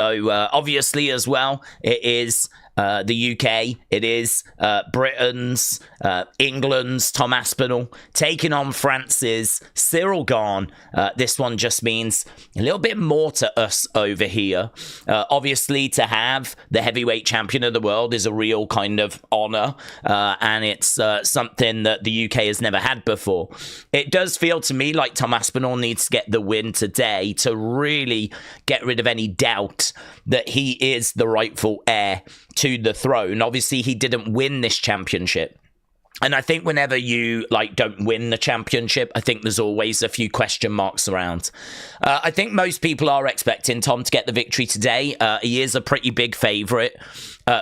So obviously as well, it is the UK, it is Britain's, England's Tom Aspinall taking on France's Ciryl Gane. This one just means a little bit more to us over here. Obviously, to have the heavyweight champion of the world is a real kind of honour, and it's something that the UK has never had before. It does feel to me like Tom Aspinall needs to get the win today to really get rid of any doubt that he is the rightful heir to the throne. Obviously, he didn't win this championship. And I think whenever you don't win the championship, I think there's always a few question marks around. I think most people are expecting Tom to get the victory today. He is a pretty big favourite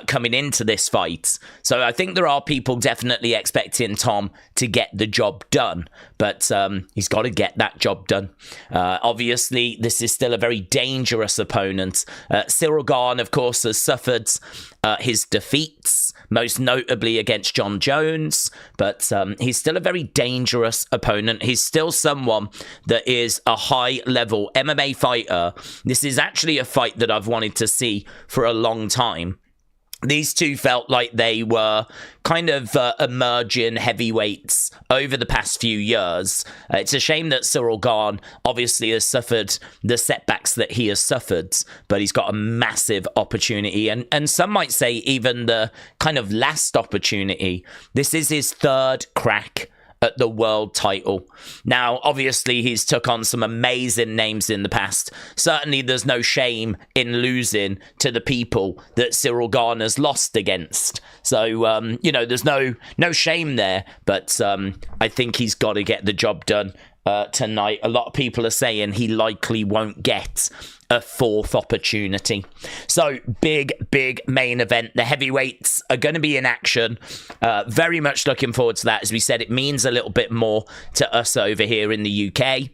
coming into this fight. So I think there are people definitely expecting Tom to get the job done. But he's got to get that job done. Obviously, this is still a very dangerous opponent. Ciryl Gane, of course, has suffered his defeats, most notably against John Jones, but he's still a very dangerous opponent. He's still someone that is a high-level MMA fighter. This is actually a fight that I've wanted to see for a long time. These two felt like they were kind of emerging heavyweights over the past few years. It's a shame that Ciryl Gane obviously has suffered the setbacks that he has suffered, but he's got a massive opportunity. And some might say even the kind of last opportunity. This is his third crack at the world title. Now, obviously, he's took on some amazing names in the past. Certainly, there's no shame in losing to the people that Ciryl Gane has lost against. So, there's no shame there. But I think he's got to get the job done tonight. A lot of people are saying he likely won't get a fourth opportunity. So big main event. The heavyweights are going to be in action. Very much looking forward to that. As we said, it means a little bit more to us over here in the UK.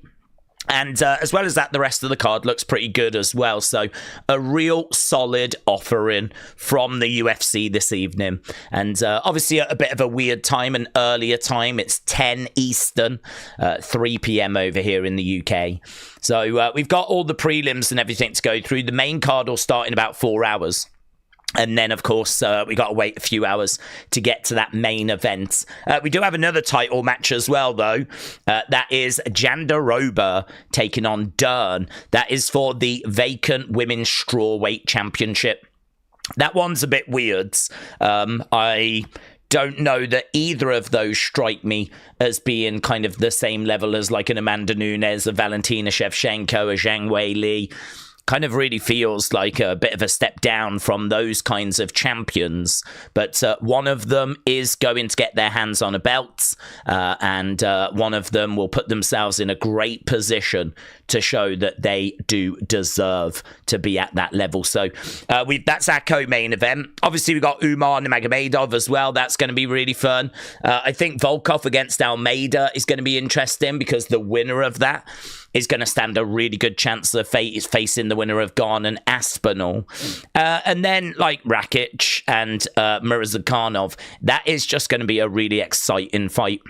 And as well as that, the rest of the card looks pretty good as well. So a real solid offering from the UFC this evening. And obviously a bit of a weird time, an earlier time. It's 10 Eastern, 3 p.m. over here in the UK. So we've got all the prelims and everything to go through. The main card will start in about 4 hours. And then, of course, we got to wait a few hours to get to that main event. We do have another title match as well, though. That is Jandiroba taking on Dern. That is for the vacant women's strawweight championship. That one's a bit weird. I don't know that either of those strike me as being kind of the same level as like an Amanda Nunes, a Valentina Shevchenko, a Zhang Weili. Kind of really feels like a bit of a step down from those kinds of champions. But one of them is going to get their hands on a belt, and one of them will put themselves in a great position to show that they do deserve to be at that level. So that's our co-main event. Obviously, we've got Umar Nurmagomedov as well. That's going to be really fun. I think Volkov against Almeida is going to be interesting because the winner of that is going to stand a really good chance of facing the winner of Gane and Aspinall. And then, like, Rakic and Mirzakhanov, that is just going to be a really exciting fight.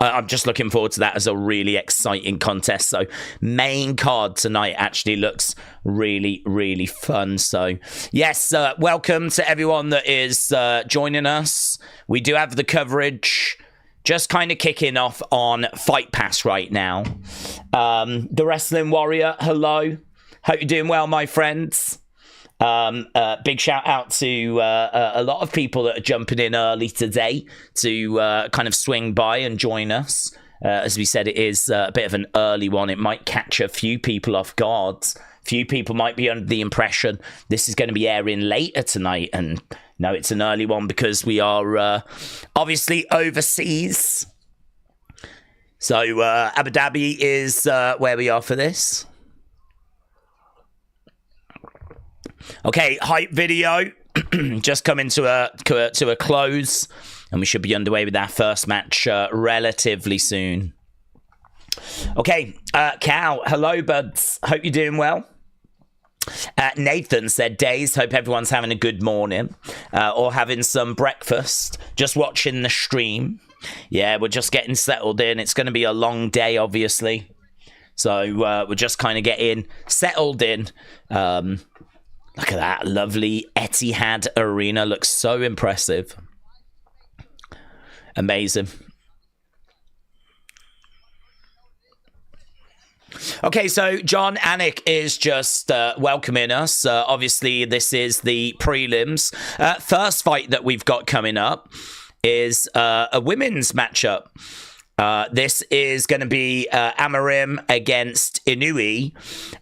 I'm just looking forward to that as a really exciting contest. So, main card tonight actually looks really, really fun. So, yes, welcome to everyone that is joining us. We do have the coverage just kind of kicking off on Fight Pass right now. The Wrestling Warrior, hello. Hope you're doing well, my friends. Big shout out to a lot of people that are jumping in early today to kind of swing by and join us. As we said, it is a bit of an early one. It might catch a few people off guard. Few people might be under the impression this is going to be airing later tonight, and no, it's an early one because we are obviously overseas. So Abu Dhabi is where we are for this. Okay, hype video just coming to a close, and we should be underway with our first match relatively soon. Okay, Cal, hello, buds. Hope you're doing well. Nathan said, Days, hope everyone's having a good morning or having some breakfast, just watching the stream. Yeah, we're just getting settled in. It's going to be a long day, obviously. So we're just kind of getting settled in. Look at that lovely Etihad Arena. Looks so impressive. Amazing. Okay, so John Anik is just welcoming us. Obviously, this is the prelims. First fight that we've got coming up is a women's matchup. This is going to be Amarim against Inui.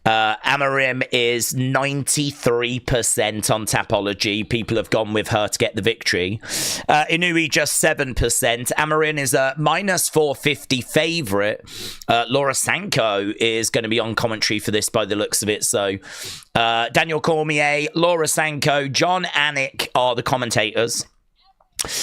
Amarim is 93% on Tapology. People have gone with her to get the victory. Inui just 7%. Amarim is a minus 450 favourite. Laura Sanko is going to be on commentary for this by the looks of it. So Daniel Cormier, Laura Sanko, John Anik are the commentators.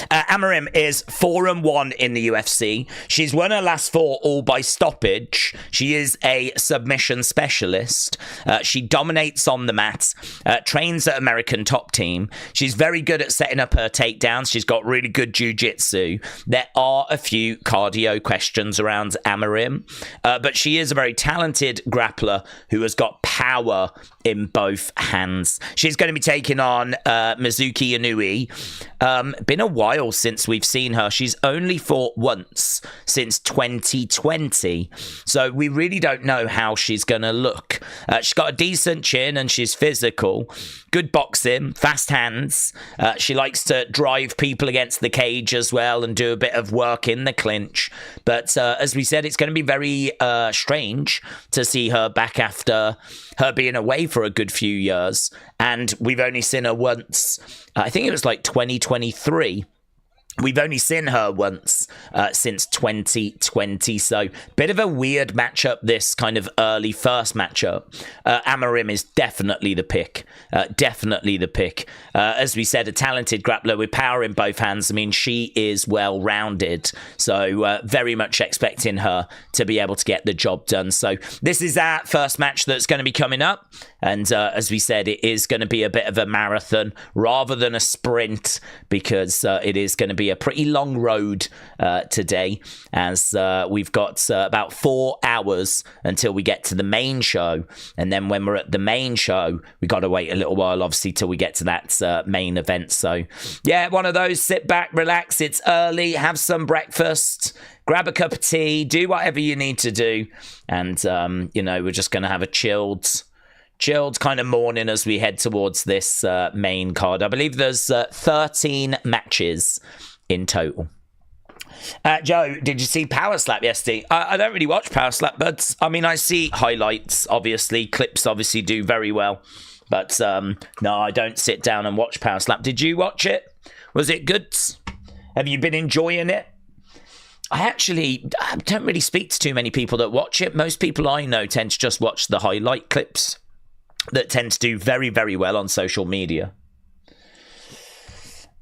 Amarim is 4-1 in the UFC. She's won her last 4 all by stoppage. She is a submission specialist. She dominates on the mat, trains at American Top Team. She's very good at setting up her takedowns. She's got really good jiu-jitsu. There are a few cardio questions around Amarim, but she is a very talented grappler who has got power in both hands. She's going to be taking on Mizuki Inui. Been a while since we've seen her. She's only fought once since 2020, so we really don't know how she's going to look. She's got a decent chin and she's physical. Good boxing, fast hands. She likes to drive people against the cage as well and do a bit of work in the clinch. But as we said, it's going to be very strange to see her back after her being away for a good few years. And we've only seen her once. I think it was like 2023. We've only seen her once since 2020, so bit of a weird matchup, this kind of early first matchup. Amarim is definitely the pick, As we said, a talented grappler with power in both hands. I mean, she is well-rounded, so very much expecting her to be able to get the job done. So this is our first match that's going to be coming up, and as we said, it is going to be a bit of a marathon rather than a sprint, because it is going to be a pretty long road today, as we've got about 4 hours until we get to the main show, and then when we're at the main show we got to wait a little while, obviously, till we get to that main event. So yeah, one of those, sit back, relax, it's early, have some breakfast, grab a cup of tea, do whatever you need to do, and you know, we're just going to have a chilled kind of morning as we head towards this main card. I believe there's 13 matches in total. Joe, did you see Power Slap yesterday? I don't really watch Power Slap, but I mean, I see highlights, obviously. Clips obviously do very well. But no, I don't sit down and watch Power Slap. Did you watch it? Was it good? Have you been enjoying it? I don't really speak to too many people that watch it. Most people I know tend to just watch the highlight clips that tend to do very, very well on social media.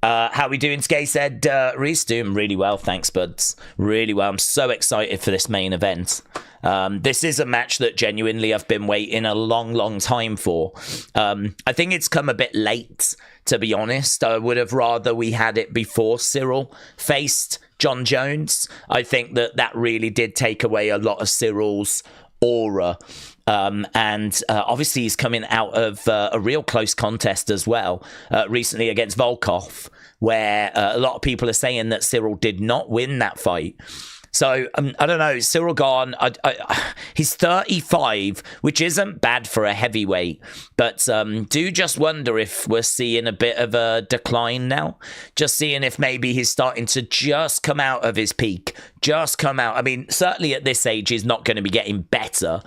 How we doing? Skay said, Reese, doing really well, thanks, buds. Really well. I'm so excited for this main event. This is a match that genuinely I've been waiting a long, long time for. I think it's come a bit late, to be honest. I would have rather we had it before Ciryl faced John Jones. I think that really did take away a lot of Cyryl's aura. And obviously he's coming out of a real close contest as well recently against Volkov, where a lot of people are saying that Ciryl did not win that fight. So I don't know, Ciryl Gane, he's 35, which isn't bad for a heavyweight, but do just wonder if we're seeing a bit of a decline now. Just seeing if maybe he's starting to just come out of his peak, just come out. I mean, certainly at this age, he's not going to be getting better.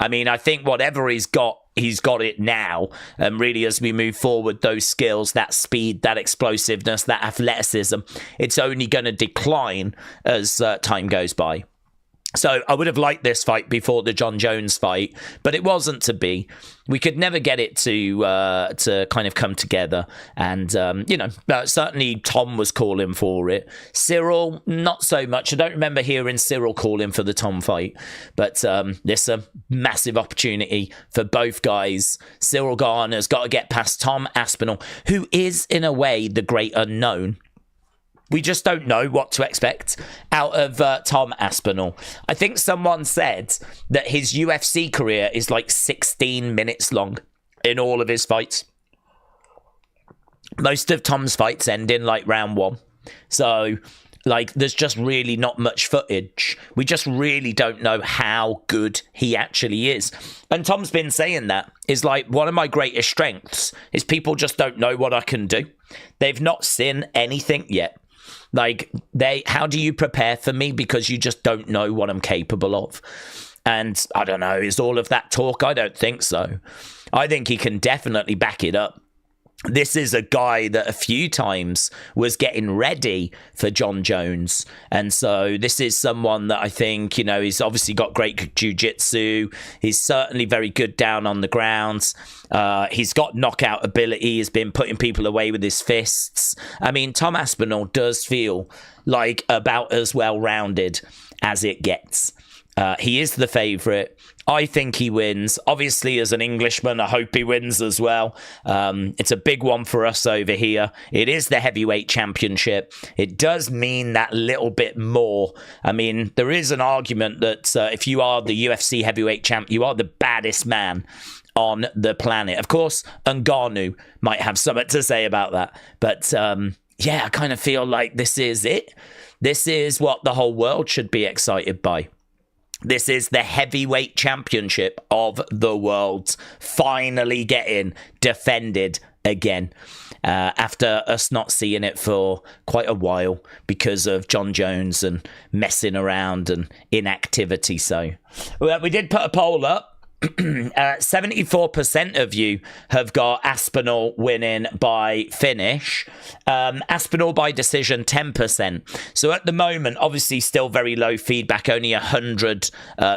I mean, I think whatever he's got it now. And really, as we move forward, those skills, that speed, that explosiveness, that athleticism, it's only going to decline as time goes by. So I would have liked this fight before the John Jones fight, but it wasn't to be. We could never get it to kind of come together. And, certainly Tom was calling for it. Ciryl, not so much. I don't remember hearing Ciryl calling for the Tom fight. But this is a massive opportunity for both guys. Ciryl Gane has got to get past Tom Aspinall, who is, in a way, the great unknown. We just don't know what to expect out of Tom Aspinall. I think someone said that his UFC career is like 16 minutes long in all of his fights. most of Tom's fights end in like round 1. So like there's just really not much footage. We just really don't know how good he actually is. And Tom's been saying that is like one of my greatest strengths is people just don't know what I can do. They've not seen anything yet. Like how do you prepare for me? Because you just don't know what I'm capable of. And I don't know, is all of that talk? I don't think so. I think he can definitely back it up. This is a guy that a few times was getting ready for John Jones. And so this is someone that I think, you know, he's obviously got great jiu-jitsu. He's certainly very good down on the ground. He's got knockout ability. He's been putting people away with his fists. I mean, Tom Aspinall does feel like about as well-rounded as it gets. He is the favourite. I think he wins. Obviously, as an Englishman, I hope he wins as well. It's a big one for us over here. It is the Heavyweight Championship. It does mean that little bit more. I mean, there is an argument that if you are the UFC Heavyweight Champ, you are the baddest man on the planet. Of course, Ngannou might have something to say about that. But yeah, I kind of feel like this is it. This is what the whole world should be excited by. This is the heavyweight championship of the world finally getting defended again after us not seeing it for quite a while because of John Jones and messing around and inactivity. So we did put a poll up. 74% of you have got Aspinall winning by finish. Aspinall by decision, 10%. So at the moment, obviously still very low feedback. Only 100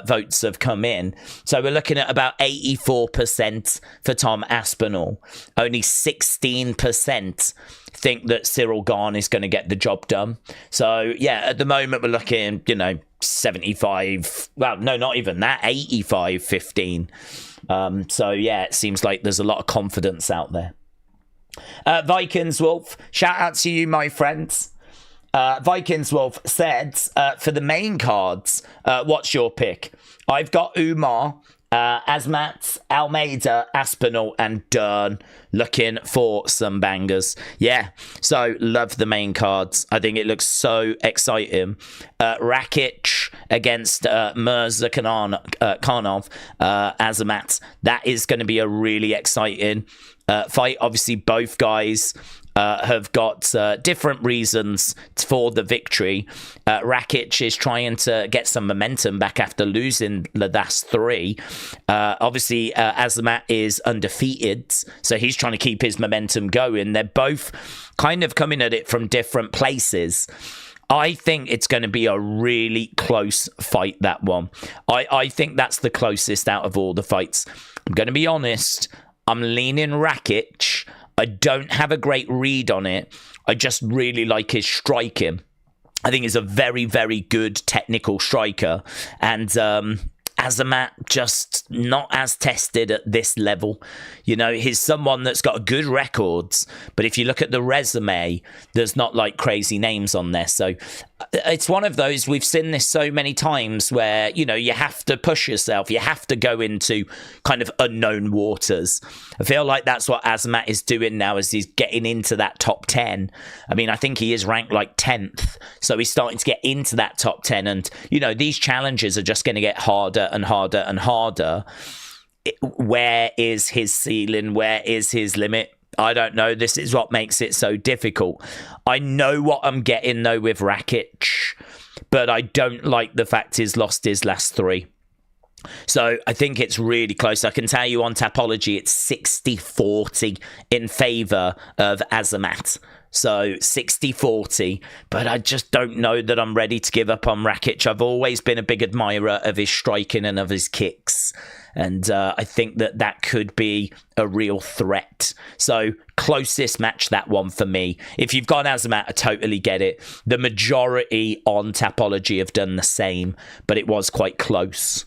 votes have come in. So we're looking at about 84% for Tom Aspinall. Only 16% think that Ciryl Gane is going to get the job done. So yeah, at the moment we're looking, you know, 75, well, no, not even that, 85-15. So yeah, it seems like there's a lot of confidence out there. Vikings Wolf, shout out to you, my friends. Vikings Wolf said, for the main cards, what's your pick? I've got Umar, Asmat, Almeida, Aspinall, and Dern. Looking for some bangers. Yeah, so love the main cards. I think it looks so exciting. Rakic against Mirzakhanov, Azamat. That is going to be a really exciting fight. Obviously, both guys have got different reasons for the victory. Rakic is trying to get some momentum back after losing the last 3. Obviously, Azamat is undefeated, so he's trying to keep his momentum going. They're both kind of coming at it from different places. I think it's going to be a really close fight, that one. I think that's the closest out of all the fights. I'm going to be honest. I'm leaning Rakic. I don't have a great read on it. I just really like his striking. I think he's a very, very good technical striker. And Azamat just not as tested at this level. You know, he's someone that's got good records, but if you look at the resume, there's not like crazy names on there. So it's one of those, we've seen this so many times where, you know, you have to push yourself. You have to go into kind of unknown waters. I feel like that's what Azamat is doing now as he's getting into that top 10. I mean, I think he is ranked like 10th. So he's starting to get into that top 10. And, you know, these challenges are just going to get harder and harder and harder. Where is his ceiling? Where is his limit? I don't know. This is what makes it so difficult. I know what I'm getting, though, with Rakic, but I don't like the fact he's lost his last 3. So I think it's really close. I can tell you on Tapology, it's 60-40 in favour of Azamat. So 60-40, but I just don't know that I'm ready to give up on Rakic. I've always been a big admirer of his striking and of his kicks. And I think that could be a real threat. So closest match, that one for me. If you've got Azamat, I totally get it. The majority on Tapology have done the same, but it was quite close.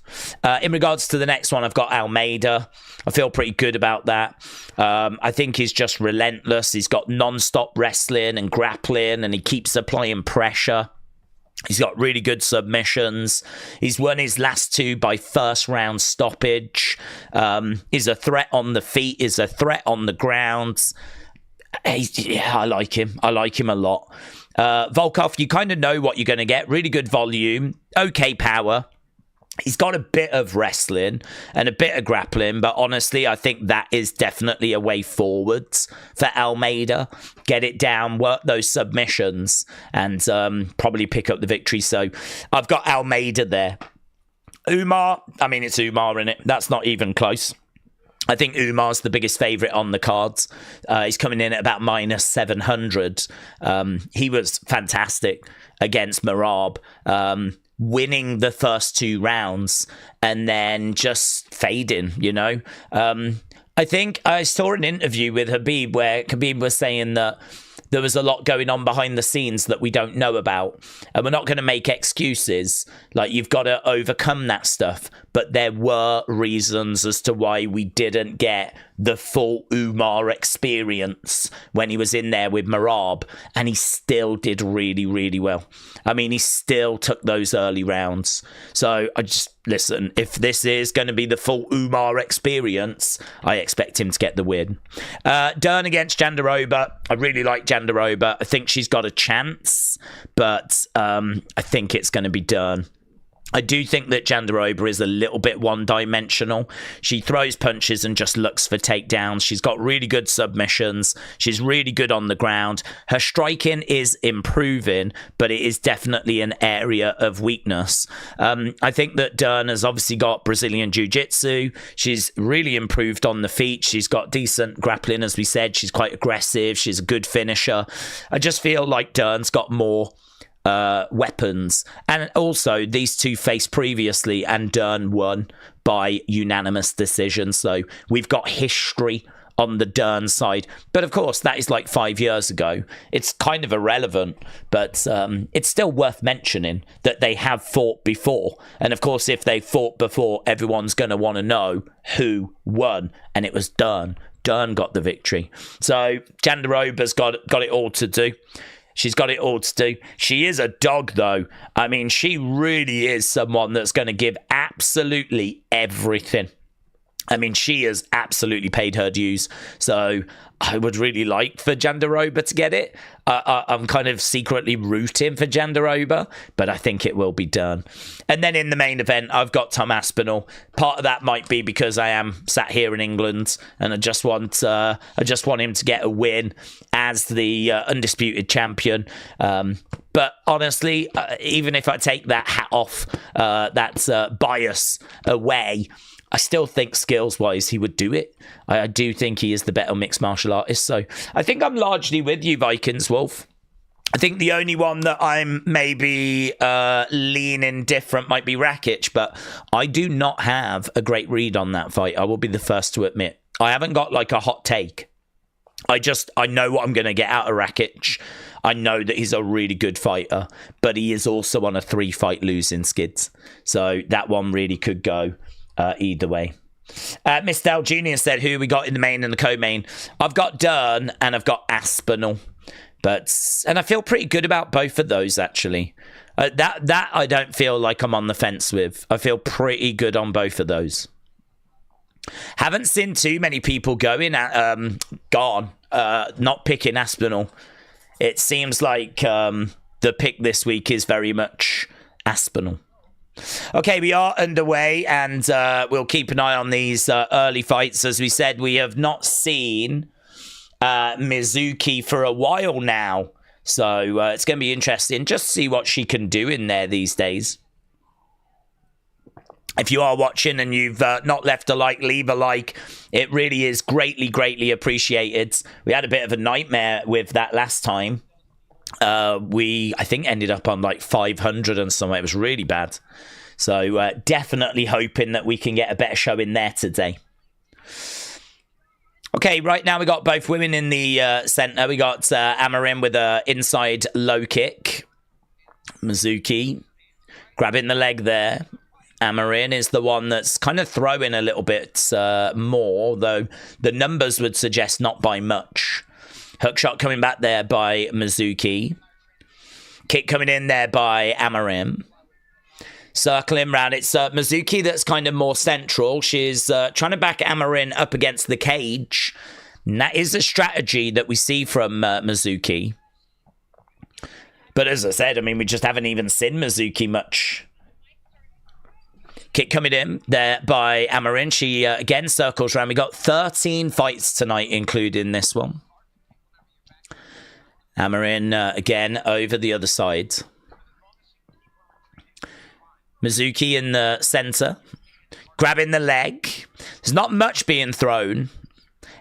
In regards to the next one, I've got Almeida. I feel pretty good about that. I think he's just relentless. He's got non-stop wrestling and grappling, and he keeps applying pressure. He's got really good submissions. He's won his last 2 by first round stoppage. He's a threat on the feet. He's a threat on the ground. Yeah, I like him. I like him a lot. Volkov, you kind of know what you're going to get. Really good volume, okay power. He's got a bit of wrestling and a bit of grappling, but honestly, I think that is definitely a way forwards for Almeida. Get it down, work those submissions, and probably pick up the victory. So I've got Almeida there. Umar, I mean, it's Umar in it. That's not even close. I think Umar's the biggest favourite on the cards. He's coming in at about minus 700. He was fantastic against Merab. Winning the first 2 rounds and then just fading, you know. I think I saw an interview with Khabib where Khabib was saying that there was a lot going on behind the scenes that we don't know about. And we're not going to make excuses. Like, you've got to overcome that stuff. But there were reasons as to why we didn't get the full Umar experience when he was in there with Merab. And he still did really, really well. I mean, he still took those early rounds. So I just, listen, if this is going to be the full Umar experience, I expect him to get the win. Dern against Jandiroba. I really like Jandiroba. I think she's got a chance, but I think it's going to be Dern. I do think that Jandiroba is a little bit one-dimensional. She throws punches and just looks for takedowns. She's got really good submissions. She's really good on the ground. Her striking is improving, but it is definitely an area of weakness. I think that Dern has obviously got Brazilian Jiu-Jitsu. She's really improved on the feet. She's got decent grappling, as we said. She's quite aggressive. She's a good finisher. I just feel like Dern's got more weapons, and also these two faced previously and Dern won by unanimous decision, so we've got history on the Dern side. But of course, that is like 5 years ago. It's kind of irrelevant, but it's still worth mentioning that they have fought before. And of course, if they fought before, everyone's going to want to know who won, and it was Dern. Dern got the victory. So Jandiroba's got it all to do. She's got it all to do. She is a dog, though. I mean, she really is someone that's going to give absolutely everything. I mean, she has absolutely paid her dues. So I would really like for Jandiroba to get it. I'm kind of secretly rooting for Jandiroba, but I think it will be Dern. And then in the main event, I've got Tom Aspinall. Part of that might be because I am sat here in England, and I just want him to get a win as the undisputed champion. But honestly, even if I take that hat off, that bias away, I still think skills-wise he would do it. I do think he is the better mixed martial artist. So I think I'm largely with you, Vikings Wolf. I think the only one that I'm maybe leaning different might be Rakic, but I do not have a great read on that fight. I will be the first to admit. I haven't got like a hot take. I know what I'm going to get out of Rakic. I know that he's a really good fighter, but he is also on a 3-fight losing skids. So that one really could go either way. Mr. L Jr. said, who we got in the main and the co-main? I've got Dern and I've got Aspinall. And I feel pretty good about both of those, actually. That I don't feel like I'm on the fence with. I feel pretty good on both of those. Haven't seen too many people not picking Aspinall. It seems like the pick this week is very much Aspinall. Okay, we are underway, and we'll keep an eye on these early fights. As we said, we have not seen Mizuki for a while now, so it's going to be interesting just to see what she can do in there these days. If you are watching and you've not left a like, leave a like. It really is greatly, greatly appreciated. We had a bit of a nightmare with that last time. I think ended up on like 500 and something. It was really bad. So definitely hoping that we can get a better show in there today. Okay, right now we got both women in the center. We got Amarin with a inside low kick. Mizuki grabbing the leg there. Amarin is the one that's kind of throwing a little bit more, though the numbers would suggest not by much. Hook shot coming back there by Mizuki. Kick coming in there by Amarin. Circling round. It's Mizuki that's kind of more central. She's trying to back Amarin up against the cage. And that is a strategy that we see from Mizuki. But as I said, I mean, we just haven't even seen Mizuki much. Kick coming in there by Amarin. She again circles around. We got 13 fights tonight, including this one. Amarin again over the other side. Mizuki in the center, grabbing the leg. There's not much being thrown,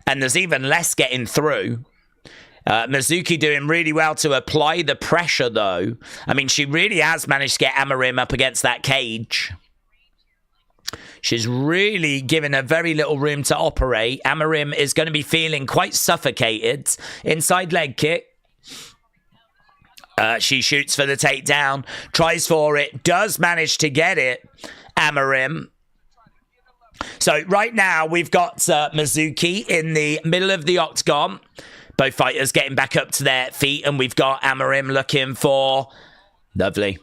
and there's even less getting through. Mizuki doing really well to apply the pressure, though. I mean, she really has managed to get Amarim up against that cage. She's really given her very little room to operate. Amarim is going to be feeling quite suffocated. Inside leg kick. She shoots for the takedown. Tries for it. Does manage to get it. Amarim. So right now we've got Mizuki in the middle of the octagon. Both fighters getting back up to their feet. And we've got Amarim looking for... Lovely.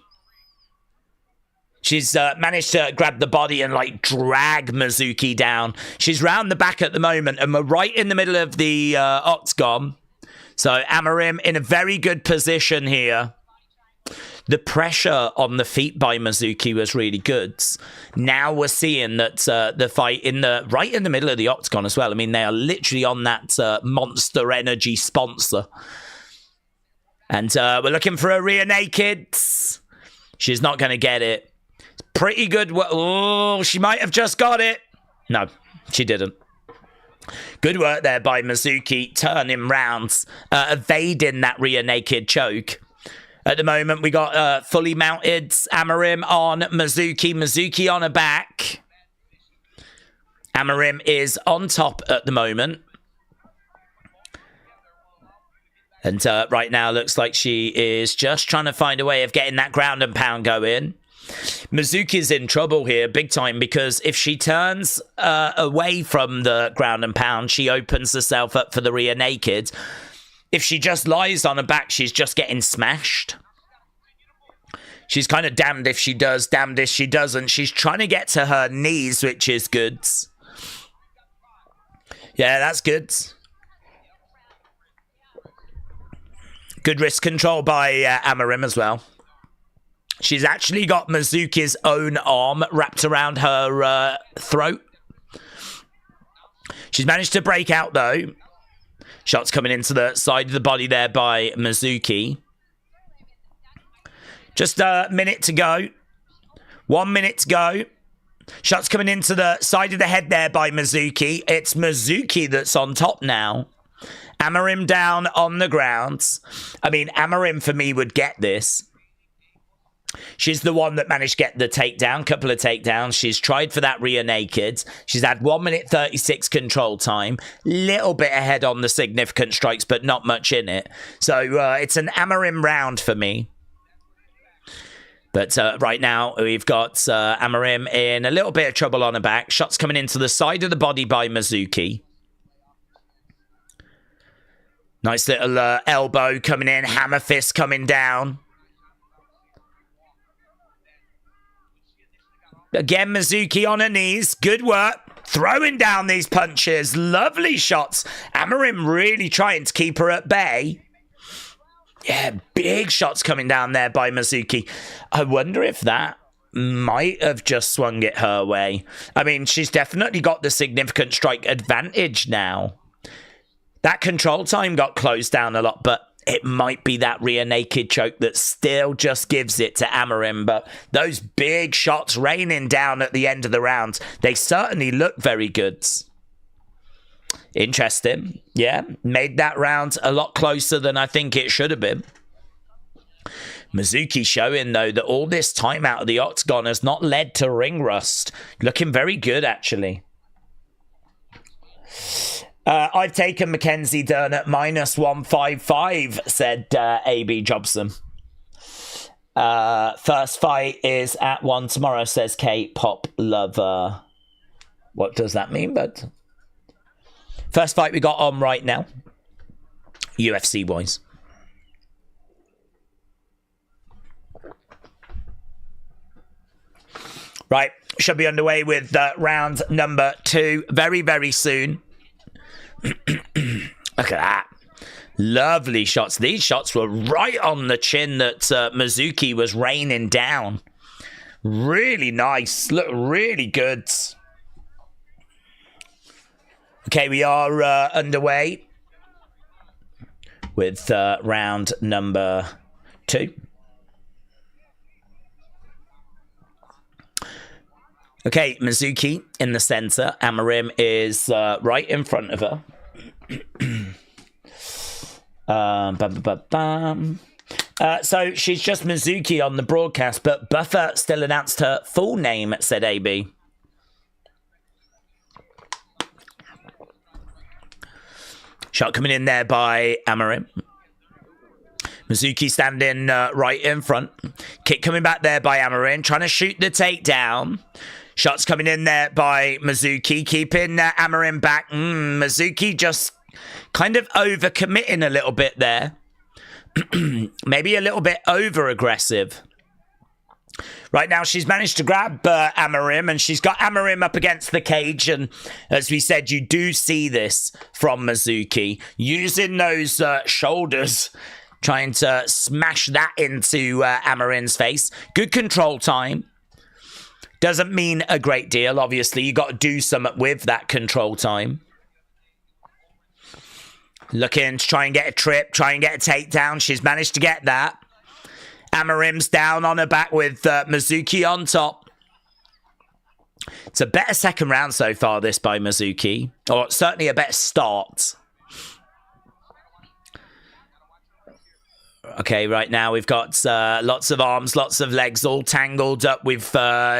She's managed to grab the body and, like, drag Mizuki down. She's round the back at the moment, and we're right in the middle of the octagon. So Amarim in a very good position here. The pressure on the feet by Mizuki was really good. Now we're seeing that the fight right in the middle of the octagon as well. I mean, they are literally on that Monster Energy sponsor. And we're looking for a rear naked. She's not going to get it. Pretty good. Oh, she might have just got it. No, she didn't. Good work there by Mizuki, turning rounds, evading that rear naked choke. At the moment, we got fully mounted Amarim on Mizuki. Mizuki on her back. Amarim is on top at the moment. And right now, looks like she is just trying to find a way of getting that ground and pound going. Mizuki's in trouble here big time, because if she turns away from the ground and pound, she opens herself up for the rear naked. If she just lies on her back, she's just getting smashed. She's kind of damned if she does, damned if she doesn't. She's trying to get to her knees, which is good. Yeah, that's good. Good wrist control by Amarim as well. She's actually got Mizuki's own arm wrapped around her throat. She's managed to break out, though. Shots coming into the side of the body there by Mizuki. Just a minute to go. 1 minute to go. Shots coming into the side of the head there by Mizuki. It's Mizuki that's on top now. Amarim down on the ground. I mean, Amarim, for me, would get this. She's the one that managed to get the takedown, couple of takedowns. She's tried for that rear naked. She's had 1 minute 36 control time. Little bit ahead on the significant strikes, but not much in it. So it's an Amarim round for me. But right now, we've got Amarim in a little bit of trouble on her back. Shots coming into the side of the body by Mizuki. Nice little elbow coming in. Hammer fist coming down. Again, Mizuki on her knees. Good work. Throwing down these punches. Lovely shots. Amarim really trying to keep her at bay. Yeah, big shots coming down there by Mizuki. I wonder if that might have just swung it her way. I mean, she's definitely got the significant strike advantage now. That control time got closed down a lot, but it might be that rear naked choke that still just gives it to Amarim. But those big shots raining down at the end of the round, they certainly look very good. Interesting. Yeah, made that round a lot closer than I think it should have been. Mizuki showing, though, that all this time out of the octagon has not led to ring rust. Looking very good, actually. I've taken Mackenzie Dern at -155, said AB Jobson. First fight is at 1 tomorrow, says K-pop lover. What does that mean, bud? First fight we got on right now. UFC wise. Right, should be underway with round number 2 very, very soon. Look at that. Lovely shots. These shots were right on the chin that Mizuki was raining down. Really nice. Look really good. Okay, we are underway with round number 2. Okay, Mizuki in the center. Amarim is right in front of her. So she's just Mizuki on the broadcast, but Buffer still announced her full name, said AB. Shot coming in there by Amarim. Mizuki standing right in front. Kick coming back there by Amarim, trying to shoot the takedown. Shots coming in there by Mizuki, keeping Amarim back. Mizuki just kind of over-committing a little bit there. Maybe a little bit over-aggressive. Right now, she's managed to grab Amarim, and she's got Amarim up against the cage. And as we said, you do see this from Mizuki, using those shoulders, trying to smash that into Amarim's face. Good control time. Doesn't mean a great deal, obviously. You got to do something with that control time. Looking to try and get a trip, try and get a takedown. She's managed to get that. Amarim's down on her back with Mizuki on top. It's a better second round so far, this by Mizuki. Or certainly a better start. Okay, right now we've got lots of arms, lots of legs all tangled up with...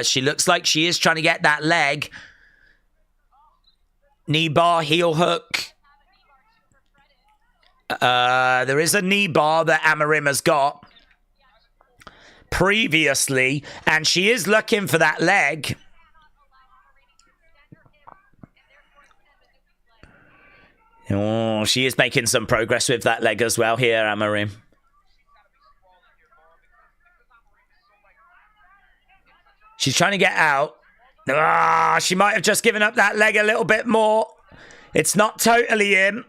she looks like she is trying to get that leg. Knee bar, heel hook. There is a knee bar that Amarim has got previously, and she is looking for that leg. Oh, she is making some progress with that leg as well here, Amarim. She's trying to get out. She might have just given up that leg a little bit more. It's not totally in.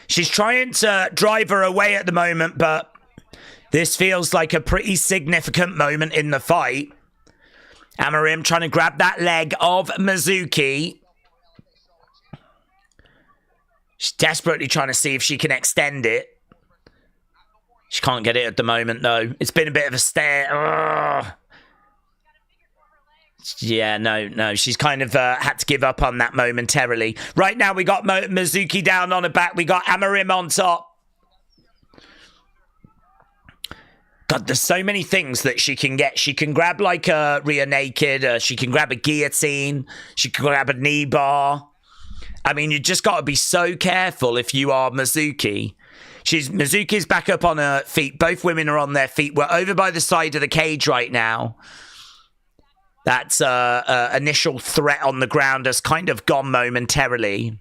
She's trying to drive her away at the moment, but this feels like a pretty significant moment in the fight. Amarim trying to grab that leg of Mizuki. She's desperately trying to see if she can extend it. She can't get it at the moment, though. It's been a bit of a stare. Yeah, no. She's kind of had to give up on that momentarily. Right now, we got Mizuki down on her back. We got Amarim on top. God, there's so many things that she can get. She can grab like a rear naked. She can grab a guillotine. She can grab a knee bar. I mean, you just got to be so careful if you are Mizuki. Mizuki's back up on her feet. Both women are on their feet. We're over by the side of the cage right now. That initial threat on the ground has kind of gone momentarily.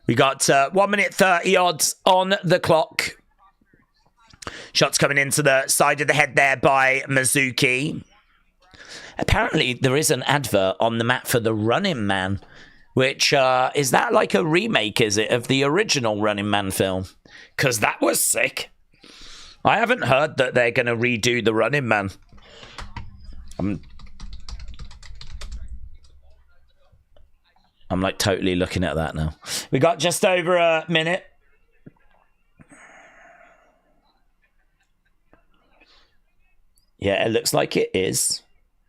We got 1 minute 30 odds on the clock. Shots coming into the side of the head there by Mizuki. Apparently, there is an advert on the mat for the Running Man, which, is that like a remake, is it, of the original Running Man film? Because that was sick. I haven't heard that they're going to redo the Running Man. I'm like totally looking at that now. We got just over a minute. Yeah, it looks like it is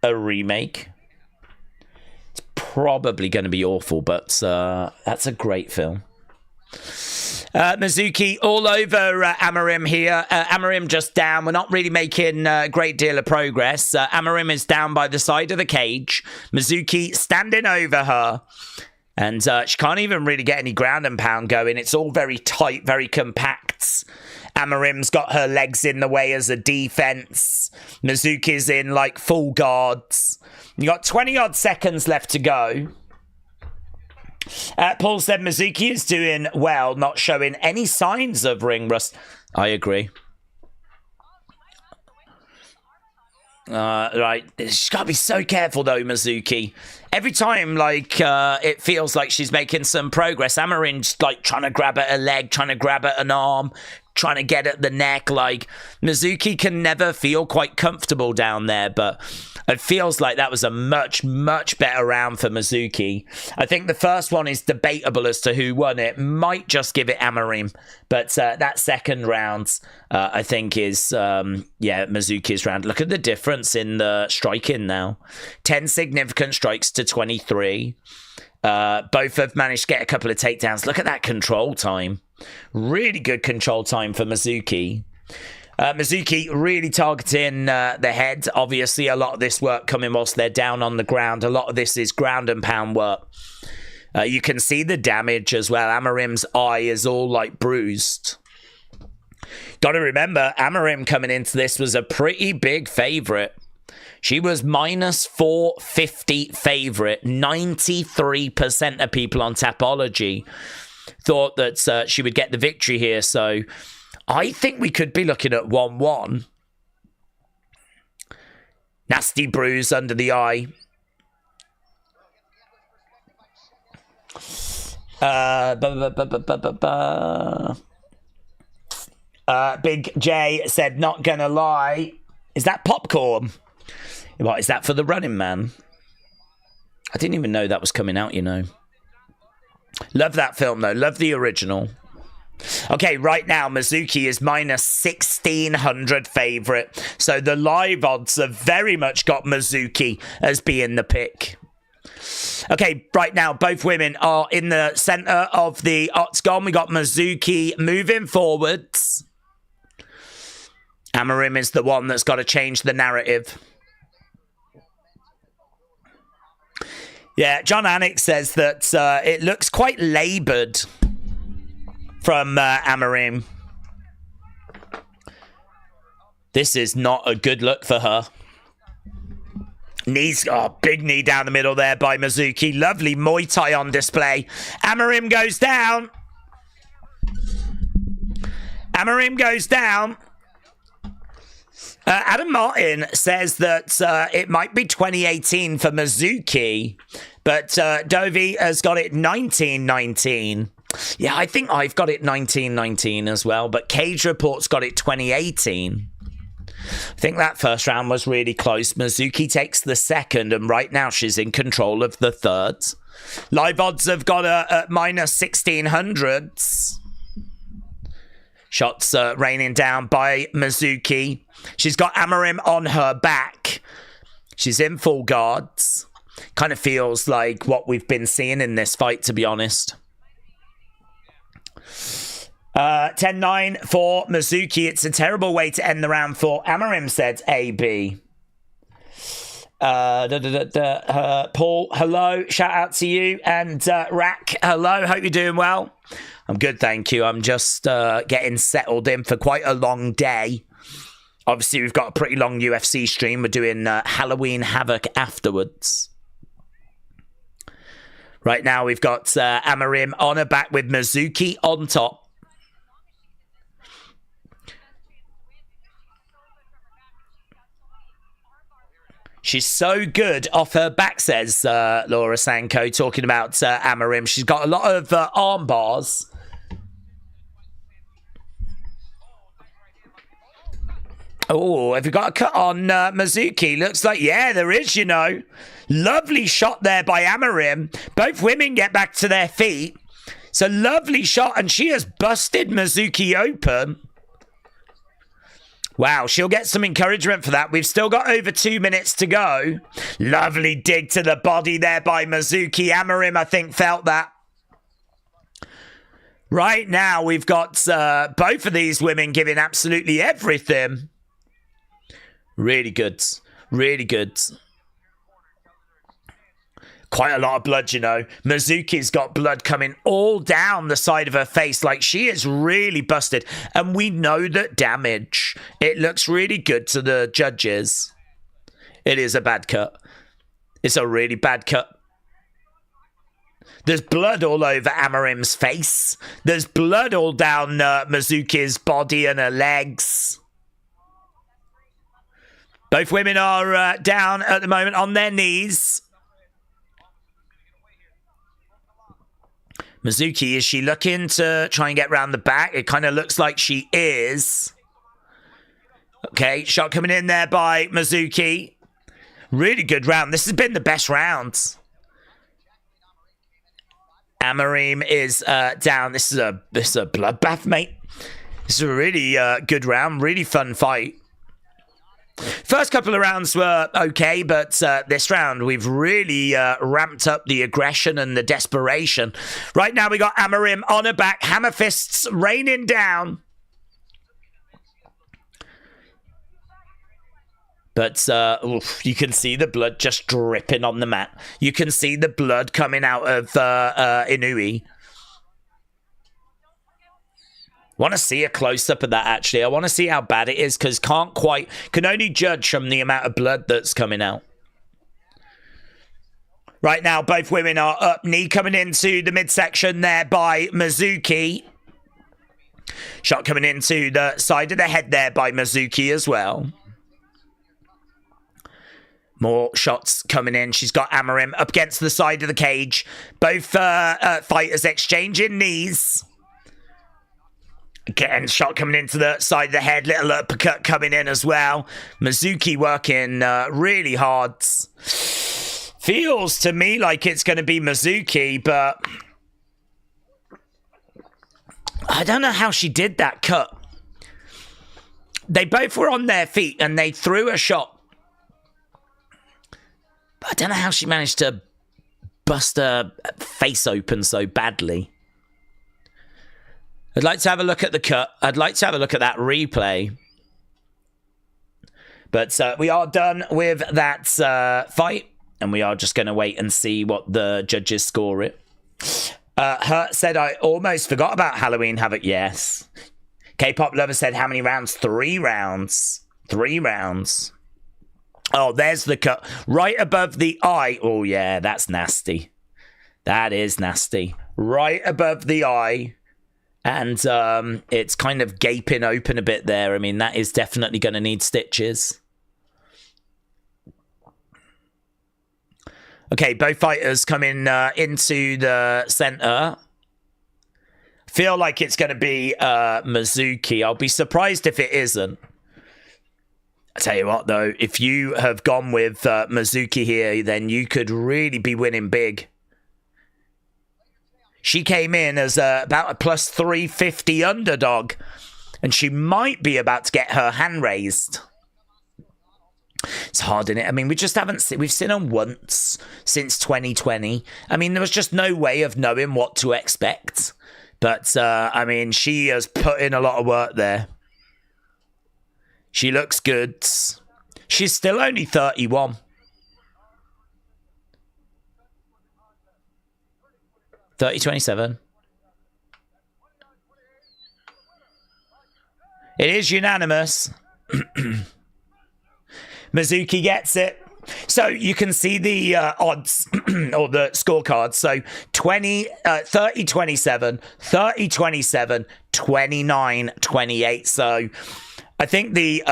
a remake. It's probably going to be awful, but that's a great film. Mizuki all over Amarim here. Amarim just down. We're not really making a great deal of progress. Amarim is down by the side of the cage. Mizuki standing over her. And she can't even really get any ground and pound going. It's all very tight, very compact. Amarim's got her legs in the way as a defense. Mizuki's in like full guards. You got 20 odd seconds left to go. Paul said Mizuki is doing well, not showing any signs of ring rust. I agree. Right, she's got to be so careful though, Mizuki. Every time, like, it feels like she's making some progress. Amarin's like trying to grab at a leg, trying to grab at an arm, trying to get at the neck. Like, Mizuki can never feel quite comfortable down there, but it feels like that was a much, much better round for Mizuki. I think the first one is debatable as to who won it. Might just give it Amarim, but that second round, I think, is, Mizuki's round. Look at the difference in the striking now. 10 significant strikes to 23. Both have managed to get a couple of takedowns. Look at that control time. Really good control time for Mizuki. Mizuki really targeting the head. Obviously, a lot of this work coming whilst they're down on the ground. A lot of this is ground and pound work. You can see the damage as well. Amarim's eye is all like bruised. Got to remember, Amarim coming into this was a pretty big favourite. She was minus 450 favourite. 93% of people on Tapology thought that she would get the victory here. So I think we could be looking at 1-1. Nasty bruise under the eye. Big J said, not gonna lie. Is that popcorn? What, is that for the Running Man? I didn't even know that was coming out, you know. Love that film, though. Love the original. Okay, right now, Mizuki is minus 1,600 favourite. So the live odds have very much got Mizuki as being the pick. Okay, right now, both women are in the centre of the octagon. We got Mizuki moving forwards. Amarim is the one that's got to change the narrative. Yeah, John Anik says that it looks quite laboured from Amarim. This is not a good look for her. Knees, big knee down the middle there by Mizuki. Lovely Muay Thai on display. Amarim goes down. Amarim goes down. Adam Martin says that it might be 2018 for Mizuki, but Dovey has got it 1919. Yeah, I think I've got it 1919 as well, but Cage Report's got it 2018. I think that first round was really close. Mizuki takes the second, and right now she's in control of the third. Live odds have got her at minus 1,600s. Shots raining down by Mizuki. She's got Amarim on her back. She's in full guards. Kind of feels like what we've been seeing in this fight, to be honest. 10-9 for Mizuki. It's a terrible way to end the round for Amarim, said AB. Paul, hello. Shout out to you. And Rack, hello. Hope you're doing well. I'm good, thank you. I'm just getting settled in for quite a long day. Obviously, we've got a pretty long UFC stream. We're doing Halloween Havoc afterwards. Right now, we've got Amarim on her back with Mizuki on top. She's so good off her back, says Laura Sanko, talking about Amarim. She's got a lot of arm bars. Oh, have you got a cut on Mizuki? Looks like, yeah, there is, you know. Lovely shot there by Amarim. Both women get back to their feet. It's a lovely shot, and she has busted Mizuki open. Wow, she'll get some encouragement for that. We've still got over 2 minutes to go. Lovely dig to the body there by Mizuki. Amarim, I think, felt that. Right now, we've got both of these women giving absolutely everything. Really good. Really good. Quite a lot of blood, you know. Mizuki's got blood coming all down the side of her face. Like, she is really busted. And we know that damage. It looks really good to the judges. It is a bad cut. It's a really bad cut. There's blood all over Amarim's face. There's blood all down Mizuki's body and her legs. Both women are down at the moment on their knees. Mizuki, is she looking to try and get round the back? It kind of looks like she is. Okay, shot coming in there by Mizuki. Really good round. This has been the best round. Amarim is down. This is a bloodbath, mate. This is a really good round. Really fun fight. First couple of rounds were okay, but this round we've really ramped up the aggression and the desperation. Right now we got Amarim on her back, hammer fists raining down. But you can see the blood just dripping on the mat. You can see the blood coming out of Inui. Want to see a close-up of that, actually. I want to see how bad it is, because can only judge from the amount of blood that's coming out. Right now, both women are up. Knee coming into the midsection there by Mizuki. Shot coming into the side of the head there by Mizuki as well. More shots coming in. She's got Amarim up against the side of the cage. Both fighters exchanging knees. Again, shot coming into the side of the head. Little uppercut coming in as well. Mizuki working really hard. Feels to me like it's going to be Mizuki, but I don't know how she did that cut. They both were on their feet and they threw a shot. But I don't know how she managed to bust her face open so badly. I'd like to have a look at the cut. I'd like to have a look at that replay. But we are done with that fight. And we are just going to wait and see what the judges score it. Hurt said, I almost forgot about Halloween Havoc. Yes. K-pop lover said, how many rounds? 3 rounds. 3 rounds. Oh, there's the cut. Right above the eye. Oh, yeah, that's nasty. That is nasty. Right above the eye. And it's kind of gaping open a bit there. I mean, that is definitely going to need stitches. Okay, both fighters coming into the center. Feel like it's going to be Mizuki. I'll be surprised if it isn't. I tell you what, though, if you have gone with Mizuki here, then you could really be winning big. She came in as about a plus 350 underdog, and she might be about to get her hand raised. It's hard, isn't it? I mean, we just haven't seen... We've seen her once since 2020. I mean, there was just no way of knowing what to expect. But, I mean, she has put in a lot of work there. She looks good. She's still only 31. 30-27. It is unanimous. Mizuki gets it. So you can see the odds or the scorecards. So 30-27, 30-27, 29-28. So I think the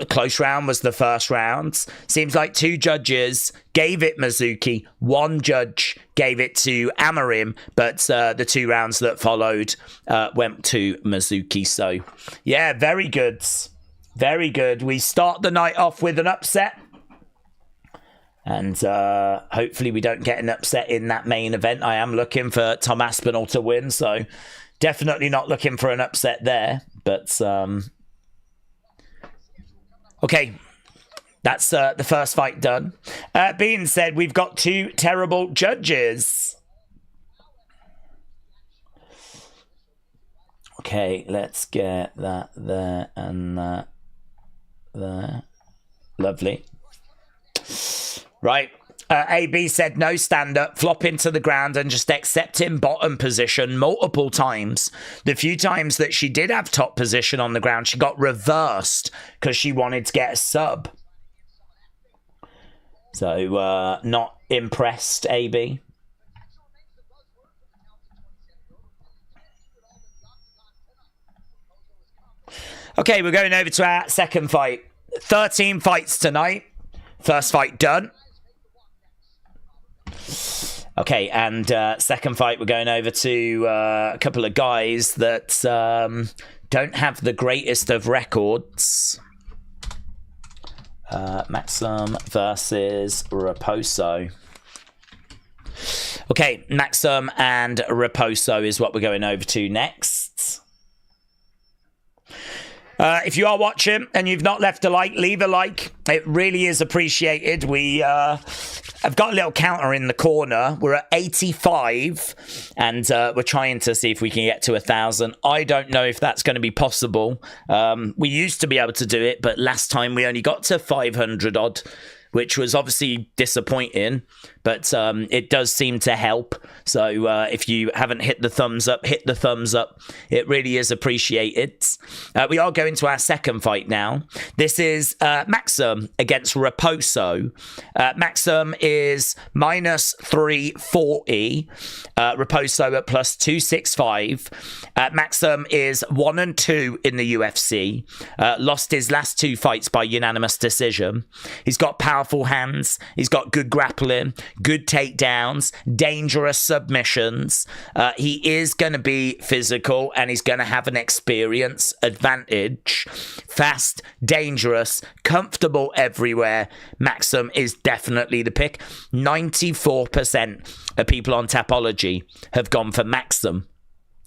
close round was the first round. Seems like 2 judges gave it Mizuki. 1 judge gave it to Amarim. But the 2 rounds that followed went to Mizuki. So, yeah, very good. Very good. We start the night off with an upset. And hopefully we don't get an upset in that main event. I am looking for Tom Aspinall to win. So, definitely not looking for an upset there. But... okay, that's the first fight done. Being said, we've got 2 terrible judges. Okay, let's get that there and that there. Lovely. Right. AB said no stand-up, flop into the ground and just accept in bottom position multiple times. The few times that she did have top position on the ground, she got reversed because she wanted to get a sub. So, not impressed, AB. Okay, we're going over to our second fight. 13 fights tonight. First fight done. Okay, and second fight, we're going over to a couple of guys that don't have the greatest of records. Maxim versus Raposo. Okay, Maxim and Raposo is what we're going over to next. If you are watching and you've not left a like, leave a like. It really is appreciated. We have got a little counter in the corner. We're at 85, and we're trying to see if we can get to 1,000. I don't know if that's going to be possible. We used to be able to do it, but last time we only got to 500 odd, which was obviously disappointing, but it does seem to help. So if you haven't hit the thumbs up, hit the thumbs up. It really is appreciated. We are going to our second fight now. This is Maxim against Raposo. Maxim is minus 340. Raposo at plus 265. Maxim is 1-2 in the UFC. Lost his last 2 fights by unanimous decision. He's got powerful hands. He's got good grappling, good takedowns, dangerous submissions. He is going to be physical, and he's going to have an experience advantage. Fast, dangerous, comfortable everywhere. Maxim is definitely the pick. 94% of people on Tapology have gone for Maxim.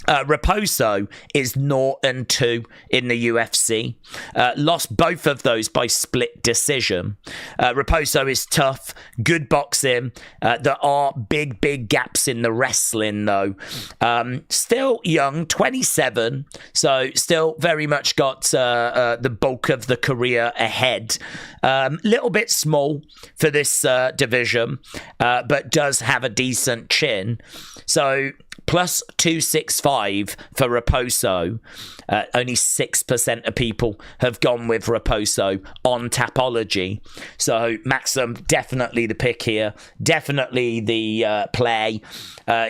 Raposo is 0-2 in the UFC. Lost both of those by split decision. Raposo is tough, good boxing. There are big gaps in the wrestling, though. Still young, 27, so still very much got the bulk of the career ahead. Little bit small for this division, but does have a decent chin. So plus 265 for Raposo. Only 6% of people have gone with Raposo on Tapology. So Maxim, definitely the pick here. Definitely the play.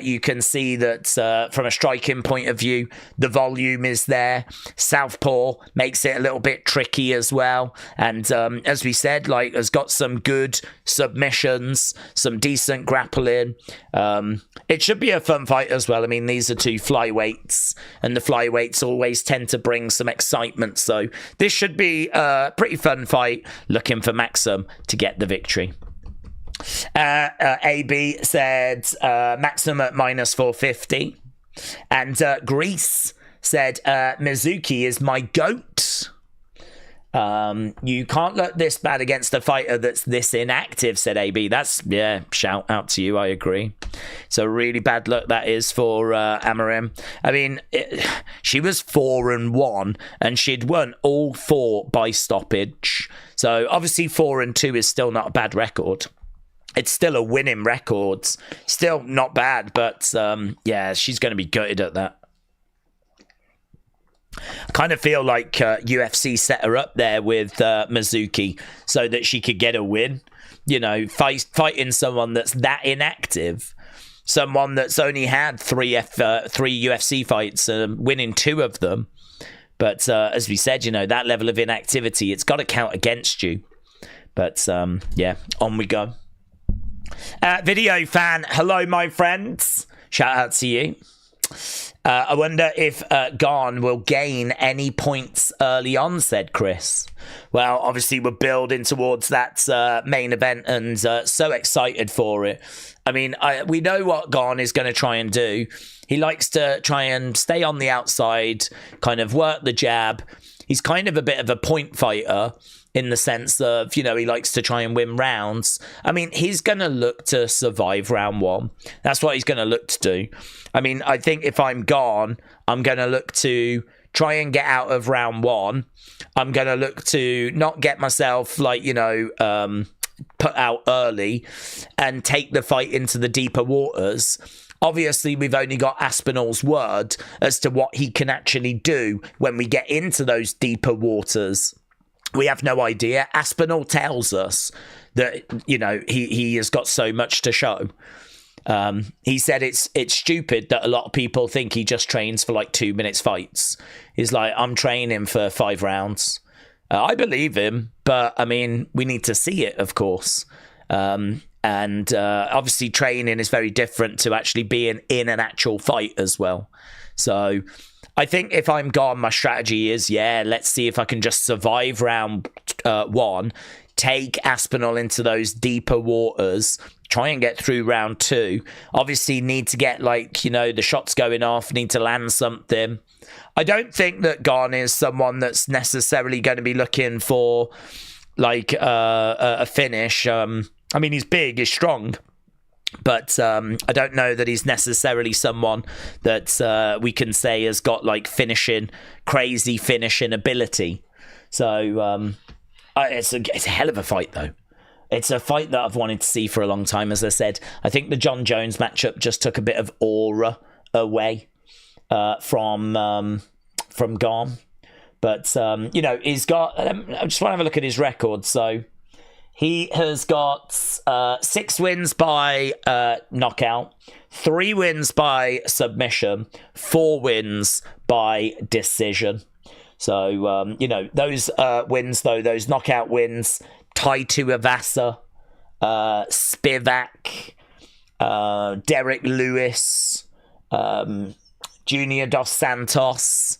You can see that from a striking point of view, the volume is there. Southpaw makes it a little bit tricky as well. And as we said, like, has got some good submissions, some decent grappling. It should be a fun fight as well. I mean, these are 2 flyweights, and the flyweights always tend to bring some excitement. So this should be a pretty fun fight. Looking for Maxim to get the victory. AB said Maxim at minus 450. And Greece said Mizuki is my GOAT. You can't look this bad against a fighter that's this inactive, said AB. That's, yeah, shout out to you. I agree. It's a really bad look that is for Amarim. I mean, she was 4-1, and she'd won all 4 by stoppage. So obviously 4-2 is still not a bad record. It's still a winning record. Still not bad, but yeah, she's going to be gutted at that. I kind of feel like UFC set her up there with Mizuki so that she could get a win. You know, fighting someone that's that inactive, someone that's only had 3 UFC fights, winning 2 of them. But as we said, you know, that level of inactivity, it's got to count against you. But yeah, on we go. Video fan, hello, my friends. Shout out to you. I wonder if Gane will gain any points early on, said Chris. Well, obviously we're building towards that main event, and so excited for it. I mean, we know what Gane is going to try and do. He likes to try and stay on the outside, kind of work the jab. He's kind of a bit of a point fighter in the sense of, you know, he likes to try and win rounds. I mean, he's going to look to survive round 1. That's what he's going to look to do. I mean, I think if I'm Gane, I'm going to look to try and get out of round 1. I'm going to look to not get myself, like, you know, put out early and take the fight into the deeper waters. Obviously, we've only got Aspinall's word as to what he can actually do when we get into those deeper waters. We have no idea. Aspinall tells us that, you know, he has got so much to show. He said it's stupid that a lot of people think he just trains for like 2 minutes fights. He's like, I'm training for 5 rounds. I believe him, but I mean, we need to see it, of course. And obviously training is very different to actually being in an actual fight as well. So I think if I'm gone, my strategy is, let's see if I can just survive round 1, take Aspinall into those deeper waters, try and get through round 2. Obviously need to get, like, you know, the shots going off, need to land something. I don't think that Gane is someone that's necessarily going to be looking for, like, a finish. I mean, he's big, he's strong, but I don't know that he's necessarily someone that we can say has got, like, crazy finishing ability. So it's a hell of a fight, though. It's a fight that I've wanted to see for a long time, as I said. I think the John Jones matchup just took a bit of aura away from Gane. But, you know, he's got... I just want to have a look at his record. So he has got 6 wins by knockout, 3 wins by submission, 4 wins by decision. So, you know, those wins, though, those knockout wins, Tai Tuivasa, Spivak, Derek Lewis, Junior Dos Santos.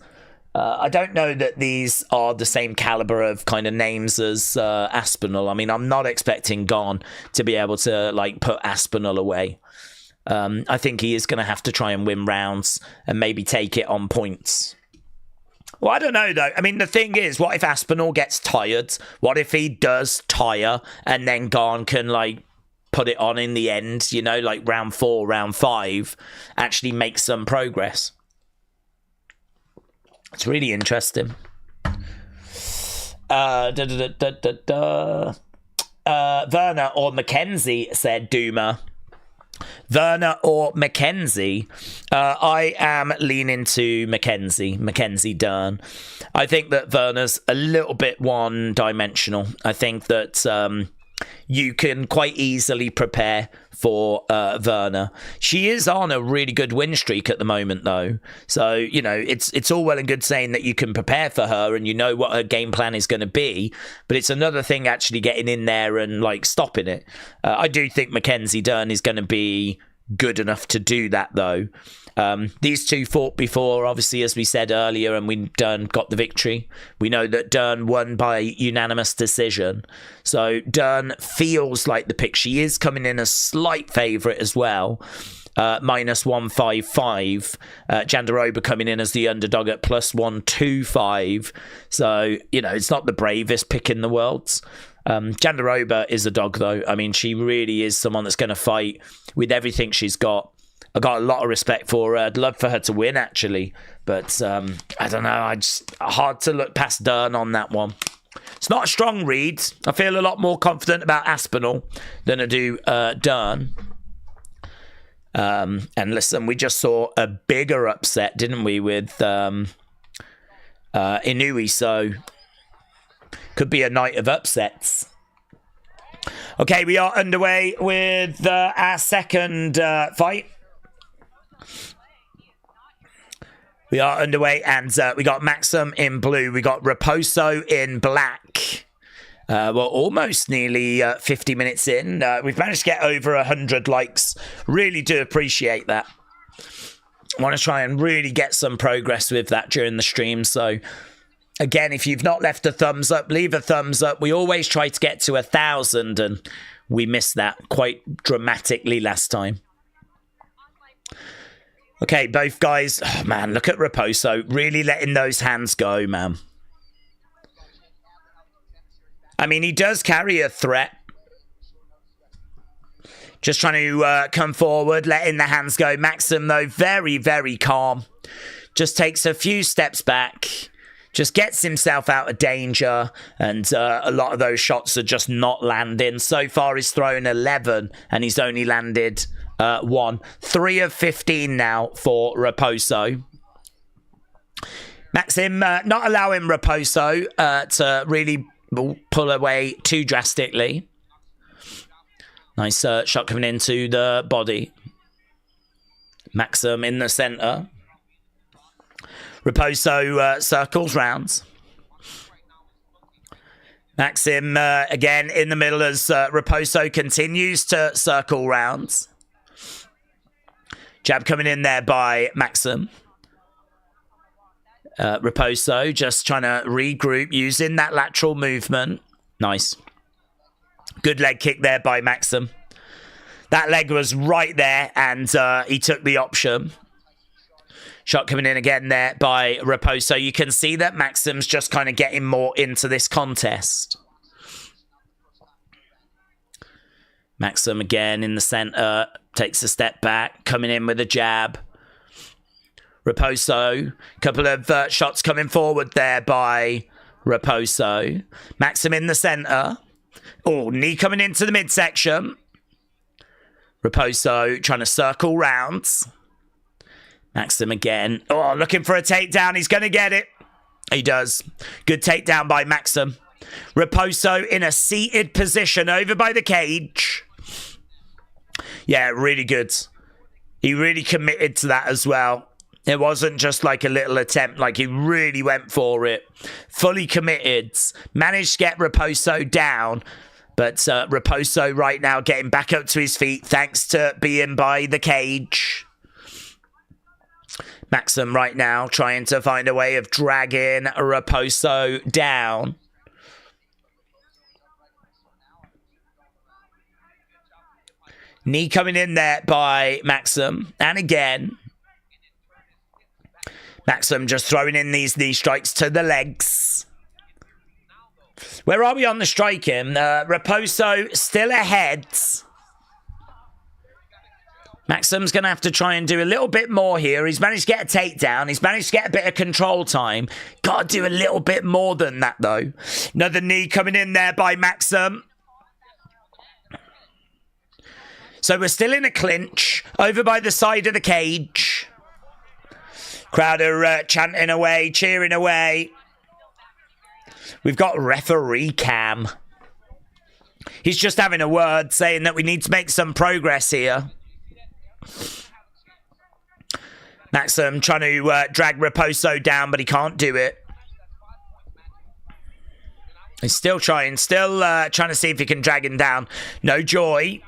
I don't know that these are the same caliber of kind of names as Aspinall. I mean, I'm not expecting Gane to be able to, like, put Aspinall away. I think he is going to have to try and win rounds and maybe take it on points. Well, I don't know, though. I mean, the thing is, what if Aspinall gets tired? What if he does tire and then Gane can, like, put it on in the end, you know, like round 4, round 5, actually make some progress? It's really interesting. Virna or Mackenzie, said Duma. Virna or Mackenzie? I am leaning to Mackenzie Dern. I think that Virna's a little bit one-dimensional. I think that you can quite easily prepare for Virna. She is on a really good win streak at the moment, though. So, you know, it's all well and good saying that you can prepare for her and you know what her game plan is going to be, but it's another thing actually getting in there and, like, stopping it. I do think Mackenzie Dern is going to be good enough to do that, though. These two fought before, obviously, as we said earlier, and Dern got the victory. We know that Dern won by unanimous decision. So Dern feels like the pick. She is coming in a slight favourite as well. Minus 155. Jandiroba coming in as the underdog at plus 125. So, you know, it's not the bravest pick in the world. Jandiroba is a dog, though. I mean, she really is someone that's going to fight with everything she's got. I got a lot of respect for her. I'd love for her to win, actually. But I don't know. Hard to look past Dern on that one. It's not a strong read. I feel a lot more confident about Aspinall than I do Dern. And listen, we just saw a bigger upset, didn't we, with Inoue. So could be a night of upsets. Okay, we are underway with our second fight. We are underway, and we got Maxim in blue. We got Raposo in black. We're almost nearly 50 minutes in. We've managed to get over 100 likes. Really do appreciate that. I want to try and really get some progress with that during the stream. So, again, if you've not left a thumbs up, leave a thumbs up. We always try to get to 1,000, and we missed that quite dramatically last time. Okay, both guys. Oh, man, look at Raposo. Really letting those hands go, man. I mean, he does carry a threat. Just trying to come forward, letting the hands go. Maxim, though, very, very calm. Just takes a few steps back. Just gets himself out of danger. And a lot of those shots are just not landing. So far, he's thrown 11, and he's only landed 1. 3 of 15 now for Raposo. Maxim not allowing Raposo to really pull away too drastically. Nice shot coming into the body. Maxim in the centre. Raposo circles rounds. Maxim again in the middle as Raposo continues to circle rounds. Jab coming in there by Maxim. Raposo just trying to regroup using that lateral movement. Nice. Good leg kick there by Maxim. That leg was right there and he took the option. Shot coming in again there by Raposo. You can see that Maxim's just kind of getting more into this contest. Maxim again in the center. Takes a step back. Coming in with a jab. Raposo. Couple of shots coming forward there by Raposo. Maxim in the center. Oh, knee coming into the midsection. Raposo trying to circle rounds. Maxim again. Oh, looking for a takedown. He's going to get it. He does. Good takedown by Maxim. Raposo in a seated position over by the cage. Yeah, really good. He really committed to that as well. It wasn't just like a little attempt. Like, he really went for it. Fully committed. Managed to get Raposo down. But Raposo right now getting back up to his feet thanks to being by the cage. Maxim right now trying to find a way of dragging Raposo down. Knee coming in there by Maxim. And again, Maxim just throwing in these knee strikes to the legs. Where are we on the striking? Raposo still ahead. Maxim's going to have to try and do a little bit more here. He's managed to get a takedown. He's managed to get a bit of control time. Got to do a little bit more than that, though. Another knee coming in there by Maxim. So we're still in a clinch. Over by the side of the cage. Crowd are chanting away, cheering away. We've got referee Cam. He's just having a word saying that we need to make some progress here. Maxim trying to drag Raposo down, but he can't do it. He's still trying to see if he can drag him down. No joy.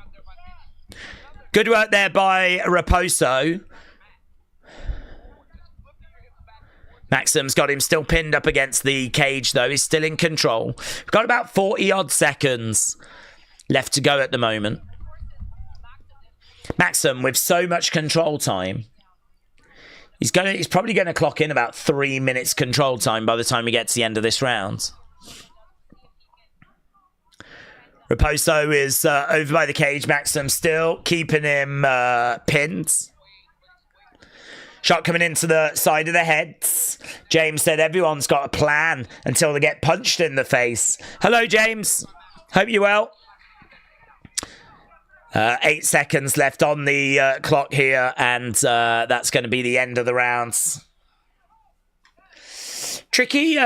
Good work there by Raposo. Maxim's got him still pinned up against the cage, though. He's still in control. We've got about 40-odd seconds left to go at the moment. Maxim with so much control time. He's probably going to clock in about 3 minutes control time by the time he gets to the end of this round. Raposo is over by the cage. Maxim still keeping him pinned. Shot coming into the side of the head. James said everyone's got a plan until they get punched in the face. Hello, James. Hope you're well. 8 seconds left on the clock here, and that's going to be the end of the rounds. Tricky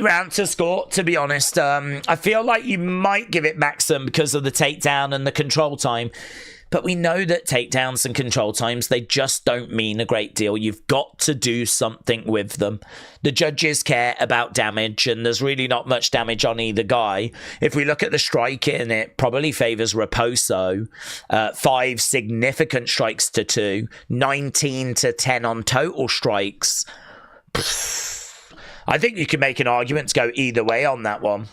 round to score, to be honest. I feel like you might give it Maxim because of the takedown and the control time. But we know that takedowns and control times, they just don't mean a great deal. You've got to do something with them. The judges care about damage, and there's really not much damage on either guy. If we look at the striking, it probably favours Raposo. 5 significant strikes to 2. 19 to 10 on total strikes. I think you can make an argument to go either way on that one.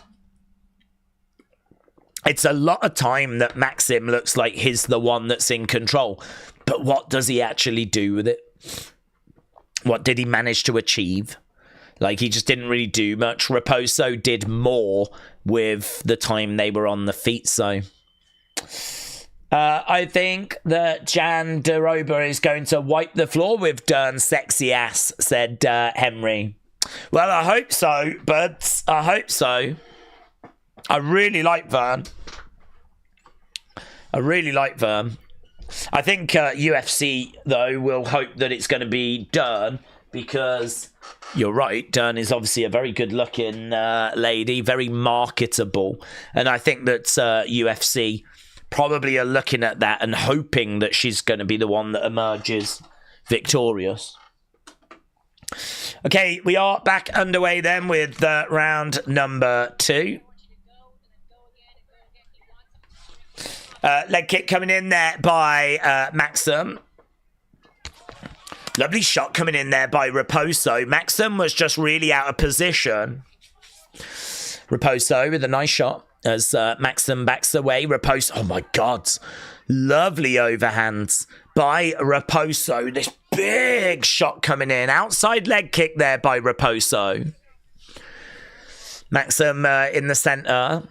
It's a lot of time that Maxim looks like he's the one that's in control. But what does he actually do with it? What did he manage to achieve? Like, he just didn't really do much. Raposo did more with the time they were on the feet, so... I think that Jandiroba is going to wipe the floor with Dern's sexy ass, said Henry. Well, I hope so, but I hope so. I really like Vern. I think UFC, though, will hope that it's going to be Dern because you're right. Dern is obviously a very good-looking lady, very marketable. And I think that UFC probably are looking at that and hoping that she's going to be the one that emerges victorious. Okay, we are back underway then with round number 2. Leg kick coming in there by Maxim. Lovely shot coming in there by Raposo. Maxim was just really out of position. Raposo with a nice shot as Maxim backs away. Raposo, oh my God. Lovely overhands by Raposo. This big shot coming in. Outside leg kick there by Raposo. Maxim in the center.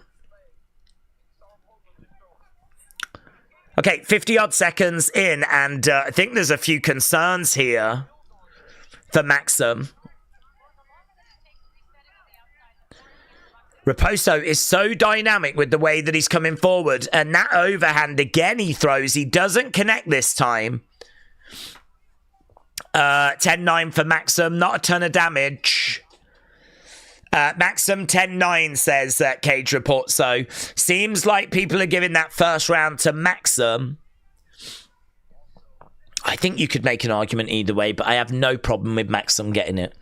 Okay, 50-odd seconds in, and I think there's a few concerns here for Maxim. Raposo is so dynamic with the way that he's coming forward, and that overhand again he throws. He doesn't connect this time. 10-9 for Maxim, not a ton of damage. Maxim 10-9 says Cage Report. So seems like people are giving that first round to Maxim. I think you could make an argument either way, but I have no problem with Maxim getting it.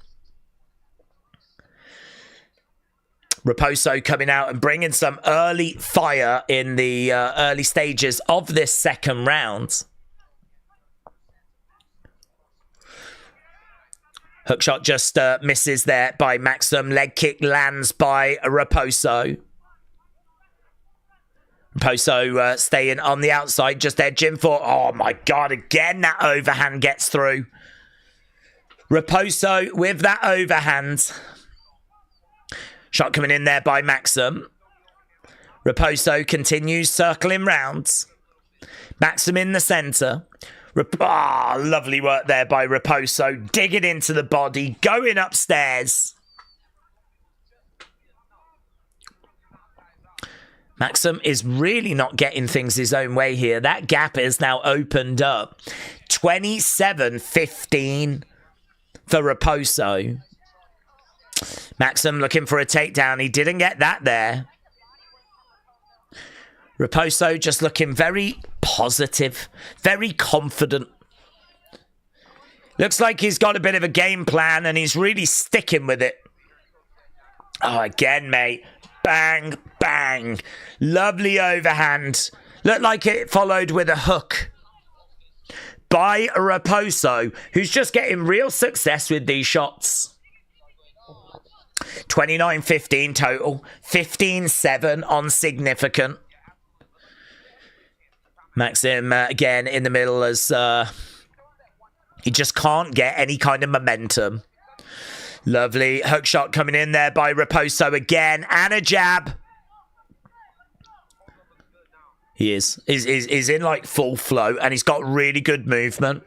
Raposo coming out and bringing some early fire in the early stages of this second round. Hookshot just misses there by Maxim. Leg kick lands by Raposo. Raposo staying on the outside, just edging for... Oh my God, again that overhand gets through. Raposo with that overhand. Shot coming in there by Maxim. Raposo continues circling rounds. Maxim in the centre. Lovely work there by Raposo. Digging into the body. Going upstairs. Maxim is really not getting things his own way here. That gap is now opened up. 27-15 for Raposo. Maxim looking for a takedown. He didn't get that there. Raposo just looking very positive, very confident. Looks like he's got a bit of a game plan and he's really sticking with it. Oh, again, mate. Bang, bang. Lovely overhand. Looked like it followed with a hook by Raposo, who's just getting real success with these shots. 29-15 total. 15-7 on significant. Maxim again in the middle as he just can't get any kind of momentum. Lovely hook shot coming in there by Raposo again, and a jab. He is in like full flow, and he's got really good movement.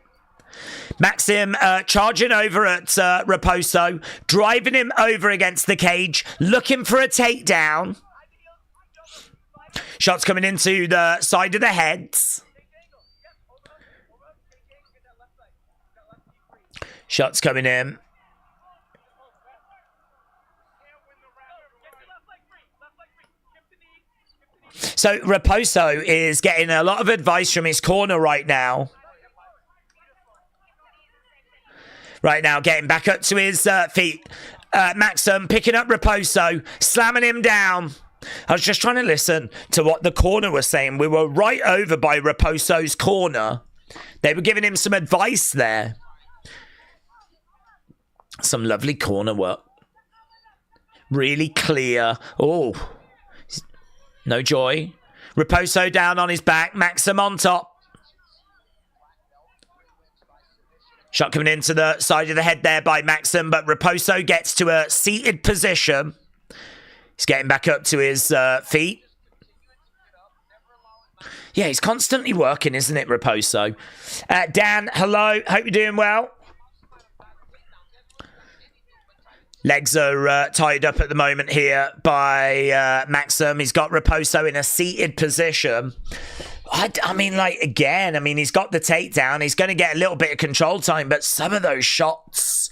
Maxim charging over at Raposo, driving him over against the cage, looking for a takedown. Shots coming into the side of the heads. Shots coming in. So Raposo is getting a lot of advice from his corner right now. Right now, getting back up to his feet. Maxim picking up Raposo, slamming him down. I was just trying to listen to what the corner was saying. We were right over by Raposo's corner. They were giving him some advice there. Some lovely corner work. Really clear. Oh, no joy. Raposo down on his back. Maxim on top. Shot coming into the side of the head there by Maxim, but Raposo gets to a seated position. He's getting back up to his feet. Yeah, he's constantly working, isn't it, Raposo? Dan, hello. Hope you're doing well. Legs are tied up at the moment here by Maxim. He's got Raposo in a seated position. I mean, like, again, I mean, he's got the takedown. He's going to get a little bit of control time, but some of those shots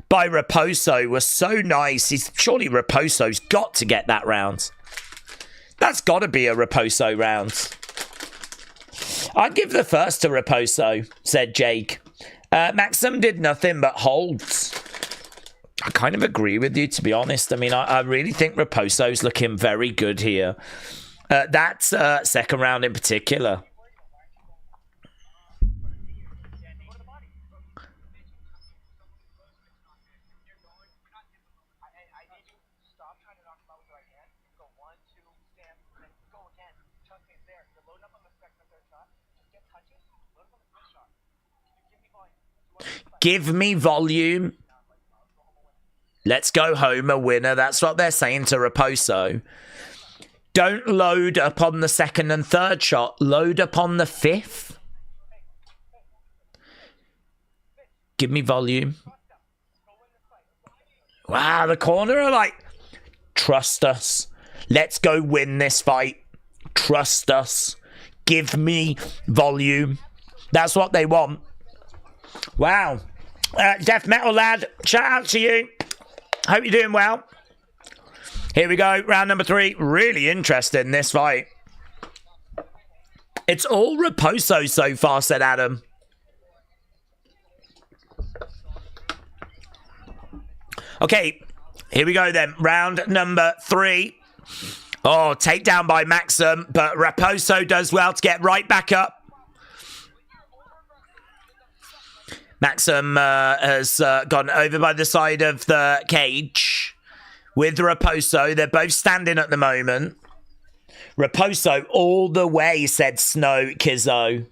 by Raposo were so nice. Surely Raposo's got to get that round. That's got to be a Raposo round. I'd give the first to Raposo, said Jake. Maxim did nothing but holds. I kind of agree with you, to be honest. I mean, I really think Raposo's looking very good here. That second round in particular. Give me volume. Let's go home a winner. That's what they're saying to Raposo. Don't load up on the second and third shot. Load up on the fifth. Give me volume. Wow, the corner are like, trust us. Let's go win this fight. Trust us. Give me volume. That's what they want. Wow. Death Metal Lad, shout out to you. Hope you're doing well. Here we go, round number 3. Really interesting, this fight. It's all Raposo so far, said Adam. Okay, here we go then. Round number 3. Oh, takedown by Maxim, but Raposo does well to get right back up. Maxim has gone over by the side of the cage with Raposo. They're both standing at the moment. Raposo all the way, said Snow Kizzo.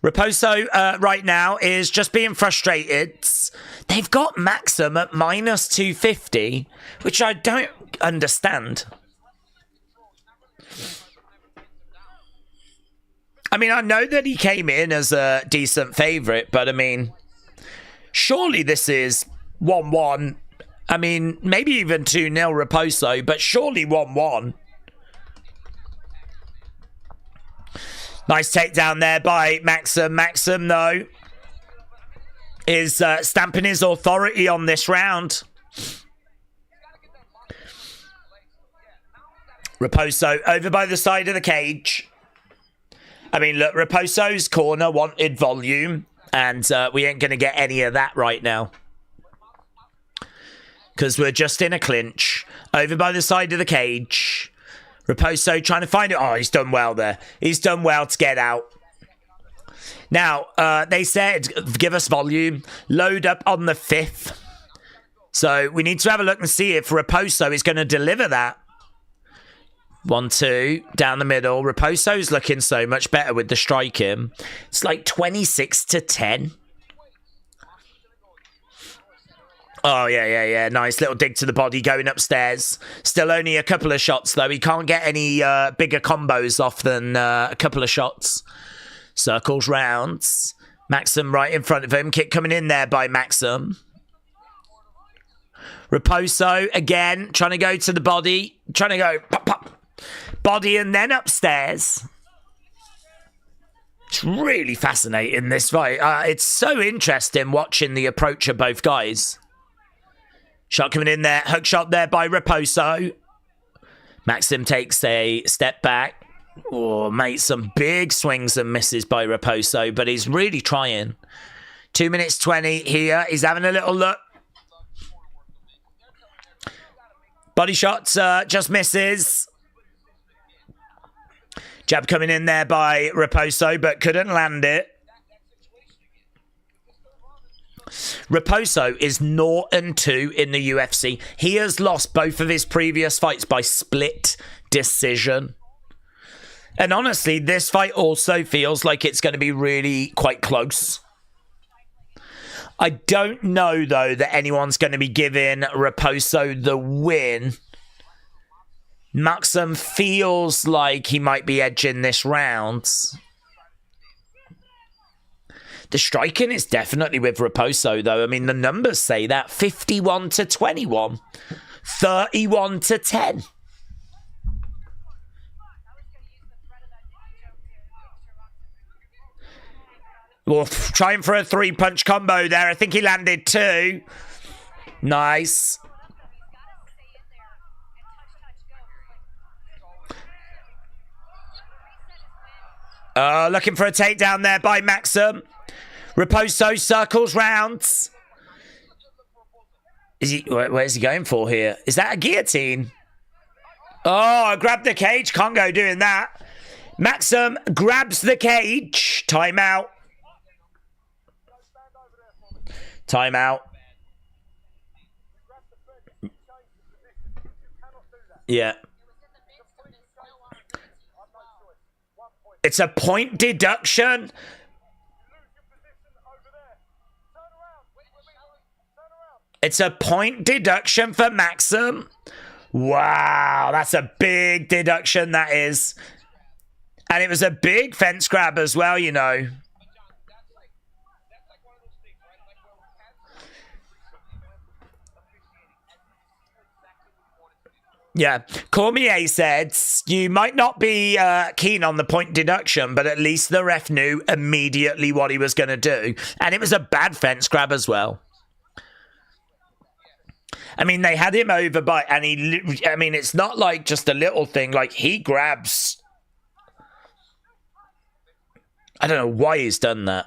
Raposo right now is just being frustrated. They've got Maxim at minus 250, which I don't understand. I mean, I know that he came in as a decent favourite, but I mean, surely this is 1-1. I mean, maybe even 2-0 Raposo, but surely 1-1. Nice takedown there by Maxim. Maxim, though, is stamping his authority on this round. Raposo over by the side of the cage. I mean, look, Raposo's corner wanted volume, and we ain't going to get any of that right now. Because we're just in a clinch. Over by the side of the cage. Raposo trying to find it. Oh, he's done well there. He's done well to get out. Now, they said, give us volume. Load up on the 5th. So we need to have a look and see if Raposo is going to deliver that. 1-2 down the middle. Raposo's looking so much better with the striking. It's like 26-10. Oh, yeah. Nice little dig to the body going upstairs. Still only a couple of shots, though. He can't get any bigger combos off than a couple of shots. Circles rounds. Maxim right in front of him. Kick coming in there by Maxim. Raposo again trying to go to the body. Trying to go pop, pop. Body and then upstairs. It's really fascinating, this fight. It's so interesting watching the approach of both guys. Shot coming in there. Hook shot there by Raposo. Maxim takes a step back. Oh, mate, some big swings and misses by Raposo, but he's really trying. 2 minutes 20 here. He's having a little look. Body shots just misses. Jab coming in there by Raposo, but couldn't land it. Raposo is 0-2 in the UFC. He has lost both of his previous fights by split decision. And honestly, this fight also feels like it's going to be really quite close. I don't know, though, that anyone's going to be giving Raposo the win. Maxim feels like he might be edging this round. The striking is definitely with Raposo, though. I mean, the numbers say that. 51-21. 31-10. Well, trying for a 3-punch combo there. I think he landed 2. Nice. Looking for a takedown there by Maxim. Raposo circles rounds. Is he? Where's he going for here? Is that a guillotine? Oh, I grabbed the cage. Can't go doing that. Maxim grabs the cage. Timeout. Timeout. Yeah. It's a point deduction. It's a point deduction for Maxim. Wow, that's a big deduction, that is. And it was a big fence grab as well, you know. Yeah, Cormier said, you might not be keen on the point deduction, but at least the ref knew immediately what he was going to do. And it was a bad fence grab as well. I mean, they had him over by, and I mean, it's not like just a little thing, like he grabs. I don't know why he's done that.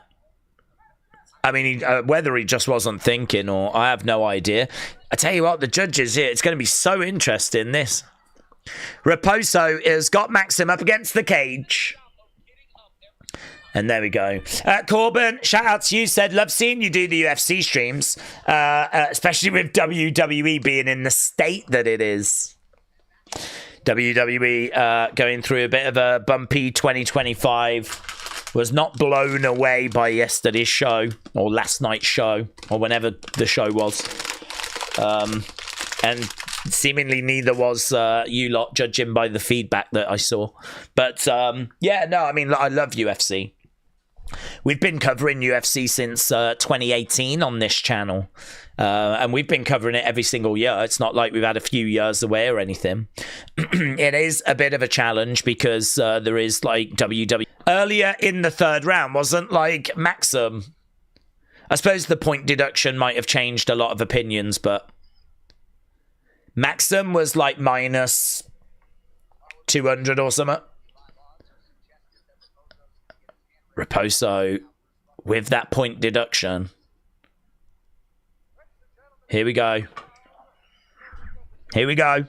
I mean, whether he just wasn't thinking or I have no idea. I tell you what, the judges here, it's going to be so interesting, this. Raposo has got Maxim up against the cage. And there we go. Corbin, shout out to you, said, love seeing you do the UFC streams, especially with WWE being in the state that it is. WWE going through a bit of a bumpy 2025. Was not blown away by yesterday's show, or last night's show, or whenever the show was. And seemingly neither was you lot, judging by the feedback that I saw. But, yeah, no, I mean, I love UFC. We've been covering UFC since 2018 on this channel. And we've been covering it every single year. It's not like we've had a few years away or anything. It is a bit of a challenge because there is like WWE. Earlier in the third round wasn't like Maxim. I suppose the point deduction might have changed a lot of opinions, but Maxim was like minus 200 or something. Raposo with that point deduction. Here we go. Here we go.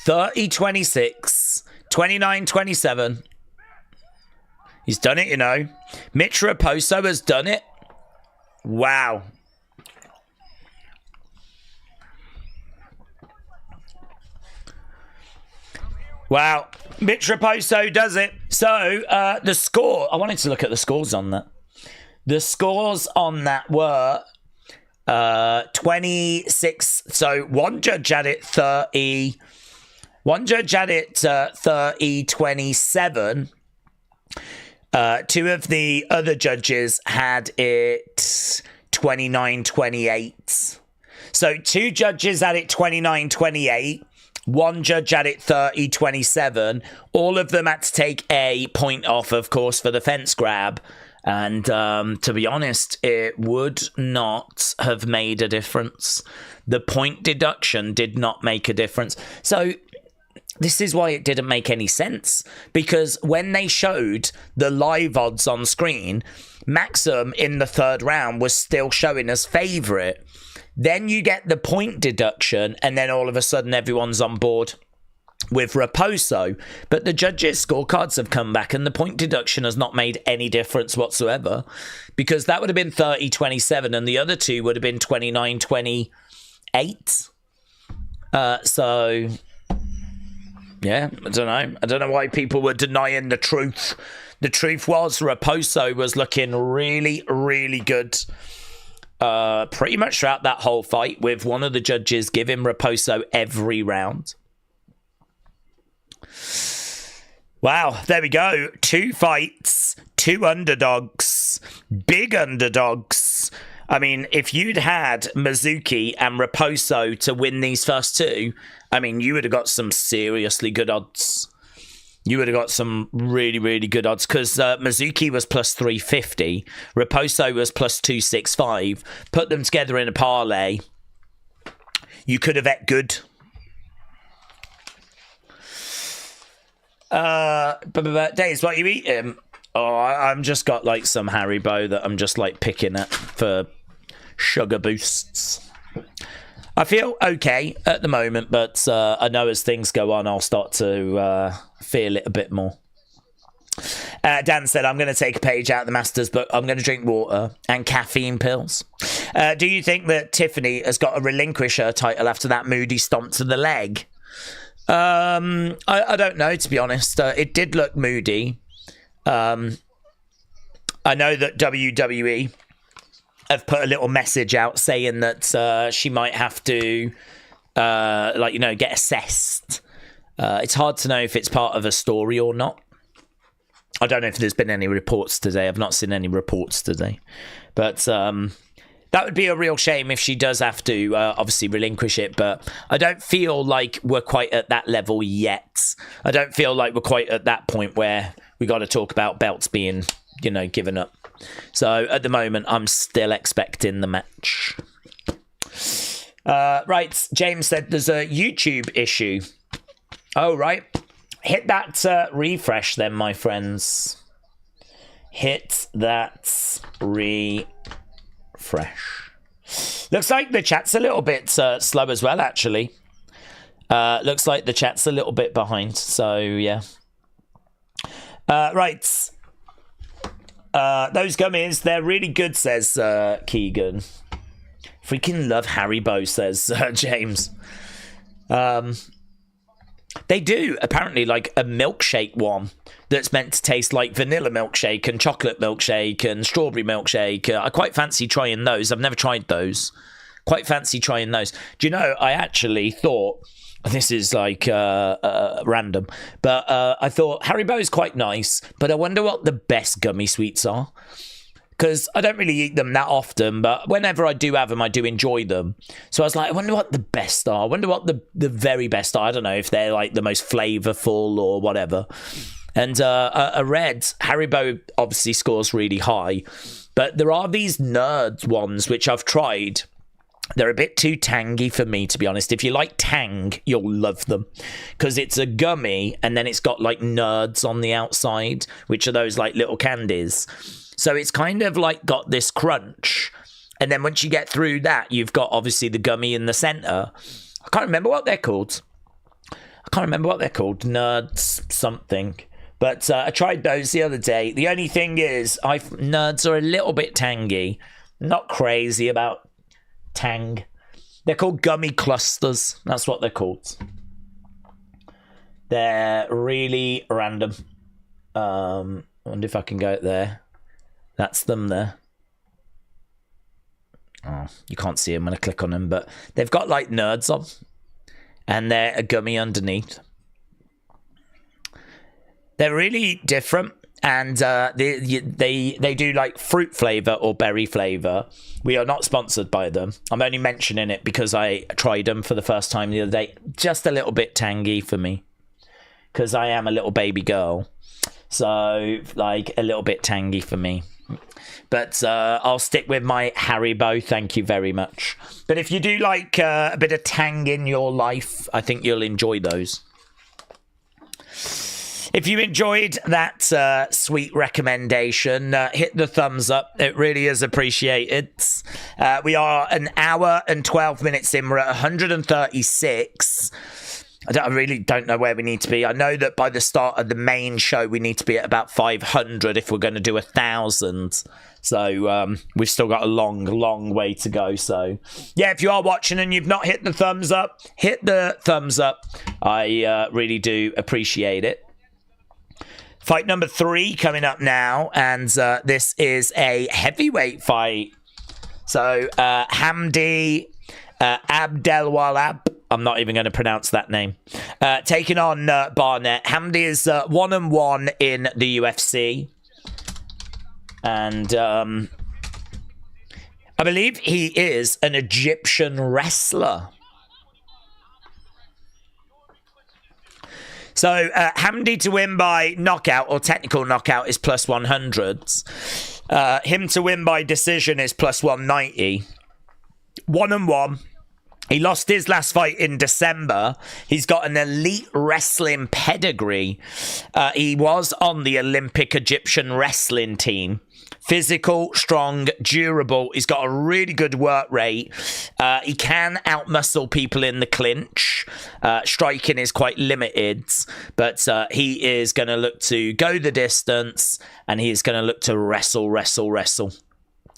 $30-26, 29-27. He's done it, you know. Mitch Raposo has done it. Wow. Wow. Mitch Raposo does it. So, the score... I wanted to look at the scores on that. The scores on that were 26... So, one judge had it 30... One judge had it 30-27. Two of the other judges had it 29-28. So, two judges had it 29-28. One judge had it 30-27. All of them had to take a point off, of course, for the fence grab. And to be honest, it would not have made a difference. The point deduction did not make a difference. So this is why it didn't make any sense. Because when they showed the live odds on screen, Maxim in the third round was still showing as favourite. Then you get the point deduction, and then all of a sudden everyone's on board with Raposo. But the judges' scorecards have come back, and the point deduction has not made any difference whatsoever, because that would have been 30-27, and the other two would have been 29-28. So, yeah, I don't know. I don't know why people were denying the truth. The truth was Raposo was looking really, really good. Pretty much throughout that whole fight, with one of the judges giving Raposo every round. Wow, there we go. 2 fights, 2 underdogs, big underdogs. I mean, if you'd had Mizuki and Raposo to win these first two, I mean, you would have got some seriously good odds. You would have got some really, really good odds, because Mizuki was plus 350. Raposo was plus 265. Put them together in a parlay. You could have bet good. Days, what you eating? Oh, I'm just got like some Haribo that I'm just like picking at for sugar boosts. I feel okay at the moment, but I know as things go on, I'll start to feel it a bit more. Dan said, I'm going to take a page out of the Masters book. I'm going to drink water and caffeine pills. Do you think that Tiffany has got to relinquish her title after that moody stomp to the leg? I don't know, to be honest. It did look moody. I know that WWE have put a little message out saying that she might have to, get assessed. It's hard to know if it's part of a story or not. I don't know if there's been any reports today. I've not seen any reports today. But that would be a real shame if she does have to obviously relinquish it. But I don't feel like we're quite at that level yet. I don't feel like we're quite at that point where we got to talk about belts being, given up. So at the moment, I'm still expecting the match. Right, James said there's a YouTube issue. Oh, right. Hit that refresh then, my friends. Hit that refresh. Looks like the chat's a little bit slow as well, actually. Looks like the chat's a little bit behind, so yeah. Right. Those gummies, they're really good, says Keegan. Freaking love Haribo, says James. They do, apparently, like a milkshake one that's meant to taste like vanilla milkshake and chocolate milkshake and strawberry milkshake. I quite fancy trying those. I've never tried those. Quite fancy trying those. Do you know, I actually thought, this is like random, but I thought Haribo is quite nice, but I wonder what the best gummy sweets are. Because I don't really eat them that often, but whenever I do have them, I do enjoy them. So I was like, I wonder what the best are. I wonder what the very best are. I don't know if they're like the most flavorful or whatever. And I read Haribo obviously scores really high, but there are these nerd ones which I've tried. They're a bit too tangy for me, to be honest. If you like tang, you'll love them. Because it's a gummy, and then it's got like nerds on the outside, which are those like little candies. So it's kind of like got this crunch. And then once you get through that, you've got obviously the gummy in the center. I can't remember what they're called. Nerds something. But I tried those the other day. The only thing is, nerds are a little bit tangy. Not crazy about tang. They're called gummy clusters. That's what they're called. They're really random. I wonder if I can go there. That's them there. Oh, you can't see them when I click on them, but they've got like nerds on, and they're a gummy underneath. They're really different, and they do like fruit flavor or berry flavor. We are not sponsored by them. I'm only mentioning it because I tried them for the first time the other day. Just a little bit tangy for me, because I am a little baby girl, so like a little bit tangy for me. But I'll stick with my Haribo, thank you very much. But if you do like a bit of tang in your life, I think you'll enjoy those. If you enjoyed that sweet recommendation, hit the thumbs up. It really is appreciated. We are an hour and 12 minutes in. We're at 136. I really don't know where we need to be. I know that by the start of the main show, we need to be at about 500 if we're going to do 1,000. So we've still got a long way to go. So yeah, if you are watching and you've not hit the thumbs up, hit the thumbs up. I really do appreciate it. Fight number 3 coming up now. And this is a heavyweight fight. So Hamdi Abdelwahab. I'm not even going to pronounce that name. Taking on Barnett. Hamdi is 1-1 in the UFC. And I believe he is an Egyptian wrestler. So Hamdi to win by knockout or technical knockout is plus 100. Him to win by decision is plus 190. 1-1. He lost his last fight in December. He's got an elite wrestling pedigree. He was on the Olympic Egyptian wrestling team. Physical, strong, durable. He's got a really good work rate. He can outmuscle people in the clinch. Striking is quite limited, but he is going to look to go the distance, and he is going to look to wrestle.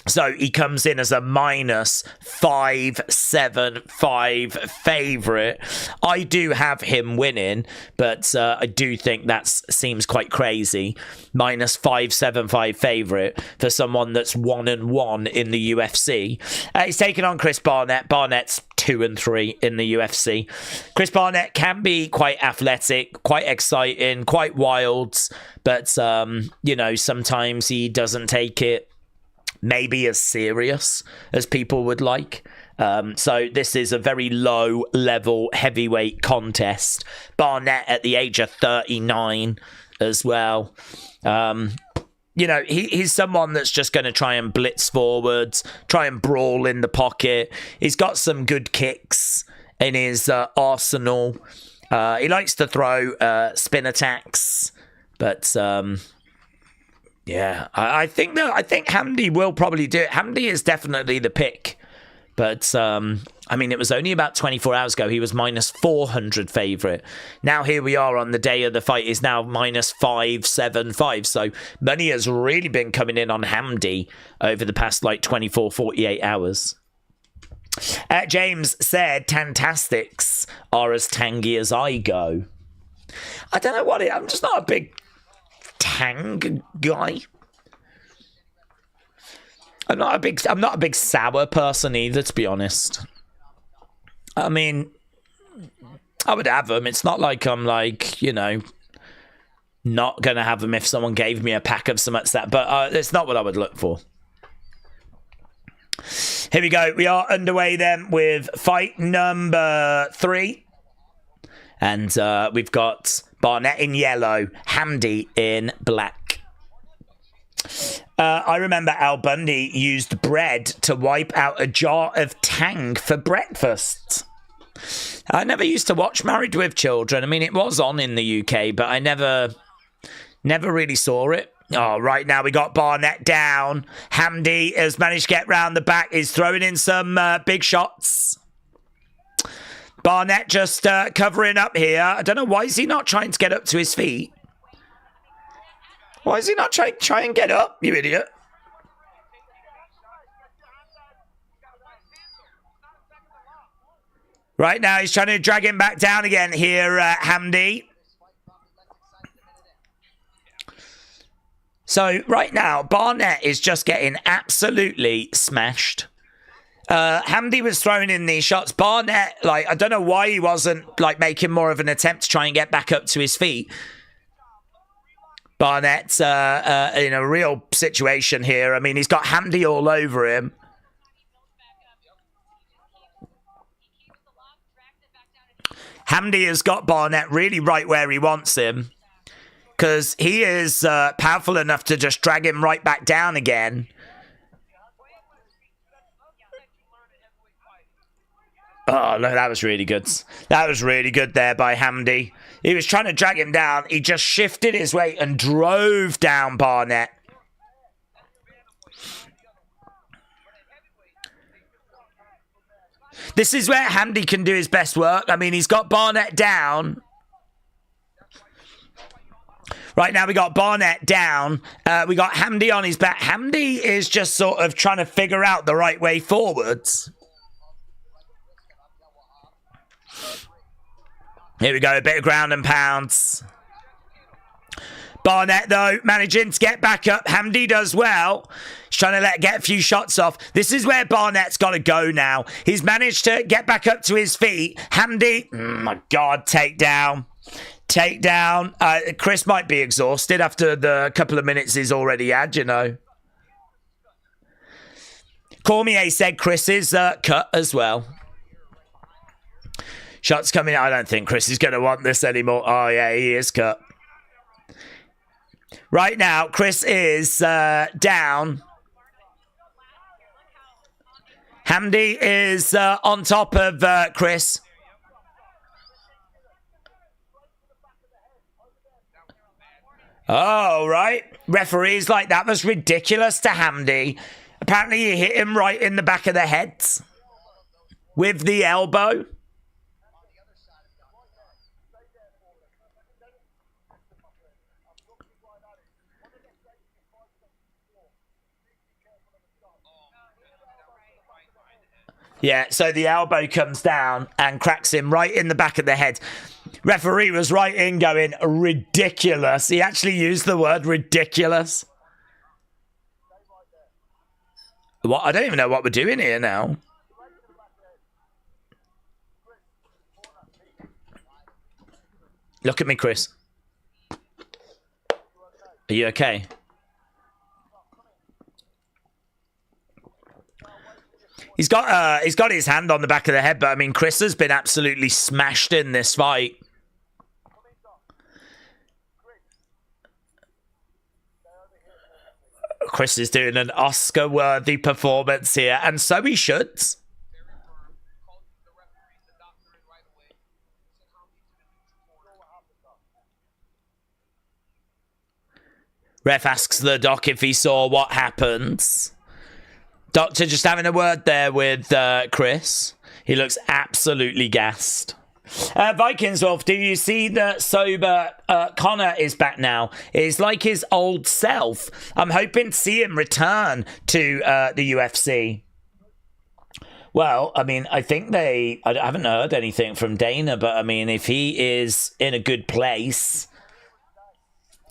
So he comes in as a minus 575 favourite. I do have him winning, but I do think that seems quite crazy. Minus 575 favourite for someone that's 1-1 in the UFC. He's taking on Chris Barnett. Barnett's 2-3 in the UFC. Chris Barnett can be quite athletic, quite exciting, quite wild, but you know, sometimes he doesn't take it maybe as serious as people would like. So this is a very low level heavyweight contest. Barnett at the age of 39 as well. You know, he's someone that's just going to try and blitz forwards, try and brawl in the pocket. He's got some good kicks in his arsenal. He likes to throw spin attacks, but yeah, I think Hamdi will probably do it. Hamdi is definitely the pick. But, I mean, it was only about 24 hours ago. He was minus 400 favourite. Now here we are on the day of the fight. Is now minus 575. So money has really been coming in on Hamdi over the past, 24, 48 hours. James said, Tantastics are as tangy as I go. I don't know what I'm just not a big tang guy. I'm not a big sour person either, to be honest. I mean, I would have them. It's not like I'm not gonna have them if someone gave me a pack of some of that, but it's not what I would look for. Here we go. We are underway then with fight number 3. And we've got Barnett in yellow, Hamdi in black. I remember Al Bundy used bread to wipe out a jar of Tang for breakfast. I never used to watch Married with Children. I mean, it was on in the UK, but I never really saw it. Oh, right now we got Barnett down. Hamdi has managed to get round the back. He's throwing in some big shots. Barnett just covering up here. I don't know, why is he not trying to get up to his feet? Why is he not trying and get up, you idiot? Right now, he's trying to drag him back down again here, Hamdi. So, right now, Barnett is just getting absolutely smashed. Hamdi was throwing in these shots. Barnett, I don't know why he wasn't, making more of an attempt to try and get back up to his feet. Barnett's in a real situation here. I mean, he's got Hamdi all over him. Hamdi has got Barnett really right where he wants him, because he is powerful enough to just drag him right back down again. Oh, look, that was really good. That was really good there by Hamdi. He was trying to drag him down. He just shifted his weight and drove down Barnett. This is where Hamdi can do his best work. I mean, he's got Barnett down. Right now, we got Barnett down. We got Hamdi on his back. Hamdi is just sort of trying to figure out the right way forwards. Here we go, a bit of ground and pounds. Barnett, though, managing to get back up. Hamdi does well. He's trying to get a few shots off. This is where Barnett's got to go now. He's managed to get back up to his feet. Hamdi, my God, takedown. Takedown. Chris might be exhausted after the couple of minutes he's already had, you know. Cormier said Chris is cut as well. Shots coming. I don't think Chris is going to want this anymore. Oh, yeah, he is cut. Right now, Chris is down. Hamdi is on top of Chris. Oh, right. Referee's like, that was ridiculous to Hamdi. Apparently he hit him right in the back of the head with the elbow. Yeah, so the elbow comes down and cracks him right in the back of the head. Referee was right in going, ridiculous. He actually used the word ridiculous. What? I don't even know what we're doing here now. Look at me, Chris. Are you okay? He's got his hand on the back of the head, but I mean, Chris has been absolutely smashed in this fight. Chris is doing an Oscar-worthy performance here, and so he should. Ref asks the doc if he saw what happens. Doctor just having a word there with Chris. He looks absolutely gassed. Vikings Wolf, do you see that sober Connor is back now? It's like his old self. I'm hoping to see him return to the UFC. Well, I mean, I think I haven't heard anything from Dana, but I mean, if he is in a good place,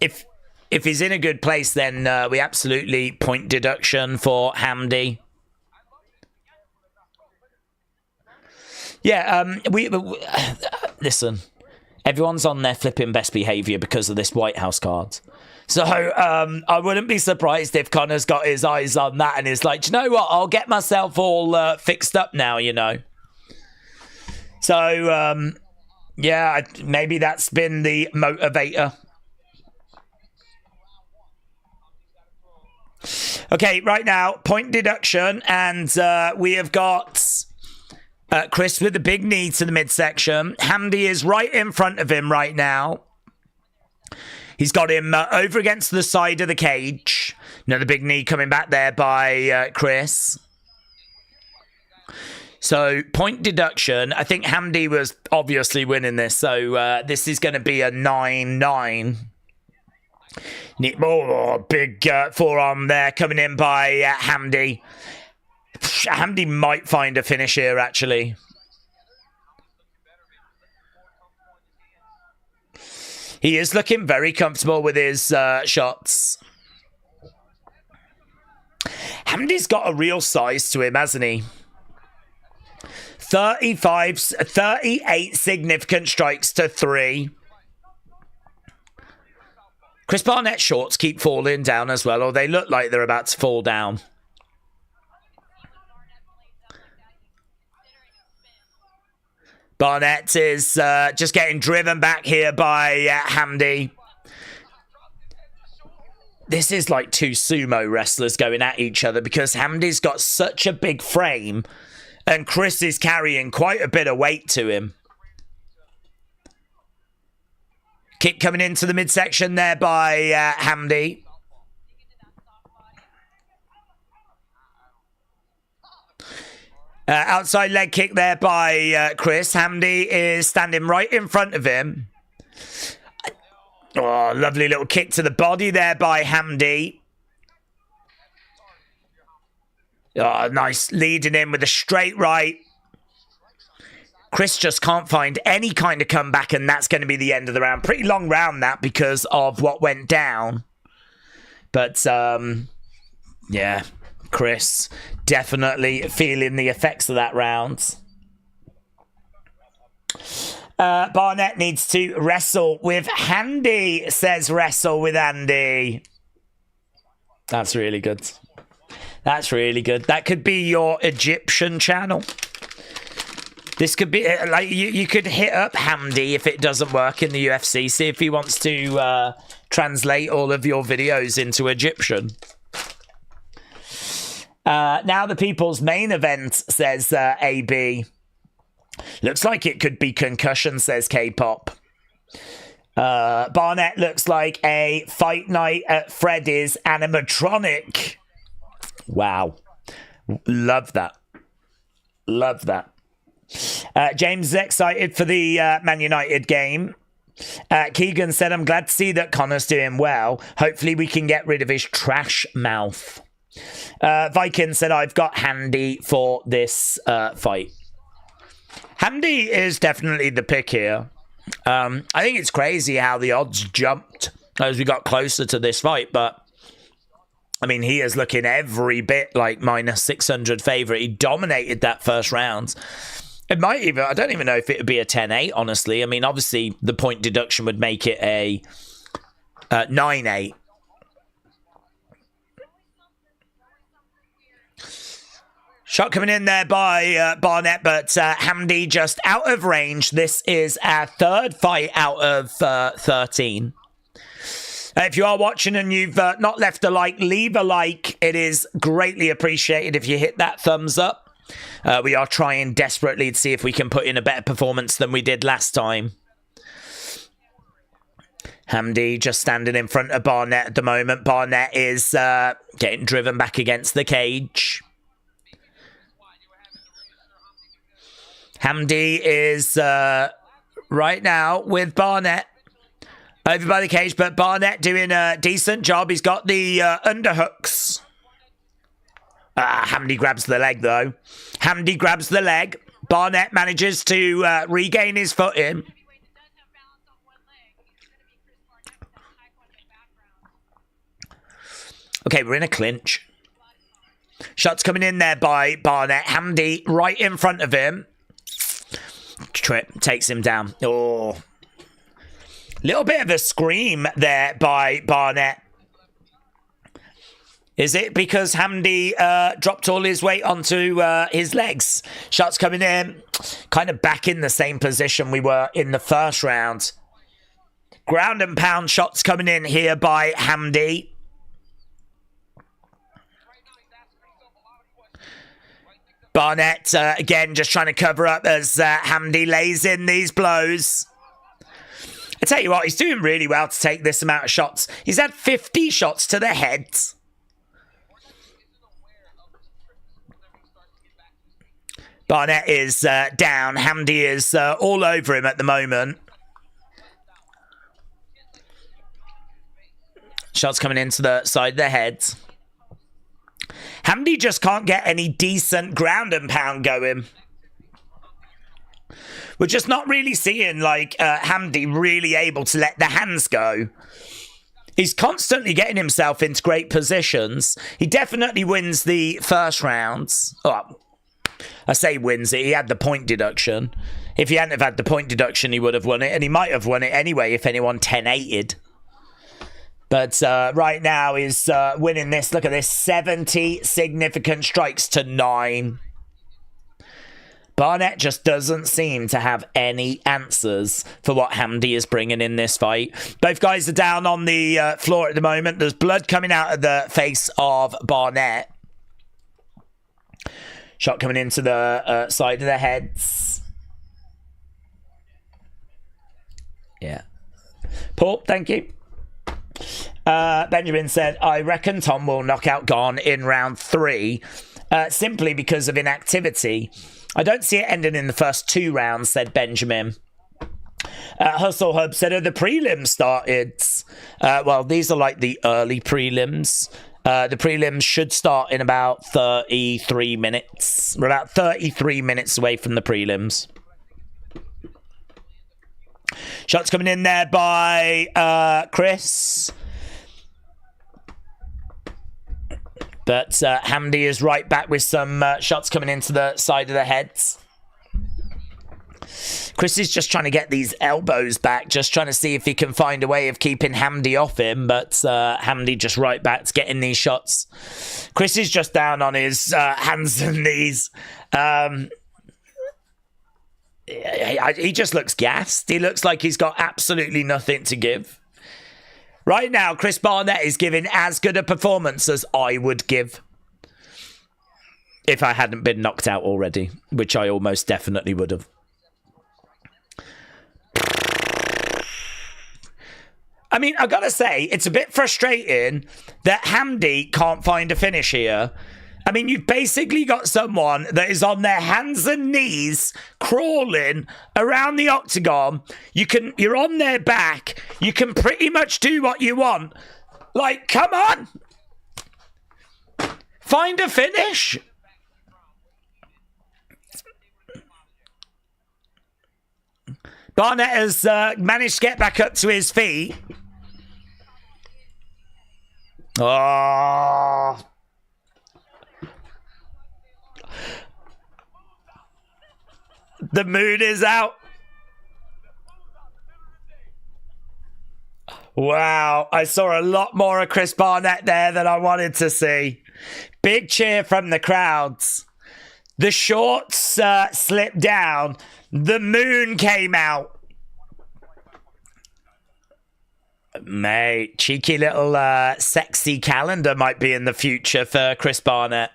if he's in a good place, then we absolutely point deduction for Hamdi. Yeah, listen, everyone's on their flipping best behaviour because of this White House card. So I wouldn't be surprised if Connor's got his eyes on that and is like, do you know what, I'll get myself all fixed up now, you know. So, yeah, maybe that's been the motivator. Okay, right now, point deduction, and we have got Chris with the big knee to the midsection. Hamdi is right in front of him right now. He's got him over against the side of the cage. Another big knee coming back there by Chris. So, point deduction. I think Hamdi was obviously winning this, so this is going to be a 9-9. Oh, big forearm there coming in by Hamdi. Hamdi might find a finish here, actually. He is looking very comfortable with his shots. Hamdi's got a real size to him, hasn't he? 38 significant strikes to 3. Chris Barnett's shorts keep falling down as well, or they look like they're about to fall down. Barnett is just getting driven back here by Hamdi. This is like two sumo wrestlers going at each other because Hamdi's got such a big frame and Chris is carrying quite a bit of weight to him. Kick coming into the midsection there by Hamdi. Outside leg kick there by Chris. Hamdi is standing right in front of him. Oh, lovely little kick to the body there by Hamdi. Oh, nice leading in with a straight right. Chris just can't find any kind of comeback, and that's going to be the end of the round. Pretty long round, that, because of what went down. But, yeah, Chris definitely feeling the effects of that round. Barnett needs to wrestle with Andy, says wrestle with Andy. That's really good. That's really good. That could be your Egyptian channel. This could be, like, you could hit up Hamdi if it doesn't work in the UFC. See if he wants to translate all of your videos into Egyptian. Now the people's main event, says AB. Looks like it could be concussion, says K-pop. Barnett looks like a fight night at Freddy's animatronic. Wow. Love that. Love that. James is excited for the Man United game. Keegan said, I'm glad to see that Connor's doing well. Hopefully we can get rid of his trash mouth. Viking said, I've got Handy for this fight. Handy is definitely the pick here. I think it's crazy how the odds jumped as we got closer to this fight, but I mean, he is looking every bit like minus 600 favourite. He dominated that first round. It might even, I don't even know if it would be a 10-8, honestly. I mean, obviously, the point deduction would make it a 9-8. Shot coming in there by Barnett, but Hamdi just out of range. This is our third fight out of 13. If you are watching and you've not left a like, leave a like. It is greatly appreciated if you hit that thumbs up. We are trying desperately to see if we can put in a better performance than we did last time. Hamdi just standing in front of Barnett at the moment. Barnett is getting driven back against the cage. Hamdi is right now with Barnett over by the cage, but Barnett doing a decent job. He's got the underhooks. Hamdi grabs the leg, though. Hamdi grabs the leg. Barnett manages to regain his footing. Okay, we're in a clinch. Shots coming in there by Barnett. Hamdi right in front of him. Trip takes him down. Oh. Little bit of a scream there by Barnett. Is it because Hamdi dropped all his weight onto his legs? Shots coming in. Kind of back in the same position we were in the first round. Ground and pound shots coming in here by Hamdi. Barnett, again, just trying to cover up as Hamdi lays in these blows. I tell you what, he's doing really well to take this amount of shots. He's had 50 shots to the head. Barnett is down. Hamdi is all over him at the moment. Shots coming into the side of the head. Hamdi just can't get any decent ground and pound going. We're just not really seeing, like, Hamdi really able to let the hands go. He's constantly getting himself into great positions. He definitely wins the first rounds. Oh, I say wins it. He had the point deduction. If he hadn't have had the point deduction, he would have won it. And he might have won it anyway if anyone 10-8'd. But right now he's winning this. Look at this. 70 significant strikes to 9. Barnett just doesn't seem to have any answers for what Hamdi is bringing in this fight. Both guys are down on the floor at the moment. There's blood coming out of the face of Barnett. Shot coming into the side of the heads. Yeah. Paul, thank you. Benjamin said, I reckon Tom will knock out Gane in round 3 simply because of inactivity. I don't see it ending in the first 2 rounds, said Benjamin. Hustle Hub said, the prelims started. Well, these are like the early prelims. The prelims should start in about 33 minutes. We're about 33 minutes away from the prelims. Shots coming in there by Chris. But Hamdi is right back with some shots coming into the side of the heads. Chris is just trying to get these elbows back, just trying to see if he can find a way of keeping Hamdi off him. But Hamdi just right back to getting these shots. Chris is just down on his hands and knees. He just looks gassed. He looks like he's got absolutely nothing to give. Right now, Chris Barnett is giving as good a performance as I would give. If I hadn't been knocked out already, which I almost definitely would have. I mean, I've got to say, it's a bit frustrating that Hamdi can't find a finish here. I mean, you've basically got someone that is on their hands and knees crawling around the octagon. You're on their back. You can pretty much do what you want. Like, come on. Find a finish. Barnett has managed to get back up to his feet. Oh. The moon is out. Wow, I saw a lot more of Chris Barnett there than I wanted to see. Big cheer from the crowds. The shorts slipped down. The moon came out. Mate, cheeky little sexy calendar might be in the future for Chris Barnett.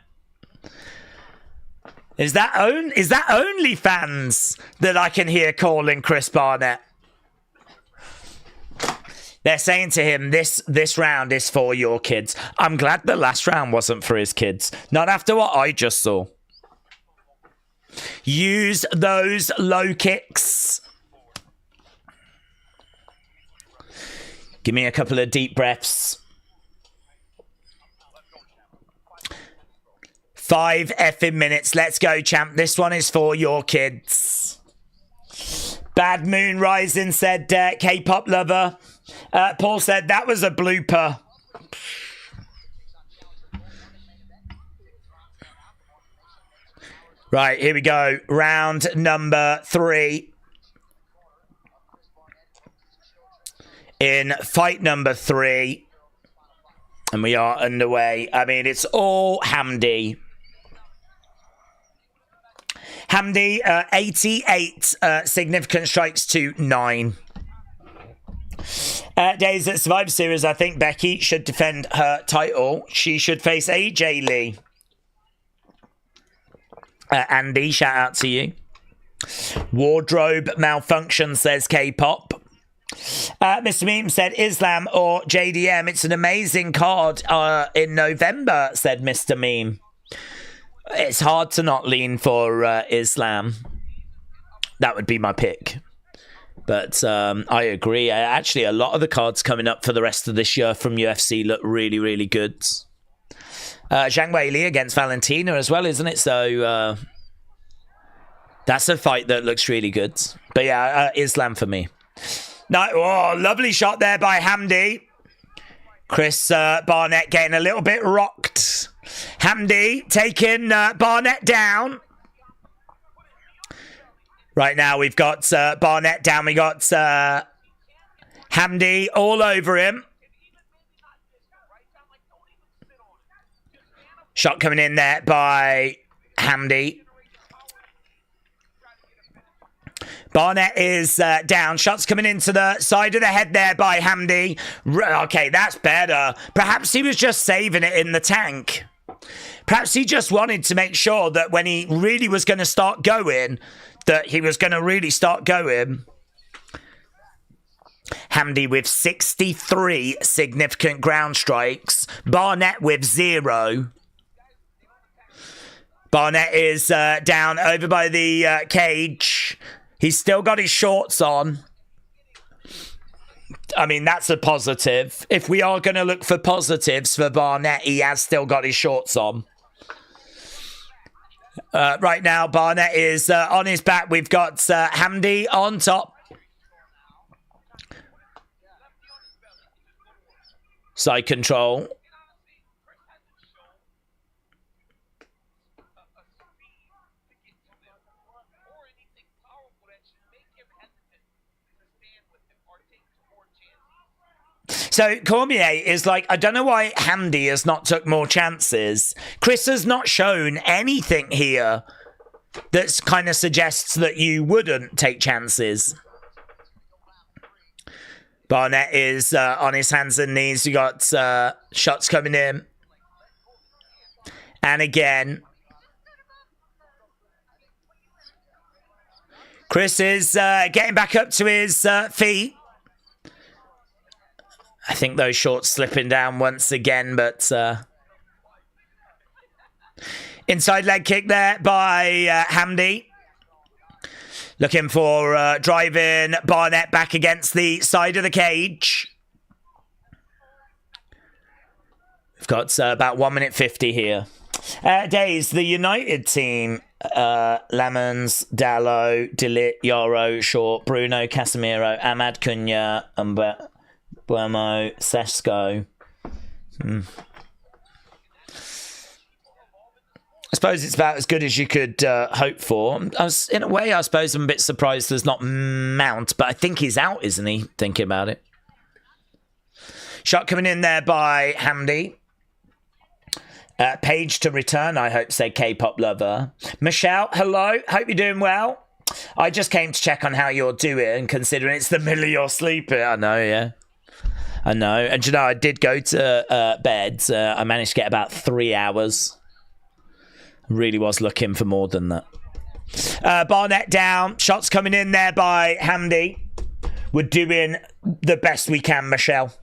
Is that OnlyFans that I can hear calling Chris Barnett? They're saying to him, this round is for your kids. I'm glad the last round wasn't for his kids. Not after what I just saw. Use those low kicks. Give me a couple of deep breaths. 5 effing minutes. Let's go, champ. This one is for your kids. Bad Moon Rising said, K-pop lover. Paul said, that was a blooper. Right, here we go. Round number 3. In fight number 3. And we are underway. I mean, it's all Hamdi. Hamdi, 88 significant strikes to 9. Days at Survivor Series, I think Becky should defend her title. She should face AJ Lee. Andy, shout out to you. Wardrobe malfunction, says K-pop. Mr. Meme said Islam or JDM. It's an amazing card in November, said Mr. Meme. It's hard to not lean for Islam. That would be my pick. But I agree. Actually, a lot of the cards coming up for the rest of this year from UFC look really, really good. Zhang Weili against Valentina as well, isn't it? So that's a fight that looks really good. But yeah, Islam for me. No, oh, lovely shot there by Hamdi. Chris Barnett getting a little bit rocked. Hamdi taking Barnett down. Right now we've got Barnett down. We got Hamdi all over him. Shot coming in there by Hamdi. Barnett is down. Shots coming into the side of the head there by Hamdi. Okay, that's better. Perhaps he was just saving it in the tank. Perhaps he just wanted to make sure that when he really was going to start going, that he was going to really start going. Hamdi with 63 significant ground strikes. Barnett with 0. Barnett is down over by the cage. He's still got his shorts on. I mean, that's a positive. If we are going to look for positives for Barnett, he has still got his shorts on. Right now, Barnett is on his back. We've got Hamdi on top. Side control. So Cormier is like, I don't know why Hamdi has not took more chances. Chris has not shown anything here that kind of suggests that you wouldn't take chances. Barnett is on his hands and knees. You got shots coming in. And again, Chris is getting back up to his feet. I think those shorts slipping down once again, but inside leg kick there by Hamdi. Looking for driving Barnett back against the side of the cage. We've got about 1 minute 50 here. Days, the United team, Lemons, Dallo, Delit, Yoro, Short, Bruno, Casemiro, Ahmad Cunha, Buemo, Sesko. I suppose it's about as good as you could hope for. In a way, I suppose I'm a bit surprised there's not Mount, but I think he's out, isn't he? Thinking about it. Shot coming in there by Hamdi. Page to return, I hope, said K-pop lover. Michelle, hello. Hope you're doing well. I just came to check on how you're doing, considering it's the middle of your sleep. I know, yeah. I know. And, you know, I did go to bed. I managed to get about 3 hours. Really was looking for more than that. Barnett down. Shots coming in there by Hamdi. We're doing the best we can, Michelle.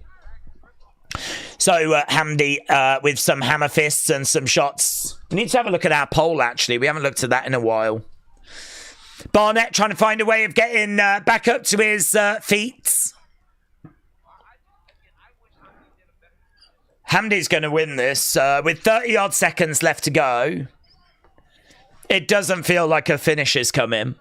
So, Hamdi with some hammer fists and some shots. We need to have a look at our poll, actually. We haven't looked at that in a while. Barnett trying to find a way of getting back up to his feet. Hamdi's going to win this. With 30-odd seconds left to go, it doesn't feel like a finish is coming.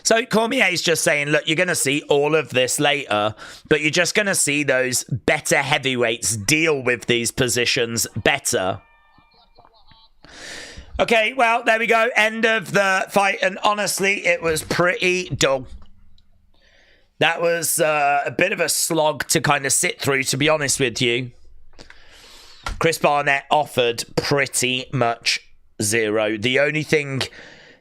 So Cormier's just saying, look, you're going to see all of this later, but you're just going to see those better heavyweights deal with these positions better. Okay, well, there we go. End of the fight. And honestly, it was pretty dull. That was a bit of a slog to kind of sit through, to be honest with you. Chris Barnett offered pretty much zero. The only thing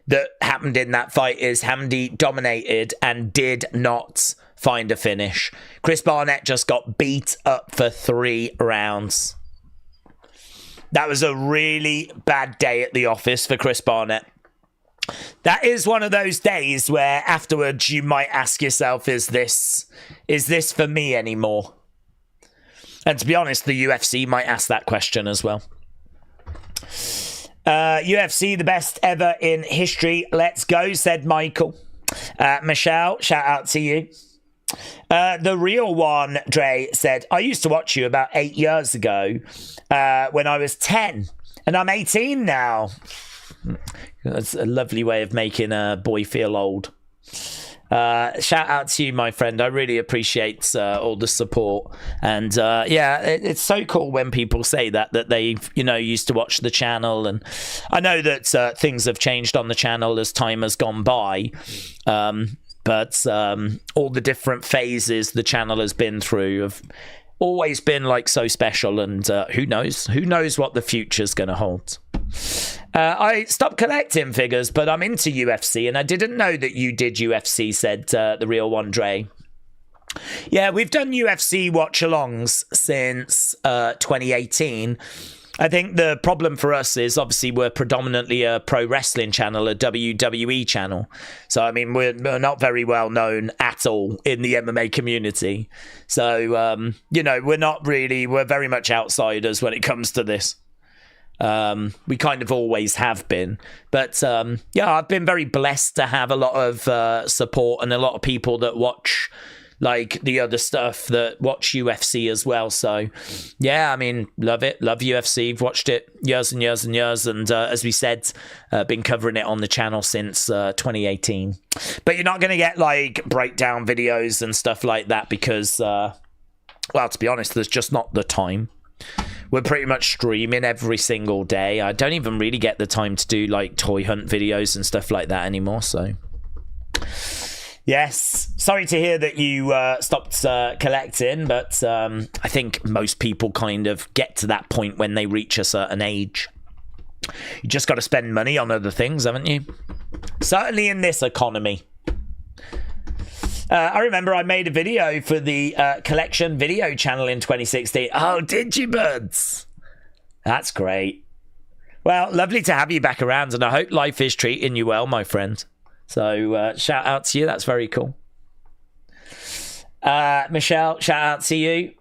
that happened in that fight is Hamdi dominated and did not find a finish. Chris Barnett just got beat up for 3 rounds. That was a really bad day at the office for Chris Barnett. That is one of those days where afterwards you might ask yourself, is this for me anymore? And to be honest, the UFC might ask that question as well. UFC, the best ever in history. Let's go, said Michael. Michelle, shout out to you. The real one, Dre, said, I used to watch you about 8 years ago when I was 10, and I'm 18 now. That's a lovely way of making a boy feel old. Shout out to you, my friend. I really appreciate all the support. And yeah, it's so cool when people say that they, you know, used to watch the channel. And I know that things have changed on the channel as time has gone by. But all the different phases the channel has been through have always been like so special. And who knows what the future's going to hold. I stopped collecting figures, but I'm into UFC, and I didn't know that you did UFC, said the real one, Dre. Yeah, we've done UFC watch-alongs since 2018. I think the problem for us is obviously we're predominantly a pro wrestling channel, a WWE channel. So, I mean, we're not very well known at all in the MMA community. So, you know, we're very much outsiders when it comes to this. We kind of always have been. But, yeah, I've been very blessed to have a lot of support and a lot of people that watch, like, the other stuff, that watch UFC as well. So, yeah, I mean, love it. Love UFC. I've watched it years and years and years. And as we said, been covering it on the channel since 2018. But you're not going to get, like, breakdown videos and stuff like that because, well, to be honest, there's just not the time. We're pretty much streaming every single day. I don't even really get the time to do like toy hunt videos and stuff like that anymore. So, yes, sorry to hear that you stopped collecting, but I think most people kind of get to that point when they reach a certain age. You just got to spend money on other things, haven't you? Certainly in this economy. I remember I made a video for the collection video channel in 2016. Oh, did you, buds? That's great. Well, lovely to have you back around, and I hope life is treating you well, my friend. So shout out to you. That's very cool. Michelle, shout out to you.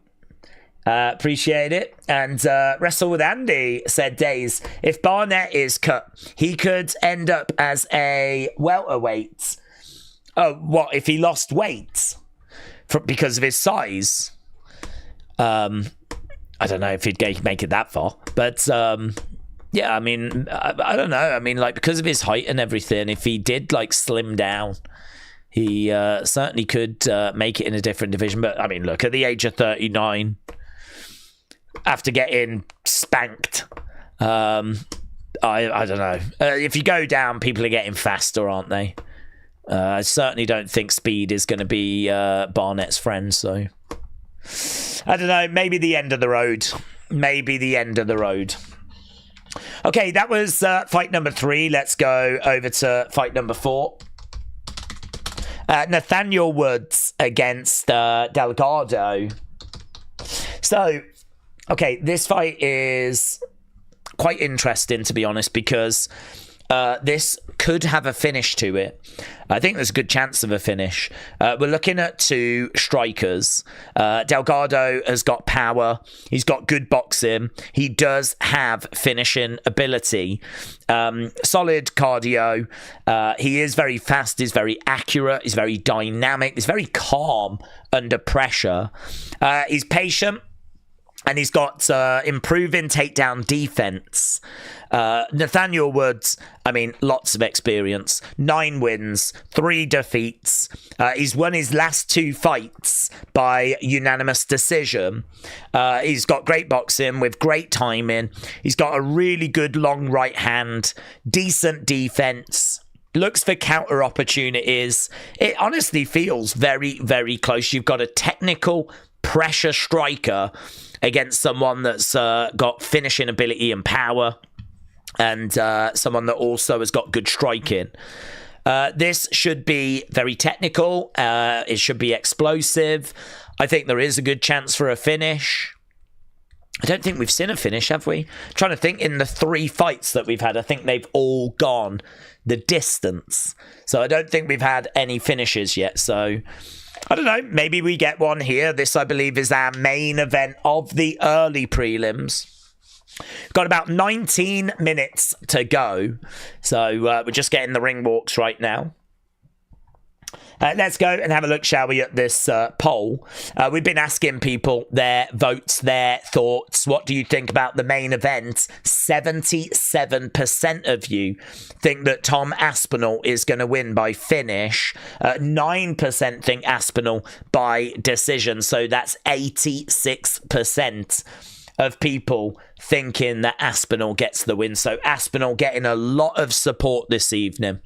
Appreciate it. And Wrestle with Andy said, Days, if Barnett is cut, he could end up as a welterweight. Oh, what if he lost weight because of his size? I don't know if he'd make it that far, but yeah, I mean, I don't know. I mean, like, because of his height and everything, if he did like slim down, he certainly could make it in a different division. But I mean, look, at the age of 39, after getting spanked, I don't know. If you go down, people are getting faster, aren't they? I certainly don't think speed is going to be Barnett's friend, so I don't know, maybe the end of the road. Maybe the end of the road. Okay, that was fight number 3. Let's go over to fight number 4. Nathaniel Woods against Delgado. So, okay, this fight is quite interesting, to be honest, because this could have a finish to it. I think there's a good chance of a finish. We're looking at 2 strikers. Delgado has got power. He's got good boxing. He does have finishing ability. Solid cardio. He is very fast. He's very accurate. He's very dynamic. He's very calm under pressure. He's patient. And he's got improving takedown defense. Nathaniel Woods, I mean, lots of experience. 9 wins, 3 defeats. He's won his last 2 fights by unanimous decision. He's got great boxing with great timing. He's got a really good long right hand, decent defense. Looks for counter opportunities. It honestly feels very, very close. You've got a technical pressure striker against someone that's got finishing ability and power, and someone that also has got good striking. This should be very technical. It should be explosive. I think there is a good chance for a finish. I don't think we've seen a finish, have we? I'm trying to think, in the 3 fights that we've had, I think they've all gone the distance. So I don't think we've had any finishes yet. So I don't know, maybe we get one here. This, I believe, is our main event of the early prelims. We've got about 19 minutes to go. So we're just getting the ring walks right now. Let's go and have a look, shall we, at this poll. We've been asking people their votes, their thoughts. What do you think about the main event? 77% of you think that Tom Aspinall is going to win by finish. 9% think Aspinall by decision. So that's 86% of people thinking that Aspinall gets the win. So Aspinall getting a lot of support this evening.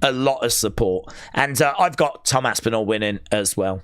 A lot of support. And I've got Tom Aspinall winning as well.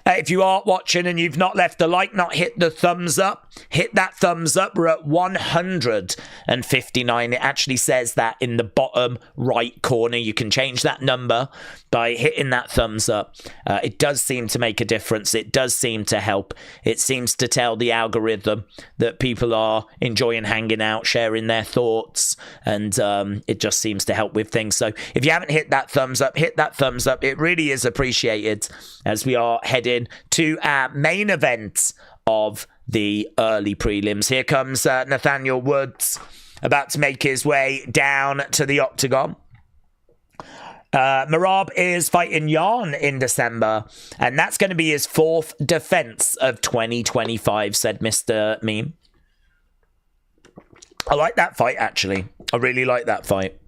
If you are watching and you've not left a like, not hit the thumbs up, hit that thumbs up. We're at 159. It actually says that in the bottom right corner. You can change that number by hitting that thumbs up. It does seem to make a difference. It does seem to help. It seems to tell the algorithm that people are enjoying hanging out, sharing their thoughts, and it just seems to help with things. So if you haven't hit that thumbs up, hit that thumbs up. It really is appreciated as we are heading to our main event of the early prelims. Here comes Nathaniel Woods, about to make his way down to the octagon. Marab is fighting Yarn in December, and that's going to be his 4th defense of 2025, said Mr. Meme. I like that fight, actually. I really like that fight.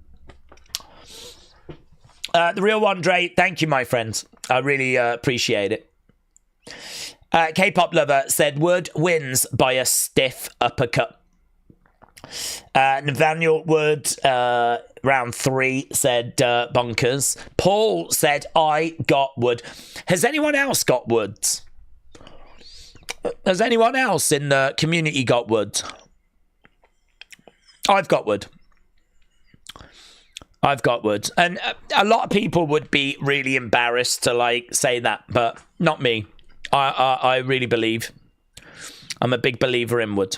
The real one, Dre, thank you, my friend. I really appreciate it. K-pop lover said Wood wins by a stiff uppercut. Nathaniel Wood, round 3, said bonkers. Paul said I got Wood. Has anyone else got Woods? Has anyone else in the community got Wood? I've got Wood. I've got Wood. And a lot of people would be really embarrassed to, like, say that, but not me. I really believe. I'm a big believer in Wood.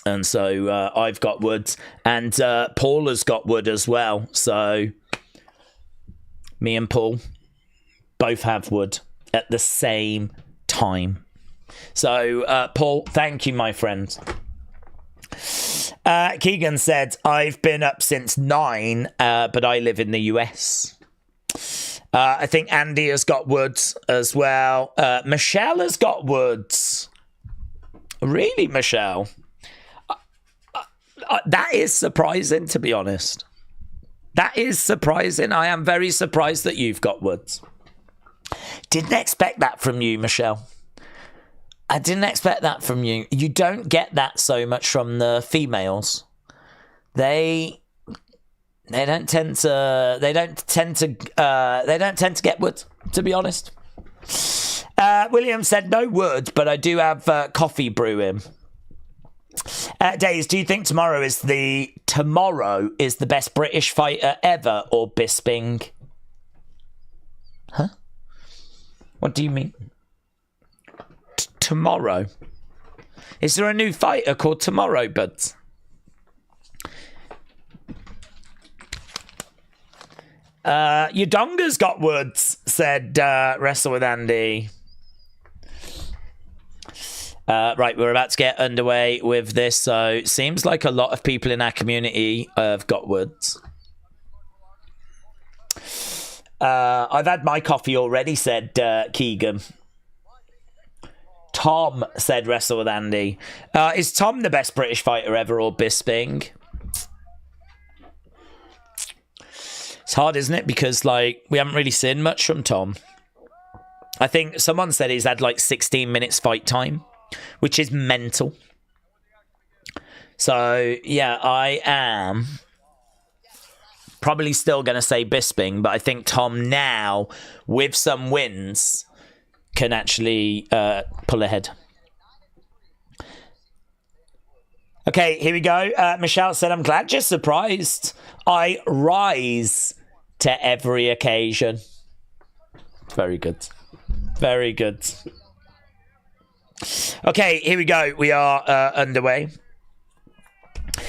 And so I've got Wood. And Paul has got Wood as well. So me and Paul both have Wood at the same time. So, Paul, thank you, my friend. Keegan said, I've been up since 9, but I live in the US. I think Andy has got Woods as well. Michelle has got Woods. Really, Michelle? That is surprising, to be honest. That is surprising. I am very surprised that you've got Woods. Didn't expect that from you, Michelle. I didn't expect that from you. You don't get that so much from the females. They don't tend to get Wood, to be honest. William said no Wood, but I do have coffee brewing. Days, do you think tomorrow is the best British fighter ever, or Bisping? Huh? What do you mean? Tomorrow? Is there a new fighter called Tomorrow, buds? Yodonga's got Woods, said Wrestle with Andy. Right, we're about to get underway with this, so it seems like a lot of people in our community have got Woods. I've had my coffee already, said Keegan. Tom, said Wrestle with Andy. Is Tom the best British fighter ever, or Bisping? It's hard, isn't it? Because, like, we haven't really seen much from Tom. I think someone said he's had, like, 16 minutes fight time, which is mental. So, yeah, I am probably still going to say Bisping, but I think Tom now, with some wins, can actually pull ahead. Okay, here we go. Michelle said, I'm glad you're surprised. I rise to every occasion. Very good. Very good. Okay, here we go. We are underway.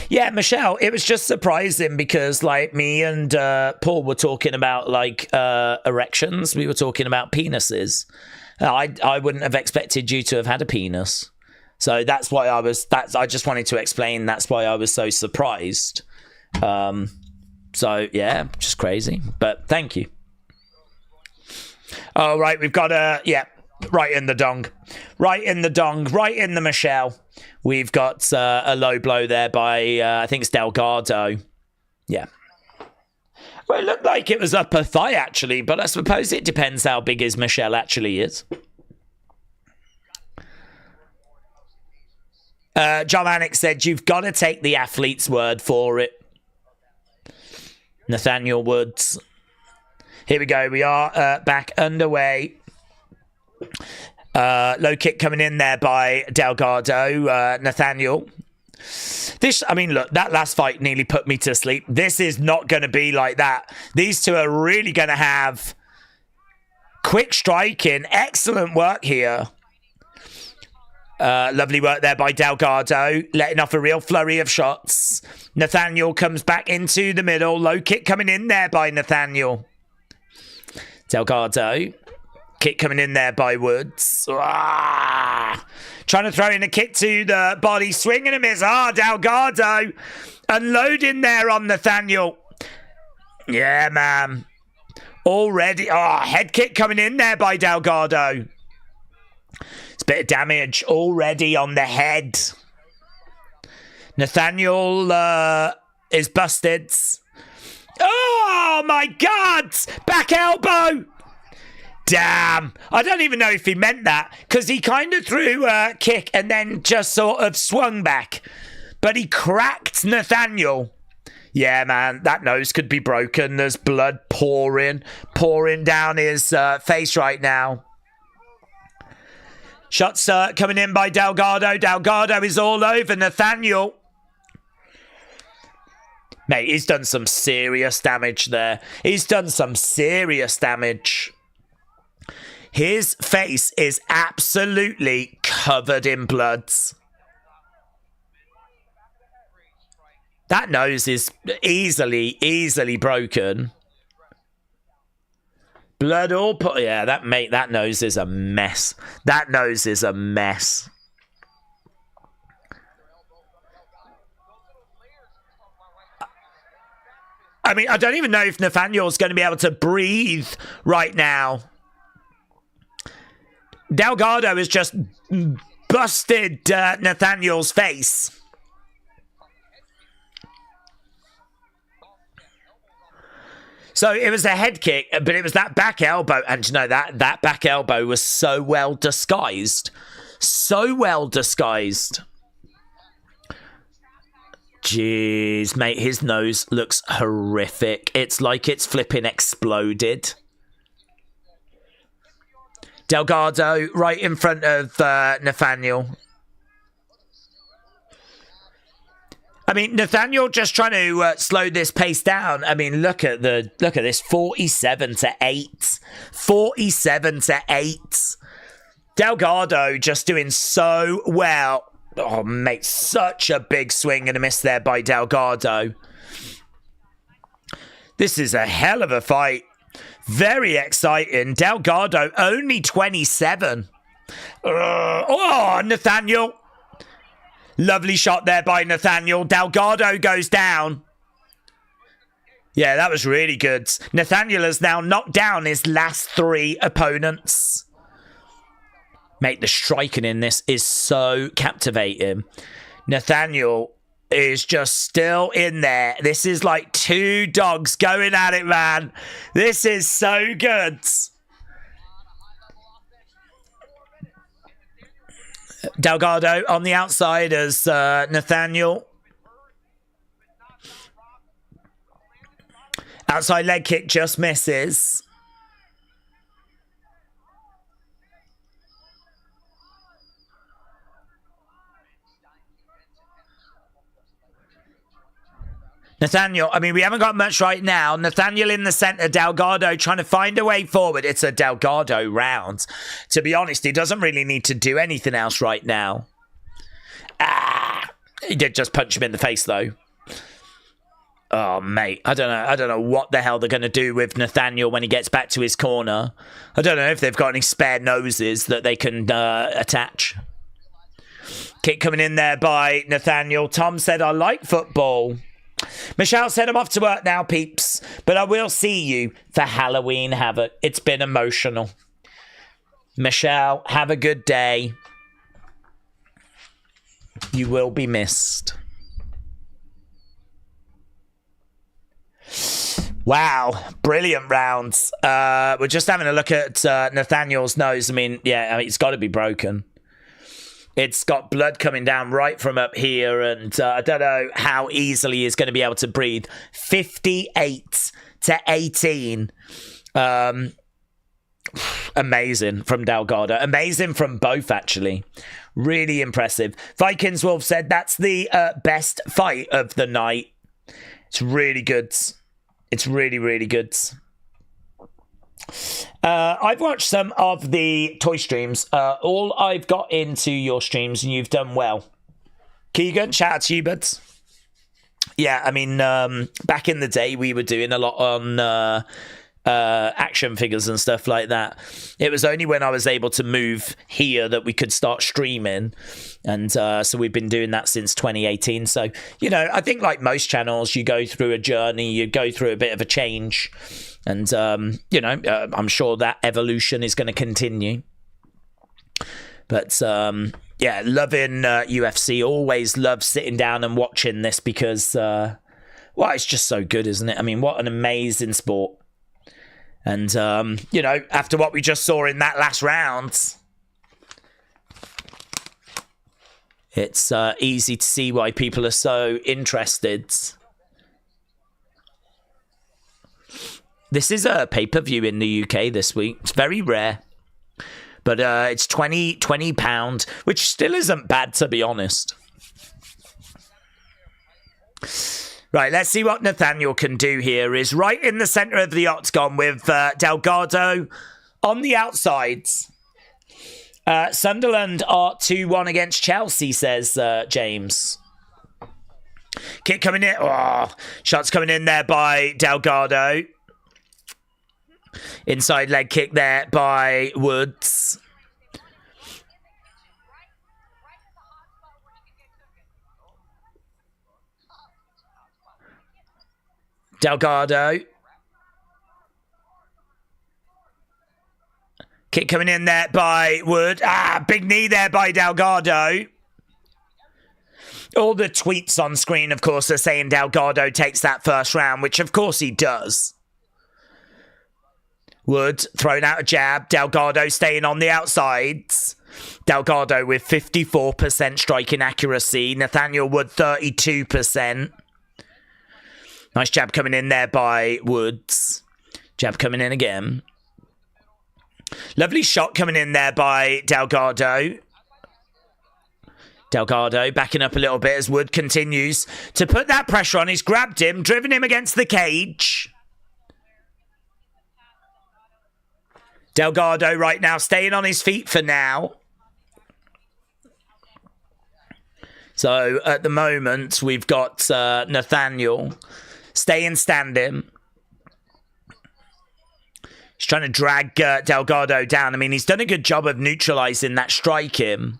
Yeah, Michelle, it was just surprising because, like, me and Paul were talking about, like, erections. We were talking about penises. I wouldn't have expected you to have had a penis. So that's why I just wanted to explain that's why I was so surprised. So, yeah, just crazy. But thank you. Oh, right, we've got right in the dong. Right in the dong. Right in the Michelle. We've got a low blow there by, I think it's Delgado. Yeah. Well, it looked like it was up her thigh, actually, but I suppose it depends how big his Michelle actually is. John Manick said, you've got to take the athlete's word for it. Nathaniel Woods. Here we go. We are back underway. Low kick coming in there by Delgado. Nathaniel. Look, that last fight nearly put me to sleep. This is not going to be like that. These two are really going to have quick striking. Excellent work here. Lovely work there by Delgado, letting off a real flurry of shots. Nathaniel comes back into the middle. Low kick coming in there by Nathaniel. Delgado. Kick coming in there by Woods. Ah! Trying to throw in a kick to the body. Swing and a miss. Delgado. Unloading there on Nathaniel. Yeah, man. Already. Head kick coming in there by Delgado. It's a bit of damage already on the head. Nathaniel is busted. Oh, my God. Back elbow. Damn. I don't even know if he meant that, because he kind of threw a kick and then just sort of swung back. But he cracked Nathaniel. Yeah, man, that nose could be broken. There's blood pouring down his face right now. Shots coming in by Delgado. Delgado is all over Nathaniel. Mate, he's done some serious damage there. He's done some serious damage. His face is absolutely covered in blood. That nose is easily broken. Blood all put. Yeah, that nose is a mess. That nose is a mess. I mean, I don't even know if Nathaniel's going to be able to breathe right now. Delgado has just busted Nathaniel's face. So it was a head kick, but it was that back elbow. And you know, that back elbow was so well disguised. So well disguised. Jeez, mate, his nose looks horrific. It's like it's flipping exploded. Delgado right in front of Nathaniel. I mean, Nathaniel just trying to slow this pace down. I mean, look at this, 47-8, 47-8. Delgado just doing so well. Oh, mate, such a big swing and a miss there by Delgado. This is a hell of a fight. Very exciting. Delgado only 27. Oh, Nathaniel. Lovely shot there by Nathaniel. Delgado goes down. Yeah, that was really good. Nathaniel has now knocked down his last 3 opponents. Mate, the striking in this is so captivating. Nathaniel is just still in there. This is like 2 dogs going at it, man. This is so good. Delgado on the outside as Nathaniel. Outside leg kick just misses. Nathaniel, I mean, we haven't got much right now. Nathaniel in the center, Delgado trying to find a way forward. It's a Delgado round. To be honest, he doesn't really need to do anything else right now. He did just punch him in the face, though. Oh, mate, I don't know what the hell they're going to do with Nathaniel when he gets back to his corner. I don't know if they've got any spare noses that they can attach. Kick coming in there by Nathaniel. Tom said, I like football. Michelle said, I'm off to work now, peeps, but I will see you for Halloween Havoc. It's been emotional. Michelle, have a good day. You will be missed. Wow, brilliant rounds. We're just having a look at Nathaniel's nose. I mean, it's got to be broken. It's got blood coming down right from up here, and I don't know how easily he's going to be able to breathe. 58-18. Amazing from Delgado. Amazing from both, actually. Really impressive. Vikings Wolf said that's the best fight of the night. It's really good. It's really, really good. I've watched some of the toy streams. All I've got into your streams, and you've done well. Keegan, shout out to you, buds. Yeah, I mean, back in the day, we were doing a lot on action figures and stuff like that. It was only when I was able to move here that we could start streaming. And so we've been doing that since 2018. So, I think like most channels, you go through a journey, you go through a bit of a change. And, I'm sure that evolution is going to continue. But, loving UFC. Always love sitting down and watching this because, it's just so good, isn't it? I mean, what an amazing sport. And, after what we just saw in that last round, it's easy to see why people are so interested. This is a pay-per-view in the UK this week. It's very rare. But it's £20, which still isn't bad, to be honest. Right, let's see what Nathaniel can do here. Is right in the centre of the octagon with Delgado on the outsides. Sunderland are 2-1 against Chelsea, says James. Kick coming in. Oh, shots coming in there by Delgado. Inside leg kick there by Woods. Delgado. Kick coming in there by Wood. Big knee there by Delgado. All the tweets on screen, of course, are saying Delgado takes that first round, which of course he does. Wood throwing out a jab. Delgado staying on the outsides. Delgado with 54% striking accuracy. Nathaniel Wood 32%. Nice jab coming in there by Woods. Jab coming in again. Lovely shot coming in there by Delgado. Delgado backing up a little bit as Wood continues to put that pressure on. He's grabbed him, driven him against the cage. Delgado right now staying on his feet for now. So at the moment, we've got Nathaniel staying standing. He's trying to drag Delgado down. I mean, he's done a good job of neutralizing that striking.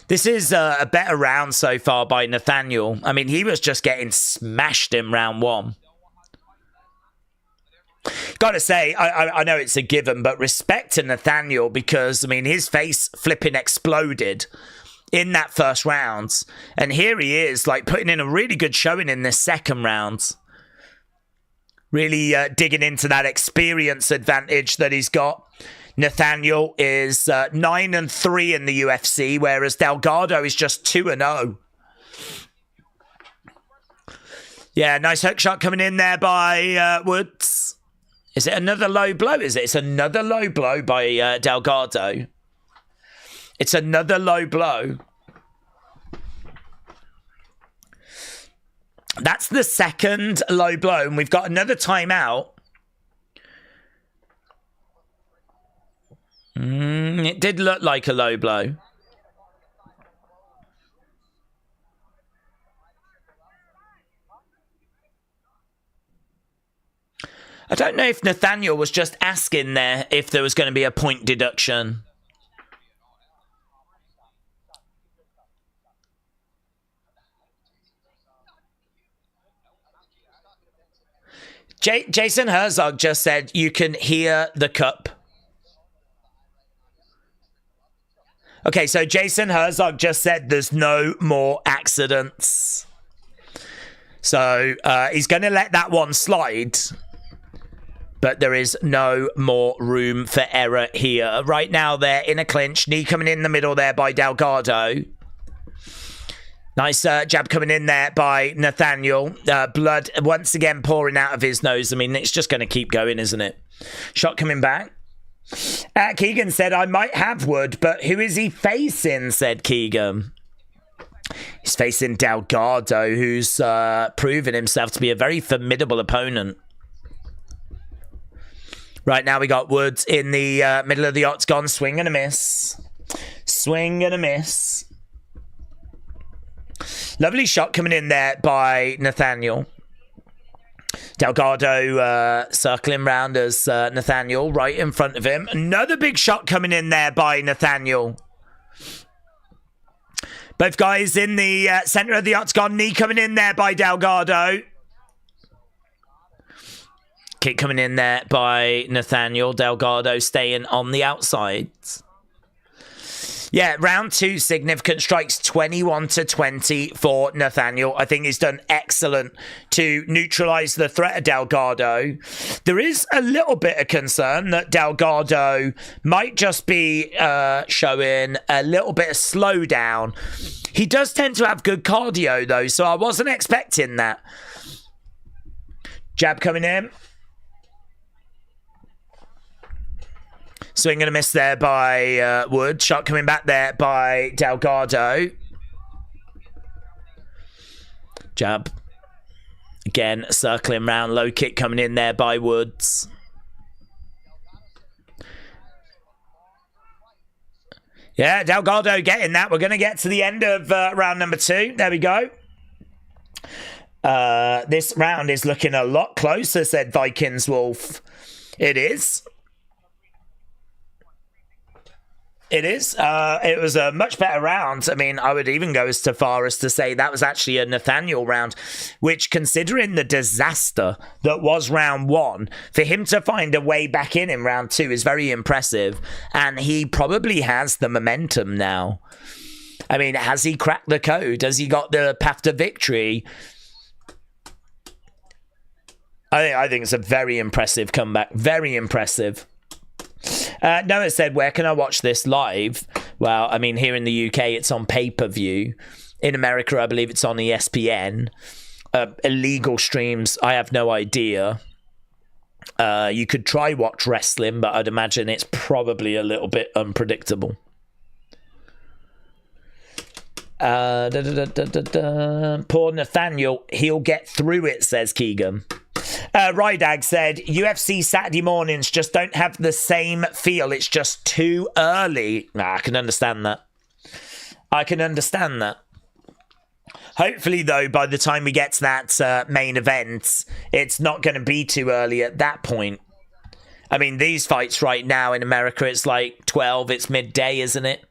This is a better round so far by Nathaniel. I mean, he was just getting smashed in round one. Gotta say, I know it's a given, but respect to Nathaniel because, I mean, his face flipping exploded in that first round. And here he is, like, putting in a really good showing in this second round. Really digging into that experience advantage that he's got. Nathaniel is 9-3 in the UFC, whereas Delgado is just 2-0. Yeah, nice hook shot coming in there by Woods. Is it another low blow? Is it? It's another low blow by Delgado. It's another low blow. That's the second low blow, and we've got another timeout. It did look like a low blow. I don't know if Nathaniel was just asking there if there was going to be a point deduction. Jason Herzog just said you can hear the cup. Okay, so Jason Herzog just said there's no more accidents. So he's going to let that one slide. But there is no more room for error here. Right now they're in a clinch. Knee coming in the middle there by Delgado. Nice jab coming in there by Nathaniel. Blood once again pouring out of his nose. I mean, it's just going to keep going, isn't it? Shot coming back. Keegan said, I might have Wood, but who is he facing, said Keegan. He's facing Delgado, who's proven himself to be a very formidable opponent. Right now we got Woods in the middle of the octagon. Swing and a miss. Swing and a miss. Lovely shot coming in there by Nathaniel. Delgado circling round as Nathaniel right in front of him. Another big shot coming in there by Nathaniel. Both guys in the center of the octagon. Knee coming in there by Delgado. Kick coming in there by Nathaniel. Delgado staying on the outsides. Yeah, round two, significant strikes, 21-20 for Nathaniel. I think he's done excellent to neutralize the threat of Delgado. There is a little bit of concern that Delgado might just be showing a little bit of slowdown. He does tend to have good cardio, though, so I wasn't expecting that. Jab coming in. Swing and a miss there by Wood. Shot coming back there by Delgado. Jab. Again, circling round. Low kick coming in there by Woods. Yeah, Delgado getting that. We're going to get to the end of round number 2. There we go. This round is looking a lot closer, said Vikings Wolf. It is. It is. It was a much better round. I mean, I would even go as far as to say that was actually a Nathaniel round, which, considering the disaster that was round 1, for him to find a way back in round 2 is very impressive. And he probably has the momentum now. I mean, has he cracked the code? Has he got the path to victory? I think it's a very impressive comeback. Very impressive. Noah said, where can I watch this live? Well, I mean, here in the UK, it's on pay-per-view. In America, I believe it's on ESPN. Illegal streams, I have no idea. You could try watch wrestling, but I'd imagine it's probably a little bit unpredictable. Poor Nathaniel, he'll get through it, says Keegan. Rydag said, UFC Saturday mornings just don't have the same feel. It's just too early. Nah, I can understand that. I can understand that. Hopefully, though, by the time we get to that main event, it's not going to be too early at that point. I mean, these fights right now in America, it's like 12, it's midday, isn't it?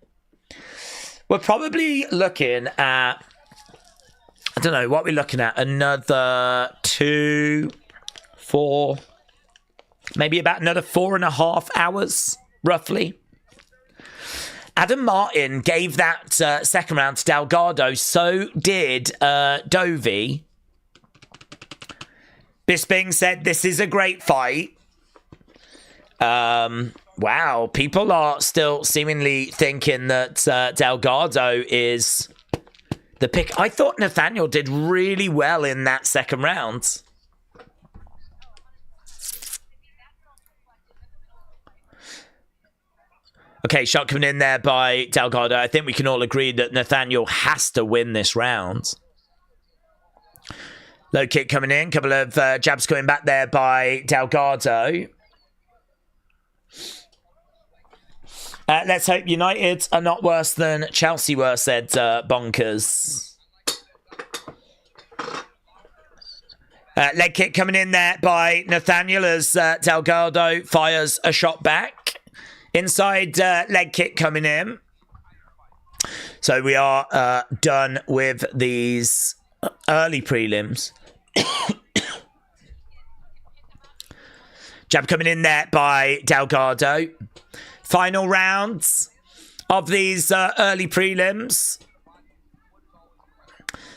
We're probably looking at, I don't know, what we're looking at, another 2, 4, maybe about another 4.5 hours, roughly. Adam Martin gave that second round to Delgado. So did Dovey. Bisping said, this is a great fight. Wow, people are still seemingly thinking that Delgado is the pick. I thought Nathaniel did really well in that second round. Okay, shot coming in there by Delgado. I think we can all agree that Nathaniel has to win this round. Low kick coming in. Couple of jabs coming back there by Delgado. Let's hope United are not worse than Chelsea were, said Bonkers. Leg kick coming in there by Nathaniel as Delgado fires a shot back. Inside leg kick coming in. So we are done with these early prelims. Jab coming in there by Delgado. Final rounds of these early prelims.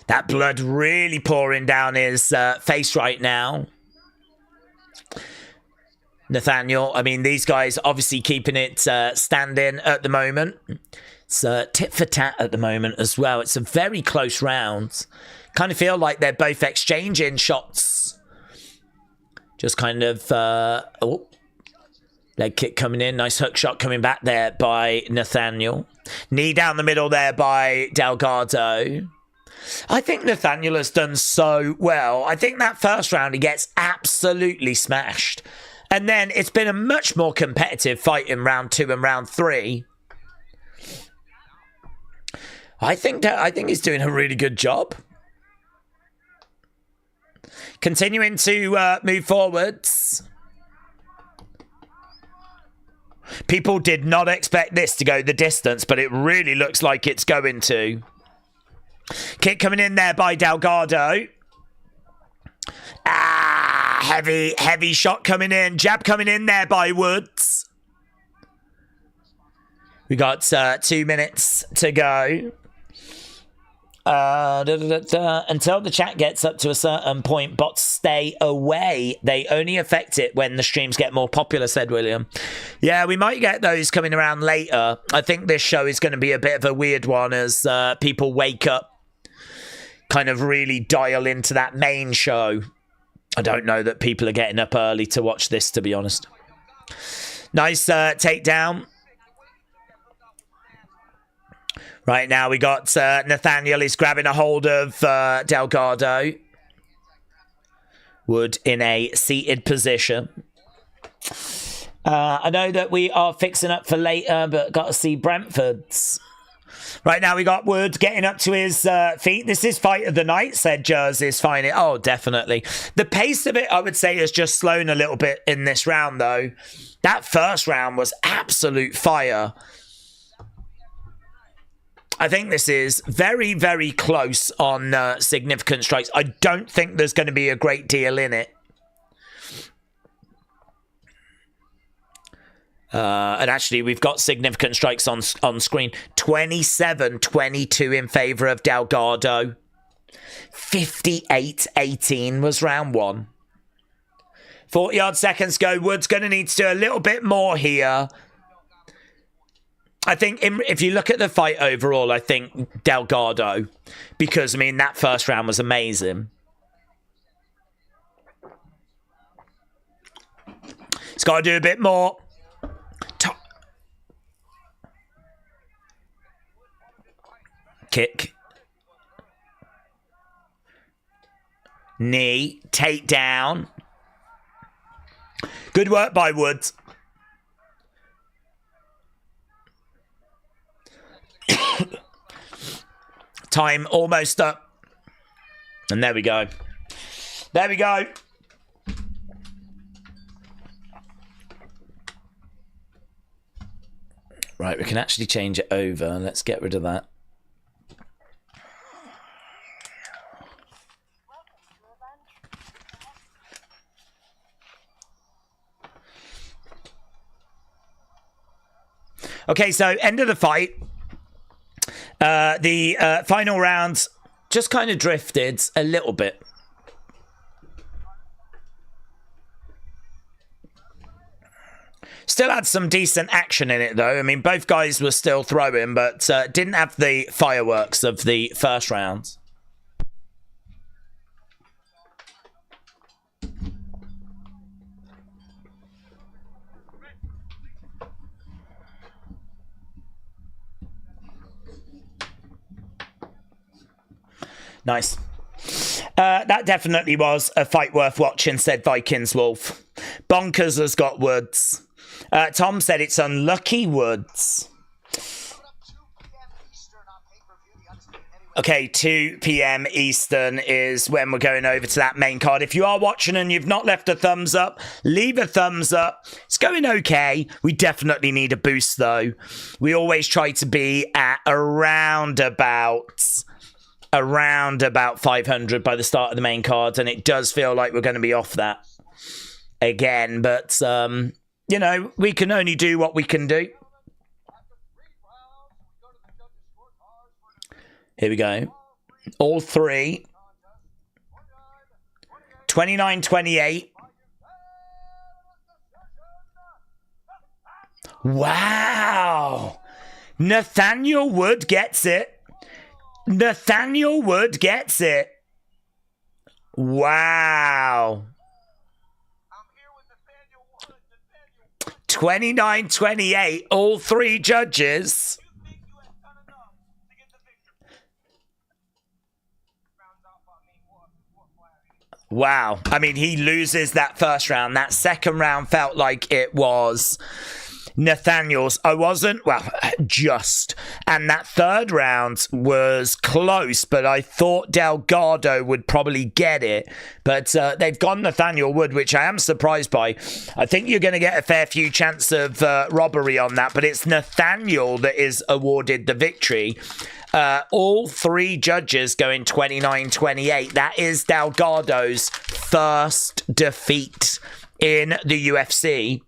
That blood really pouring down his face right now. Nathaniel, I mean, these guys obviously keeping it standing at the moment. It's tit for tat at the moment as well. It's a very close round. Kind of feel like they're both exchanging shots. Just kind of, leg kick coming in. Nice hook shot coming back there by Nathaniel. Knee down the middle there by Delgado. I think Nathaniel has done so well. I think that first round he gets absolutely smashed. And then it's been a much more competitive fight in round 2 and round 3. I think he's doing a really good job. Continuing to move forwards. People did not expect this to go the distance, but it really looks like it's going to. Kick coming in there by Delgado. Heavy shot coming in. Jab coming in there by Woods. We got 2 minutes to go. Until the chat gets up to a certain point, bots stay away. They only affect it when the streams get more popular, said William. Yeah, we might get those coming around later. I think this show is going to be a bit of a weird one as people wake up, kind of really dial into that main show. I don't know that people are getting up early to watch this, to be honest. Nice takedown. Right now we got Nathaniel is grabbing a hold of Delgado. Wood in a seated position. I know that we are fixing up for later, but got to see Brentford's. Right now we got Wood getting up to his feet. This is fight of the night, said Jersey's finding. Oh, definitely. The pace of it, I would say, has just slowed a little bit in this round, though. That first round was absolute fire. I think this is very, very close on significant strikes. I don't think there's going to be a great deal in it. And actually, we've got significant strikes on screen. 27-22 in favour of Delgado. 58-18 was round 1. 40-odd seconds go. Wood's going to need to do a little bit more here. I think if you look at the fight overall, I think Delgado. Because, I mean, that first round was amazing. He's got to do a bit more. Kick. Knee. Takedown. Good work by Woods. Time almost up. And there we go. There we go. Right, we can actually change it over. Let's get rid of that. Okay, so end of the fight. The final rounds just kind of drifted a little bit. Still had some decent action in it, though. I mean, both guys were still throwing, but didn't have the fireworks of the first round. Nice. That definitely was a fight worth watching, said Vikings Wolf. Bonkers has got Woods. Tom said it's unlucky Woods. Okay, 2 p.m. Eastern is when we're going over to that main card. If you are watching and you've not left a thumbs up, leave a thumbs up. It's going okay. We definitely need a boost, though. We always try to be at around about 500 by the start of the main card, and it does feel like we're going to be off that again, but you know, we can only do what we can do. Here we go. All three. 29-28. Wow. Nathaniel Wood gets it. Nathaniel Wood gets it. Wow. 29-28. All three judges. Wow. I mean, he loses that first round. That second round felt like it was Nathaniel's. I wasn't, well, just. And that third round was close, but I thought Delgado would probably get it. But they've gone Nathaniel Wood, which I am surprised by. I think you're going to get a fair few chance of robbery on that, but it's Nathaniel that is awarded the victory. All three judges going 29-28. That is Delgado's first defeat in the UFC.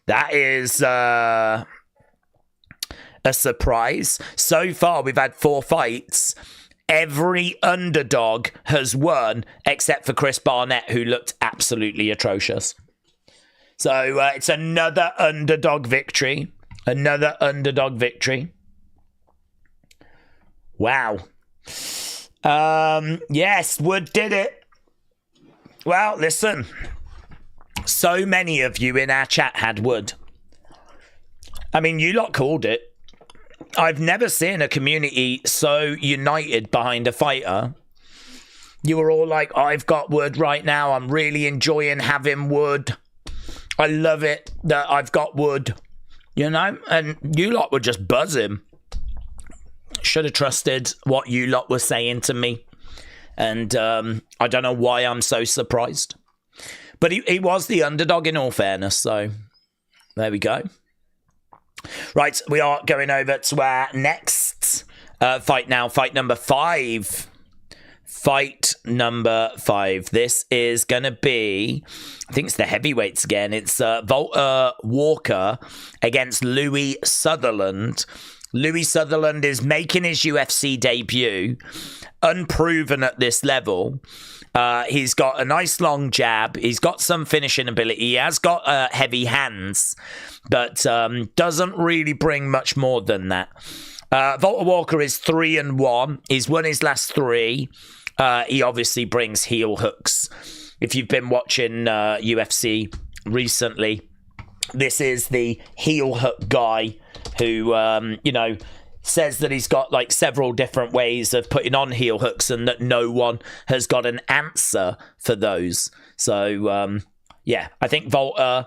That is a surprise. So far, we've had 4 fights. Every underdog has won, except for Chris Barnett, who looked absolutely atrocious. So it's another underdog victory. Another underdog victory. Wow. Yes, Wood did it. Well, listen. So many of you in our chat had Wood. I mean, you lot called it. I've never seen a community so united behind a fighter. You were all like, I've got Wood right now. I'm really enjoying having Wood. I love it that I've got Wood. You know? And you lot were just buzzing. Should have trusted what you lot were saying to me. And I don't know why I'm so surprised. But he was the underdog in all fairness. So there we go. Right, we are going over to our next fight now. Fight number 5. Fight number 5. This is going to be, I think it's the heavyweights again. It's Walter Walker against Louis Sutherland. Louis Sutherland is making his UFC debut, unproven at this level. He's got a nice long jab. He's got some finishing ability. He has got heavy hands, but doesn't really bring much more than that. Walter Walker is 3-1. He's won his last 3. He obviously brings heel hooks. If you've been watching UFC recently, this is the heel hook guy who, says that he's got like several different ways of putting on heel hooks and that no one has got an answer for those. So, I think Walter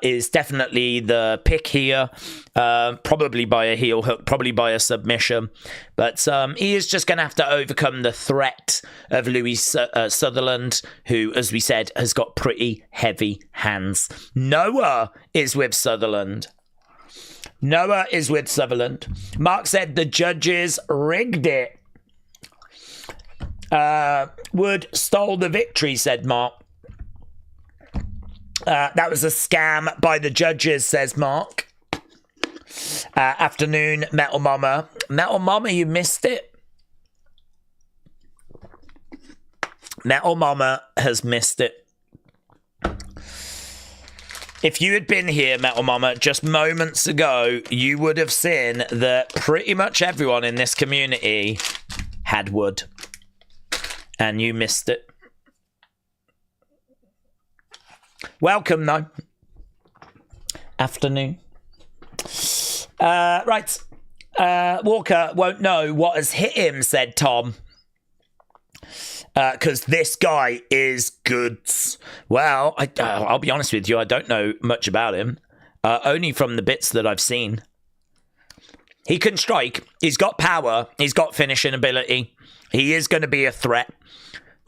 is definitely the pick here, probably by a heel hook, probably by a submission. But he is just going to have to overcome the threat of Louis Sutherland, who, as we said, has got pretty heavy hands. Noah is with Sutherland. Mark said the judges rigged it. Wood stole the victory, said Mark. That was a scam by the judges, says Mark. Afternoon, Metal Mama. Metal Mama, you missed it. Metal Mama has missed it. If you had been here, Metal Mama, just moments ago, you would have seen that pretty much everyone in this community had Wood. And you missed it. Welcome, though. Afternoon. Right. Walker won't know what has hit him, said Tom. Because this guy is goods. Well, I'll be honest with you, I don't know much about him. Only from the bits that I've seen. He can strike. He's got power. He's got finishing ability. He is going to be a threat.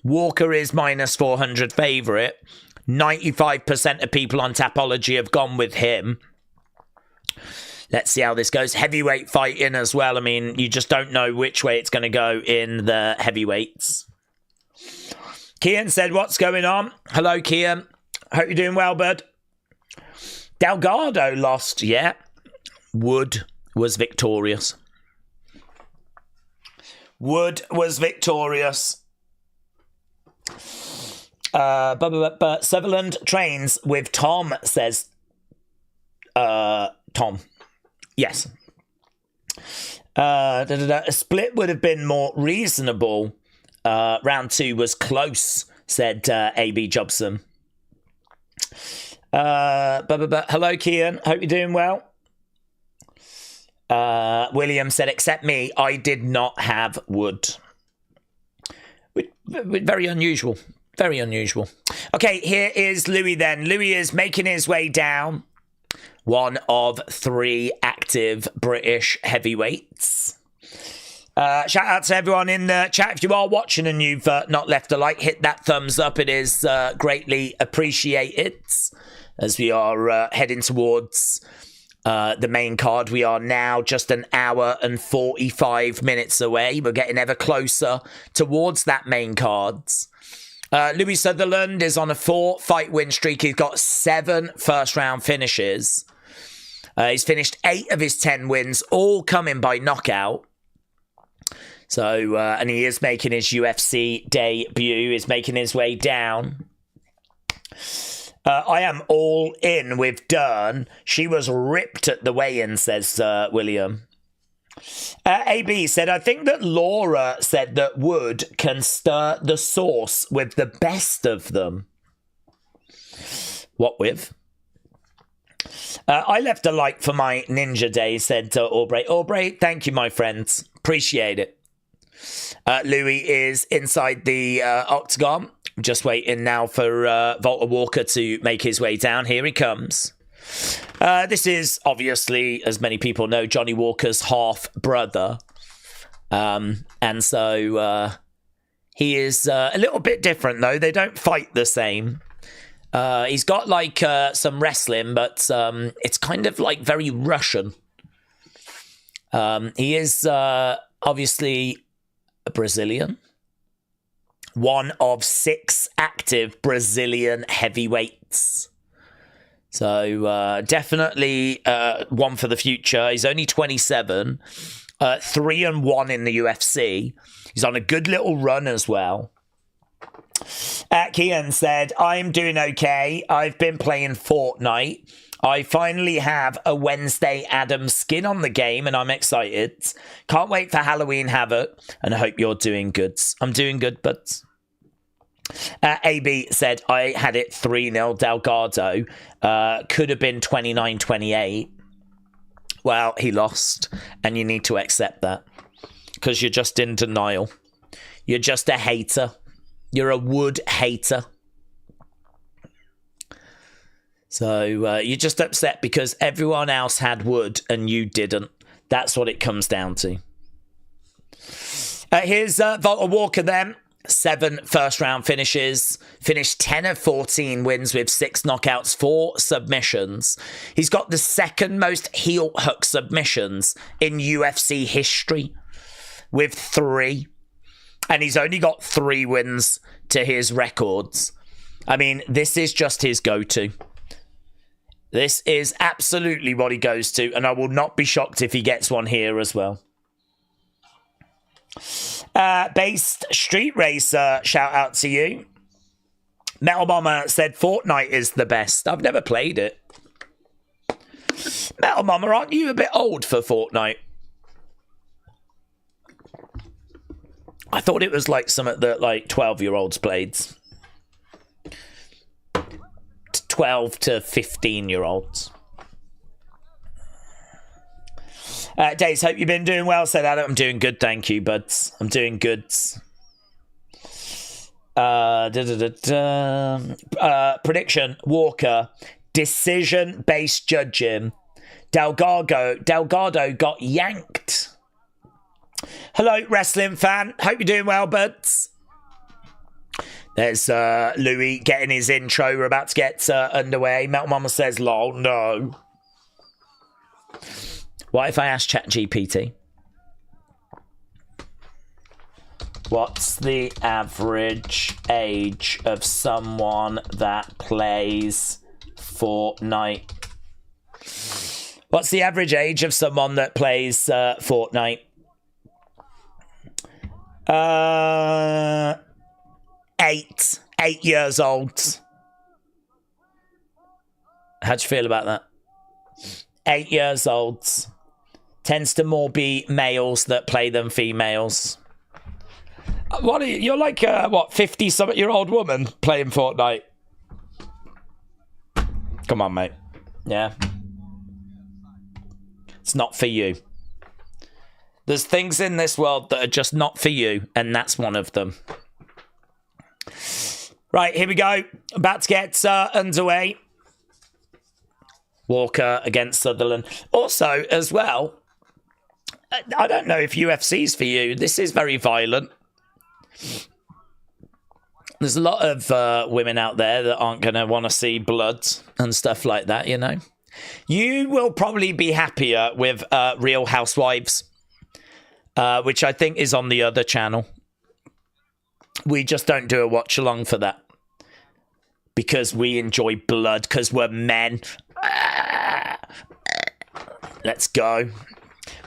Walker is minus 400 favourite. 95% of people on Tapology have gone with him. Let's see how this goes. Heavyweight fighting as well. I mean, you just don't know which way it's going to go in the heavyweights. Kian said, what's going on? Hello, Kian. Hope you're doing well, bud. Delgado lost. Yeah. Wood was victorious. But Sutherland trains with Tom, says Tom. Yes. A split would have been more reasonable. Round 2 was close, said AB Jobson. Hello, Kian. Hope you're doing well. William said, except me, I did not have Wood. Very unusual. Very unusual. Okay, here is Louis then. Louis is making his way down. One of 3 active British heavyweights. Shout out to everyone in the chat. If you are watching and you've not left a like, hit that thumbs up. It is greatly appreciated. As we are heading towards the main card, we are now just an hour and 45 minutes away. We're getting ever closer towards that main card. Louis Sutherland is on a 4-fight win streak. He's got 7 first-round finishes. He's finished 8 of his 10 wins, all coming by knockout. So, and he is making his UFC debut. He's making his way down. I am all in with Dern. She was ripped at the weigh-in, says William. AB said, I think that Laura said that Wood can stir the sauce with the best of them. What with? I left a like for my Ninja Day, said Aubrey. Aubrey, thank you, my friends. Appreciate it. Louis is inside the octagon. Just waiting now for Walter Walker to make his way down. Here he comes. This is obviously, as many people know, Johnny Walker's half brother. And so he is a little bit different, though. They don't fight the same. He's got like some wrestling, but it's kind of like very Russian. He is obviously a Brazilian. One of 6 active Brazilian heavyweights. So definitely one for the future. He's only 27. 3-1 in the UFC. He's on a good little run as well. Kian said, I'm doing okay. I've been playing Fortnite. I finally have a Wednesday Addams skin on the game and I'm excited. Can't wait for Halloween Havoc and I hope you're doing good. I'm doing good, but... AB said, I had it 3-0 Delgado. Could have been 29-28. Well, he lost and you need to accept that because you're just in denial. You're just a hater. You're a wood hater. So you're just upset because everyone else had wood and you didn't. That's what it comes down to. Here's Walter Walker then. 7 first-round finishes. Finished 10 of 14 wins with 6 knockouts, 4 submissions. He's got the second most heel hook submissions in UFC history with 3. And he's only got 3 wins to his records. I mean, this is just his go-to. This is absolutely what he goes to, and I will not be shocked if he gets one here as well. Based Street Racer, shout out to you. Metal Bomber said Fortnite is the best. I've never played it. Metal Bomber, aren't you a bit old for Fortnite? I thought it was like something that like 12-year-olds played. 12 to 15-year-olds. Days, hope you've been doing well, said Adam. I'm doing good, thank you, bud. I'm doing good. Prediction, Walker, decision-based judging. Delgado got yanked. Hello, wrestling fan. Hope you're doing well, buds. There's Louis getting his intro. We're about to get underway. Metal Mama says, lol, no. What if I ask ChatGPT? What's the average age of someone that plays Fortnite? What's the average age of someone that plays Fortnite? 8 years old. How'd you feel about that? 8 years old. Tends to more be males that play than females. What are you? You're like what, 50-something-year-old woman playing Fortnite? Come on, mate. Yeah. It's not for you. There's things in this world that are just not for you, and that's one of them. Right, here we go. About to get underway. Walker against Sutherland. Also, as well, I don't know if UFC's for you. This is very violent. There's a lot of women out there that aren't going to want to see blood and stuff like that, you know. You will probably be happier with Real Housewives, which I think is on the other channel. We just don't do a watch-along for that. Because we enjoy blood, because we're men. Let's go.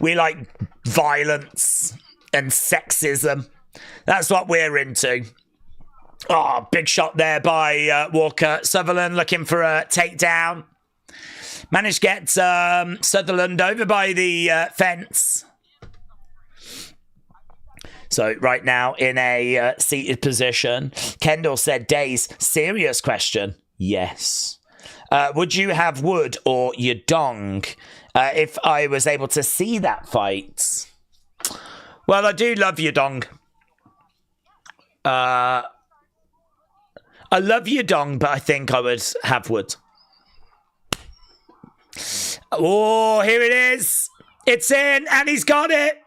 We like violence and sexism. That's what we're into. Oh, big shot there by Walker. Sutherland looking for a takedown. Managed to get Sutherland over by the fence. So right now in a seated position. Kendall said, Days, serious question. Yes. Would you have wood or your dong if I was able to see that fight? Well, I do love you, Dong. I love you, Dong, but I think I would have Wood. Oh, here it is. It's in, and he's got it.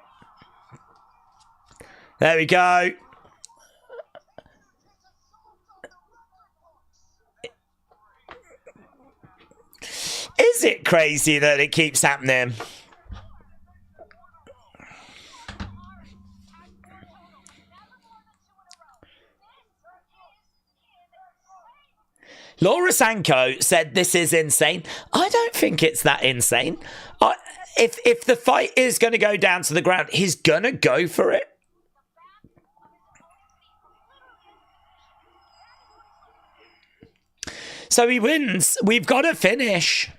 There we go. Is it crazy that it keeps happening? Laura Sanko said this is insane. I don't think it's that insane. If the fight is going to go down to the ground, he's going to go for it. So he wins. We've got to finish.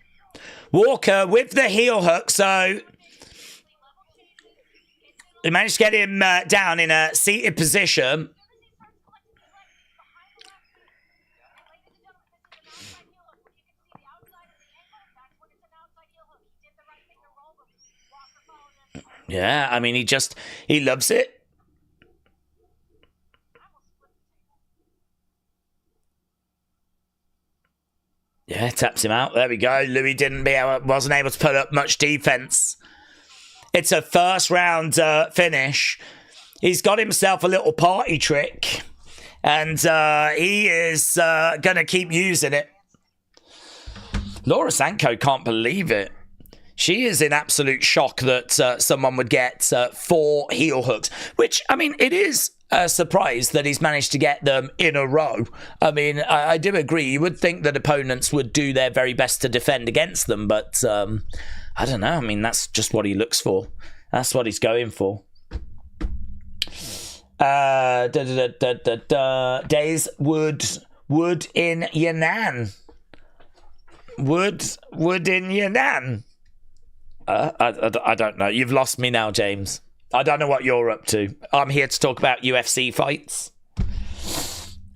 Walker with the heel hook. So he managed to get him down in a seated position. Yeah, I mean, he loves it. Yeah, taps him out. There we go. Louis wasn't able to put up much defense. It's a first round finish. He's got himself a little party trick, and he is going to keep using it. Laura Sanko can't believe it. She is in absolute shock that someone would get 4 heel hooks, which, I mean, it is a surprise that he's managed to get them in a row. I mean, I do agree. You would think that opponents would do their very best to defend against them, but I don't know. I mean, that's just what he looks for. That's what he's going for. Days Wood in Yan'an. Wood in Yan'an. I don't know. You've lost me now, James. I don't know what you're up to. I'm here to talk about UFC fights.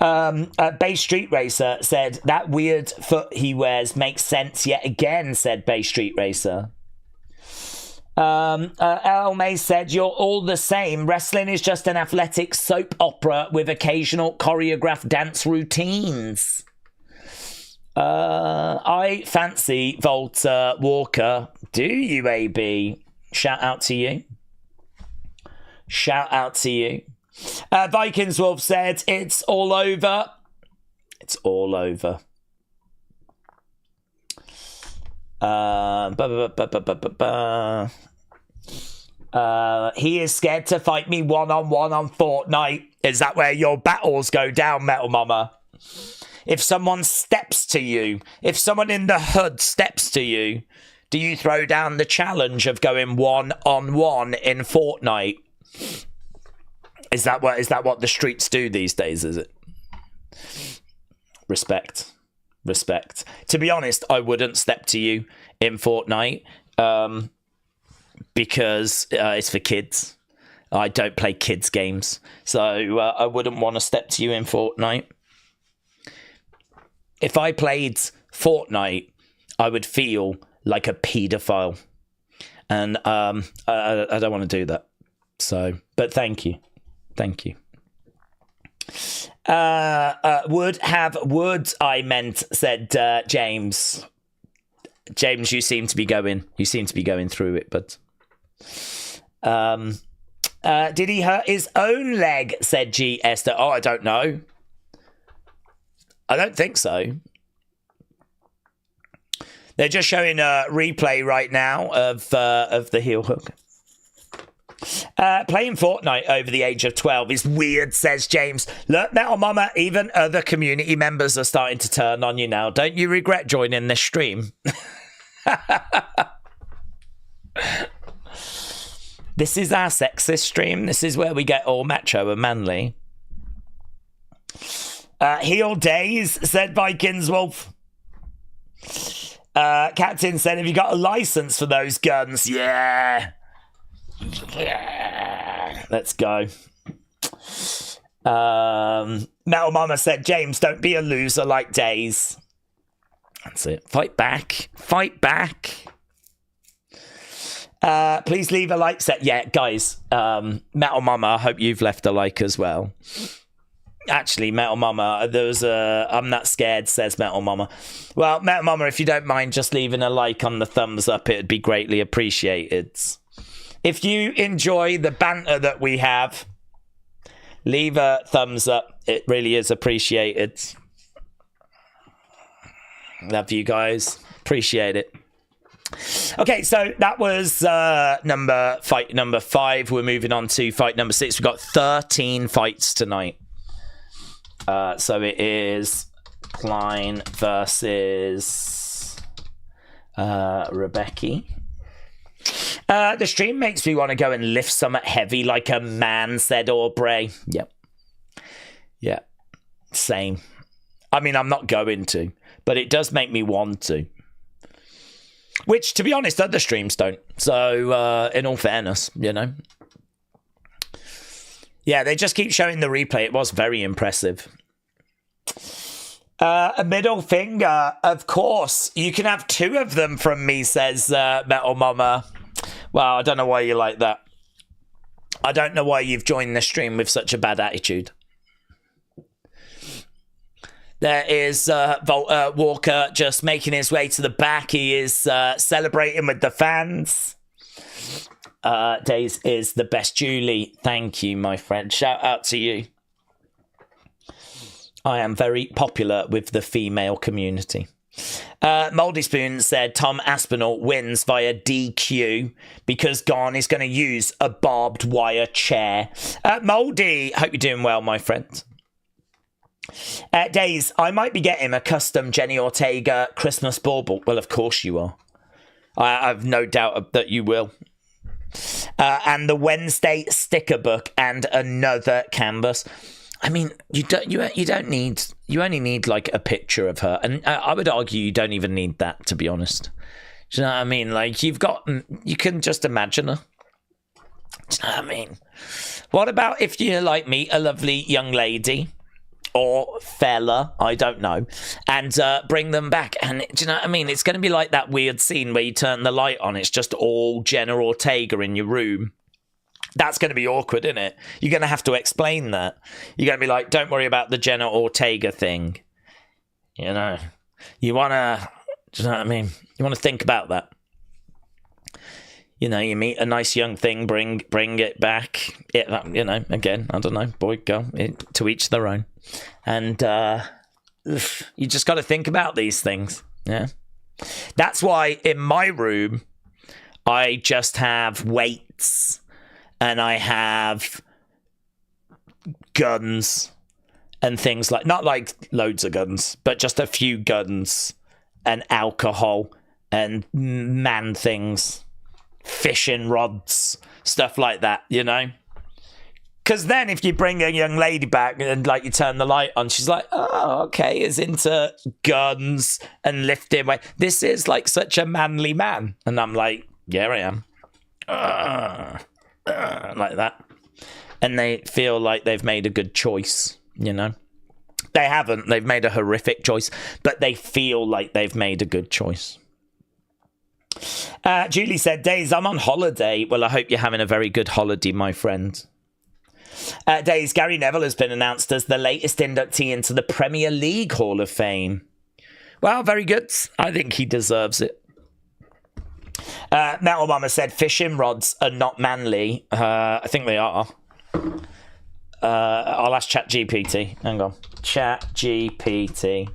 Bay Street Racer said, that weird foot he wears makes sense yet again, said Bay Street Racer. El May said, you're all the same. Wrestling is just an athletic soap opera with occasional choreographed dance routines. I fancy Volta Walker. Do you, AB? Shout out to you. Shout out to you. Vikings Wolf said, it's all over. It's all over. He is scared to fight me one-on-one on Fortnite. Is that where your battles go down, Metal Mama? If someone steps to you, if someone in the hood steps to you, do you throw down the challenge of going one-on-one in Fortnite? Is that what the streets do these days, is it? Respect. To be honest, I wouldn't step to you in Fortnite because it's for kids. I don't play kids games, so I wouldn't want to step to you in Fortnite. If I played Fortnite, I would feel like a paedophile. And I don't want to do that. So, but thank you. Thank you. Would have would, I meant, said James. James, you seem to be going through it, but did he hurt his own leg, said G. Esther. Oh, I don't know. I don't think so. They're just showing a replay right now of the heel hook. Playing Fortnite over the age of 12 is weird, says James. Look, Metal Mama, even other community members are starting to turn on you now. Don't you regret joining this stream? This is our sexist stream. This is where we get all macho and manly. Heel days, said Vikings Wolf. Captain said, have you got a license for those guns? Yeah. Let's go. Metal Mama said, James, don't be a loser like Days. That's it. Fight back. Fight back. Please leave a like set. Yeah, guys, Metal Mama, I hope you've left a like as well. Actually, Metal Mama, there was a I'm not scared, says Metal Mama. Well, Metal Mama, if you don't mind just leaving a like on the thumbs up, it'd be greatly appreciated. If you enjoy the banter that we have, leave a thumbs up. It really is appreciated. Love you guys. Appreciate it. Okay, so that was fight number 5. We're moving on to fight number 6. We've got 13 fights tonight. So it is Klein versus Rebecca. The stream makes me want to go and lift something heavy like a man, said Aubrey. Yep. Yeah. Same. I mean, I'm not going to, but it does make me want to. Which, to be honest, other streams don't. So, in all fairness, you know. Yeah, they just keep showing the replay. It was very impressive. A middle finger, of course. You can have 2 of them from me, says Metal Mama. Well, I don't know why you like that. I don't know why you've joined the stream with such a bad attitude. There is Walker just making his way to the back. He is celebrating with the fans. Days is the best. Julie, thank you, my friend. Shout out to you. I am very popular with the female community. Moldy Spoon said Tom Aspinall wins via DQ because Gane is going to use a barbed wire chair. Moldy, hope you're doing well, my friend. Days, I might be getting a custom Jenny Ortega Christmas bauble. Well, of course you are. I have no doubt that you will. And the Wednesday sticker book and another canvas. I mean, you only need like a picture of her, and I would argue you don't even need that, to be honest. Do you know what I mean? Like you can just imagine her. Do you know what I mean? What about if you like meet a lovely young lady or fella, I don't know, and bring them back, and do you know what I mean? It's going to be like that weird scene where you turn the light on, it's just all Jenna Ortega in your room. That's going to be awkward, isn't it? You're going to have to explain that. You're going to be like, don't worry about the Jenna Ortega thing. You know, you want to, do you know what I mean? You want to think about that. You know, you meet a nice young thing, bring it back. You know, again, I don't know, boy, girl, to each their own. And you just got to think about these things. Yeah. That's why in my room, I just have weights. And I have guns and things like, not like loads of guns, but just a few guns and alcohol and man things, fishing rods, stuff like that, you know? Because then if you bring a young lady back and like you turn the light on, she's like, oh, okay, is into guns and lifting weight. This is like such a manly man. And I'm like, yeah, I am. Like that, and they feel like they've made a good choice. You know, they haven't. They've made a horrific choice, but they feel like they've made a good choice. Julie said, Days, I'm on holiday. Well, I hope you're having a very good holiday, my friend. Days, Gary Neville has been announced as the latest inductee into the Premier League Hall of Fame. Well, very good. I think he deserves it. Metal Mama said fishing rods are not manly. I think they are. I'll ask ChatGPT. Hang on. ChatGPT.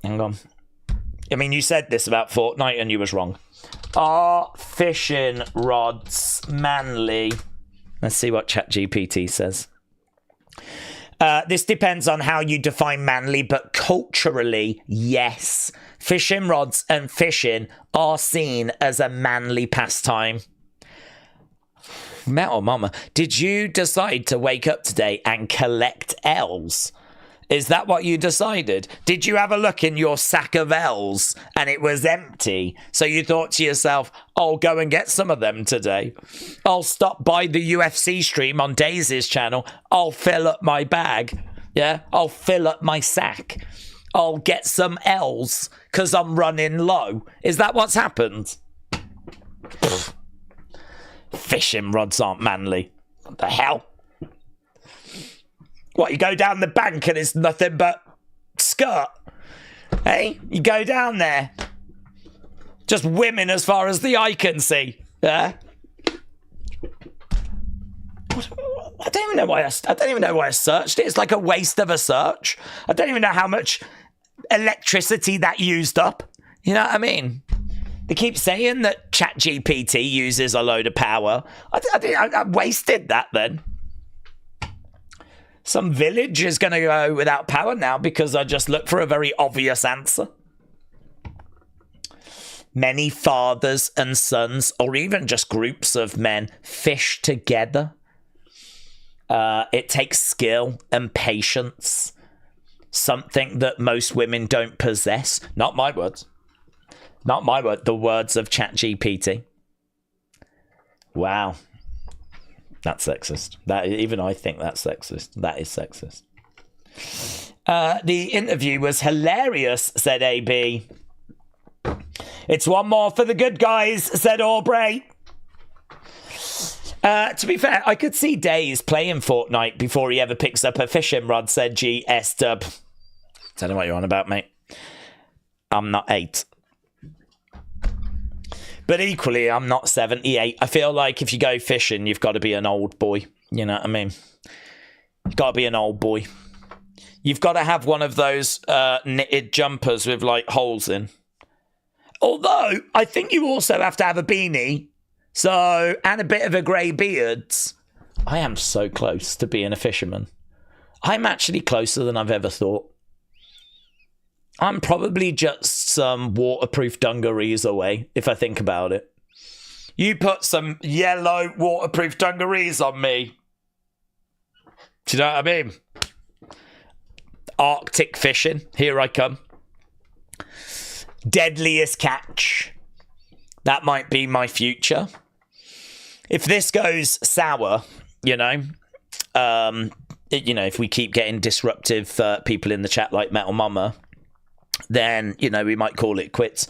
Hang on. I mean, you said this about Fortnite and you was wrong. Are fishing rods manly? Let's see what ChatGPT says. This depends on how you define manly, but culturally, yes. Fishing rods and fishing are seen as a manly pastime. Metal Mama, did you decide to wake up today and collect L's? Is that what you decided? Did you have a look in your sack of L's and it was empty? So you thought to yourself, I'll go and get some of them today. I'll stop by the UFC stream on Daisy's channel. I'll fill up my bag. Yeah, I'll fill up my sack. I'll get some L's because I'm running low. Is that what's happened? Fishing rods aren't manly. What the hell? What, you go down the bank and it's nothing but skirt? Hey, you go down there. Just women as far as the eye can see. Yeah. I don't even know why I searched it. It's like a waste of a search. I don't even know how much electricity that used up. You know what I mean? They keep saying that ChatGPT uses a load of power. I wasted that then. Some village is going to go without power now because I just looked for a very obvious answer. Many fathers and sons, or even just groups of men, fish together. It takes skill and patience. Something that most women don't possess. Not my words. Not my word. The words of ChatGPT. Wow. That's sexist. Even I think that's sexist. That is sexist. The interview was hilarious, said AB. It's one more for the good guys, said Aubrey. To be fair, I could see Days playing Fortnite before he ever picks up a fishing rod, said GS Dub. Don't know what you're on about, mate. I'm not 8. But equally, I'm not 78. I feel like if you go fishing, you've got to be an old boy. You know what I mean? You've got to be an old boy. You've got to have one of those knitted jumpers with, like, holes in. Although, I think you also have to have a beanie. So, and a bit of a grey beard. I am so close to being a fisherman. I'm actually closer than I've ever thought. I'm probably just some waterproof dungarees away, if I think about it. You put some yellow waterproof dungarees on me. Do you know what I mean? Arctic fishing. Here I come. Deadliest catch. That might be my future. If this goes sour, if we keep getting disruptive people in the chat like Metal Mama, then, we might call it quits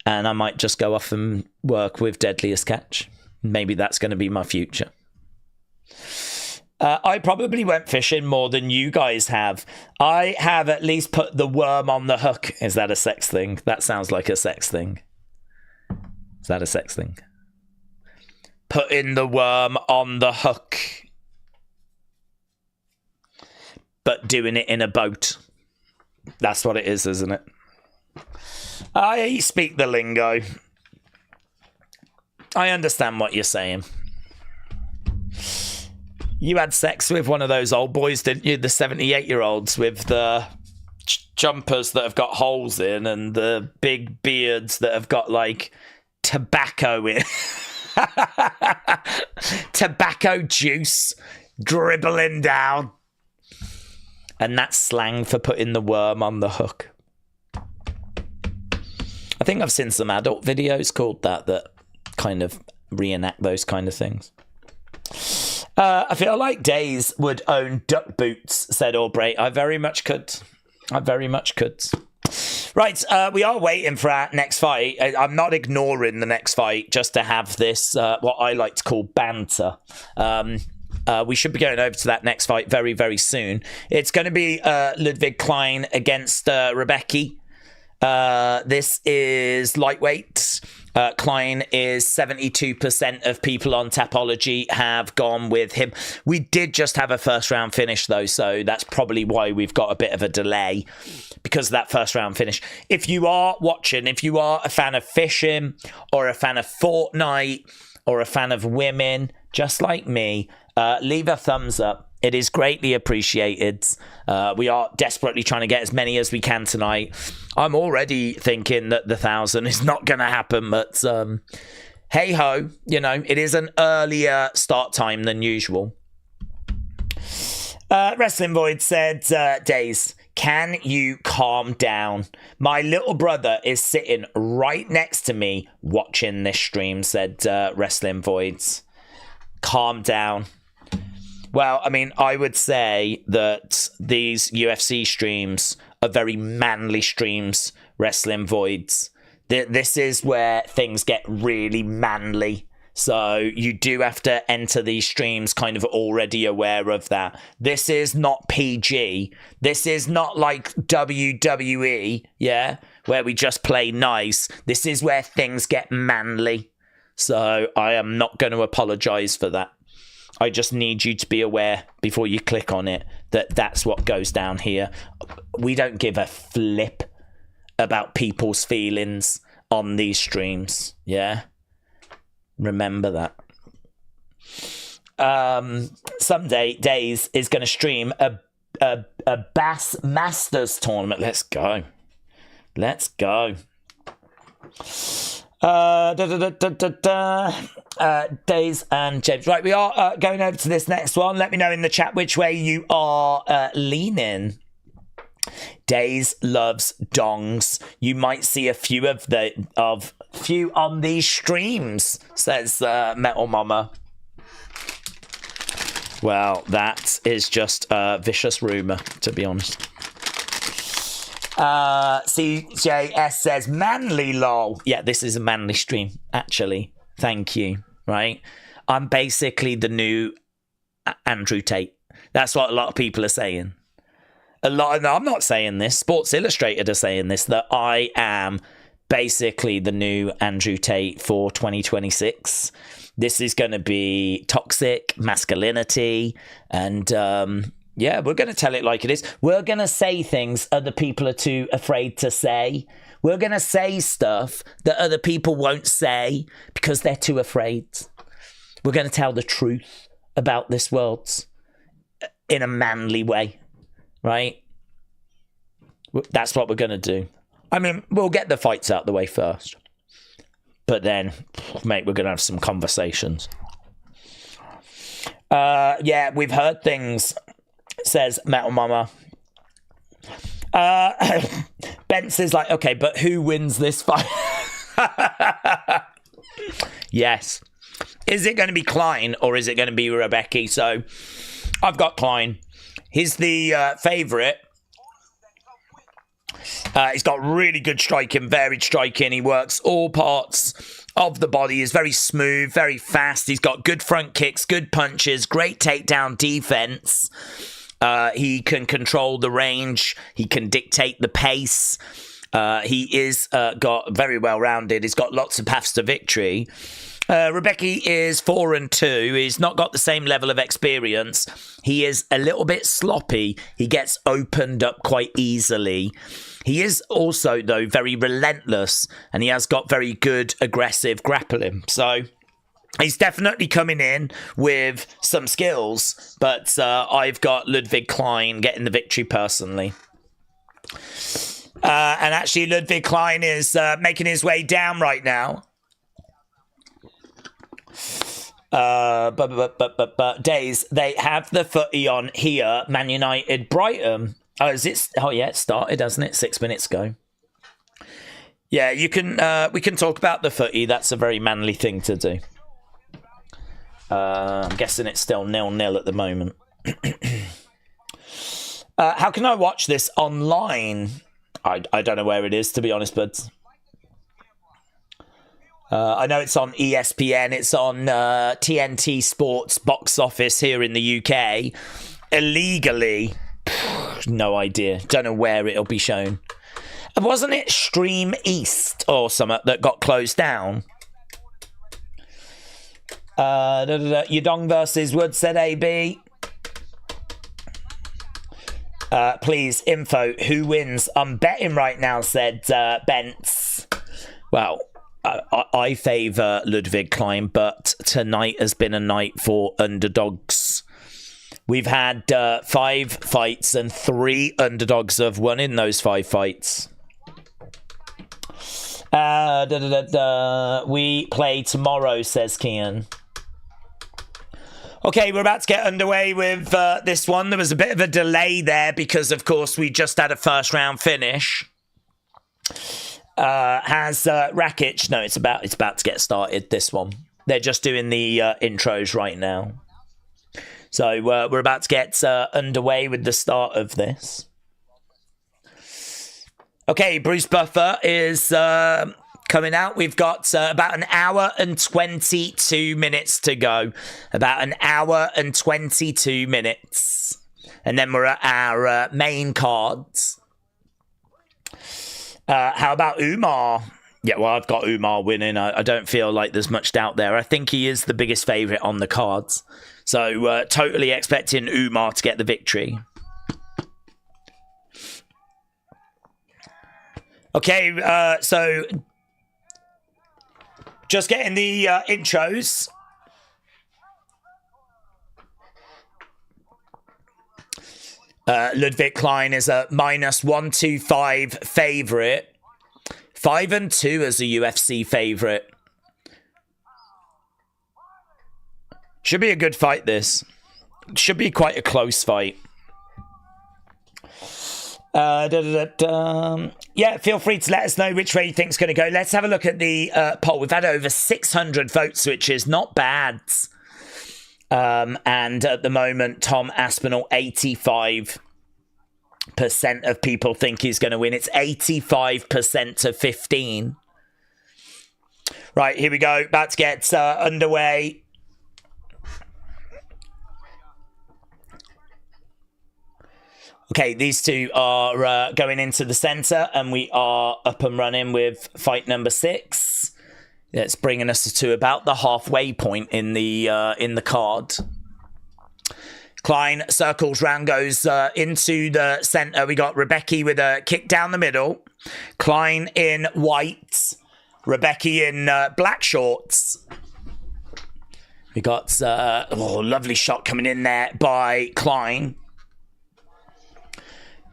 and I might just go off and work with Deadliest Catch. Maybe that's going to be my future. I probably went fishing more than you guys have. I have at least put the worm on the hook. Is that a sex thing? That sounds like a sex thing. Is that a sex thing? Putting the worm on the hook. But doing it in a boat. That's what it is, isn't it? I speak the lingo. I understand what you're saying. You had sex with one of those old boys, didn't you? The 78-year-olds with the jumpers that have got holes in and the big beards that have got, like, tobacco in. Tobacco juice dribbling down. And that's slang for putting the worm on the hook. I think I've seen some adult videos called that kind of reenact those kind of things. I feel like Days would own duck boots, said Aubrey. I very much could. Right, we are waiting for our next fight. I'm not ignoring the next fight just to have this, what I like to call banter. We should be going over to that next fight very, very soon. It's going to be Ludwig Klein against Rebecca. This is lightweight. Klein is 72% of people on Tapology have gone with him. We did just have a first round finish though, so that's probably why we've got a bit of a delay because of that first round finish. If you are watching, if you are a fan of fishing or a fan of Fortnite or a fan of women, just like me, leave a thumbs up. It is greatly appreciated. We are desperately trying to get as many as we can tonight. I'm already thinking that the 1,000 is not going to happen, but hey ho, it is an earlier start time than usual. Wrestling Void said, Days, can you calm down? My little brother is sitting right next to me watching this stream, said Wrestling Voids. Calm down. Well, I mean, I would say that these UFC streams are very manly streams, Wrestling Voids. This is where things get really manly. So you do have to enter these streams kind of already aware of that. This is not PG. This is not like WWE, yeah, where we just play nice. This is where things get manly. So I am not going to apologize for that. I just need you to be aware before you click on it that that's what goes down here. We don't give a flip about people's feelings on these streams, yeah? Remember that. Someday, Days is going to stream a Bass Masters tournament. Let's go. Let's go. Days and James. Right, we are going over to this next one. Let me know in the chat which way you are leaning. Days loves dongs. You might see a few few on these streams, says Metal Mama. Well, that is just a vicious rumor, to be honest. CJS says manly lol. Yeah, this is a manly stream, actually. Thank you. Right, I'm basically the new Andrew Tate. That's what a lot of people are saying. No, I'm not saying this. Sports Illustrated are saying this, that I am basically the new Andrew Tate for 2026. This is going to be toxic masculinity, and yeah, we're going to tell it like it is. We're going to say things other people are too afraid to say. We're going to say stuff that other people won't say because they're too afraid. We're going to tell the truth about this world in a manly way, right? That's what we're going to do. I mean, we'll get the fights out the way first. But then, mate, we're going to have some conversations. Yeah, we've heard things, says Metal Mama. Bence is like, okay, but who wins this fight? Yes. Is it going to be Klein or is it going to be Rebecca? So I've got Klein. He's the favourite. He's got really good striking, varied striking. He works all parts of the body. He's very smooth, very fast. He's got good front kicks, good punches, great takedown defense. He can control the range. He can dictate the pace. He is got very well rounded. He's got lots of paths to victory. Rebecca is 4-2. He's not got the same level of experience. He is a little bit sloppy. He gets opened up quite easily. He is also, though, very relentless, and he has got very good aggressive grappling. So he's definitely coming in with some skills, but I've got Ludwig Klein getting the victory personally. And actually, Ludwig Klein is making his way down right now. Days, they have the footy on here. Man United, Brighton. Oh, is it? Oh, yeah, it started, hasn't it? 6 minutes ago. Yeah, you can. We can talk about the footy. That's a very manly thing to do. I'm guessing it's still 0-0 at the moment. How can I watch this online? I don't know where it is, to be honest, but I know it's on ESPN. It's on TNT Sports box office here in the UK. Illegally, no idea. Don't know where it'll be shown. Wasn't it Stream East or something that got closed down? Yudong versus Wood, said AB. Please, info, who wins? I'm betting right now, said Bence. Well, I favour Ludwig Klein, but tonight has been a night for underdogs. We've had 5 fights and 3 underdogs have won in those 5 fights. We play tomorrow, says Kian. Okay, we're about to get underway with this one. There was a bit of a delay there because, of course, we just had a first round finish. Has Rakic? No, it's about to get started. This one, they're just doing the intros right now. So we're about to get underway with the start of this. Okay, Bruce Buffer is coming out. We've got about an hour and 22 minutes to go. About an hour and 22 minutes. And then we're at our main cards. How about Umar? Yeah, well, I've got Umar winning. I don't feel like there's much doubt there. I think he is the biggest favourite on the cards. So, totally expecting Umar to get the victory. Okay, so just getting the intros. Ludwig Klein is a -125 favourite. 5-2 as a UFC favourite. Should be a good fight, this. Should be quite a close fight. Yeah, feel free to let us know which way you think it's going to go. Let's have a look at the poll. We've had over 600 votes, which is not bad. And at the moment, Tom Aspinall, 85% of people think he's going to win. It's 85% to 15. Right, here we go. About to get underway. Okay, these two are going into the centre, and we are up and running with fight number 6. That's bringing us to about the halfway point in the card. Klein circles round, goes into the centre. We got Rebecca with a kick down the middle. Klein in white. Rebecca in black shorts. We got lovely shot coming in there by Klein.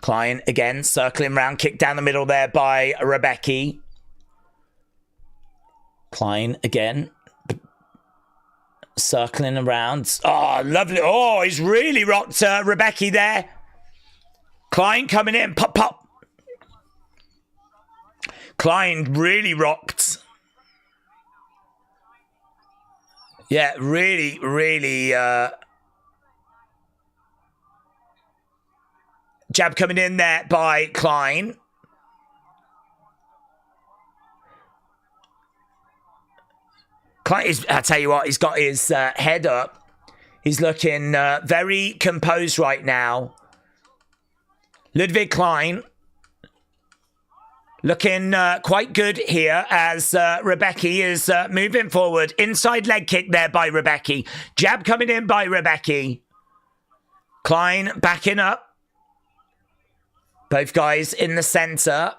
Klein again circling round, kick down the middle there by Rebecca. Klein again circling around. Oh, lovely. Oh, he's really rocked Rebecca there. Klein coming in. Pop, pop. Klein really rocked. Yeah, really, really. Jab coming in there by Klein. Klein is, I tell you what, he's got his head up. He's looking very composed right now. Ludwig Klein looking quite good here as Rebecca is moving forward. Inside leg kick there by Rebecca. Jab coming in by Rebecca. Klein backing up. Both guys in the centre.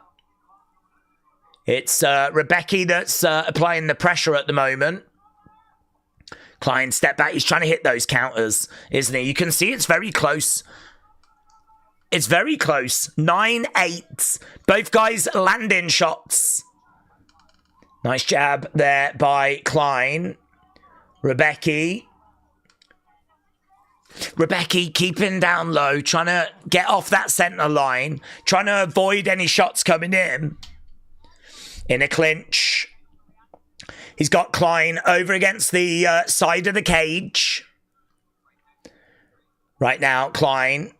It's Rebecca that's applying the pressure at the moment. Klein step back. He's trying to hit those counters, isn't he? You can see it's very close. It's very close. 9-8. Both guys landing shots. Nice jab there by Klein. Rebecca keeping down low, trying to get off that centre line, trying to avoid any shots coming in. In a clinch. He's got Klein over against the side of the cage. Right now, Klein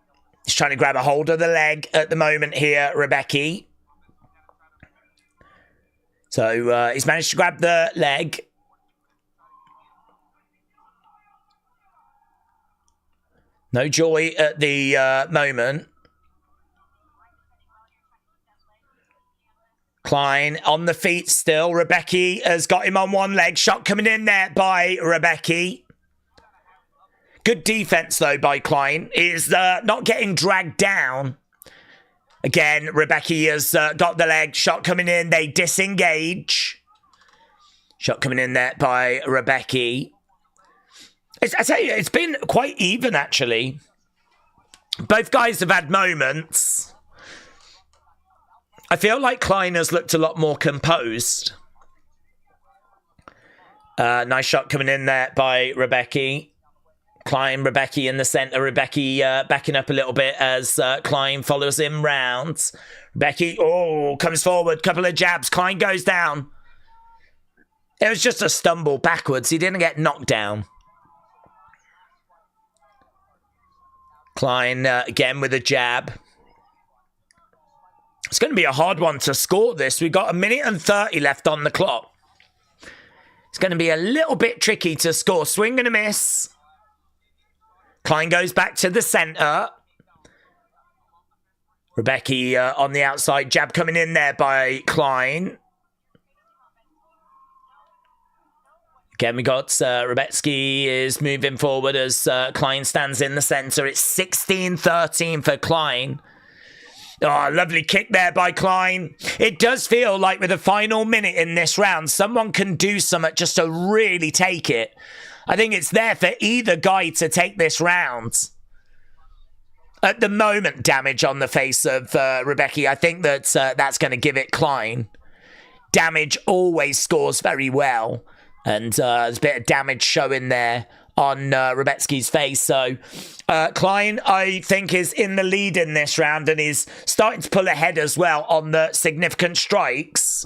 is trying to grab a hold of the leg at the moment here, Rebecca. So he's managed to grab the leg. No joy at the moment. Klein on the feet still. Rebecca has got him on one leg. Shot coming in there by Rebecca. Good defense, though, by Klein. Is not getting dragged down. Again, Rebecca has got the leg. Shot coming in. They disengage. Shot coming in there by Rebecca. I tell you, it's been quite even, actually. Both guys have had moments. I feel like Klein has looked a lot more composed. Nice shot coming in there by Rebecca. Klein, Rebecca in the centre. Rebecca backing up a little bit as Klein follows him round. Rebecca, comes forward. Couple of jabs. Klein goes down. It was just a stumble backwards. He didn't get knocked down. Klein again with a jab. It's going to be a hard one to score this. We've got 1:30 left on the clock. It's going to be a little bit tricky to score. Swing and a miss. Klein goes back to the centre. Rebecca on the outside. Jab coming in there by Klein. Again, we got Rebecki is moving forward as Klein stands in the centre. It's 16-13 for Klein. Oh, lovely kick there by Klein. It does feel like with the final minute in this round, someone can do something just to really take it. I think it's there for either guy to take this round. At the moment, damage on the face of Rebecki. I think that that's going to give it Klein. Damage always scores very well. And there's a bit of damage showing there on Rebecki's face. So Klein, I think, is in the lead in this round and is starting to pull ahead as well on the significant strikes.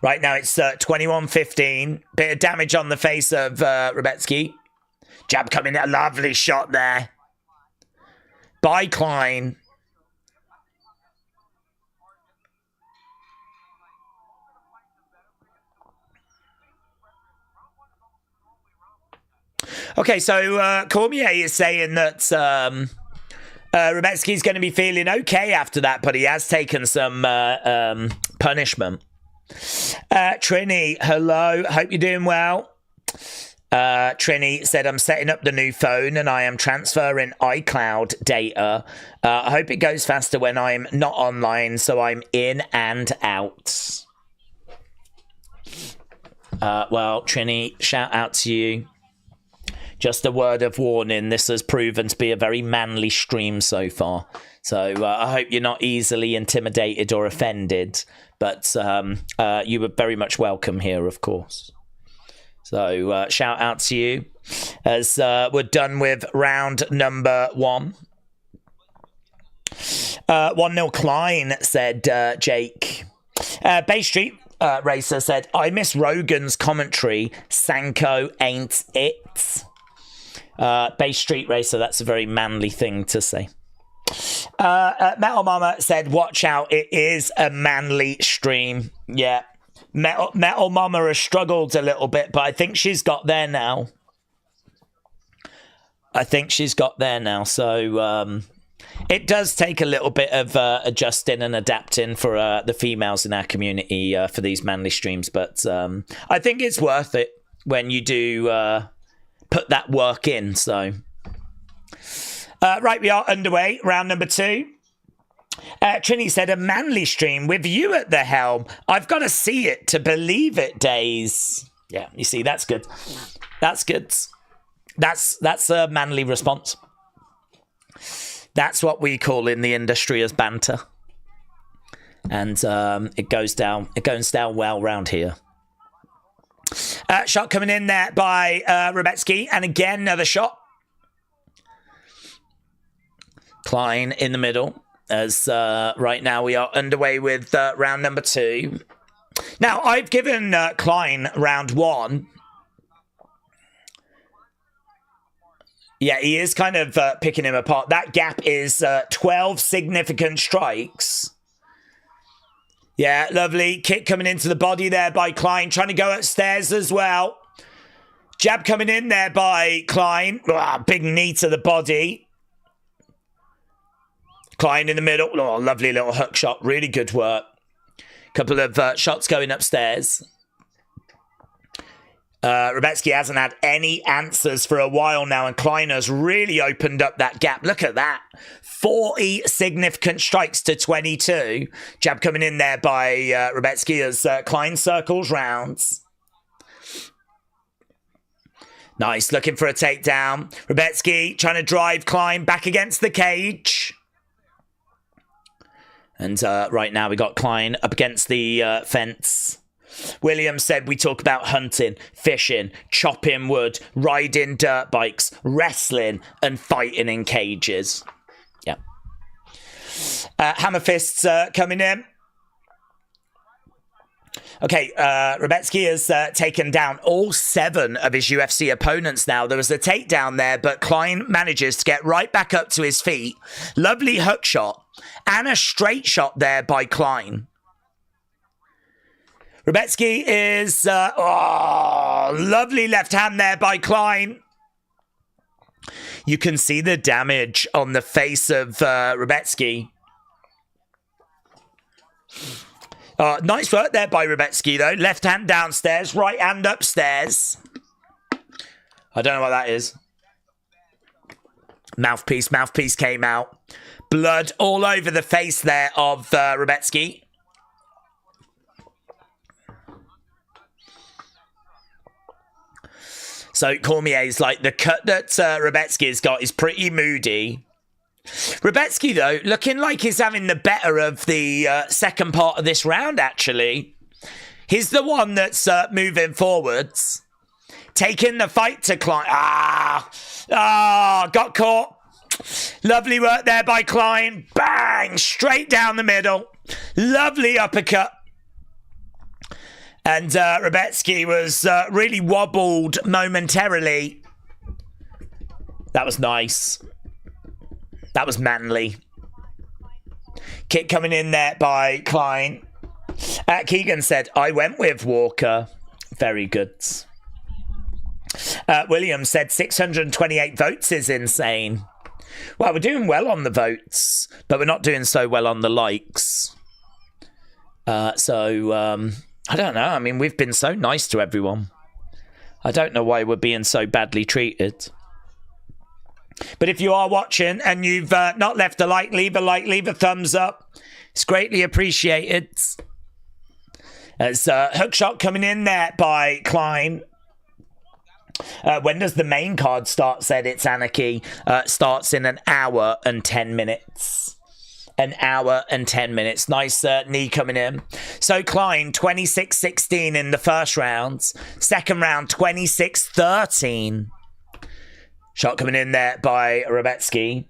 Right now it's 21-15. Bit of damage on the face of Rebecki. Jab coming, a lovely shot there by Klein. Okay, so Cormier is saying that Rebecki's going to be feeling okay after that, but he has taken some punishment. Trini, hello. Hope you're doing well. Trini said, I'm setting up the new phone and I am transferring iCloud data. I hope it goes faster when I'm not online, so I'm in and out. Well, Trini, shout out to you. Just a word of warning, this has proven to be a very manly stream so far. So I hope you're not easily intimidated or offended, but you were very much welcome here, of course. So shout out to you as we're done with round number 1. 1-0 Klein, said Jake. Bay Street Racer said, I miss Rogan's commentary. Sanko ain't it. Bay Street Racer, that's a very manly thing to say. Metal Mama said, watch out, it is a manly stream. Yeah. Metal Mama has struggled a little bit, but I think she's got there now. So it does take a little bit of adjusting and adapting for the females in our community for these manly streams. But I think it's worth it when you do put that work in. So right, we are underway. Round number 2. Trini said, a manly stream with you at the helm. I've got to see it to believe it, Days. Yeah, you see, that's good. That's good. That's a manly response. That's what we call in the industry as banter. And it goes down well round here. Shot coming in there by Rebecki. And again, another shot. Klein in the middle. As right now we are underway with round number 2. Now, I've given Klein round 1. Yeah, he is kind of picking him apart. That gap is 12 significant strikes. Yeah, lovely. Kick coming into the body there by Klein. Trying to go upstairs as well. Jab coming in there by Klein. Big knee to the body. Klein in the middle. Oh, lovely little hook shot. Really good work. Couple of shots going upstairs. Rebecki hasn't had any answers for a while now, and Klein has really opened up that gap. Look at that. 40 significant strikes to 22. Jab coming in there by Rebecki as Klein circles rounds. Nice, looking for a takedown. Rebecki trying to drive Klein back against the cage. And right now we got Klein up against the fence. William said we talk about hunting, fishing, chopping wood, riding dirt bikes, wrestling, and fighting in cages. Yeah. Hammer fists coming in. Okay, Rebetsky has taken down all 7 of his UFC opponents now. There was a takedown there, but Klein manages to get right back up to his feet. Lovely hook shot and a straight shot there by Klein. Rebetsky is... lovely left hand there by Klein. You can see the damage on the face of Rebetsky. Nice work there by Rebetsky, though. Left hand downstairs, right hand upstairs. I don't know what that is. Mouthpiece came out. Blood all over the face there of Rebetsky. So Cormier's like, the cut that Rebetsky's got is pretty moody. Rebetsky, though, looking like he's having the better of the second part of this round, actually. He's the one that's moving forwards. Taking the fight to Klein. Got caught. Lovely work there by Klein. Bang! Straight down the middle. Lovely uppercut. And Rebetsky was really wobbled momentarily. That was nice. That was manly. Kick coming in there by Klein. Keegan said, I went with Walker. Very good. William said 628 votes is insane. Well, we're doing well on the votes, but we're not doing so well on the likes. I don't know. I mean, we've been so nice to everyone. I don't know why we're being so badly treated. But if you are watching and you've not left a like, leave a thumbs up. It's greatly appreciated. There's a hook shot coming in there by Klein. When does the main card start? Said It's Anarchy. Starts in an hour and 10 minutes. An hour and 10 minutes. Nice knee coming in. So Klein, 26-16 in the first round. Second round, 26-13. Shot coming in there by Rebetsky.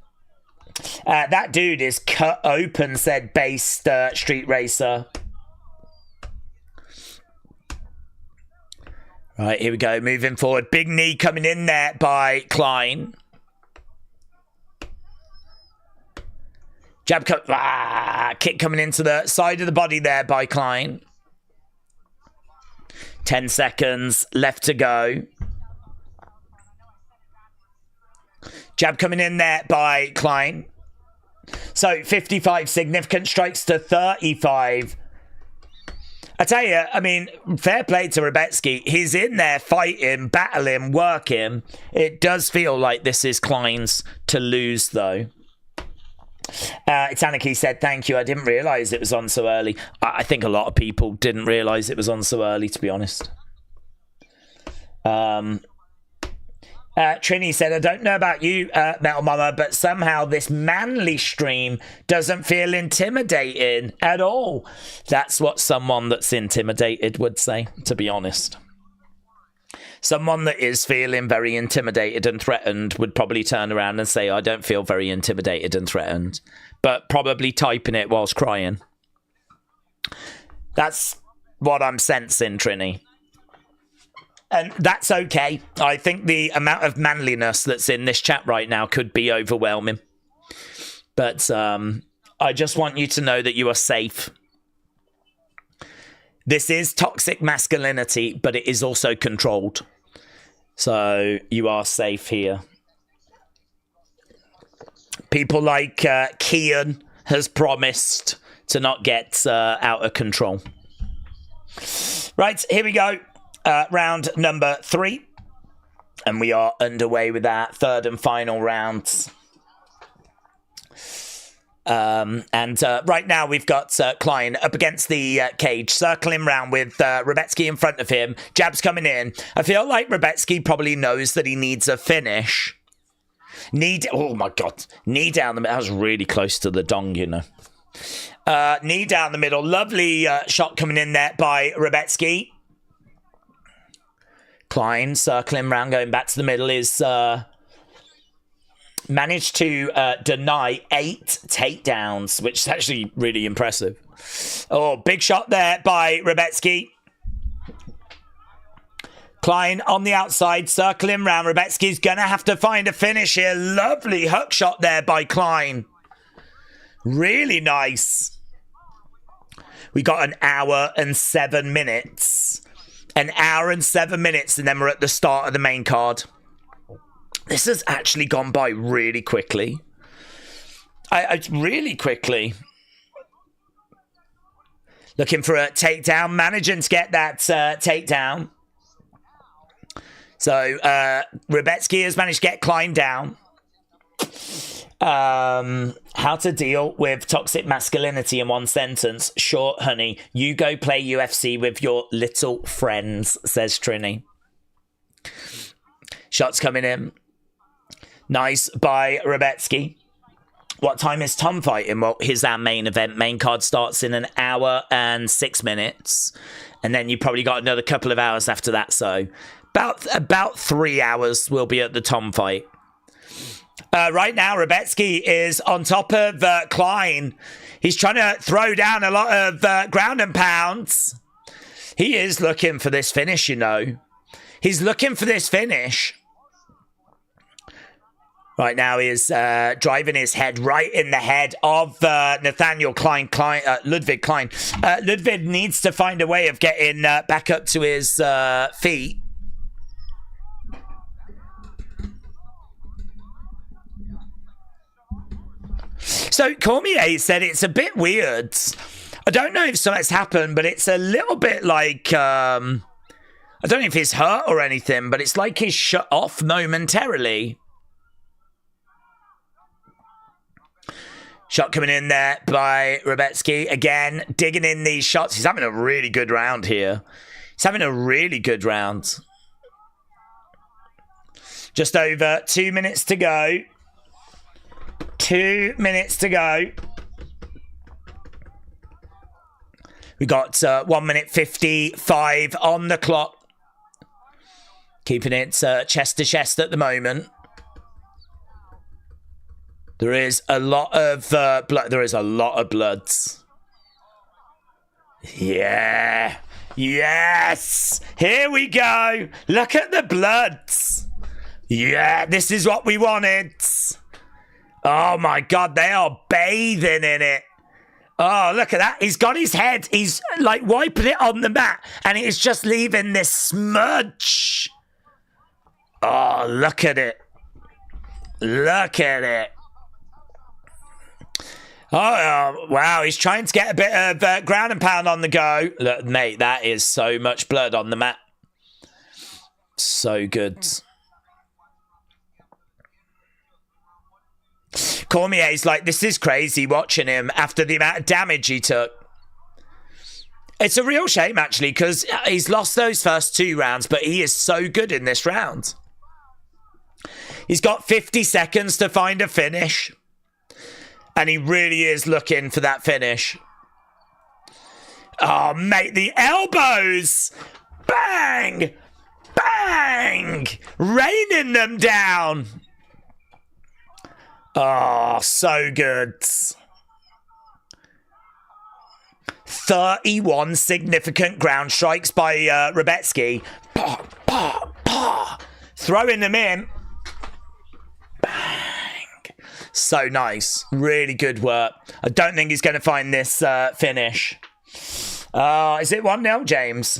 That dude is cut open, said Based Street Racer. Right, here we go. Moving forward. Big knee coming in there by Klein. Jab kick coming into the side of the body there by Klein. 10 seconds left to go. Jab coming in there by Klein. So 55 significant strikes to 35. I tell you, I mean, fair play to Rebetsky. He's in there fighting, battling, working. It does feel like this is Klein's to lose, though. It's Anarchy said, thank you. I didn't realise it was on so early. I think a lot of people didn't realise it was on so early, to be honest. Trini said, I don't know about you, Metal Mama, but somehow this manly stream doesn't feel intimidating at all. That's what someone that's intimidated would say, to be honest. Someone that is feeling very intimidated and threatened would probably turn around and say, I don't feel very intimidated and threatened, but probably typing it whilst crying. That's what I'm sensing, Trini. And that's okay. I think the amount of manliness that's in this chat right now could be overwhelming. But I just want you to know that you are safe. This is toxic masculinity, but it is also controlled. So you are safe here. People like Kian has promised to not get out of control. Right, here we go. Round number 3. And we are underway with our third and final rounds. Right now we've got Klein up against the cage, circling round with Rebetsky in front of him. Jabs coming in. I feel like Rebetsky probably knows that he needs a finish. Oh my God. Knee down the middle. That was really close to the dong, you know. Knee down the middle. Lovely shot coming in there by Rebetsky. Klein circling round, going back to the middle is managed to deny 8 takedowns, which is actually really impressive. Oh, big shot there by Rebetsky. Klein on the outside, circling round. Rebetsky's going to have to find a finish here. Lovely hook shot there by Klein. Really nice. We got an hour and 7 minutes. An hour and 7 minutes, and then we're at the start of the main card. This has actually gone by really quickly. Really quickly. Looking for a takedown. Managing to get that takedown. So, Rebetsky has managed to get Klein down. How to deal with toxic masculinity in one sentence. Short, honey. You go play UFC with your little friends, says Trini. Shots coming in. Nice by Rebetsky. What time is Tom fighting? Well, here's our main event. Main card starts in an hour and 6 minutes. And then you probably got another couple of hours after that. So about 3 hours will be at the Tom fight. Right now, Rebetsky is on top of Klein. He's trying to throw down a lot of ground and pounds. He is looking for this finish, you know. He's looking for this finish. Right now, he's driving his head right in the head of Nathaniel Ludwig Klein. Ludwig needs to find a way of getting back up to his feet. So Cormier said it's a bit weird. I don't know if something's happened, but it's a little bit like... I don't know if he's hurt or anything, but it's like he's shut off momentarily. Shot coming in there by Rebetsky. Again, digging in these shots. He's having a really good round here. He's having a really good round. Just over 2 minutes to go. 2 minutes to go. We got 1 minute 55 on the clock. Keeping it chest to chest at the moment. There is a lot of blood. There is a lot of bloods. Yeah. Yes. Here we go. Look at the bloods. Yeah, this is what we wanted. Oh my God, they are bathing in it. Oh, look at that. He's got his head. He's like wiping it on the mat. And it's just leaving this smudge. Oh, look at it. Look at it. Oh, wow. He's trying to get a bit of ground and pound on the go. Look, mate, that is so much blood on the mat. So good. Cormier's like, this is crazy watching him after the amount of damage he took. It's a real shame, actually, because he's lost those first 2 rounds, but he is so good in this round. He's got 50 seconds to find a finish. And he really is looking for that finish. Oh, mate, the elbows! Bang! Bang! Raining them down. Oh, so good. 31 significant ground strikes by Rebetsky. Bah, bah, bah. Throwing them in. Bang. So nice. Really good work. I don't think he's going to find this finish. Is it 1-0, James?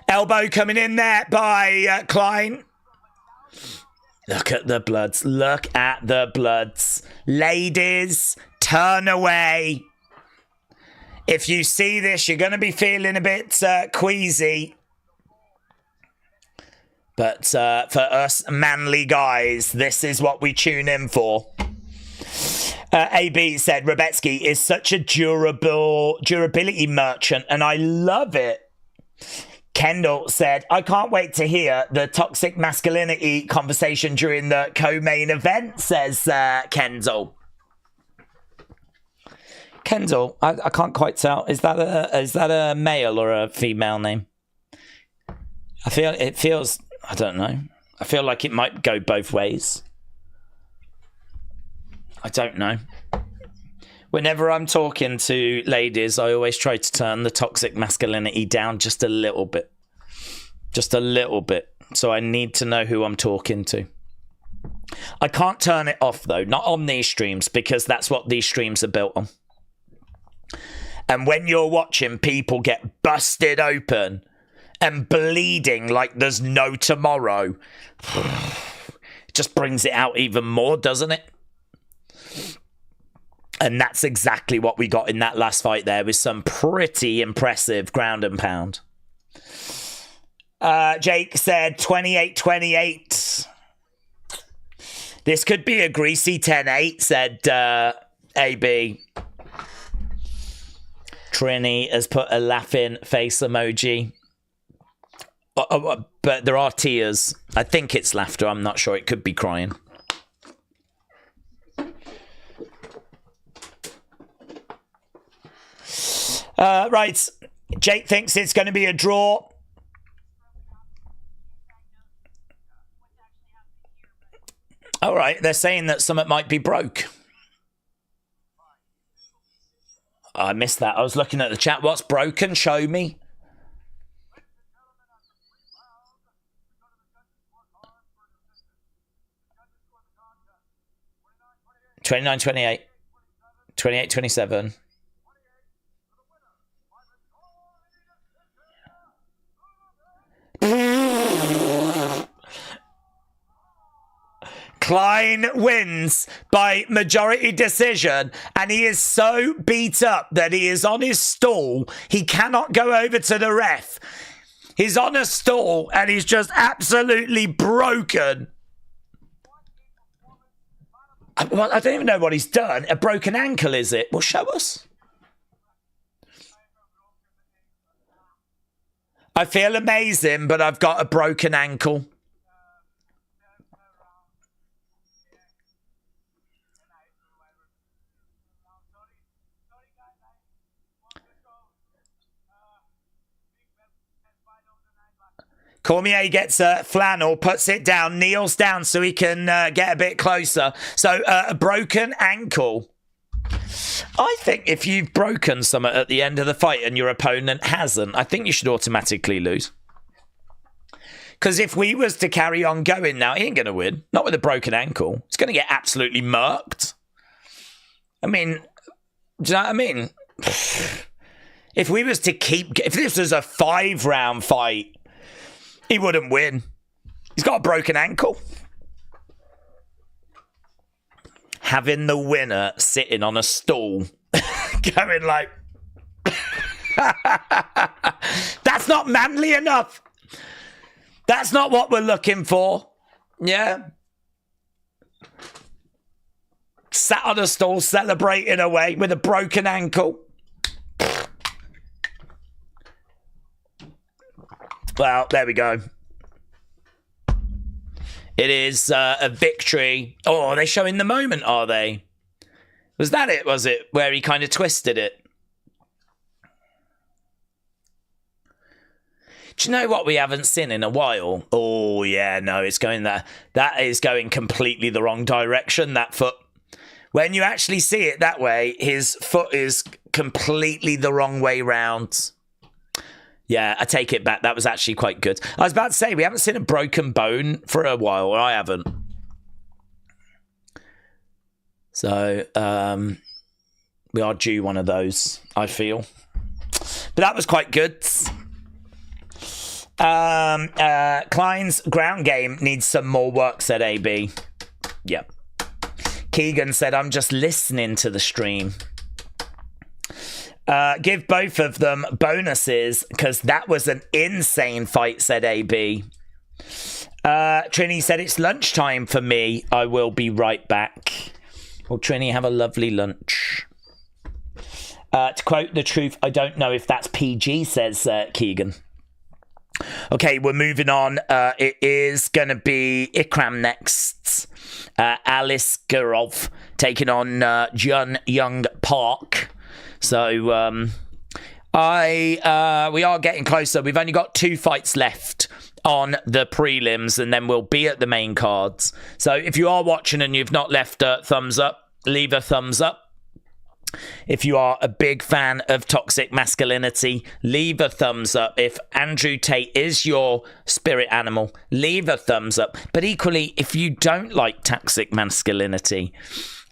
Elbow coming in there by Klein. Look at the bloods. Look at the bloods. Ladies, turn away. If you see this, you're going to be feeling a bit queasy. But for us manly guys, this is what we tune in for. AB said, Rebetsky is such a durability merchant, and I love it. Kendall said, I can't wait to hear the toxic masculinity conversation during the co-main event, says Kendall. Kendall, I can't quite tell. Is that a male or a female name? It feels, I don't know. I feel like it might go both ways. I don't know. Whenever I'm talking to ladies, I always try to turn the toxic masculinity down just a little bit. Just a little bit. So I need to know who I'm talking to. I can't turn it off, though. Not on these streams, because that's what these streams are built on. And when you're watching people get busted open and bleeding like there's no tomorrow, it just brings it out even more, doesn't it? And that's exactly what we got in that last fight there, with some pretty impressive ground and pound. Jake said 28-28. This could be a greasy 10-8, said AB. Trini has put a laughing face emoji. But there are tears. I think it's laughter. I'm not sure. It could be crying. Right. Jake thinks it's going to be a draw. All right. They're saying that something might be broke. I missed that. I was looking at the chat. What's broken? Show me. $29, 28, 28, 27. Klein wins by majority decision, and he is so beat up that he is on his stool. He cannot go over to the ref. He's on a stool and he's just absolutely broken. Well, I don't even know what he's done. A broken ankle, is it? Well, show us. I feel amazing, but I've got a broken ankle. Cormier gets a flannel, puts it down, kneels down so he can get a bit closer. So a broken ankle. I think if you've broken something at the end of the fight and your opponent hasn't, I think you should automatically lose. Because if we was to carry on going now, he ain't going to win. Not with a broken ankle. He's going to get absolutely murked. I mean, do you know what I mean? If we was to keep... If this was a 5-round fight, he wouldn't win. He's got a broken ankle. Having the winner sitting on a stool, going like, that's not manly enough. That's not what we're looking for. Yeah. Sat on a stool celebrating away with a broken ankle. Well, there we go. It is a victory. Oh, are they showing the moment, are they? Was that it, was it? Where he kind of twisted it? Do you know what we haven't seen in a while? Oh, yeah, no, it's going there. That is going completely the wrong direction, that foot. When you actually see it that way, his foot is completely the wrong way round. Yeah, I take it back. That was actually quite good. I was about to say, we haven't seen a broken bone for a while, or I haven't. So, we are due one of those, I feel. But that was quite good. Klein's ground game needs some more work, said AB. Yep. Keegan said, I'm just listening to the stream. Give both of them bonuses because that was an insane fight, said AB. Trini said, it's lunchtime for me. I will be right back. Well, Trini, have a lovely lunch. To quote the truth, I don't know if that's PG, says Keegan. Okay, we're moving on. It is going to be Ikram next. Alice Gurov taking on Jun Young Park. So, we are getting closer. We've only got 2 fights left on the prelims, and then we'll be at the main cards. So if you are watching and you've not left a thumbs up, leave a thumbs up. If you are a big fan of toxic masculinity, leave a thumbs up. If Andrew Tate is your spirit animal, leave a thumbs up. But equally, if you don't like toxic masculinity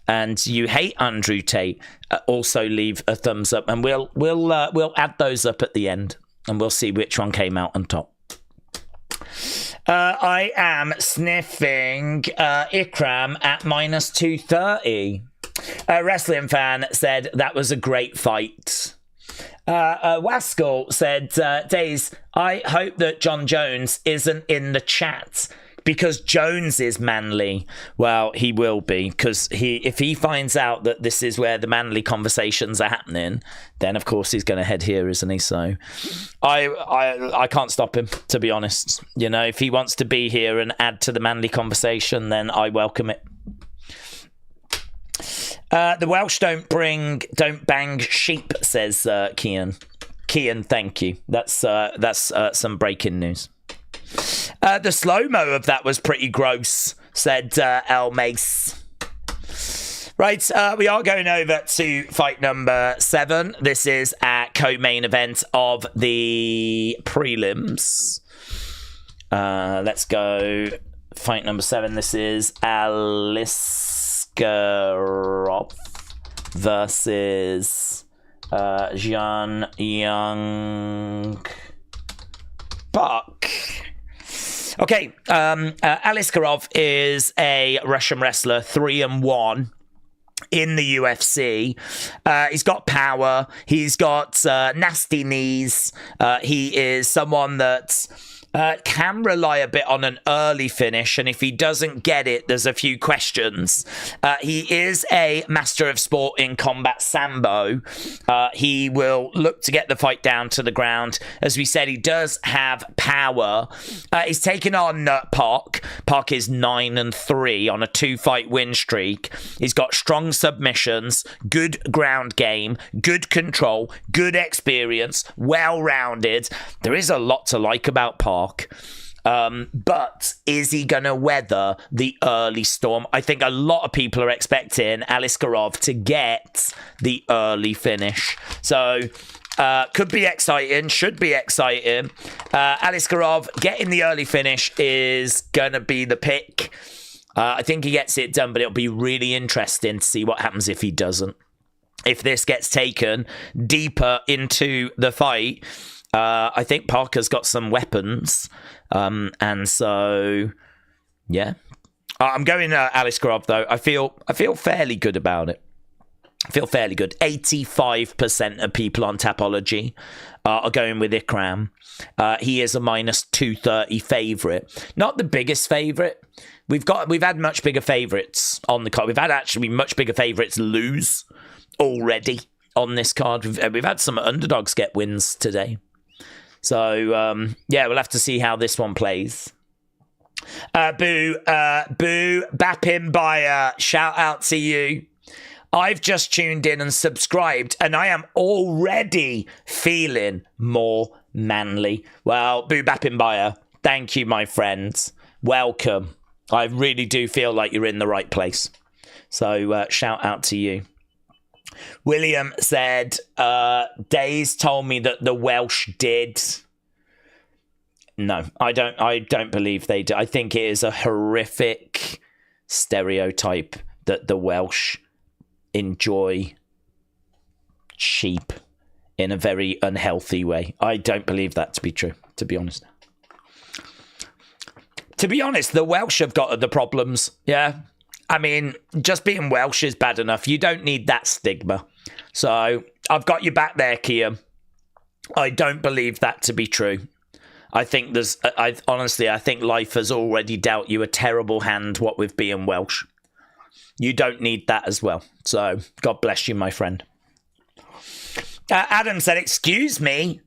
and you hate Andrew Tate, also leave a thumbs up, and we'll add those up at the end, and we'll see which one came out on top. I am sniffing Ikram at minus 230. A wrestling fan said that was a great fight. Waskell said, Days, I hope that John Jones isn't in the chat because Jones is manly. Well, he will be, because if he finds out that this is where the manly conversations are happening, then of course he's going to head here, isn't he? So I can't stop him, to be honest. You know, if he wants to be here and add to the manly conversation, then I welcome it. The Welsh don't bang sheep, says Kian. Kian, thank you. That's some breaking news. The slow-mo of that was pretty gross, said El Mace. Right, we are going over to fight number 7. This is our co-main event of the prelims. Let's go. Fight number 7. This is Aliskerov versus Jean Young Buck. Okay, Aliskerov is a Russian wrestler, 3-1 in the UFC. He's got power. He's got nasty knees. He is someone that can rely a bit on an early finish, and if he doesn't get it, there's a few questions. He is a master of sport in combat sambo. He will look to get the fight down to the ground. As we said, he does have power. He's taken on Park. Park is 9-3 on a 2-fight win streak. He's got strong submissions, good ground game, good control, good experience, well-rounded. There is a lot to like about Park. But is he going to weather the early storm? I think a lot of people are expecting Aliskerov to get the early finish. So, could be exciting, should be exciting. Aliskerov getting the early finish is going to be the pick. I think he gets it done, but it'll be really interesting to see what happens if he doesn't. If this gets taken deeper into the fight, I think Parker's got some weapons, and so yeah, I'm going Aliskerov though. I feel fairly good about it. I feel fairly good. 85% of people on Tapology are going with Ikram. He is a minus 230 favourite. Not the biggest favourite. We've had much bigger favourites on the card. We've had actually much bigger favourites lose already on this card. We've had some underdogs get wins today. So, yeah, we'll have to see how this one plays. Boo, Bapin Buyer, shout out to you. I've just tuned in and subscribed, and I am already feeling more manly. Well, Boo Bapin Buyer, thank you, my friends. Welcome. I really do feel like you're in the right place. So, shout out to you. William said, Days told me that the Welsh did. No, I don't believe they did. I think it is a horrific stereotype that the Welsh enjoy sheep in a very unhealthy way. I don't believe that to be true, to be honest. To be honest, the Welsh have got other problems, yeah. I mean, just being Welsh is bad enough. You don't need that stigma. So, I've got you back there, Kia. I don't believe that to be true. I think honestly, I think life has already dealt you a terrible hand, what with being Welsh. You don't need that as well. So, God bless you, my friend. Adam said, excuse me,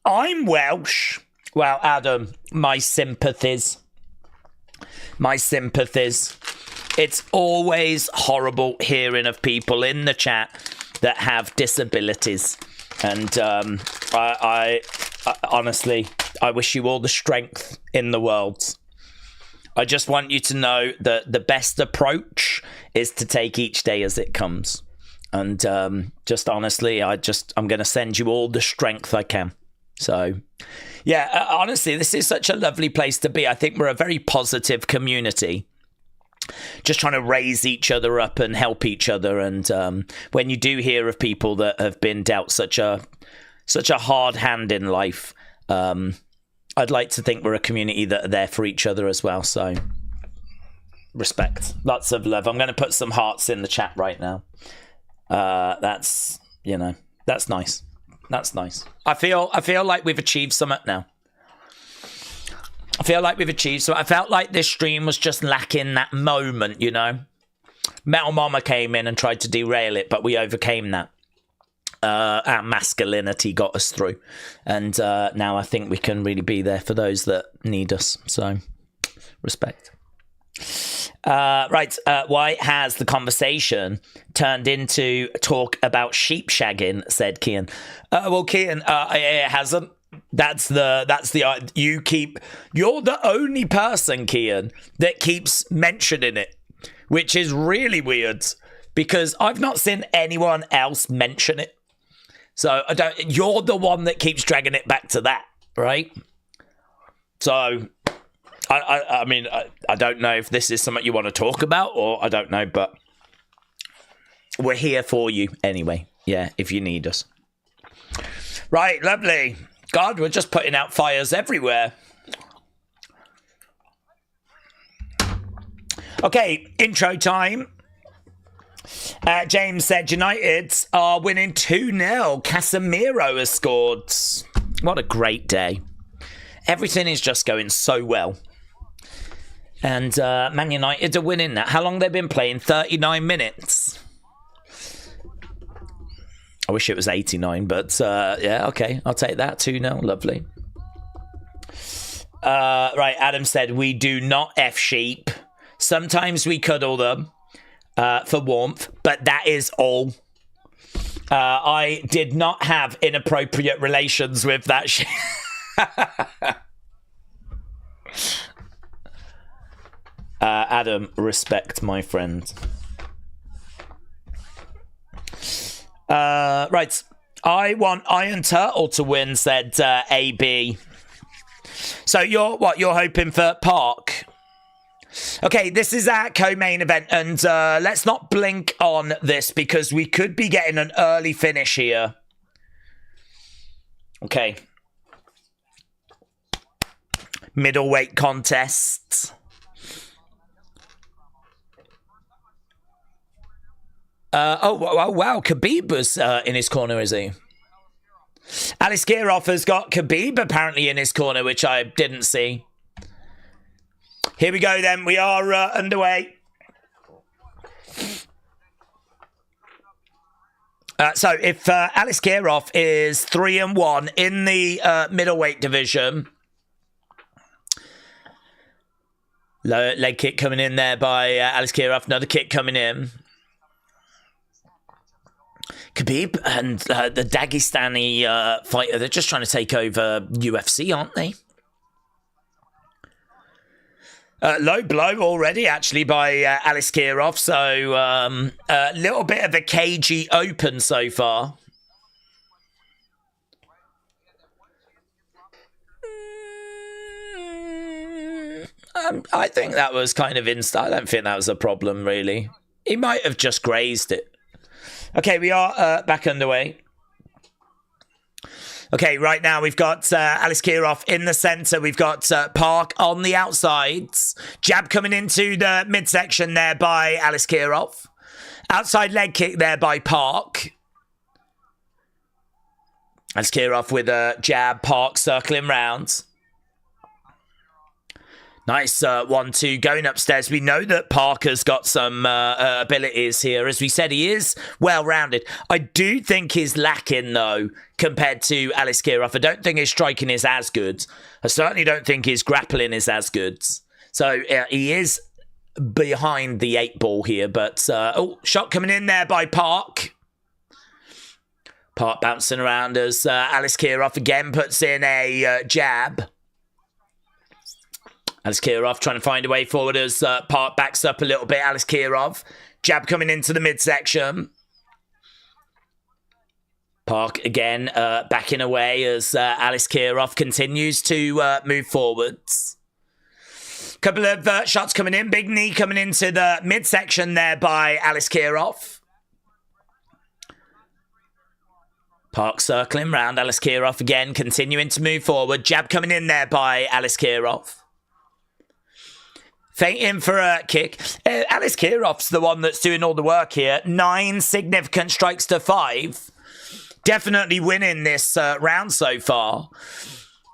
I'm Welsh. Well, Adam, my sympathies. My sympathies. It's always horrible hearing of people in the chat that have disabilities. And I honestly, I wish you all the strength in the world. I just want you to know that the best approach is to take each day as it comes. And just honestly, I'm going to send you all the strength I can. So, yeah, honestly, this is such a lovely place to be. I think we're a very positive community, just trying to raise each other up and help each other. And when you do hear of people that have been dealt such a hard hand in life, I'd like to think we're a community that are there for each other as well. So, respect, lots of love. I'm going to put some hearts in the chat right now. That's nice. That's nice. I feel like we've achieved something now. I feel like we've achieved so. I felt like this stream was just lacking that moment, Metal Mama came in and tried to derail it, but we overcame that. Our masculinity got us through. And now I think we can really be there for those that need us. So, respect. Right, why has the conversation turned into talk about sheep shagging, said Kian. Well, Kian, it hasn't. You're the only person, Kian, that keeps mentioning it, which is really weird because I've not seen anyone else mention it. So you're the one that keeps dragging it back to that, right? So I mean, I don't know if this is something you want to talk about or I don't know, but we're here for you anyway. Yeah, if you need us. Right, lovely. God, we're just putting out fires everywhere. Okay, intro time. James said United are winning 2-0. Casemiro has scored. What a great day. Everything is just going so well. And Man United are winning that. How long they've been playing? 39 minutes. I wish it was 89, but yeah, okay. I'll take that. 2-0. Lovely. Right, Adam said, we do not F sheep. Sometimes we cuddle them for warmth, but that is all. I did not have inappropriate relations with that sheep. Adam, respect, my friend. Right. I want Iron Turtle to win, said AB. So you're hoping for Park? Okay, this is our co-main event, and let's not blink on this because we could be getting an early finish here. Okay. Middleweight contest. Oh, wow. Khabib was in his corner, is he? Alice Kirov has got Khabib apparently in his corner, which I didn't see. Here we go then. We are underway. So if Alice Kirov is 3-1 in the middleweight division. Leg kick coming in there by Alice Kirov. Another kick coming in. Khabib and the Dagestani fighter, they're just trying to take over UFC, aren't they? Low blow already, actually, by Alice Kirov. So a little bit of a cagey open so far. I think that was kind of insta. I don't think that was a problem, really. He might have just grazed it. Okay, we are back underway. Okay, right now we've got Alice Kirov in the centre. We've got Park on the outsides. Jab coming into the midsection there by Alice Kirov. Outside leg kick there by Park. Alice Kirov with a jab. Park circling round. Nice 1-2 going upstairs. We know that Parker's got some abilities here. As we said, he is well-rounded. I do think he's lacking, though, compared to Alice Kirov. I don't think his striking is as good. I certainly don't think his grappling is as good. So he is behind the 8-ball here. But, shot coming in there by Park. Park bouncing around as Alice Kirov again puts in a jab. Alice Kirov trying to find a way forward as Park backs up a little bit. Alice Kirov Jab coming into the midsection. Park again backing away as Alice Kirov continues to move forwards. Couple of shots coming in. Big knee coming into the midsection there by Alice Kirov. Park circling round. Alice Kirov again continuing to move forward. Jab coming in there by Alice Kirov. Feinting for a kick. Alice Kirov's the one that's doing all the work here. 9 significant strikes to 5. Definitely winning this round so far.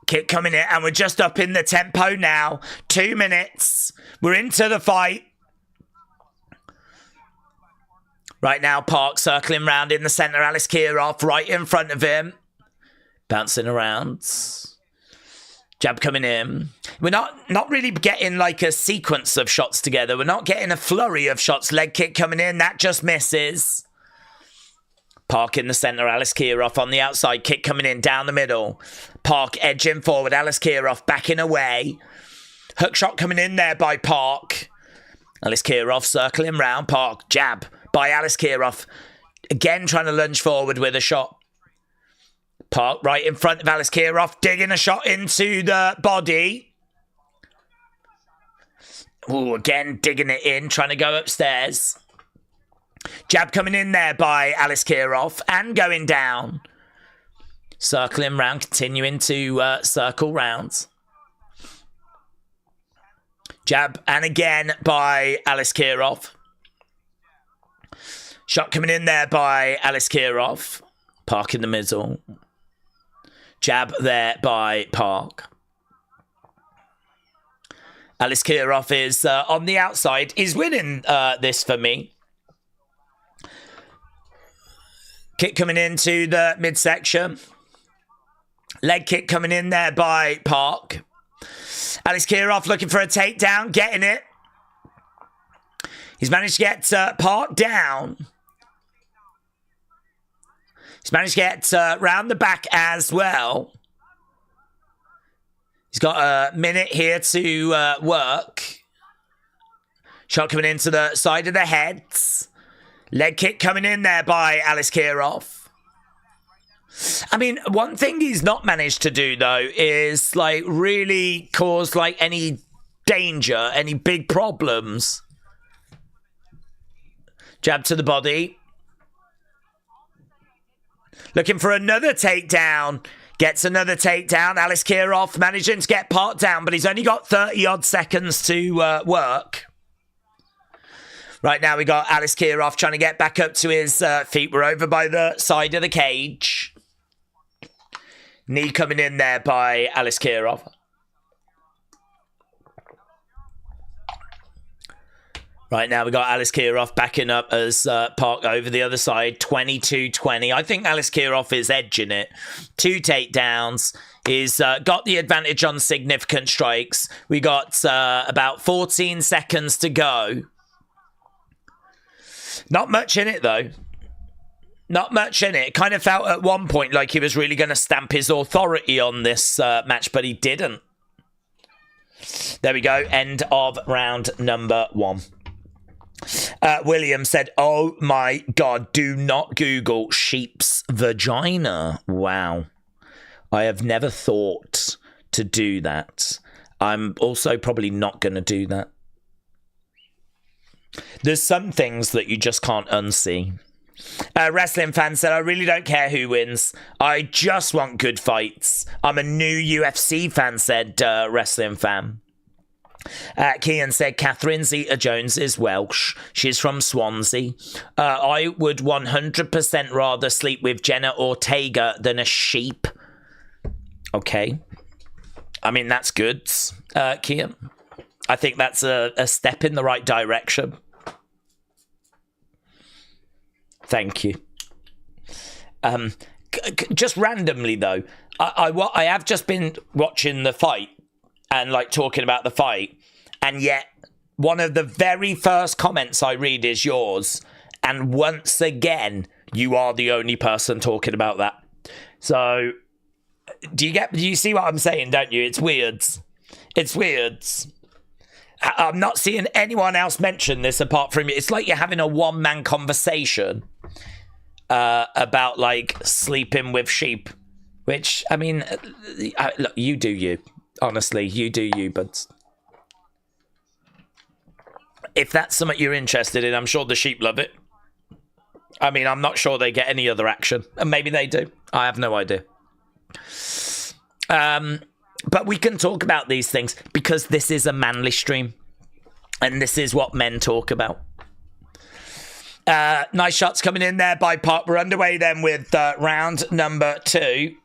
Kick coming in, and we're just up in the tempo now. 2 minutes. We're into the fight. Right now, Park circling round in the centre. Alice Kirov right in front of him. Bouncing around. Jab coming in. We're not really getting like a sequence of shots together. We're not getting a flurry of shots. Leg kick coming in. That just misses. Park in the centre, Alice Kirov on the outside, kick coming in down the middle. Park edging forward, Alice Kirov backing away. Hook shot coming in there by Park. Alice Kirov circling round, Park, jab by Alice Kirov. Again trying to lunge forward with a shot. Park right in front of Alice Kirov, digging a shot into the body. Ooh, again digging it in, trying to go upstairs. Jab coming in there by Alice Kirov and going down. Circling round, continuing to circle round. Jab and again by Alice Kirov. Shot coming in there by Alice Kirov. Park in the middle. Jab there by Park. Alice Kirov is on the outside. He's winning this for me. Kick coming into the midsection. Leg kick coming in there by Park. Alice Kirov looking for a takedown, getting it. He's managed to get Park down. He's managed to get round the back as well. He's got a minute here to work. Shot coming into the side of the head. Leg kick coming in there by Alice Kirov. I mean, one thing he's not managed to do, though, is, like, really cause, like, any danger, any big problems. Jab to the body. Looking for another takedown. Gets another takedown. Alice Kirov managing to get Park down, but he's only got 30-odd seconds to work. Right now, we got Alice Kirov trying to get back up to his feet. We're over by the side of the cage. Knee coming in there by Alice Kirov. Right now, we got Alice Kirov backing up as Park over the other side. 22-20. I think Alice Kirov is edging it. 2 takedowns. He's got the advantage on significant strikes. We got about 14 seconds to go. Not much in it, though. Not much in it. It kind of felt at one point like he was really going to stamp his authority on this match, but he didn't. There we go. End of round number 1. William said, oh my God, do not Google sheep's vagina. Wow. I have never thought to do that. I'm also probably not going to do that. There's some things that you just can't unsee. Wrestling fan said, I really don't care who wins. I just want good fights. I'm a new UFC fan, said wrestling fan. Kian said, Catherine Zeta-Jones is Welsh. She's from Swansea. I would 100% rather sleep with Jenna Ortega than a sheep. Okay. I mean, that's good, Kian. I think that's a step in the right direction. Thank you. Just randomly, though, I have just been watching the fight and, like, talking about the fight, and yet one of the very first comments I read is yours, and once again, you are the only person talking about that. So, do you see what I'm saying, don't you? It's weird. It's weird. I'm not seeing anyone else mention this apart from you. It's like you're having a one-man conversation about, like, sleeping with sheep. Which, I mean, look, you do you. Honestly, you do you, but if that's something you're interested in, I'm sure the sheep love it. I mean, I'm not sure they get any other action. And maybe they do. I have no idea. But we can talk about these things because this is a manly stream. And this is what men talk about. Nice shots coming in there by Park. We're underway then with round number 2.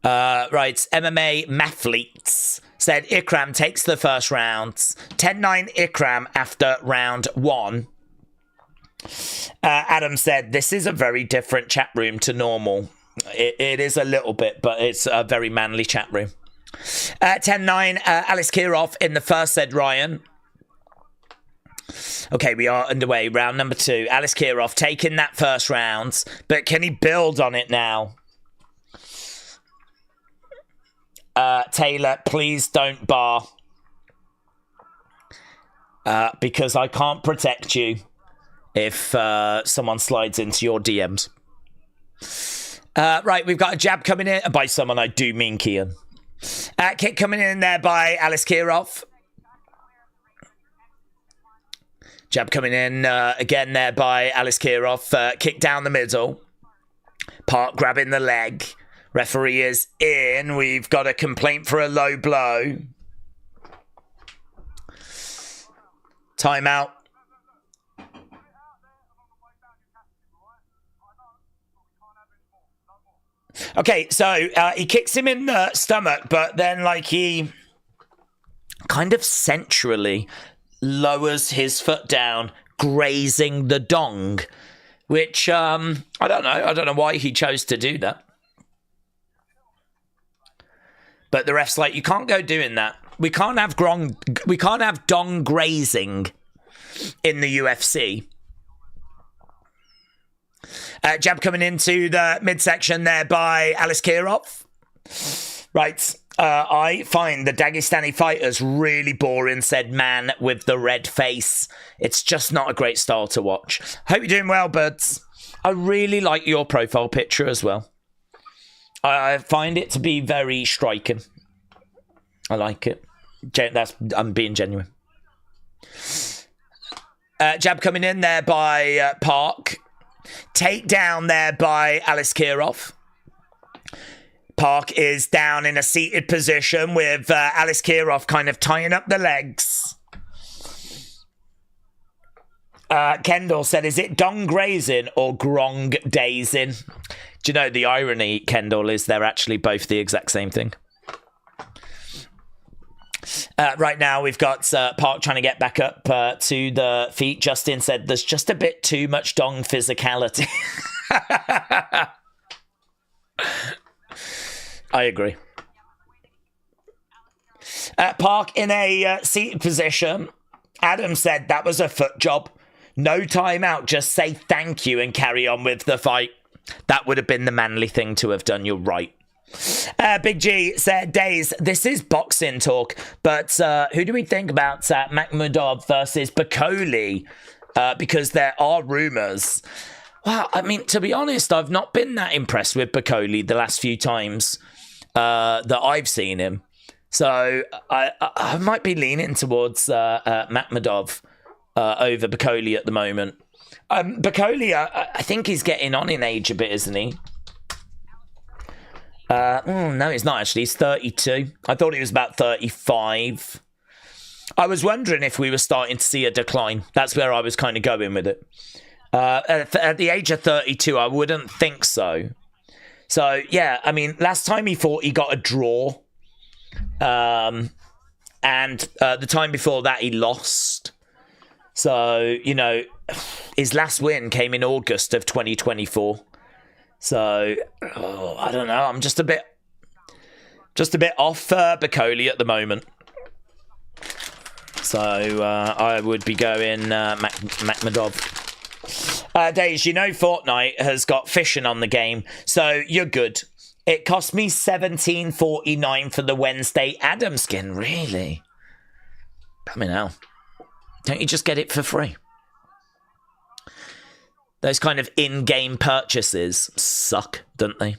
Right, MMA Mathletes said Ikram takes the first round. 10-9 Ikram after round 1. Adam said, this is a very different chat room to normal. It is a little bit, but it's a very manly chat room. 10-9, Alice Kirov in the first, said Ryan. Okay, we are underway. Round number 2. Alice Kirov taking that first round, but can he build on it now? Taylor, please don't bar. Because I can't protect you if someone slides into your DMs. Right, we've got a jab coming in. By someone, I do mean Kian. Kick coming in there by Alice Kirov. Jab coming in again there by Alice Kirov. Kick down the middle. Park grabbing the leg. Referee is in. We've got a complaint for a low blow. Timeout. Okay, so he kicks him in the stomach, but then, like, he kind of centrally lowers his foot down, grazing the dong, which, I don't know. I don't know why he chose to do that. But the ref's like, you can't go doing that. We can't have dong grazing in the UFC. Jab coming into the midsection there by Alice Kirov. Right. I find the Dagestani fighters really boring, said man with the red face. It's just not a great style to watch. Hope you're doing well, buds. I really like your profile picture as well. I find it to be very striking. I like it. I'm being genuine. Jab coming in there by Park. Takedown there by Alice Kirov. Park is down in a seated position with Alice Kirov kind of tying up the legs. Kendall said, is it dong grazing or grong dazing? Do you know the irony, Kendall, is they're actually both the exact same thing. Right now we've got Park trying to get back up to the feet. Justin said there's just a bit too much dong physicality. I agree. Park in a seated position. Adam said that was a foot job. No timeout, just say thank you and carry on with the fight. That would have been the manly thing to have done. You're right. Big G said, Days, this is boxing talk, but who do we think about Makhmudov versus Bakoli? Because there are rumours. Well, I mean, to be honest, I've not been that impressed with Bakoli the last few times that I've seen him. So I might be leaning towards Makhmudov over Bakoli at the moment. Bakoli, I think he's getting on in age a bit, isn't he? No, he's not actually. He's 32. I thought he was about 35. I was wondering if we were starting to see a decline. That's where I was kind of going with it. At the age of 32, I wouldn't think so. So, yeah, I mean, last time he fought, he got a draw. And the time before that, he lost. So, you know, his last win came in August of 2024. So, I don't know. I'm just a bit off Bakoli at the moment. So, I would be going Makhmudov. Days, you know Fortnite has got fishing on the game, so you're good. It cost me $17.49 for the Wednesday Adam skin. Really? Blimey hell. Don't you just get it for free? Those kind of in-game purchases suck, don't they?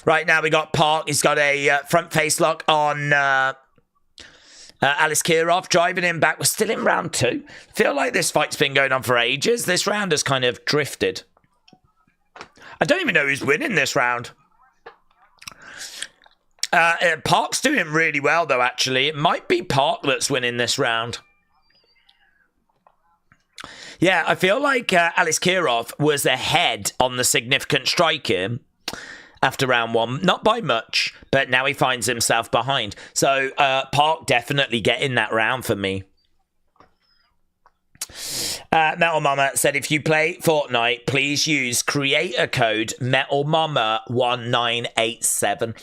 Right now we got Park. He's got a front face lock on Alice Kirov, driving him back. We're still in round 2. Feel like this fight's been going on for ages. This round has kind of drifted. I don't even know who's winning this round. Park's doing really well, though, actually. It might be Park that's winning this round. Yeah, I feel like Alice Kirov was ahead on the significant striking after round 1. Not by much, but now he finds himself behind. So Park definitely getting that round for me. Metal Mama said, if you play Fortnite, please use creator code Metal Mama 1987.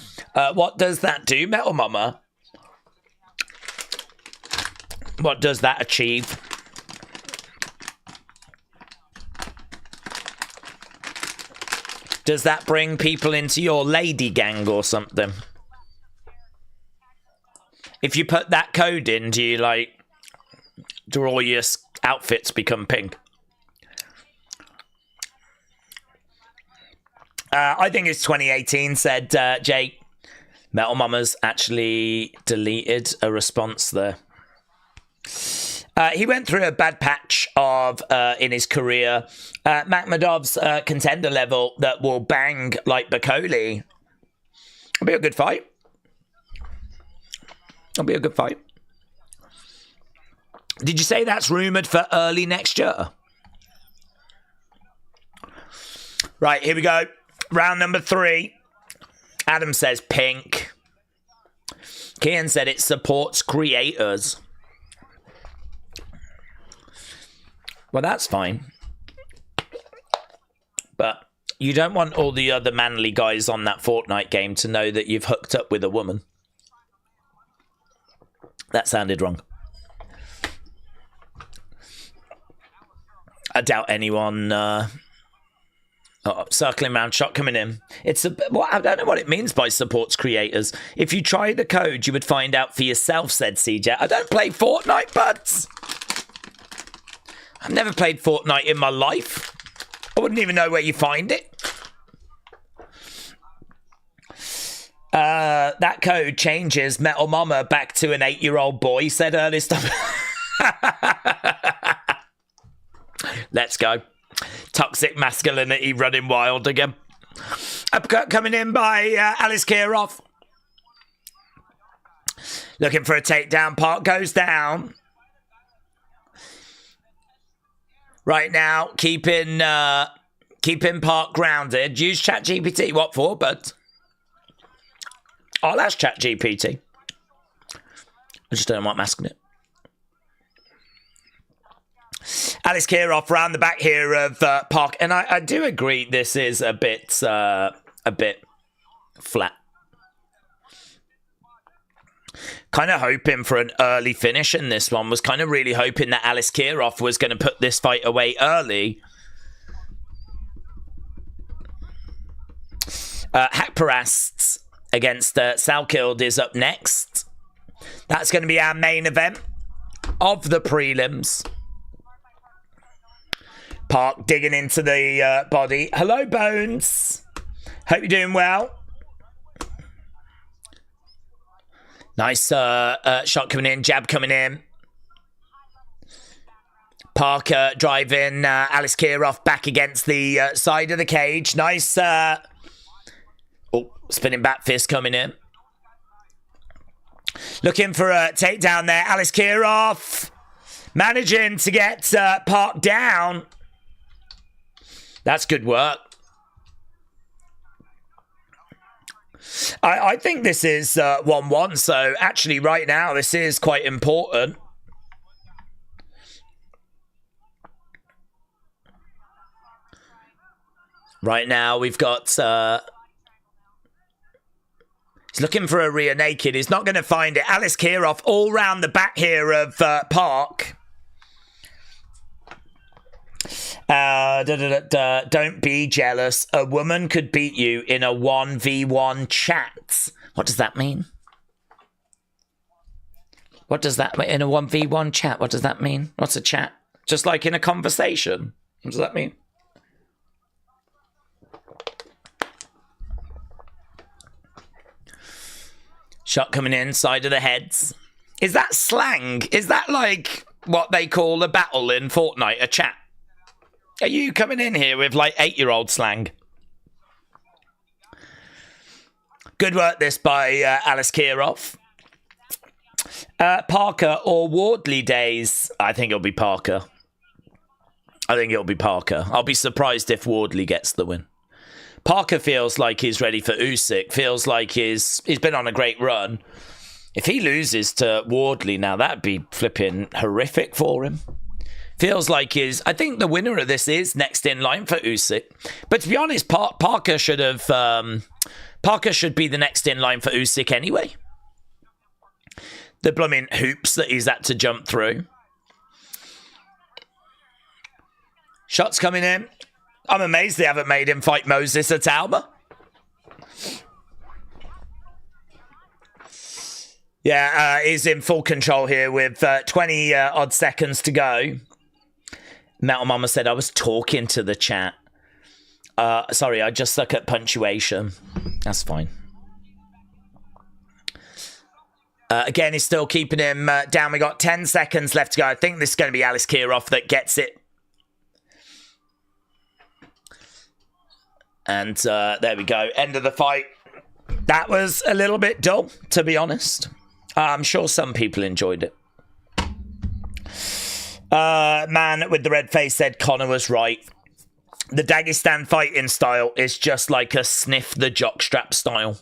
What does that do, Metal Mama? What does that achieve? Does that bring people into your lady gang or something? If you put that code in, do you, like, do all your outfits become pink? I think it's 2018, said Jake. Metal Mama's actually deleted a response there. He went through a bad patch of in his career. Makhmudov's contender level that will bang like Bakoli. It'll be a good fight. It'll be a good fight. Did you say that's rumoured for early next year? Right, here we go. Round number 3. Adam says pink. Kian said it supports creators. Well, that's fine. But you don't want all the other manly guys on that Fortnite game to know that you've hooked up with a woman. That sounded wrong. I doubt anyone... circling round, shot coming in. It's a... Well, I don't know what it means by supports creators. If you try the code, you would find out for yourself, said CJ. I don't play Fortnite, buds. I've never played Fortnite in my life. I wouldn't even know where you find it. That code changes Metal Mama back to an 8-year-old boy, said Ernest. Let's go. Toxic masculinity running wild again. Uppercut coming in by Alice Kirov. Looking for a takedown. Park goes down. Right now, keeping Park grounded. Use ChatGPT. What for, bud? Oh, that's ChatGPT. I just don't know what I'm asking it. Alice Kirov round the back here of Park, and I do agree this is a bit flat. Kind of hoping for an early finish in this one. Was kind of really hoping that Alice Kirov was going to put this fight away early. Hakparast against Salkild is up next. That's going to be our main event of the prelims. Park digging into the body. Hello, Bones. Hope you're doing well. Nice shot coming in, jab coming in. Parker driving Alice Kirov back against the side of the cage. Nice spinning back fist coming in. Looking for a takedown there. Alice Kirov managing to get Park down. That's good work. I think this is 1-1, so actually right now this is quite important. Right now we've got... he's looking for a rear naked. He's not going to find it. Alice Kirov all round the back here of Park. Don't be jealous. A woman could beat you in a 1v1 chat. What does that mean? What does that mean? In a 1v1 chat, what does that mean? What's a chat? Just like in a conversation. What does that mean? Shot coming in, side of the heads. Is that slang? Is that like what they call a battle in Fortnite, a chat? Are you coming in here with like 8-year-old slang? Good work this by Alice Kirov. Parker or Wardley days? I think it'll be Parker. I'll be surprised if Wardley gets the win. Parker feels like he's ready for Usyk. Feels like he's been on a great run. If he loses to Wardley now, that'd be flipping horrific for him. Feels like I think the winner of this is next in line for Usyk. But to be honest, Parker should be the next in line for Usyk anyway. The blooming hoops that he's had to jump through. Shots coming in. I'm amazed they haven't made him fight Moses at Alba. Yeah, he's in full control here with 20 odd seconds to go. Metal Mama said, I was talking to the chat. Sorry, I just suck at punctuation. That's fine. Again, he's still keeping him down. We got 10 seconds left to go. I think this is going to be Alice Kirov that gets it. And there we go. End of the fight. That was a little bit dull, to be honest. I'm sure some people enjoyed it. Man with the red face said Connor was right. The Dagestan fighting style is just like a sniff the jockstrap style.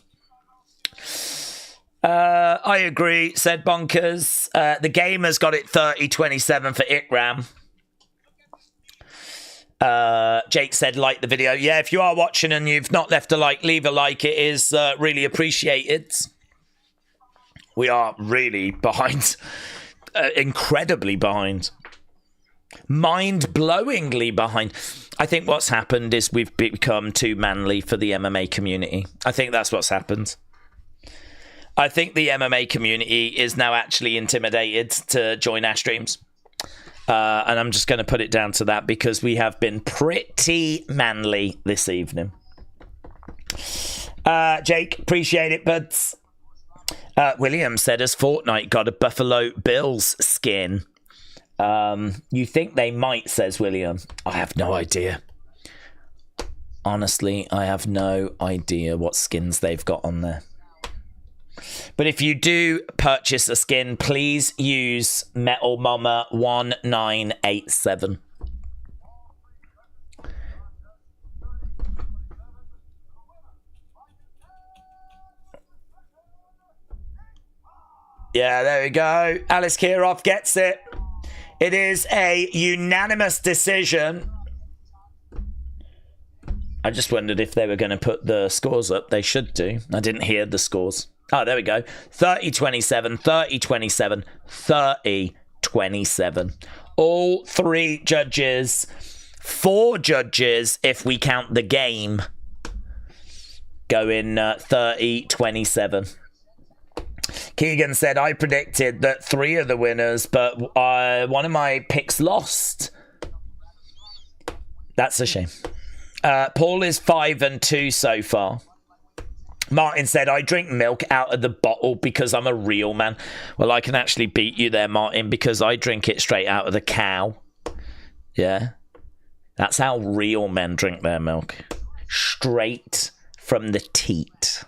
I agree, said Bonkers. The Gamer's got it 30-27 for Ikram. Jake said, like the video. Yeah, if you are watching and you've not left a like, leave a like. It is really appreciated. We are really behind. Incredibly behind. Mind-blowingly behind. I think what's happened is we've become too manly for the MMA community. I think that's what's happened. I think the MMA community is now actually intimidated to join our streams. And I'm just going to put it down to that because we have been pretty manly this evening. Jake, appreciate it, but William said, has Fortnite got a Buffalo Bills skin? You think they might, says William. I have no idea. Honestly, I have no idea what skins they've got on there. But if you do purchase a skin, please use Metal Mama 1987. Yeah, there we go. Alice Kirov gets it. It is a unanimous decision. I just wondered if they were going to put the scores up. They should do. I didn't hear the scores. Oh, there we go. 30-27, 30-27, 30-27. All three judges, 4 judges, if we count the game, going 30-27. Keegan said, I predicted that 3 of the winners, but one of my picks lost. That's a shame. Paul is 5-2 so far. Martin said, I drink milk out of the bottle because I'm a real man. Well, I can actually beat you there, Martin, because I drink it straight out of the cow. Yeah. That's how real men drink their milk. Straight from the teat.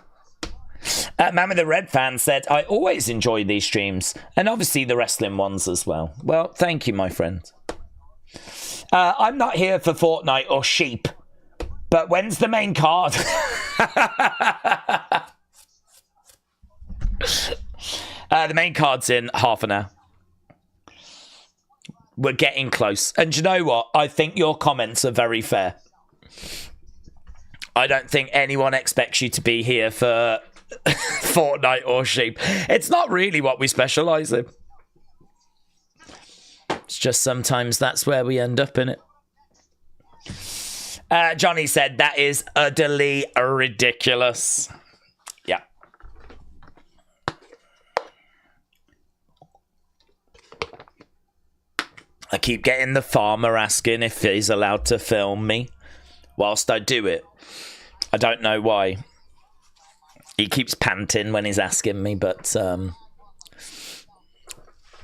Man with the red fan said, I always enjoy these streams, and obviously the wrestling ones as well. Well, thank you, my friend. I'm not here for Fortnite or sheep, but when's the main card? The main card's in half an hour. We're getting close. And you know what? I think your comments are very fair. I don't think anyone expects you to be here for Fortnite or sheep. It's not really what we specialise in. It's just sometimes that's where we end up in it. Johnny said that is utterly ridiculous. Yeah. I keep getting the farmer asking if he's allowed to film me whilst I do it. I don't know why. He keeps panting when he's asking me, but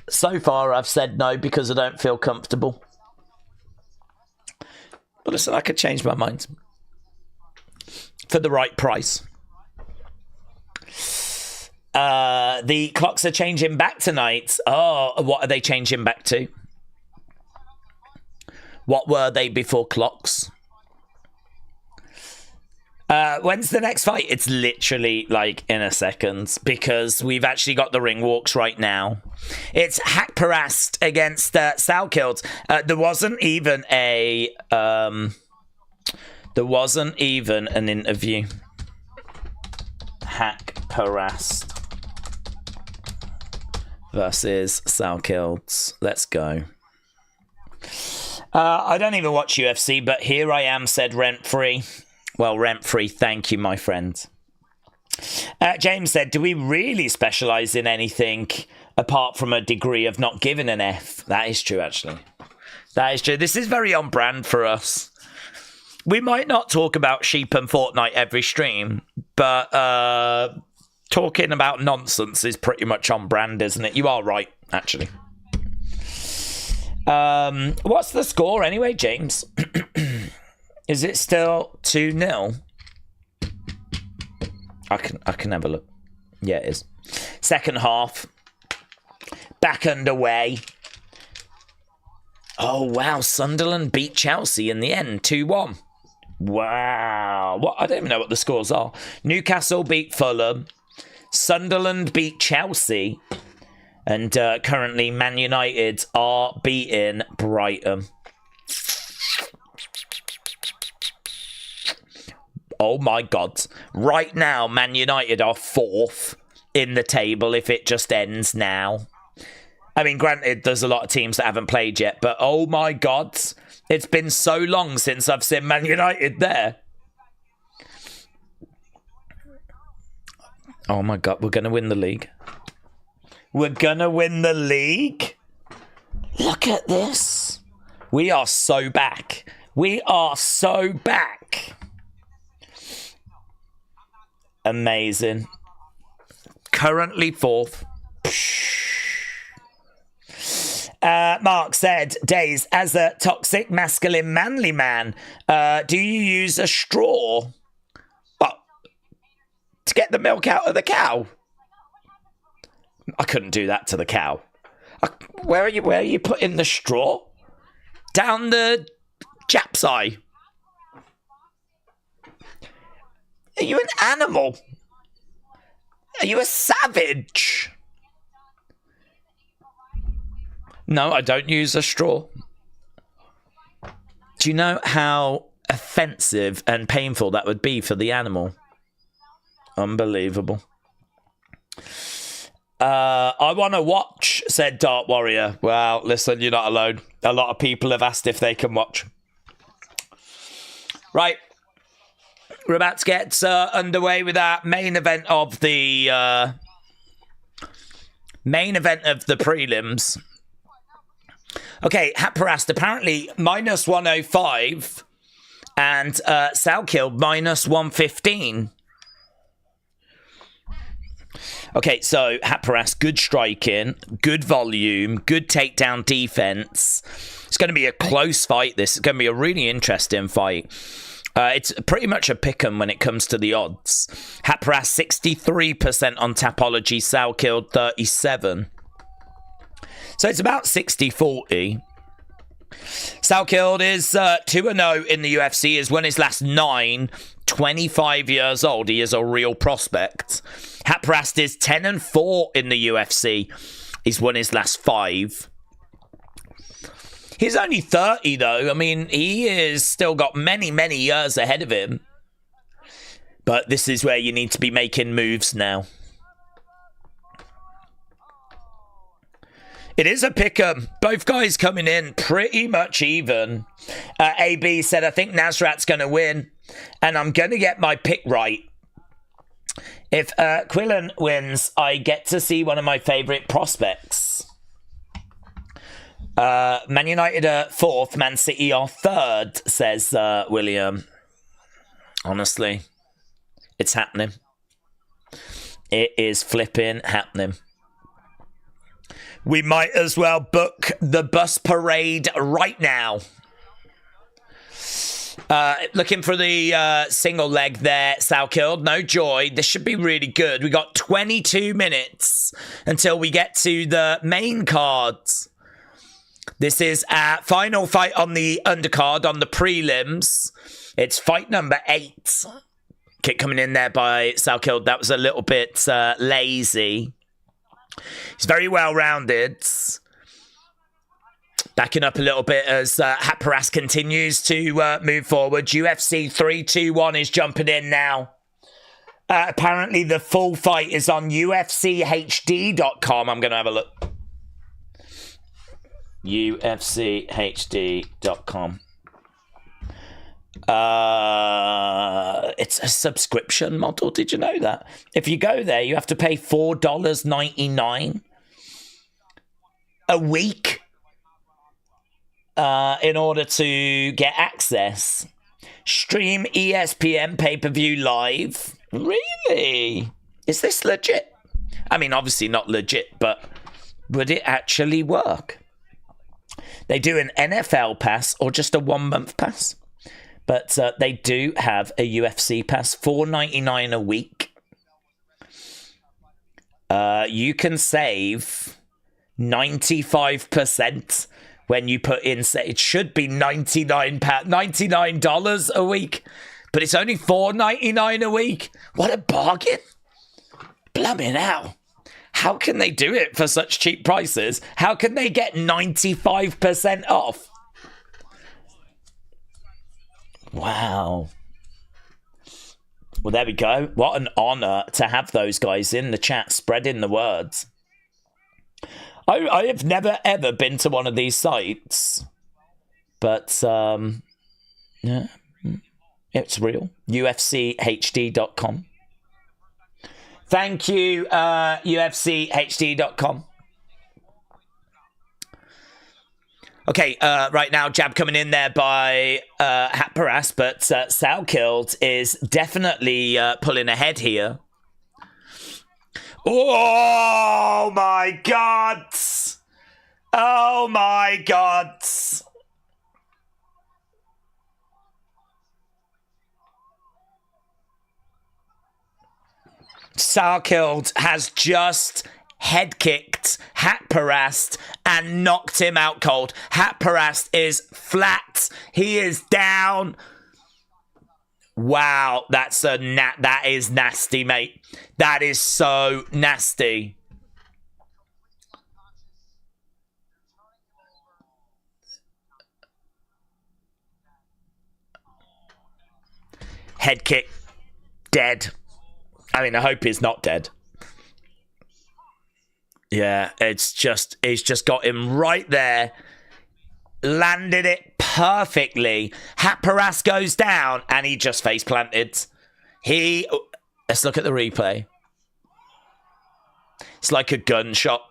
so far I've said no because I don't feel comfortable. But listen, I could change my mind for the right price. The clocks are changing back tonight. Oh, what are they changing back to? What were they before clocks? When's the next fight? It's literally like in a second because we've actually got the ring walks right now. It's Hakparast against Salkild. There wasn't even an interview. Hakparast versus Salkild. Let's go. I don't even watch UFC, but here I am, said Rent-Free. Well, Rent-Free, thank you, my friend. James said, do we really specialise in anything apart from a degree of not giving an F? That is true, actually. That is true. This is very on brand for us. We might not talk about sheep and Fortnite every stream, but talking about nonsense is pretty much on brand, isn't it? You are right, actually. What's the score anyway, James? Is it still 2-0? I can have a look. Yeah, it is. Second half. Back underway. Oh, wow. Sunderland beat Chelsea in the end. 2-1. Wow. What? I don't even know what the scores are. Newcastle beat Fulham. Sunderland beat Chelsea. And currently Man United are beating Brighton. Oh my God. Right now, Man United are 4th in the table if it just ends now. I mean, granted, there's a lot of teams that haven't played yet, but oh my God. It's been so long since I've seen Man United there. Oh my God, we're going to win the league. We're going to win the league? Look at this. We are so back. We are so back. Amazing. Currently 4th. Mark said, Days, as a toxic, masculine, manly man, do you use a straw? What? To get the milk out of the cow? I couldn't do that to the cow. Where are you putting the straw? Down the Jap's eye. Are you an animal? Are you a savage? No, I don't use a straw. Do you know how offensive and painful that would be for the animal? Unbelievable. I want to watch, said Dart Warrior. Well, listen, you're not alone. A lot of people have asked if they can watch. Right. We're about to get underway with our main event of the prelims. Okay, Hakparast apparently minus 105 and Salkild minus 115. Okay, so Hakparast, good striking, good volume, good takedown defense. It's going to be a close fight, this. It's going to be a really interesting fight. It's pretty much a pick'em when it comes to the odds. Hakparast 63% on Tapology, Salkild 37%. So it's about 60-40. Salkild is 2-0 in the UFC. He's won his last 9. 25 years old. He is a real prospect. Hakparast is 10-4 in the UFC. He's won his last 5. He's only 30, though. I mean, he is still got many, many years ahead of him. But this is where you need to be making moves now. It is a pick'em. Both guys coming in pretty much even. AB said, I think Nasrat's going to win. And I'm going to get my pick right. If Quillen wins, I get to see one of my favourite prospects. Man United are 4th, Man City are 3rd, says William. Honestly, it's happening. It is flipping happening. We might as well book the bus parade right now. Looking for the single leg there, Salkeld. No joy. This should be really good. We got 22 minutes until we get to the main cards. This is our final fight on the undercard, on the prelims. It's fight number 8. Kick coming in there by Salkeld. That was a little bit lazy. He's very well-rounded. Backing up a little bit as Hatparas continues to move forward. UFC 321 is jumping in now. Apparently the full fight is on UFCHD.com. I'm going to have a look. UFCHD.com. It's a subscription model. Did you know that? If you go there, you have to pay $4.99 a week in order to get access. Stream ESPN pay-per-view live. Really? Is this legit? I mean, obviously not legit, but would it actually work? They do an NFL pass or just a 1-month pass. But they do have a UFC pass, $4.99 a week. You can save 95% when you put in, say, it should be $99 a week, but it's only $4.99 a week. What a bargain. Blimmin' hell. How can they do it for such cheap prices? How can they get 95% off? Wow. Well, there we go. What an honor to have those guys in the chat spreading the words. I have never, ever been to one of these sites. But, yeah, it's real. UFCHD.com. Thank you, UFCHD.com. Okay, right now, jab coming in there by Hatparas, but Salkeld is definitely pulling ahead here. Oh, my God! Oh, my God! Salkeld has just head-kicked Hatparas and knocked him out cold. Hatparas is flat. He is down. Wow, that is nasty, mate. That is so nasty. Head kick. Dead. I mean, I hope he's not dead. Yeah, he's just got him right there. Landed it perfectly. Hatparas goes down and he just face planted. Let's look at the replay. It's like a gunshot.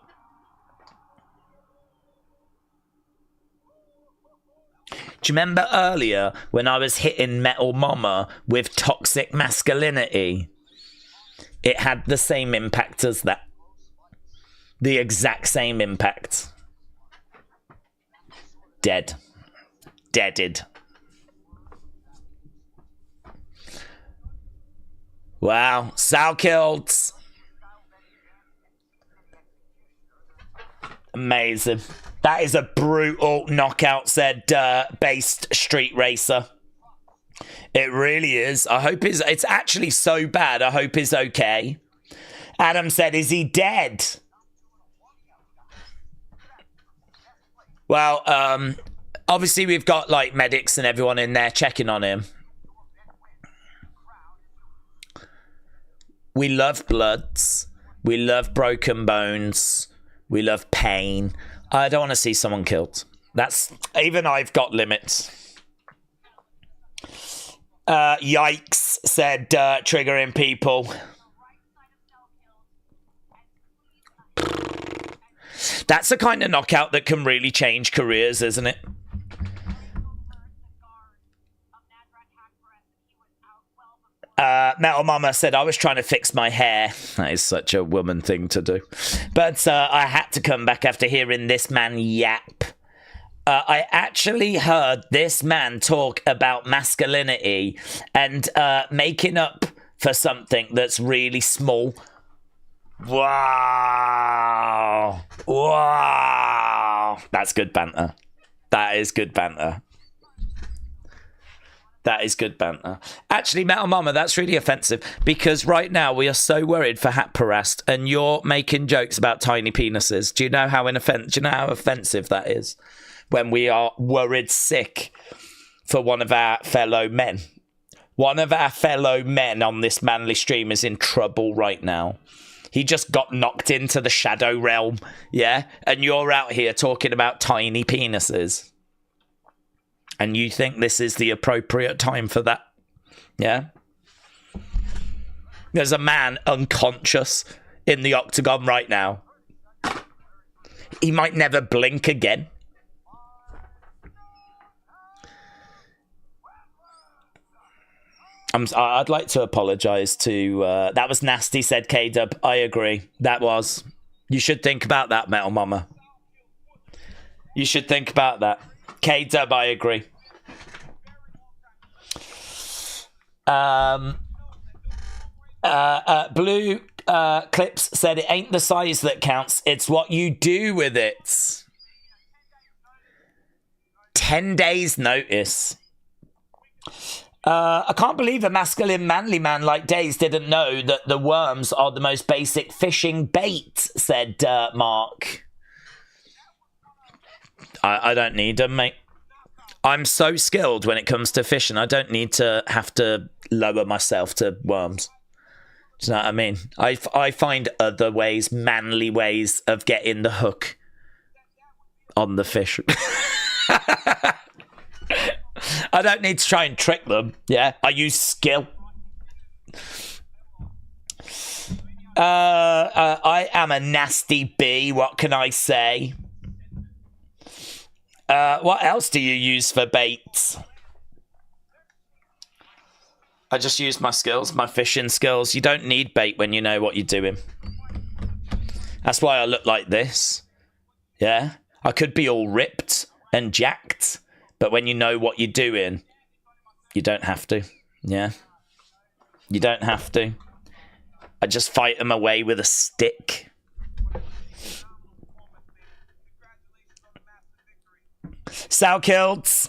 Do you remember earlier when I was hitting Metal Mama with toxic masculinity? It had the same impact as that. The exact same impact. Dead. Deaded. Wow. Salkeld. Amazing. That is a brutal knockout, said based street racer. It really is. I hope it's actually so bad. I hope he's okay. Adam said, is he dead? Well, obviously we've got like medics and everyone in there checking on him. We love bloods. We love broken bones. We love pain. I don't want to see someone killed. Even I've got limits. Yikes, said triggering people. That's the kind of knockout that can really change careers, isn't it? Metal Mama said, I was trying to fix my hair. That is such a woman thing to do. But I had to come back after hearing this man yap. I actually heard this man talk about masculinity and making up for something that's really small. Wow. Wow. That's good banter. That is good banter. That is good banter. Actually, Metal Mama, that's really offensive because right now we are so worried for Hat Parast and you're making jokes about tiny penises. Do you know how offensive that is? When we are worried sick for one of our fellow men. One of our fellow men on this manly stream is in trouble right now. He just got knocked into the shadow realm, yeah? And you're out here talking about tiny penises. And you think this is the appropriate time for that? Yeah? There's a man unconscious in the octagon right now. He might never blink again. I'd like to apologise to... that was nasty, said K-Dub. I agree. That was. You should think about that, Metal Mama. You should think about that. K-Dub, I agree. Blue Clips said it ain't the size that counts, it's what you do with it. 10 days notice. I can't believe a masculine manly man like Days didn't know that the worms are the most basic fishing bait, said Mark. I don't need them, mate. I'm so skilled when it comes to fishing. I don't need to have to lower myself to worms. Do you know what I mean? I find other ways, manly ways of getting the hook on the fish. I don't need to try and trick them. Yeah, I use skill. I am a nasty bee. What can I say? What else do you use for baits? I just use my skills, my fishing skills. You don't need bait when you know what you're doing. That's why I look like this. Yeah? I could be all ripped and jacked, but when you know what you're doing, you don't have to. Yeah? You don't have to. I just fight them away with a stick. Sal Kilts.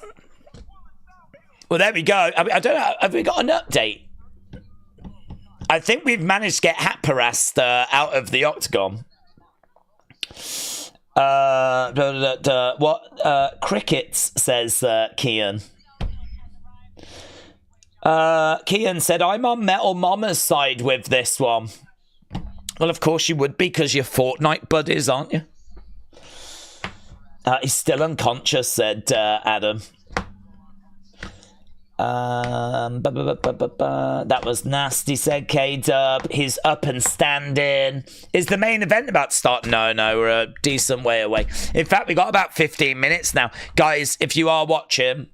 Well, there we go. I don't know. Have we got an update? I think we've managed to get Hat Parast out of the octagon. What? Crickets, says Kian. Kian said, I'm on Metal Mama's side with this one. Well, of course you would be, because you're Fortnite buddies, aren't you? He's still unconscious, said Adam. That was nasty, said K-Dub. He's up and standing. Is the main event about to start? No, we're a decent way away. In fact, we got about 15 minutes now. Guys, if you are watching,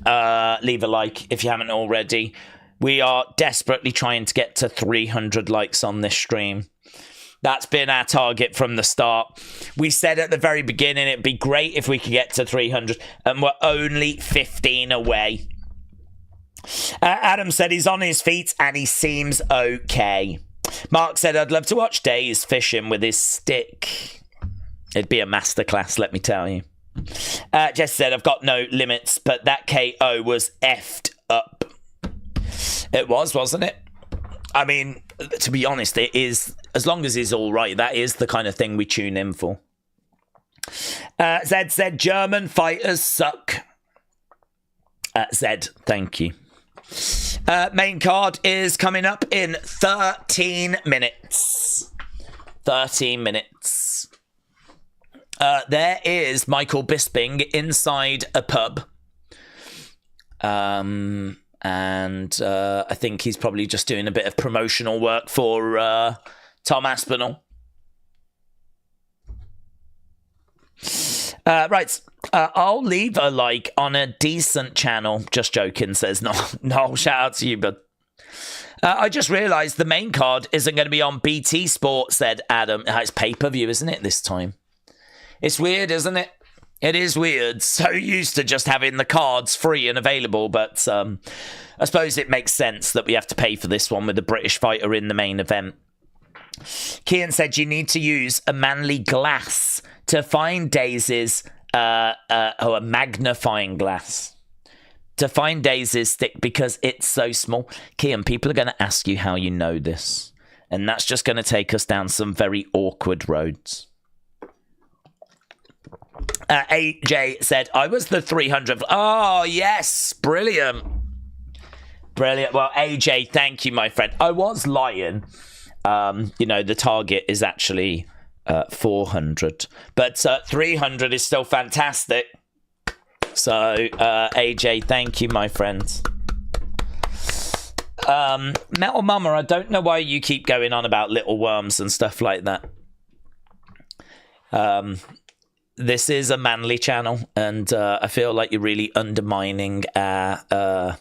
leave a like if you haven't already. We are desperately trying to get to 300 likes on this stream. That's been our target from the start. We said at the very beginning it'd be great if we could get to 300, and we're only 15 away. Adam said he's on his feet and he seems okay. Mark said, I'd love to watch Days fishing with his stick. It'd be a masterclass, let me tell you. Jess said, I've got no limits, but that KO was effed up. It was, wasn't it? I mean, to be honest, it is, as long as he's all right, that is the kind of thing we tune in for. Zed said, German fighters suck. Zed, thank you. Main card is coming up in 13 minutes. 13 minutes. There is Michael Bisping inside a pub. And I think he's probably just doing a bit of promotional work for Tom Aspinall. Right. I'll leave a like on a decent channel. Just joking, says no. Shout out to you, bud. I just realised the main card isn't going to be on BT Sport, said Adam. It's pay-per-view, isn't it, this time? It's weird, isn't it? It is weird. So used to just having the cards free and available, but I suppose it makes sense that we have to pay for this one with the British fighter in the main event. Kian said you need to use a manly glass to find Daisy's, or a magnifying glass. To find Daisy's stick because it's so small. Kian, people are going to ask you how you know this. And that's just going to take us down some very awkward roads. AJ said, I was the 300th. Oh, yes. Brilliant. Brilliant. Well, AJ, thank you, my friend. I was lying. The target is actually 400. But 300 is still fantastic. So, AJ, thank you, my friends. Metal Mama, I don't know why you keep going on about little worms and stuff like that. This is a manly channel, and I feel like you're really undermining our...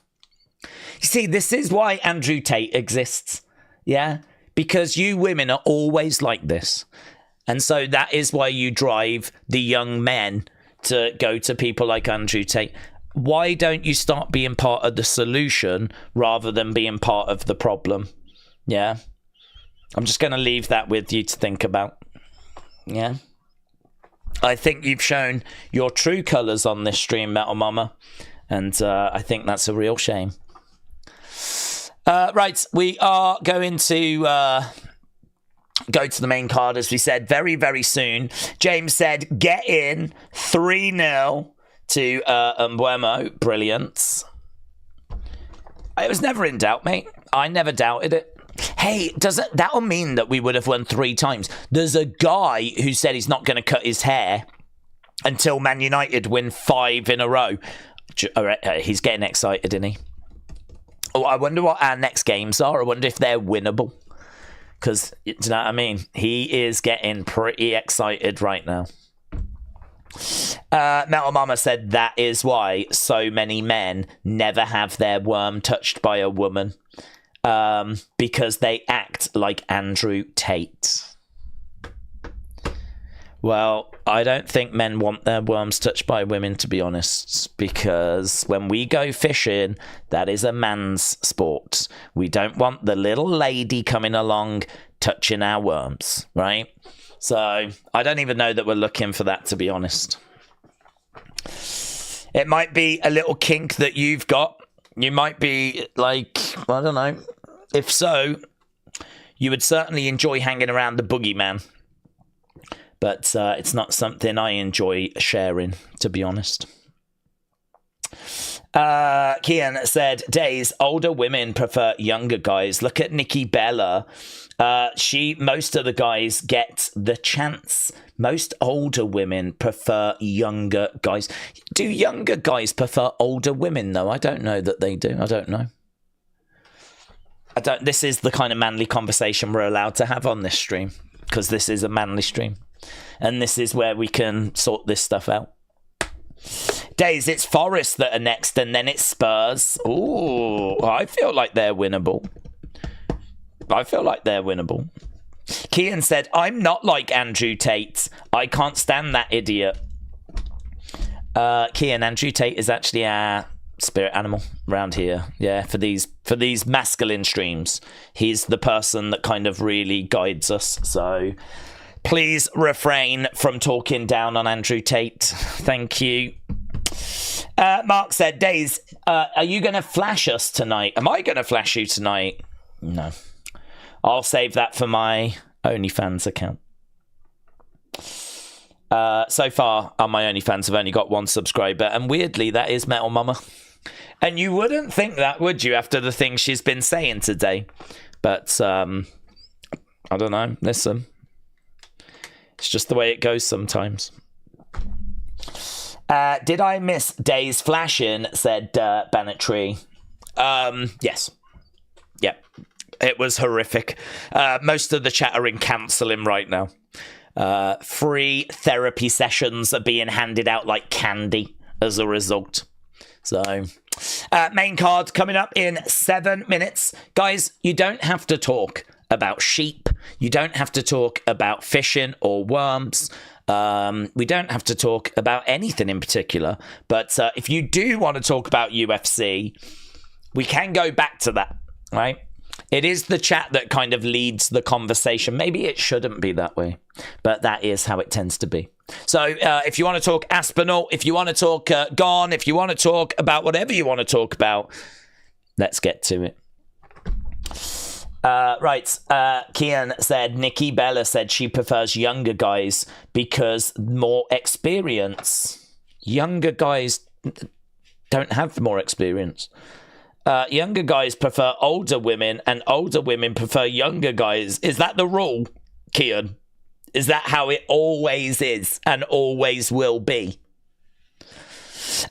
You see, this is why Andrew Tate exists, yeah? Because you women are always like this. And so that is why you drive the young men to go to people like Andrew Tate. Why don't you start being part of the solution rather than being part of the problem? Yeah? I'm just going to leave that with you to think about. Yeah? I think you've shown your true colours on this stream, Metal Mama. And I think that's a real shame. Right, we are going to go to the main card, as we said, very, very soon. James said, get in 3-0 to Mbuemo. Brilliant. It was never in doubt, mate. I never doubted it. Hey, that'll mean that we would have won 3 times. There's a guy who said he's not going to cut his hair until Man United win 5 in a row. He's getting excited, isn't he? Oh, I wonder what our next games are. I wonder if they're winnable. Because, do you know what I mean? He is getting pretty excited right now. Metal Mama said that is why so many men never have their worm touched by a woman. Because they act like Andrew Tate. Well, I don't think men want their worms touched by women, to be honest, because when we go fishing, that is a man's sport. We don't want the little lady coming along touching our worms, right? So I don't even know that we're looking for that, to be honest. It might be a little kink that you've got. You might be like, I don't know. If so, you would certainly enjoy hanging around the boogeyman. But it's not something I enjoy sharing, to be honest. Kian said, Days, older women prefer younger guys. Look at Nikki Bella. Most of the guys get the chance. Most older women prefer younger guys. Do younger guys prefer older women, though? I don't know that they do. I don't know. This is the kind of manly conversation we're allowed to have on this stream. Because this is a manly stream. And this is where we can sort this stuff out. Days, it's Forest that are next, and then it's Spurs. Ooh, I feel like they're winnable. Kian said, I'm not like Andrew Tate. I can't stand that idiot. Kian, Andrew Tate is actually our spirit animal around here. Yeah, for these masculine streams. He's the person that kind of really guides us. So please refrain from talking down on Andrew Tate. Thank you. Mark said, Days, are you going to flash us tonight? Am I going to flash you tonight? No. I'll save that for my OnlyFans account. So far, on my OnlyFans, I've only got 1 subscriber. And weirdly, that is Metal Mama. And you wouldn't think that, would you, after the things she's been saying today? But, I don't know. Listen. just the way it goes sometimes. Did I miss Days flashing? Said Banatry. Yes. Yep. It was horrific. Most of the chat are in counselling right now. Free therapy sessions are being handed out like candy as a result. So, main card coming up in 7 minutes. Guys, you don't have to talk about sheep. You don't have to talk about fishing or worms. We don't have to talk about anything in particular. But if you do want to talk about UFC, we can go back to that, right? It is the chat that kind of leads the conversation. Maybe it shouldn't be that way, but that is how it tends to be. So if you want to talk Aspinall, if you want to talk Gane, if you want to talk about whatever you want to talk about, let's get to it. Right. Kian said, Nikki Bella said she prefers younger guys because more experience. Younger guys don't have more experience. Younger guys prefer older women and older women prefer younger guys. Is that the rule, Kian? Is that how it always is and always will be?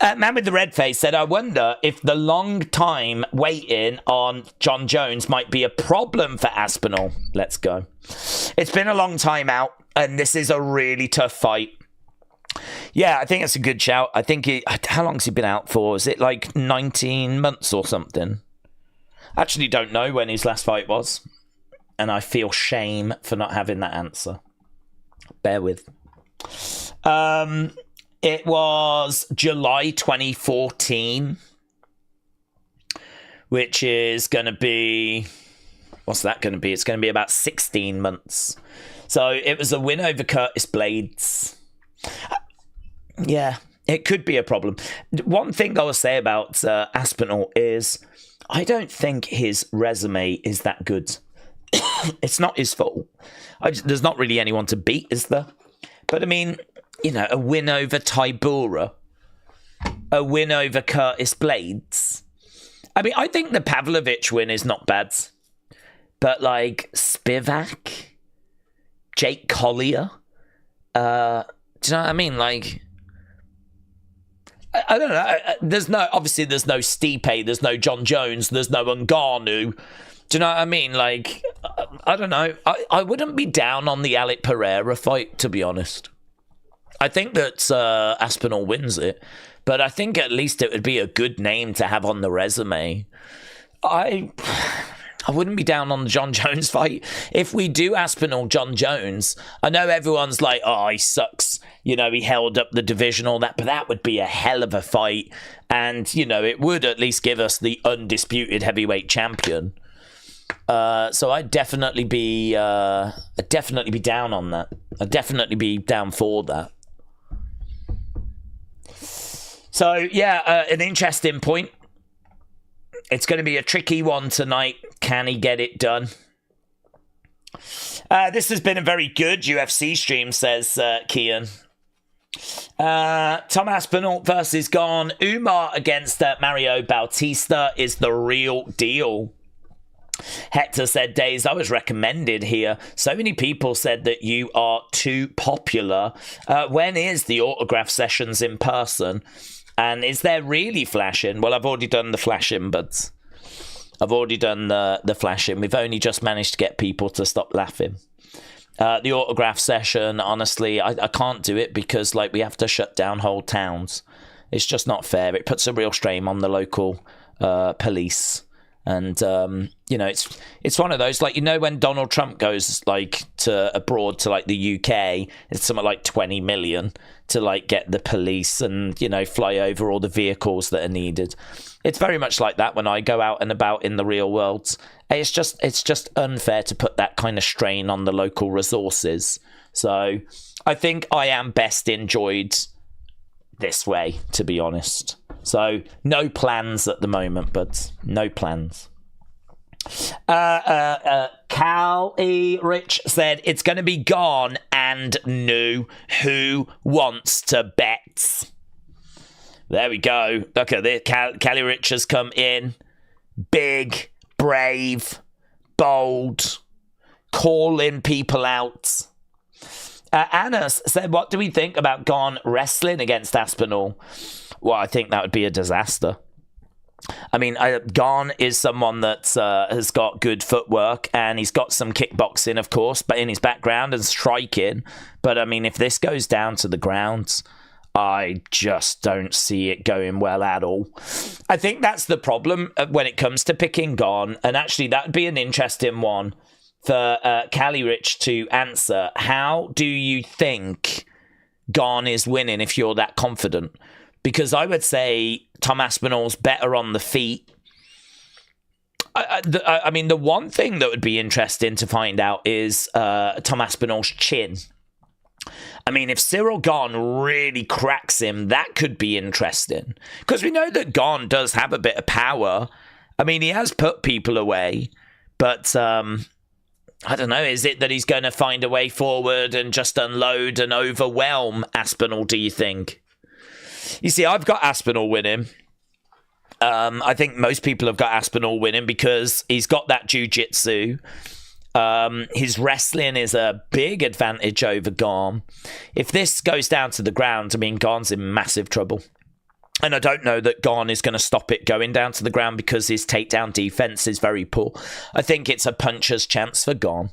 Man with the red face said, I wonder if the long time waiting on John Jones might be a problem for Aspinall. Let's go. It's been a long time out and this is a really tough fight. Yeah, I think it's a good shout. I think how long's he been out for? Is it like 19 months or something? I actually don't know when his last fight was. And I feel shame for not having that answer. Bear with. It was July 2014. Which is going to be... What's that going to be? It's going to be about 16 months. So it was a win over Curtis Blades. Yeah, it could be a problem. One thing I will say about Aspinall is I don't think his resume is that good. It's not his fault. There's not really anyone to beat, is there? But I mean, you know, a win over Tybura, a win over Curtis Blades. I mean, I think the Pavlovich win is not bad. But like Spivak, Jake Collier, do you know what I mean? Like, I don't know. There's no Stipe, there's no John Jones, there's no Ngannou. Do you know what I mean? Like, I don't know. I wouldn't be down on the Alec Pereira fight, to be honest. I think that Aspinall wins it, but I think at least it would be a good name to have on the resume. I wouldn't be down on the John Jones fight. If we do Aspinall John Jones, I know everyone's like, oh, he sucks. You know, he held up the division, all that, but that would be a hell of a fight. And, you know, it would at least give us the undisputed heavyweight champion. So I'd definitely be down on that. I'd definitely be down for that. So, yeah, an interesting point. It's going to be a tricky one tonight. Can he get it done? This has been a very good UFC stream, says Kian. Tom Aspinall versus Gane. Umar against Mario Bautista is the real deal. Hector said, Days, I was recommended here. So many people said that you are too popular. When is the autograph sessions in person? And is there really flashing? Well, I've already done the flashing, but I've already done the flashing. We've only just managed to get people to stop laughing. The autograph session, honestly, I can't do it because like we have to shut down whole towns. It's just not fair. It puts a real strain on the local police. And, you know, it's one of those, like, you know, when Donald Trump goes, like, to abroad to, like, the UK, it's something like 20 million to, like, get the police and, you know, fly over all the vehicles that are needed. It's very much like that when I go out and about in the real world. It's just unfair to put that kind of strain on the local resources. So I think I am best enjoyed this way, to be honest. So no plans at the moment, but no plans. Cal E. Rich said it's going to be Gane and new. Who wants to bet? There we go. Look at this. Callie Rich has come in. Big, brave, bold, calling people out. Anna said, what do we think about Gane wrestling against Aspinall? Well, I think that would be a disaster. I mean, Gane is someone that has got good footwork, and he's got some kickboxing, of course, but in his background, and striking. But, I mean, if this goes down to the ground, I just don't see it going well at all. I think that's the problem when it comes to picking Gane, and actually that would be an interesting one for Callie Rich to answer. How do you think Gane is winning if you're that confident? Because I would say Tom Aspinall's better on the feet. I mean, the one thing that would be interesting to find out is Tom Aspinall's chin. I mean, if Ciryl Gane really cracks him, that could be interesting. Because we know that Gane does have a bit of power. I mean, he has put people away. But, I don't know, is it that he's going to find a way forward and just unload and overwhelm Aspinall, do you think? You see, I've got Aspinall winning. I think most people have got Aspinall winning because he's got that jiu-jitsu. His wrestling is a big advantage over Gane. If this goes down to the ground, I mean, Gane's in massive trouble. And I don't know that Gane is going to stop it going down to the ground because his takedown defense is very poor. I think it's a puncher's chance for Gane,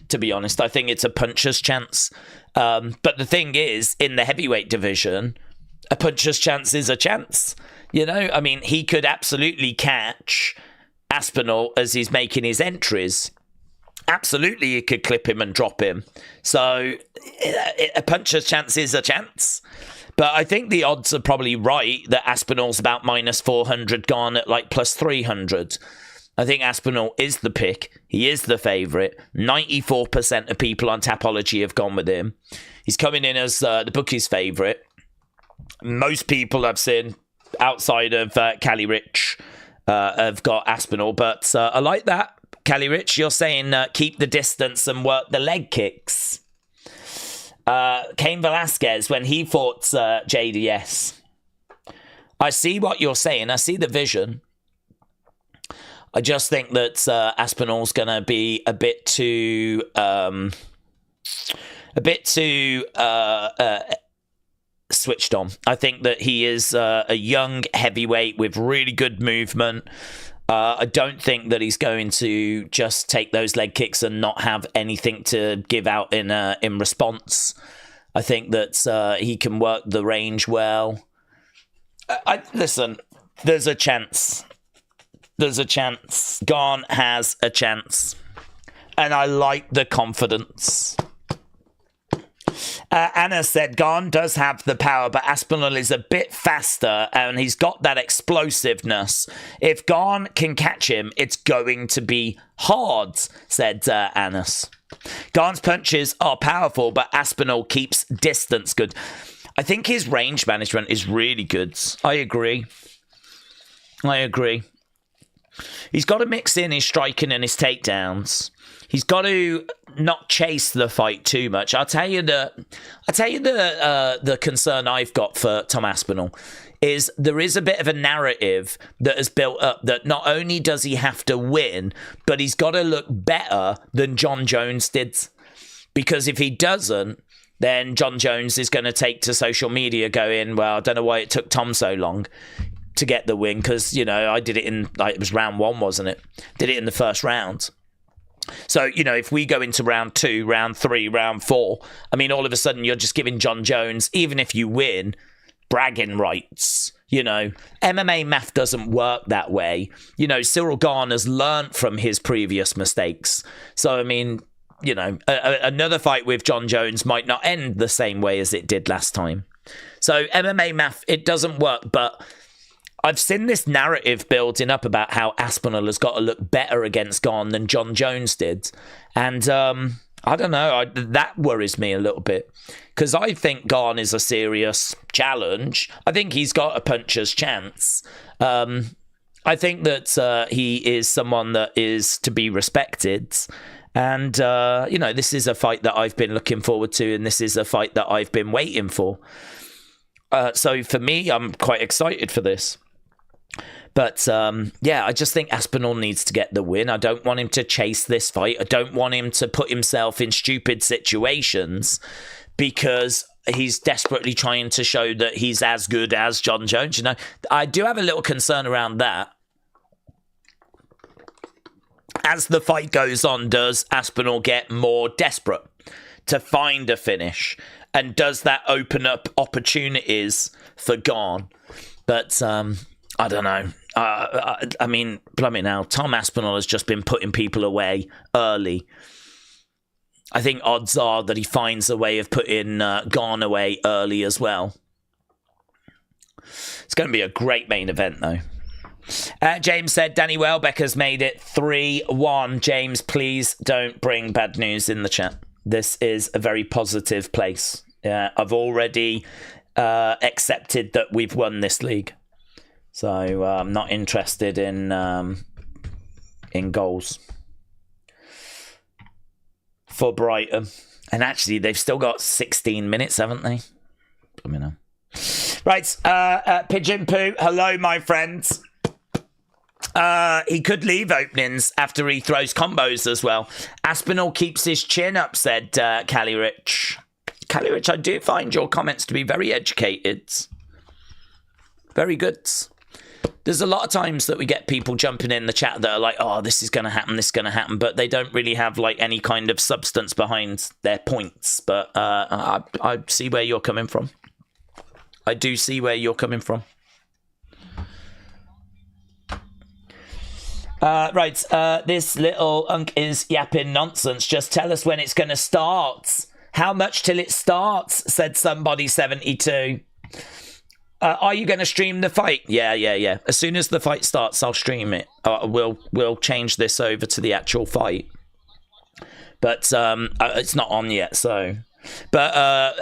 to be honest. I think it's a puncher's chance. But the thing is, in the heavyweight division, a puncher's chance is a chance. You know, I mean, he could absolutely catch Aspinall as he's making his entries. Absolutely, he could clip him and drop him. So, a puncher's chance is a chance. But I think the odds are probably right that Aspinall's about minus 400, Gane at like plus 300. I think Aspinall is the pick. He is the favourite. 94% of people on Tapology have gone with him. He's coming in as the bookie's favourite. Most people I've seen outside of Callie Rich have got Aspinall, but I like that. Callie Rich, you're saying keep the distance and work the leg kicks. Cain Velasquez, when he fought JDS. I see what you're saying. I see the vision. I just think that Aspinall's going to be a bit too switched on. I think that he is a young heavyweight with really good movement. I don't think that he's going to just take those leg kicks and not have anything to give out in response. I think that he can work the range well. Listen, there's a chance. There's a chance. Gane has a chance. And I like the confidence. Anna said Gane does have the power, but Aspinall is a bit faster and he's got that explosiveness. If Gane can catch him, it's going to be hard, said Annas. Gane's punches are powerful, but Aspinall keeps distance good. I think his range management is really good. I agree. He's got to mix in his striking and his takedowns. He's got to not chase the fight too much. I'll tell you the concern I've got for Tom Aspinall is there is a bit of a narrative that has built up that not only does he have to win, but he's got to look better than John Jones did. Because if he doesn't, then John Jones is going to take to social media going, well, I don't know why it took Tom so long to get the win, because, you know, I did it in, like, it was round 1, wasn't it? Did it in the first round. So, you know, if we go into round 2, round 3, round 4, I mean, all of a sudden you're just giving John Jones, even if you win, bragging rights. You know, MMA math doesn't work that way. You know, Ciryl Gane has learnt from his previous mistakes. So, I mean, you know, another fight with John Jones might not end the same way as it did last time. So, MMA math, it doesn't work, but I've seen this narrative building up about how Aspinall has got to look better against Gane than John Jones did. And I don't know, that worries me a little bit. Because I think Gane is a serious challenge. I think he's got a puncher's chance. I think that he is someone that is to be respected. And, you know, this is a fight that I've been looking forward to, and this is a fight that I've been waiting for. So for me, I'm quite excited for this. But, yeah, I just think Aspinall needs to get the win. I don't want him to chase this fight. I don't want him to put himself in stupid situations because he's desperately trying to show that he's as good as Jon Jones. You know, I do have a little concern around that. As the fight goes on, does Aspinall get more desperate to find a finish? And does that open up opportunities for Gane? But I don't know. I mean, blimey now, Tom Aspinall has just been putting people away early. I think odds are that he finds a way of putting Gane away early as well. It's going to be a great main event, though. James said Danny Welbecker's made it 3-1. James, please don't bring bad news in the chat. This is a very positive place. I've already accepted that we've won this league. So I'm not interested in goals for Brighton. And actually, they've still got 16 minutes, haven't they? Let me know. Right, Pigeon Poo. Hello, my friends. He could leave openings after he throws combos as well. Aspinall keeps his chin up, said Cali Rich. Cali Rich, I do find your comments to be very educated. Very good. There's a lot of times that we get people jumping in the chat that are like, oh, this is going to happen, this is going to happen, but they don't really have like any kind of substance behind their points. But I see where you're coming from. I do see where you're coming from. Right, this little unk is yapping nonsense. Just tell us when it's going to start. How much till it starts, said somebody 72. Are you going to stream the fight? Yeah. As soon as the fight starts, I'll stream it. We'll change this over to the actual fight. But it's not on yet, so... But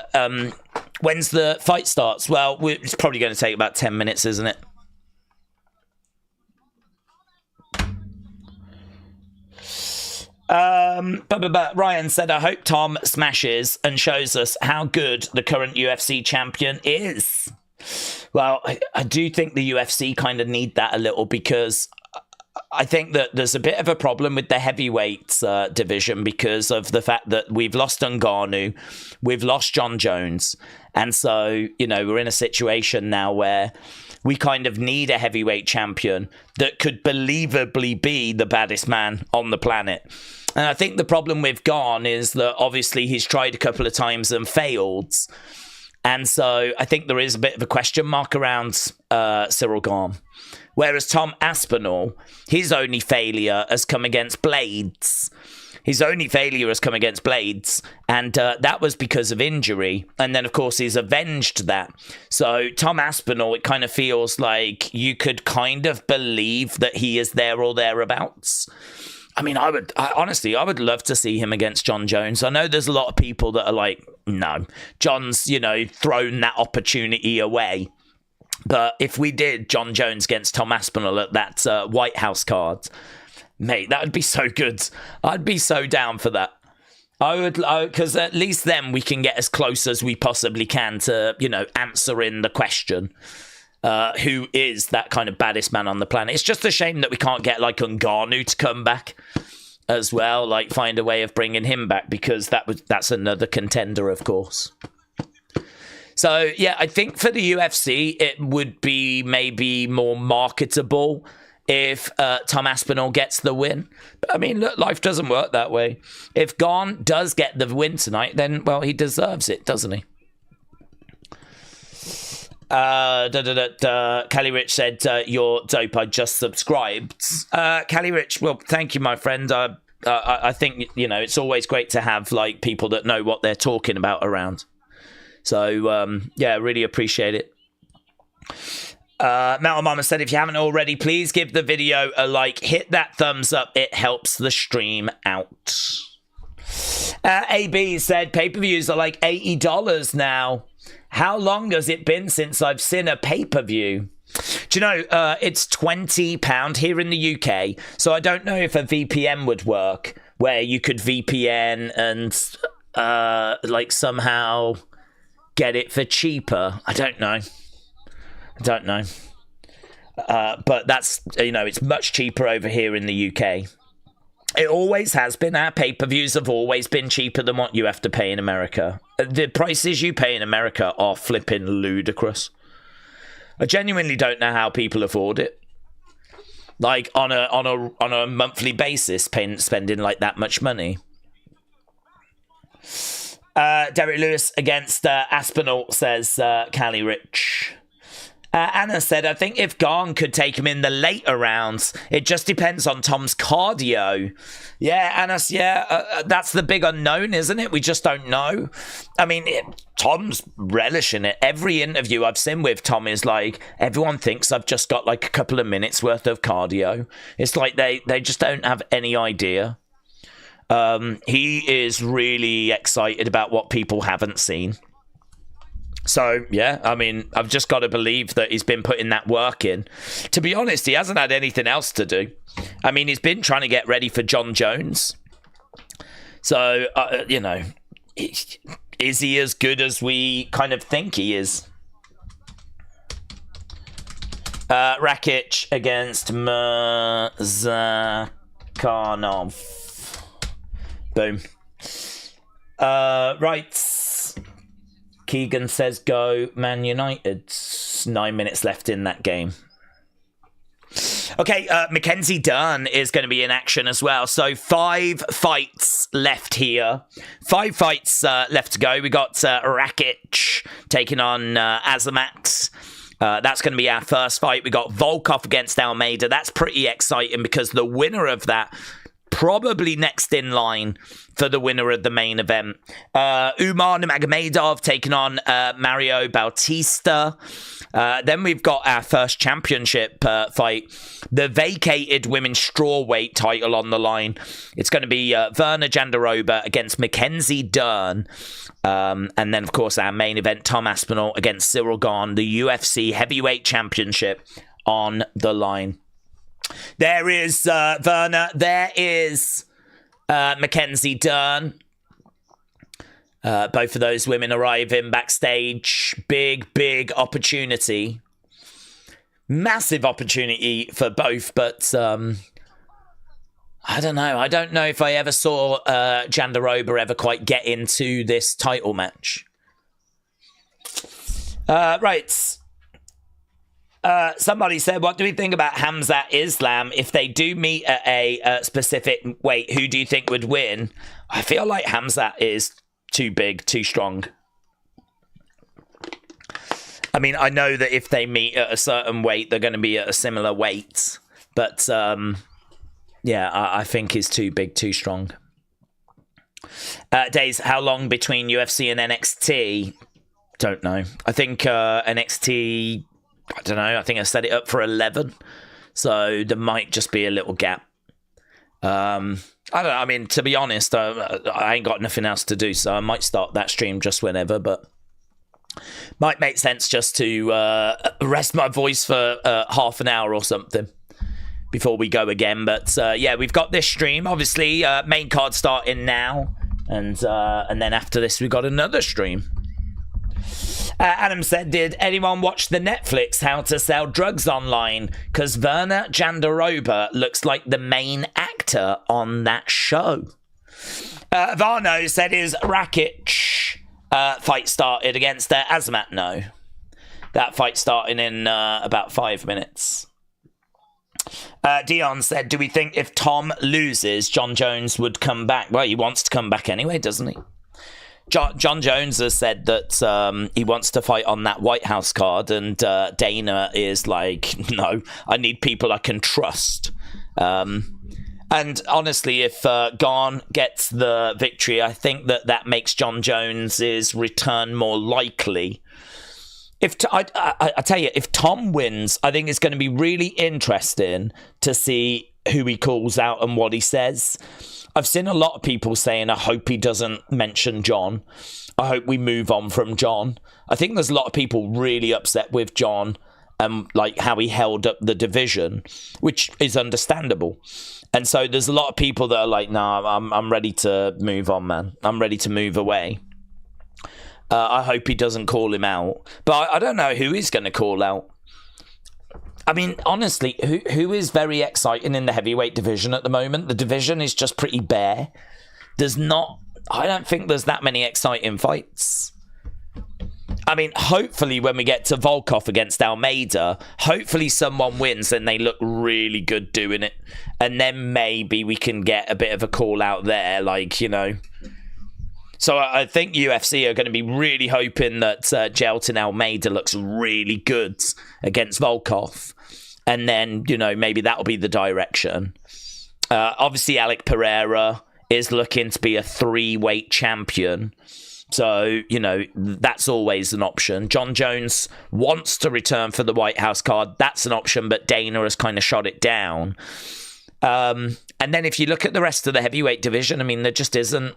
when's the fight starts? Well, it's probably going to take about 10 minutes, isn't it? Ryan said, I hope Tom smashes and shows us how good the current UFC champion is. Well, I do think the UFC kind of need that a little, because I think that there's a bit of a problem with the heavyweight division because of the fact that we've lost Ngannou, we've lost Jon Jones, and so, you know, we're in a situation now where we kind of need a heavyweight champion that could believably be the baddest man on the planet. And I think the problem with Gane is that obviously he's tried a couple of times and failed. And so I think there is a bit of a question mark around Ciryl Gane. Whereas Tom Aspinall, his only failure has come against Blades. His only failure has come against Blades, and that was because of injury. And then, of course, he's avenged that. So Tom Aspinall, it kind of feels like you could kind of believe that he is there or thereabouts. I mean, honestly, I would love to see him against Jon Jones. I know there's a lot of people that are like, no, Jon's, you know, thrown that opportunity away. But if we did Jon Jones against Tom Aspinall at that White House card, mate, that would be so good. I'd be so down for that. I would, because at least then we can get as close as we possibly can to, you know, answering the question. Who is that kind of baddest man on the planet? It's just a shame that we can't get like Ngannou to come back as well, like find a way of bringing him back, because that's another contender, of course. So yeah, I think for the UFC it would be maybe more marketable if Tom Aspinall gets the win. But I mean, look, life doesn't work that way. If Gane does get the win tonight, then well, he deserves it, doesn't he? Cali Rich said, you're dope, I just subscribed. Cali Rich, well, thank you, my friend. I think, you know, it's always great to have like people that know what they're talking about around. So, yeah, really appreciate it. Metal Mama said, if you haven't already, please give the video a like, hit that thumbs up, it helps the stream out. AB said, pay-per-views are like $80 now. How long has it been since I've seen a pay-per-view? Do you know, it's £20 here in the UK, so I don't know if a VPN would work, where you could VPN and, like, somehow get it for cheaper. I don't know. But that's, it's much cheaper over here in the UK. It always has been. Our pay-per-views have always been cheaper than what you have to pay in America. The prices you pay in America are flipping ludicrous. I genuinely don't know how people afford it. Like on a monthly basis, spending like that much money. Derek Lewis against Aspinall, says Callie Rich. Anna said, I think if Gane could take him in the later rounds, it just depends on Tom's cardio. Yeah, Anna, that's the big unknown, isn't it? We just don't know. I mean, Tom's relishing it. Every interview I've seen with Tom is like, everyone thinks I've just got like a couple of minutes worth of cardio. It's like they just don't have any idea. He is really excited about what people haven't seen. So, yeah, I mean, I've just got to believe that he's been putting that work in. To be honest, he hasn't had anything else to do. I mean, he's been trying to get ready for John Jones. So, is he as good as we kind of think he is? Rakic against Murzakanov. Boom. Right. Keegan says go Man United. 9 minutes left in that game. Okay, Mackenzie Dern is going to be in action as well. So 5 fights left here. 5 fights left to go. We got Rakic taking on Azamat. That's going to be our first fight. We got Volkov against Almeida. That's pretty exciting because the winner of that probably next in line for the winner of the main event. Umar Nurmagomedov taking on Mario Bautista. Then we've got our first championship fight. The vacated women's strawweight title on the line. It's going to be Virna Jandiroba against Mackenzie Dern. And then, of course, our main event, Tom Aspinall against Ciryl Gane, the UFC Heavyweight Championship on the line. There is Virna. There is Mackenzie Dern. Both of those women arriving backstage. Big opportunity. Massive opportunity for both, but I don't know. I don't know if I ever saw Jandiroba ever quite get into this title match. Right. Somebody said, what do we think about Hamzat Islam? If they do meet at a specific weight, who do you think would win? I feel like Hamzat is too big, too strong. I mean, I know that if they meet at a certain weight, they're going to be at a similar weight. But, yeah, I think he's too big, too strong. Days, how long between UFC and NXT? Don't know. I think NXT... I don't know. I think I set it up for 11. So there might just be a little gap. I don't know. I mean, to be honest, I ain't got nothing else to do. So I might start that stream just whenever. But might make sense just to rest my voice for half an hour or something before we go again. But yeah, we've got this stream. Obviously, main card starting now. And then after this, we got another stream. Adam said, did anyone watch the Netflix How to Sell Drugs Online? Because Virna Jandiroba looks like the main actor on that show. Varno said his Rakic fight started against Azamat. No. That fight starting in about 5 minutes. Dion said, do we think if Tom loses, John Jones would come back? Well, he wants to come back anyway, doesn't he? John Jones has said that he wants to fight on that White House card, and Dana is like, no, I need people I can trust. And honestly, if Gane gets the victory, I think that makes John Jones's return more likely. I tell you, if Tom wins, I think it's going to be really interesting to see who he calls out and what he says. I've seen a lot of people saying, I hope he doesn't mention John. I hope we move on from John. I think there's a lot of people really upset with John and like how he held up the division, which is understandable. And so there's a lot of people that are like, nah, I'm ready to move on, man. I'm ready to move away. I hope he doesn't call him out. But I don't know who he's going to call out. I mean, honestly, who is very exciting in the heavyweight division at the moment? The division is just pretty bare. I don't think there's that many exciting fights. I mean, hopefully when we get to Volkov against Almeida, hopefully someone wins and they look really good doing it. And then maybe we can get a bit of a call out there, like, you know. So I think UFC are going to be really hoping that Jailton Almeida looks really good against Volkov. And then, you know, maybe that'll be the direction. Obviously, Alec Pereira is looking to be a 3-weight champion. So, you know, that's always an option. John Jones wants to return for the White House card. That's an option, but Dana has kind of shot it down. And then if you look at the rest of the heavyweight division, I mean, there just isn't...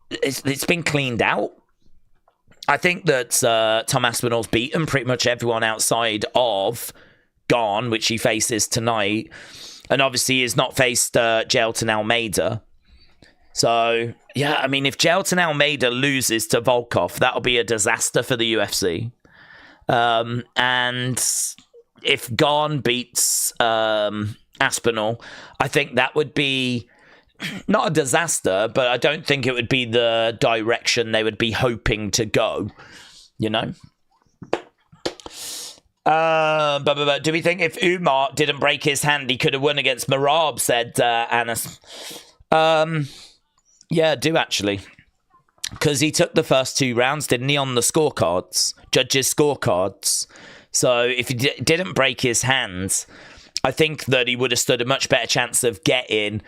It's been cleaned out. I think that Tom Aspinall's beaten pretty much everyone outside of Gane, which he faces tonight. And obviously he's not faced Jailton Almeida. So, yeah, I mean, if Jailton Almeida loses to Volkov, that'll be a disaster for the UFC. And if Gane beats Aspinall, I think that would be not a disaster, but I don't think it would be the direction they would be hoping to go, you know? Do we think if Umar didn't break his hand, he could have won against Merab, said Anas. Yeah, I do actually. Because he took the first 2 rounds, didn't he, on the scorecards, judges' scorecards. So if he didn't break his hands, I think that he would have stood a much better chance of getting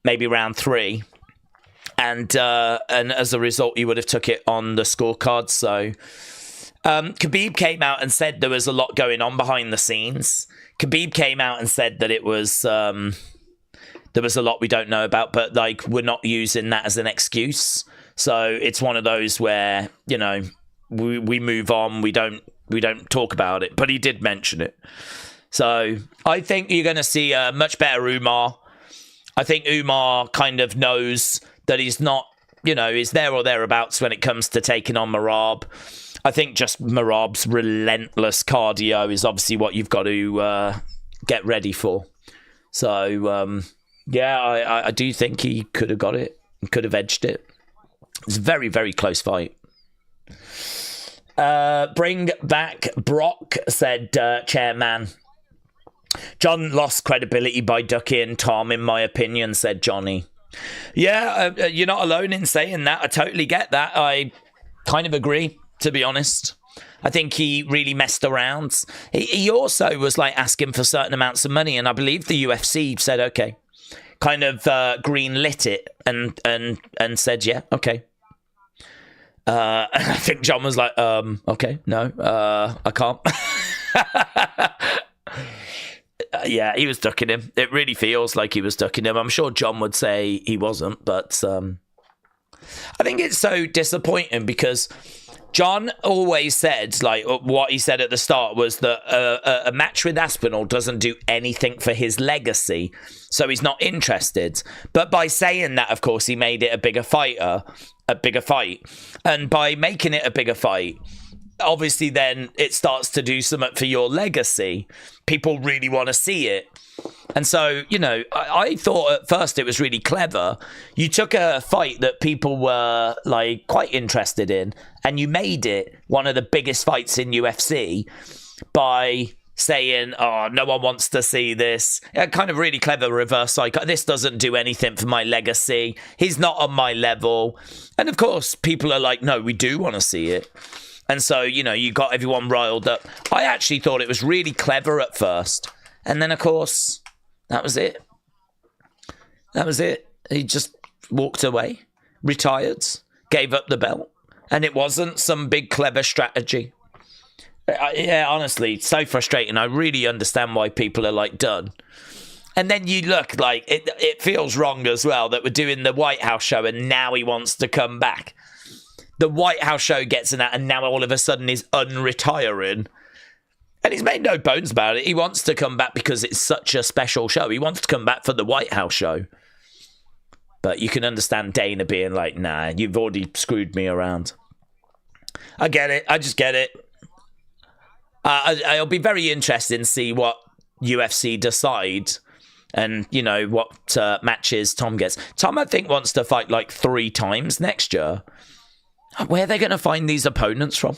maybe round 3. And as a result, he would have took it on the scorecards. So Khabib came out and said there was a lot going on behind the scenes. Khabib came out and said that it was... there was a lot we don't know about, but like we're not using that as an excuse. So it's one of those where, you know, we move on. We don't talk about it, but he did mention it. So I think you're going to see a much better Umar. I think Umar kind of knows that he's not, you know, he's there or thereabouts when it comes to taking on Merab. I think just Merab's relentless cardio is obviously what you've got to get ready for. So, yeah, I do think he could have got it. Could have edged it. It's a very, very close fight. Bring back Brock, said Chairman. John lost credibility by ducking Tom, in my opinion, said Johnny. Yeah, you're not alone in saying that. I totally get that. I kind of agree, to be honest. I think he really messed around. He also was like asking for certain amounts of money, and I believe the UFC said, okay. Kind of green-lit it and said, yeah, okay. And I think John was like, okay, no, I can't. Yeah, he was ducking him. It really feels like he was ducking him. I'm sure John would say he wasn't, but I think it's so disappointing because John always said, like, what he said at the start was that a match with Aspinall doesn't do anything for his legacy, so he's not interested. But by saying that, of course, he made it a bigger fight. And by making it a bigger fight, obviously then it starts to do something for your legacy. People really want to see it. And so, you know, I thought at first it was really clever. You took a fight that people were, like, quite interested in, and you made it one of the biggest fights in UFC by saying, oh, no one wants to see this. Kind of really clever reverse psycho. This doesn't do anything for my legacy. He's not on my level. And of course, people are like, no, we do want to see it. And so, you know, you got everyone riled up. I actually thought it was really clever at first. And then, of course, that was it. That was it. He just walked away, retired, gave up the belt. And it wasn't some big clever strategy. Yeah, honestly, so frustrating. I really understand why people are like, done. And then you look like it feels wrong as well that we're doing the White House show and now he wants to come back. The White House show gets in that and now all of a sudden he's unretiring. And he's made no bones about it. He wants to come back because it's such a special show. He wants to come back for the White House show. But you can understand Dana being like, nah, you've already screwed me around. I get it. I just get it. It'll be very interesting to see what UFC decide and, you know, what matches Tom gets. Tom, I think, wants to fight like 3 times next year. Where are they going to find these opponents from?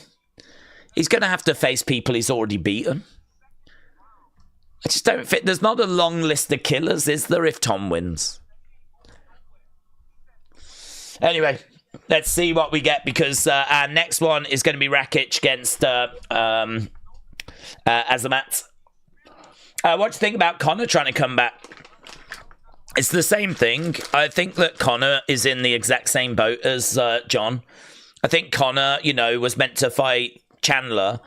He's going to have to face people he's already beaten. I just don't think... There's not a long list of killers, is there, if Tom wins? Anyway, let's see what we get, because our next one is going to be Rakic against Azamat. What do you think about Conor trying to come back? It's the same thing. I think that Conor is in the exact same boat as John. I think Conor, you know, was meant to fight Chandler.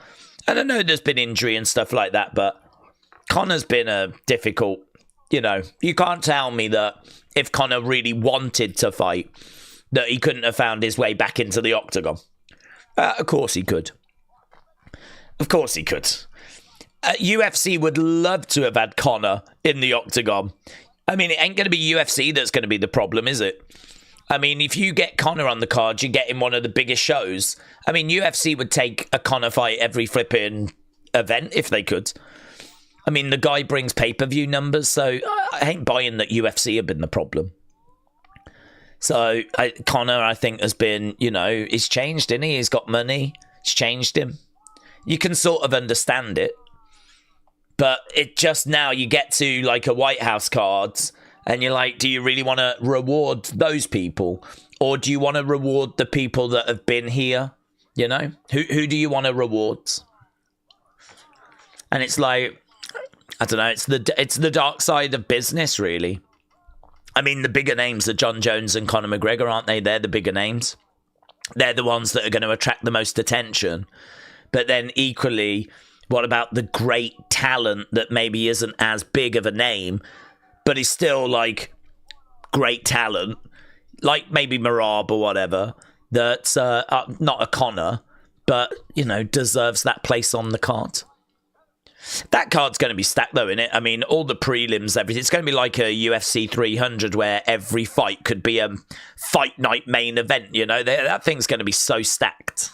And I know there's been injury and stuff like that, but Conor's been a difficult, you know, you can't tell me that if Conor really wanted to fight, that he couldn't have found his way back into the octagon. Of course he could. Of course he could. UFC would love to have had Conor in the octagon. I mean, it ain't going to be UFC that's going to be the problem, is it? I mean, if you get Conor on the card, you get him one of the biggest shows. I mean, UFC would take a Conor fight every flipping event if they could. I mean, the guy brings pay-per-view numbers, so I ain't buying that UFC have been the problem. So, Conor, I think, has been, you know, he's changed, isn't he? He's got money. It's changed him. You can sort of understand it. But it just now, you get to, like, a White House card, and you're like, do you really want to reward those people? Or do you want to reward the people that have been here? You know? Who do you want to reward? And it's like, I don't know, it's the dark side of business, really. I mean, the bigger names are John Jones and Conor McGregor, aren't they? They're the bigger names. They're the ones that are going to attract the most attention. But then equally, what about the great talent that maybe isn't as big of a name, but is still, like, great talent? Like maybe Merab or whatever, that's not a Conor, but, you know, deserves that place on the card. That card's going to be stacked, though, isn't it? I mean, all the prelims, everything. It's going to be like a UFC 300 where every fight could be a fight night main event, you know? That thing's going to be so stacked.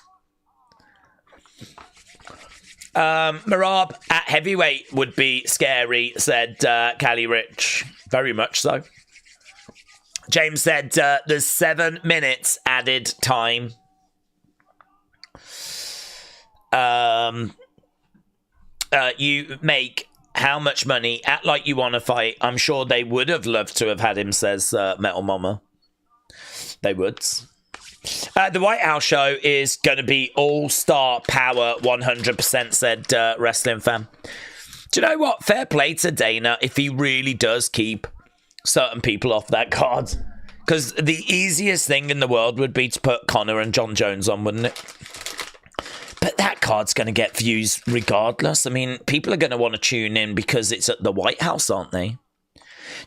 Merab at heavyweight would be scary, said Cali Rich. Very much so. James said there's 7 minutes added time. You make how much money? Act like you want to fight. I'm sure they would have loved to have had him, says Metal Mama. They would. The White House show is going to be all-star power 100%, said Wrestling Fan. Do you know what? Fair play to Dana if he really does keep certain people off that card. Because the easiest thing in the world would be to put Conor and John Jones on, wouldn't it? But that card's going to get views regardless. I mean, people are going to want to tune in because it's at the White House, aren't they?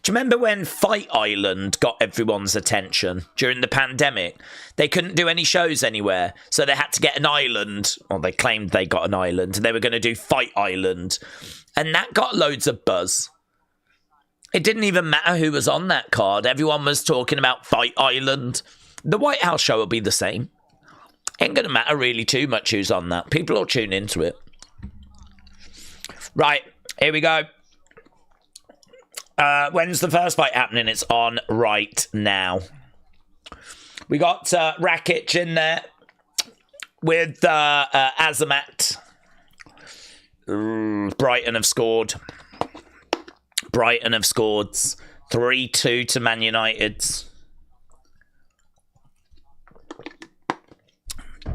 Do you remember when Fight Island got everyone's attention during the pandemic? They couldn't do any shows anywhere, so they had to get an island. Or they claimed they got an island, and they were going to do Fight Island. And that got loads of buzz. It didn't even matter who was on that card. Everyone was talking about Fight Island. The White House show will be the same. Ain't going to matter really too much who's on that. People will tune into it. Right, here we go. When's the first fight happening? It's on right now. We got Rakic in there with Azamat. Brighton have scored. 3-2 to Man United.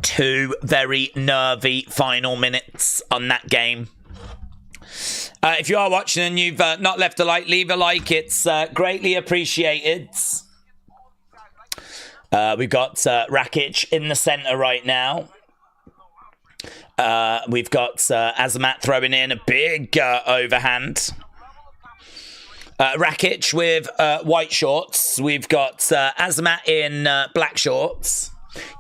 2 very nervy final minutes on that game. If you are watching and you've not left a like, leave a like. It's greatly appreciated. We've got Rakic in the centre right now. We've got Azamat throwing in a big overhand. Rakic with white shorts. We've got Azamat in black shorts.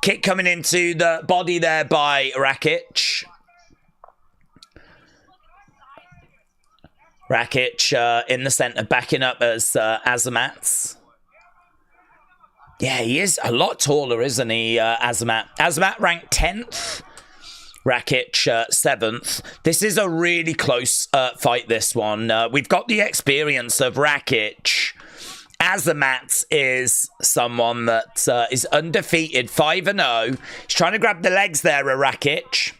Kick coming into the body there by Rakic. Rakic in the centre, backing up as Azamat. Yeah, he is a lot taller, isn't he, Azamat? Azamat ranked 10th. Rakic 7th. This is a really close fight, this one. We've got the experience of Rakic. Azamat is someone that is undefeated, 5-0. He's trying to grab the legs there, Rakic.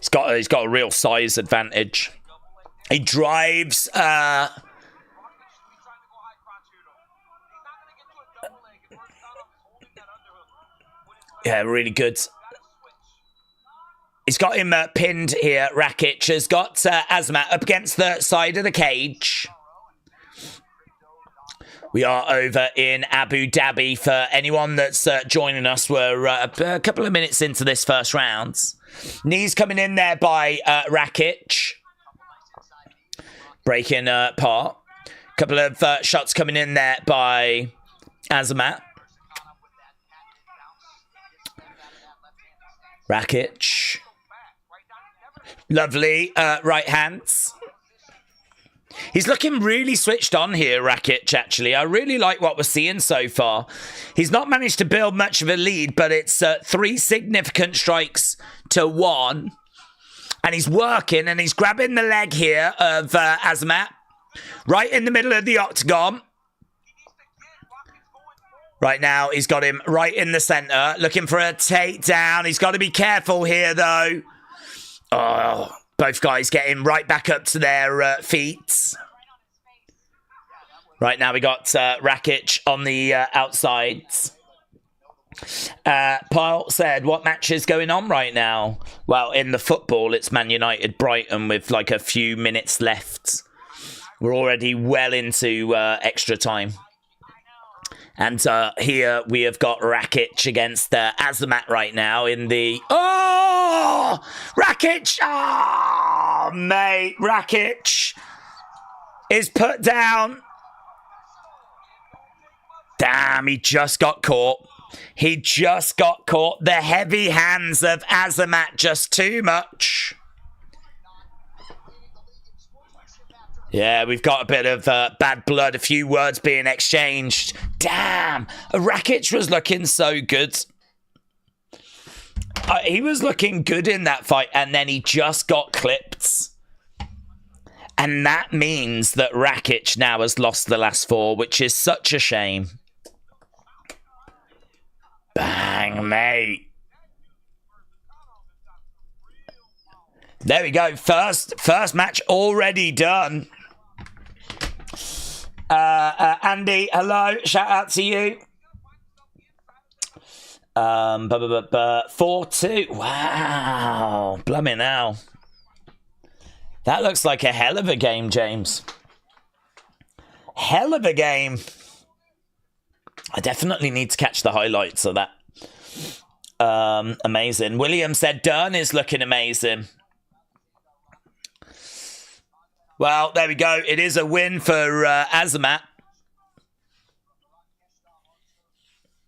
He's got a real size advantage. He drives. Yeah, really good. He's got him pinned here. Rakic has got Azamat up against the side of the cage. We are over in Abu Dhabi. For anyone that's joining us, we're a couple of minutes into this first round. Knees coming in there by Rakic. Breaking apart. Couple of shots coming in there by Azamat. Rakic. Lovely right hands. He's looking really switched on here, Rakic, actually. I really like what we're seeing so far. He's not managed to build much of a lead, but it's 3 significant strikes to 1. And he's working, and he's grabbing the leg here of Azamat. Right in the middle of the octagon. Right now, he's got him right in the center, looking for a takedown. He's got to be careful here, though. Oh, both guys getting right back up to their feet. Right now, we got Rakic on the outside. Paul said, what match is going on right now? Well, in the football, it's Man United Brighton with like a few minutes left. We're already well into extra time. And here we have got Rakic against Azamat right now in the... Oh! Rakic! Oh, mate. Rakic is put down. Damn, he just got caught. He just got caught. The heavy hands of Azamat, just too much. Yeah, we've got a bit of bad blood, a few words being exchanged. Damn, Rakic was looking so good. He was looking good in that fight, and then he just got clipped. And that means that Rakic now has lost the last 4, which is such a shame. Bang, mate. There we go. First match already done. Andy, hello. Shout out to you. 4-2. Wow. Blimey now. That looks like a hell of a game, James. Hell of a game. I definitely need to catch the highlights of that. Amazing. William said Dern is looking amazing. Well, there we go. It is a win for Azamat.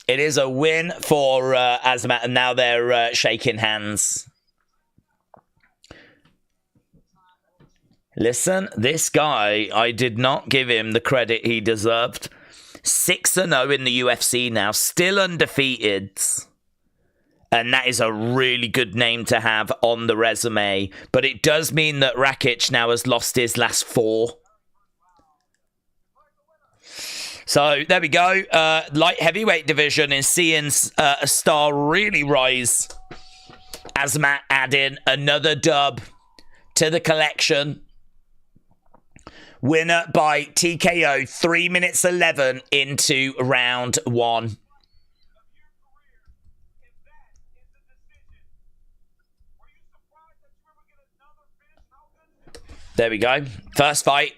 It is a win for Azamat, and now they're shaking hands. Listen, this guy, I did not give him the credit he deserved. 6-0 in the UFC now, still undefeated. And that is a really good name to have on the resume. But it does mean that Rakic now has lost his last 4. So there we go. Light heavyweight division is seeing a star really rise. Azamat adding another dub to the collection. Winner by TKO, 3 minutes 11 into round 1. There we go. First fight.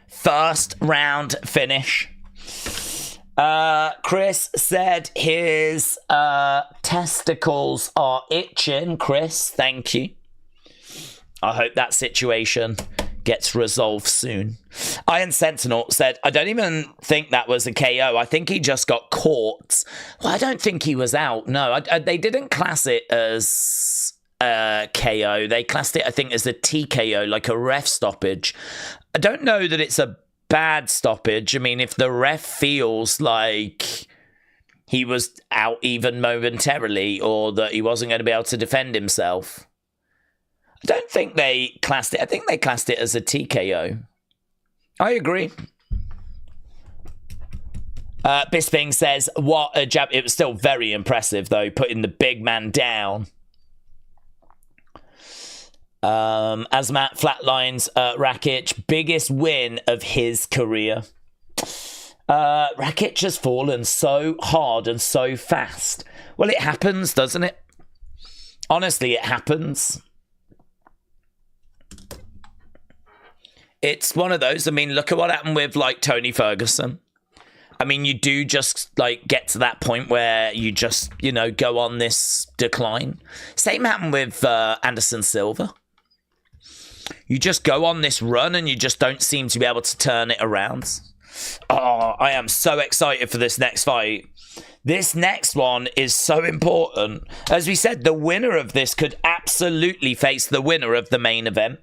First round finish. Chris said his testicles are itching. Chris, thank you. I hope that situation gets resolved soon. Iron Sentinel said, I don't even think that was a KO. I think he just got caught. Well, I don't think he was out. No, they didn't class it as KO. They classed it, I think, as a TKO, like a ref stoppage. I don't know that it's a bad stoppage. I mean, if the ref feels like he was out even momentarily, or that he wasn't going to be able to defend himself. I don't think they classed it. I think they classed it as a TKO. I agree. Bisping says, what a jab. It was still very impressive, though, putting the big man down. Azamat flatlines Rakic. Biggest win of his career. Rakic has fallen so hard and so fast. Well, it happens, doesn't it? Honestly, it happens. It's one of those. I mean, look at what happened with, like, Tony Ferguson. I mean, you do just, like, get to that point where you just, you know, go on this decline. Same happened with Anderson Silva. You just go on this run and you just don't seem to be able to turn it around. Oh, I am so excited for this next fight. This next one is so important. As we said, the winner of this could absolutely face the winner of the main event.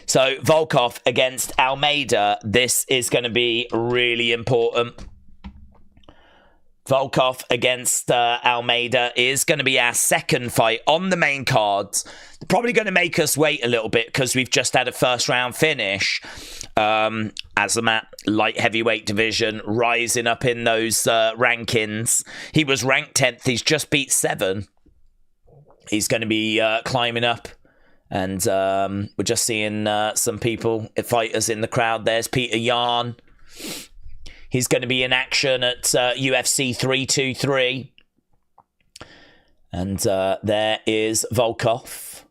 So, Volkov against Almeida. This is going to be really important. Volkov against Almeida is going to be our second fight on the main card. Probably going to make us wait a little bit because we've just had a first round finish. Azamat, light heavyweight division, rising up in those rankings. He was ranked 10th. He's just beat 7. He's going to be climbing up. And we're just seeing some fighters in the crowd. There's Peter Yan. He's going to be in action at UFC 323. And there is Volkov.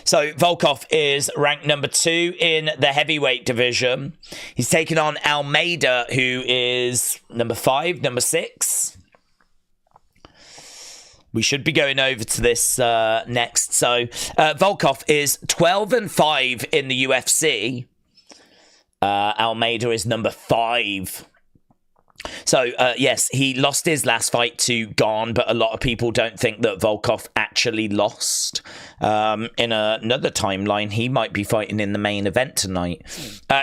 So Volkov is ranked number 2 in the heavyweight division. He's taking on Almeida, who is number 5, number 6. We should be going over to this next. So Volkov is 12-5 in the UFC. Almeida is number 5. So, yes, he lost his last fight to Gane, but a lot of people don't think that Volkov actually lost. In another timeline, he might be fighting in the main event tonight.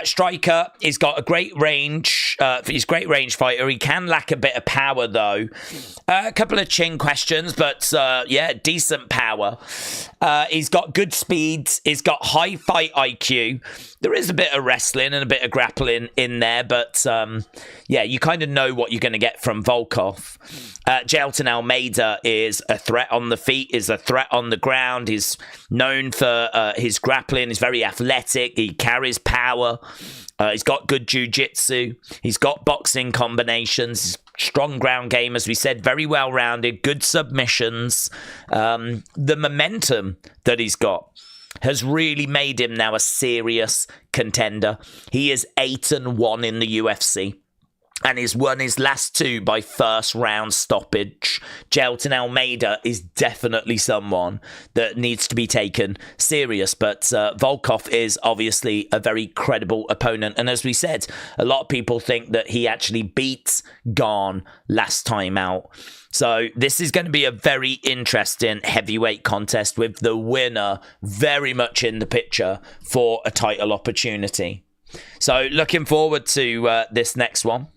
Striker, he's got a great range. He's a great range fighter. He can lack a bit of power, though. A couple of chin questions, but, yeah, decent power. He's got good speed. He's got high fight IQ. There is a bit of wrestling and a bit of grappling in there, but, yeah, you kind of know what you're going to get from Volkov. Jailton Almeida is a threat on the feet, is a threat on the ground. He's known for his grappling. He's very athletic. He carries power. He's got good jiu-jitsu. He's got boxing combinations. Strong ground game, as we said, very well-rounded. Good submissions. The momentum that he's got has really made him now a serious contender. He is 8-1 in the UFC. And he's won his last 2 by first round stoppage. Jailton Almeida is definitely someone that needs to be taken serious. But Volkov is obviously a very credible opponent. And as we said, a lot of people think that he actually beat Gane last time out. So this is going to be a very interesting heavyweight contest with the winner very much in the picture for a title opportunity. So looking forward to this next one.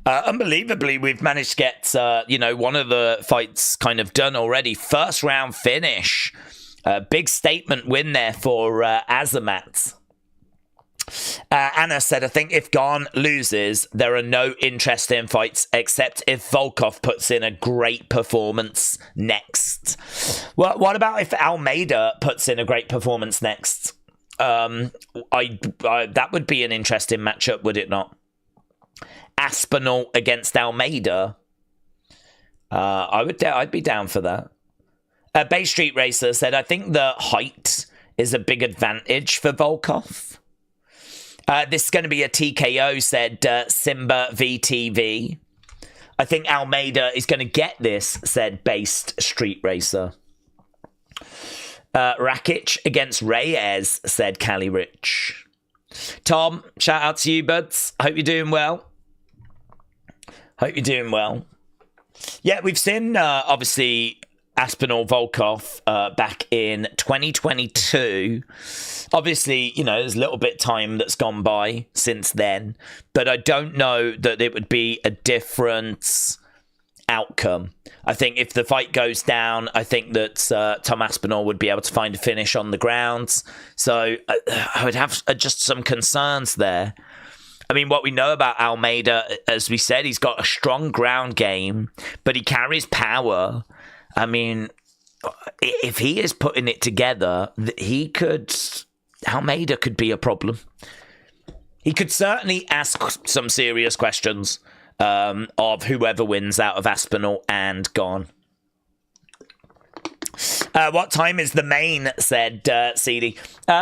Unbelievably, we've managed to get, one of the fights kind of done already. First round finish. Big statement win there for Azamat. Anna said, I think if Gane loses, there are no interesting fights except if Volkov puts in a great performance next. Well, what about if Almeida puts in a great performance next? That would be an interesting matchup, would it not? Aspinall against Almeida. I'd be down for that. Bay Street Racer said, I think the height is a big advantage for Volkov. This is going to be a TKO, said Simba VTV. I think Almeida is going to get this, said Based Street Racer. Rakic against Reyes, said Cali Rich. Tom, shout out to you, buds. Hope you're doing well. Hope you're doing well. Yeah, we've seen, obviously, Aspinall Volkov back in 2022. Obviously, there's a little bit time that's gone by since then, but I don't know that it would be a different outcome. I think if the fight goes down, I think that Tom Aspinall would be able to find a finish on the ground. So I would have just some concerns there. I mean, what we know about Almeida, as we said, he's got a strong ground game, but he carries power. I mean, if he is putting it together, Almeida could be a problem. He could certainly ask some serious questions of whoever wins out of Aspinall and Gane. What time is the main, said CD.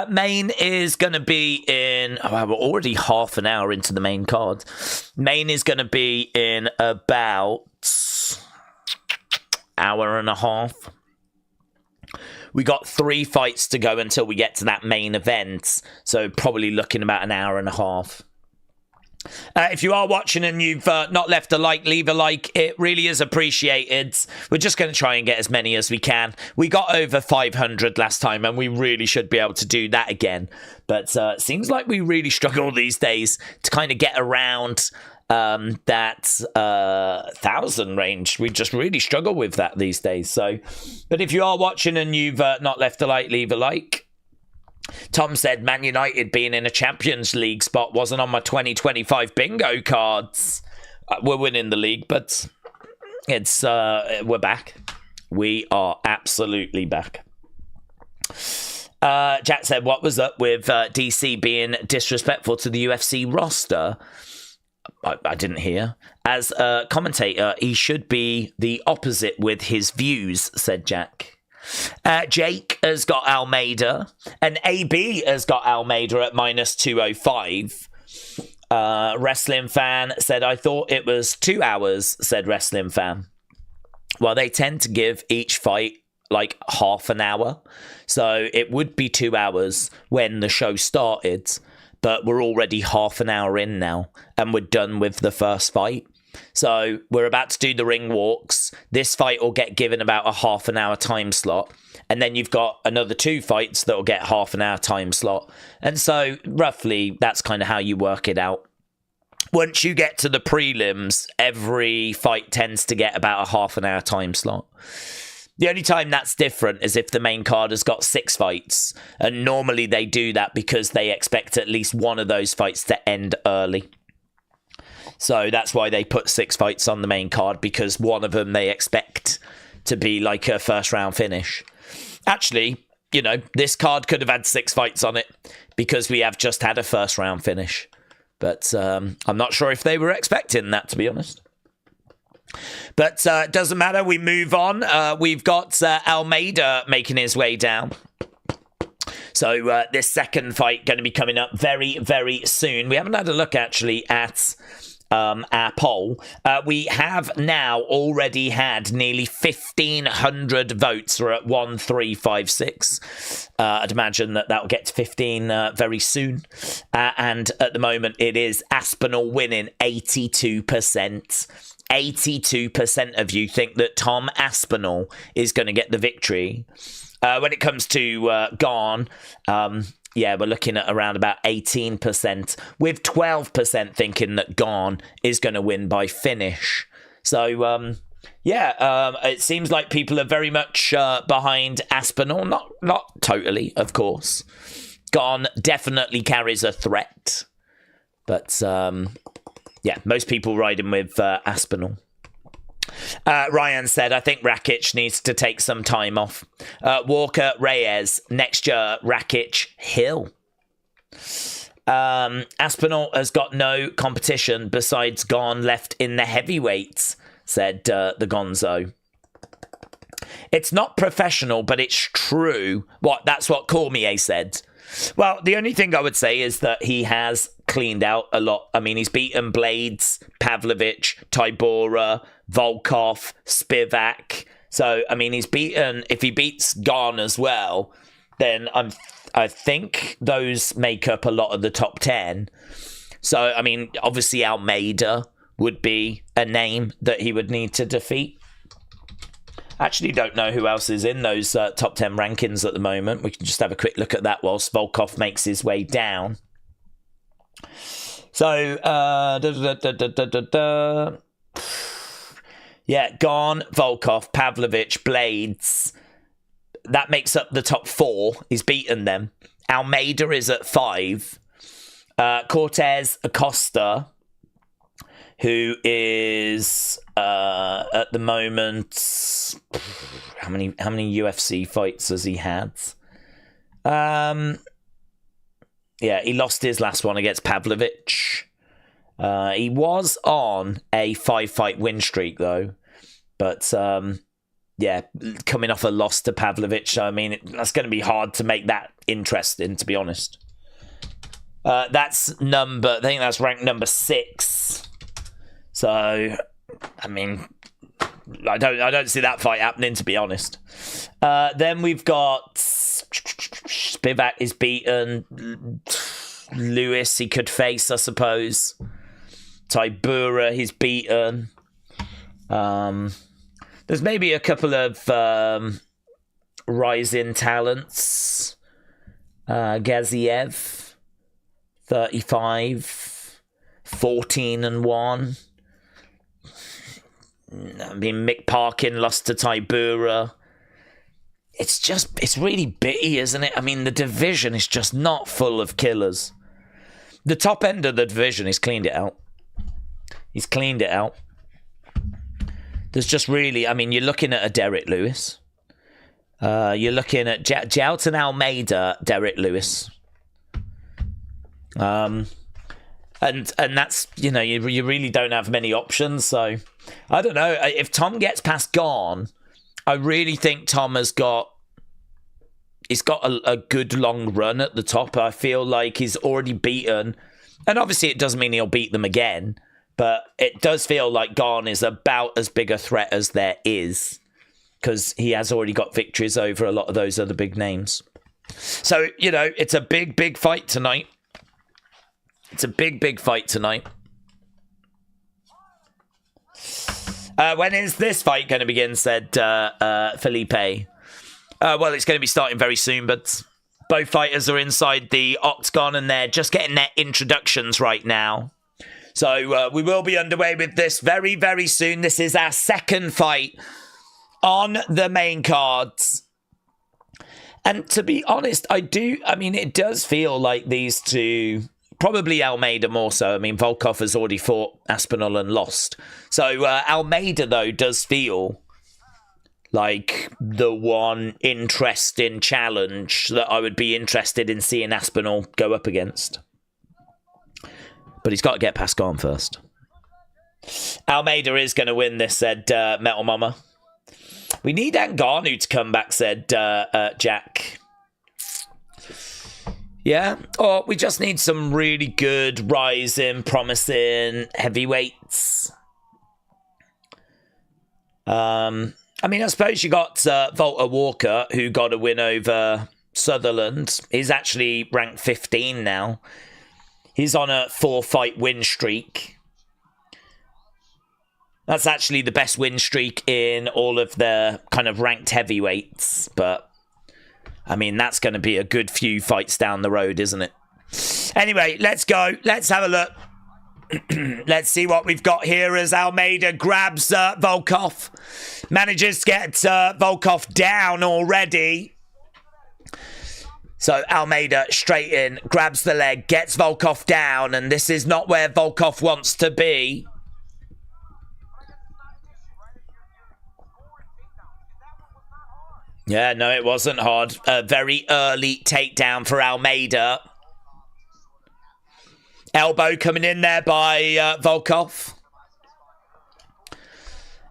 Main is going to be in... we're already half an hour into the main card. Main is going to be in about hour and a half. We got 3 fights to go until we get to that main event. So probably looking about an hour and a half. If you are watching and you've not left a like, leave a like. It really is appreciated. We're just going to try and get as many as we can. We got over 500 last time, and we really should be able to do that again. But it seems like we really struggle these days to kind of get around that 1,000 range. We just really struggle with that these days. So, but if you are watching and you've not left a like, leave a like. Tom said Man United being in a Champions League spot wasn't on my 2025 bingo cards. We're winning the league, but it's we're back. We are absolutely back. Jack said, what was up with DC being disrespectful to the UFC roster? I didn't hear. As a commentator, he should be the opposite with his views, said Jack. Jake has got Almeida, and AB has got Almeida at -205. Wrestling Fan said, I thought it was 2 hours, said Wrestling Fan. Well, they tend to give each fight like half an hour, so it would be 2 hours when the show started, but we're already half an hour in now, and we're done with the first fight. So we're about to do the ring walks. This fight will get given about a half an hour time slot. And then you've got another 2 fights that will get half an hour time slot. And so roughly that's kind of how you work it out. Once you get to the prelims, every fight tends to get about a half an hour time slot. The only time that's different is if the main card has got 6 fights. And normally they do that because they expect at least one of those fights to end early. So that's why they put 6 fights on the main card, because one of them they expect to be like a first round finish. Actually, this card could have had 6 fights on it because we have just had a first round finish. But I'm not sure if they were expecting that, to be honest. But it doesn't matter. We move on. We've got Almeida making his way down. So this second fight going to be coming up very, very soon. We haven't had a look actually at our poll. We have now already had nearly 1,500 votes. We're at 1,356. I'd imagine that will get to 15 very soon. And at the moment, it is Aspinall winning 82%. 82% of you think that Tom Aspinall is going to get the victory. When it comes to Gane, we're looking at around about 18%, with 12% thinking that Gane is going to win by finish. So, it seems like people are very much behind Aspinall. Not totally, of course. Gane definitely carries a threat. But, most people riding with Aspinall. Ryan said, I think Rakic needs to take some time off. Walker, Reyes, next year, Rakic, Hill. Aspinall has got no competition besides Gane left in the heavyweights, said the Gonzo. It's not professional, but it's true. That's what Cormier said. Well, the only thing I would say is that he has cleaned out a lot. I mean, he's beaten Blades, Pavlovich, Tybura, Volkov, Spivak. So, I mean, he's beaten... If he beats Gane as well, then I think those make up a lot of the top 10. So, I mean, obviously Almeida would be a name that he would need to defeat. Actually don't know who else is in those top 10 rankings at the moment. We can just have a quick look at that whilst Volkov makes his way down. So, yeah, Gane, Volkov, Pavlovich, Blades. That makes up the top 4. He's beaten them. Almeida is at 5. Cortez Acosta, who is at the moment, how many UFC fights has he had? Yeah, he lost his last one against Pavlovich. He was on a 5-fight win streak though, but yeah, coming off a loss to Pavlovich, I mean, that's going to be hard to make that interesting, to be honest. I think that's ranked number 6. So, I mean, I don't see that fight happening, to be honest. Then we've got Spivak is beaten. Lewis he could face, I suppose. Tybura he's beaten. There's maybe a couple of rising talents. Gaziev, 35, 14-1. I mean, Mick Parkin lost to Tybura. It's really bitty, isn't it? I mean, the division is just not full of killers. The top end of the division, he's cleaned it out. He's cleaned it out. There's just really, I mean, you're looking at a Derek Lewis. You're looking at Jailton Almeida, Derek Lewis. And that's, you know, you really don't have many options. So, I don't know. If Tom gets past Gane, I really think Tom he's got a good long run at the top. I feel like he's already beaten. And obviously it doesn't mean he'll beat them again. But it does feel like Gane is about as big a threat as there is. Because he has already got victories over a lot of those other big names. So, you know, it's a big, big fight tonight. It's a big, big fight tonight. When is this fight going to begin, said Felipe. Well, it's going to be starting very soon, but both fighters are inside the octagon and they're just getting their introductions right now. So we will be underway with this very, very soon. This is our second fight on the main cards. And to be honest, it does feel like these two, probably Almeida more so. I mean, Volkov has already fought Aspinall and lost. So Almeida, though, does feel like the one interesting challenge that I would be interested in seeing Aspinall go up against. But he's got to get past Gane first. Almeida is going to win this, said Metal Mama. We need Ngannou to come back, said Jack. Yeah, or we just need some really good, rising, promising heavyweights. I suppose you got Volta Walker, who got a win over Sutherland. He's actually ranked 15 now. He's on a 4-fight win streak. That's actually the best win streak in all of the kind of ranked heavyweights. But, I mean, that's going to be a good few fights down the road, isn't it? Anyway, let's go. Let's have a look. Let's see what we've got here as Almeida grabs Volkov. Manages to get Volkov down already. So Almeida straight in, grabs the leg, gets Volkov down, and this is not where Volkov wants to be. Yeah, no, it wasn't hard. A very early takedown for Almeida. Elbow coming in there by Volkov.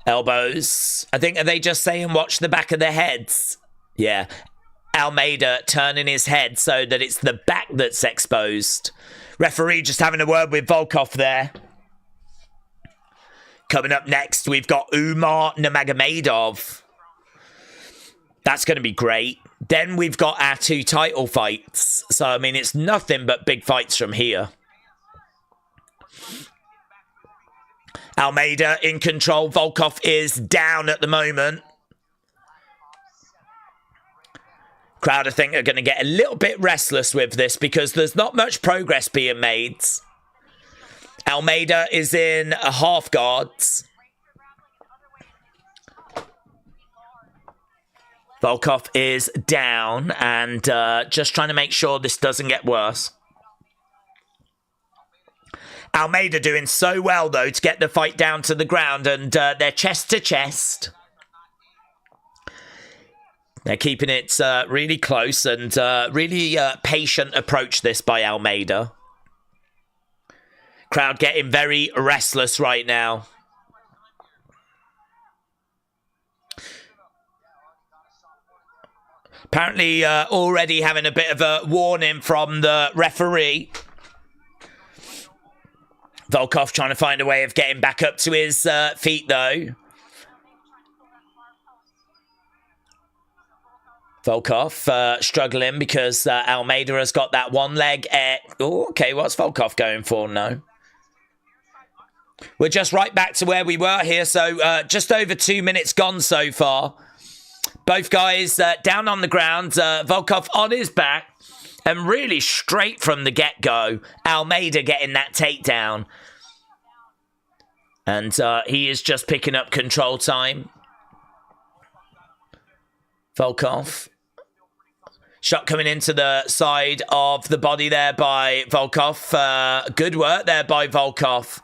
Elbows. I think, are they just saying watch the back of their heads? Yeah. Almeida turning his head so that it's the back that's exposed. Referee just having a word with Volkov there. Coming up next, we've got Umar Nurmagomedov. That's going to be great. Then we've got our 2 title fights. So, I mean, it's nothing but big fights from here. Almeida in control. Volkov is down at the moment. Crowd, I think, are going to get a little bit restless with this because there's not much progress being made. Almeida is in a half guards. Volkov is down and just trying to make sure this doesn't get worse. Almeida doing so well, though, to get the fight down to the ground, and they're chest to chest. They're keeping it really close and really patient approach this by Almeida. Crowd getting very restless right now. Apparently already having a bit of a warning from the referee. Volkov trying to find a way of getting back up to his feet, though. Volkov struggling because Almeida has got that one leg. Oh, okay, what's Volkov going for now? We're just right back to where we were here, so just over 2 minutes gone so far. Both guys down on the ground, Volkov on his back, and really straight from the get-go, Almeida getting that takedown. And he is just picking up control time. Volkov. Shot coming into the side of the body there by Volkov. Good work there by Volkov.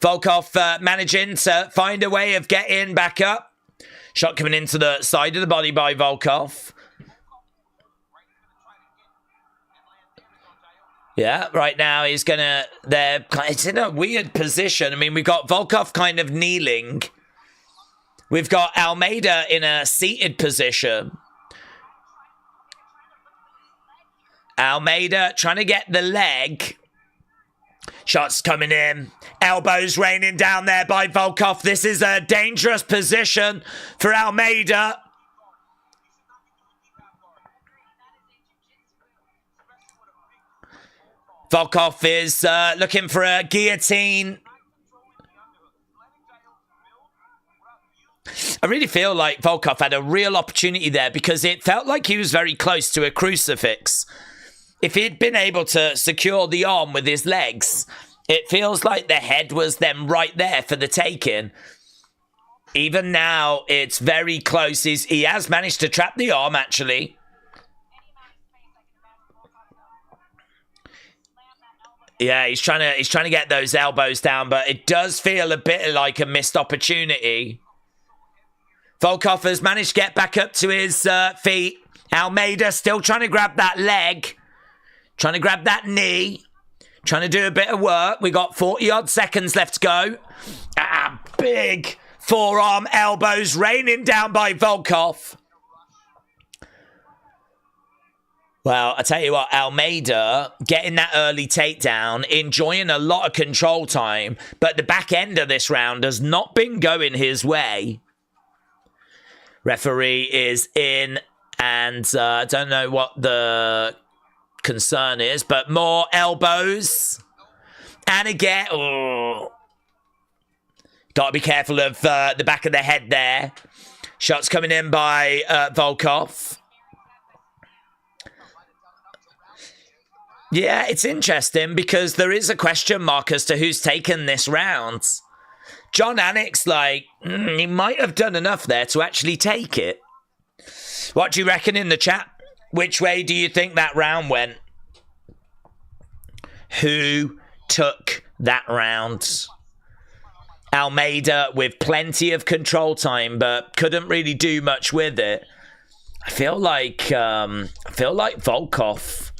Volkov managing to find a way of getting back up. Shot coming into the side of the body by Volkov. Yeah, right now he's gonna... It's in a weird position. I mean, we've got Volkov kind of kneeling. We've got Almeida in a seated position. Almeida trying to get the leg. Shots coming in. Elbows raining down there by Volkov. This is a dangerous position for Almeida. Volkov is looking for a guillotine. I really feel like Volkov had a real opportunity there because it felt like he was very close to a crucifix. If he'd been able to secure the arm with his legs, it feels like the head was then right there for the taking. Even now, it's very close. He has managed to trap the arm, actually. Yeah, he's trying to get those elbows down, but it does feel a bit like a missed opportunity. Volkov has managed to get back up to his feet. Almeida still trying to grab that leg. Trying to grab that knee. Trying to do a bit of work. We got 40-odd seconds left to go. Big forearm elbows raining down by Volkov. Well, I tell you what, Almeida getting that early takedown, enjoying a lot of control time, but the back end of this round has not been going his way. Referee is in, and I don't know what the concern is, but more elbows. And again, got to be careful of the back of the head there. Shots coming in by Volkov. Yeah, it's interesting because there is a question mark as to who's taken this round. John Anik's like, he might have done enough there to actually take it. What do you reckon in the chat? Which way do you think that round went? Who took that round? Almeida with plenty of control time, but couldn't really do much with it. I feel like Volkov.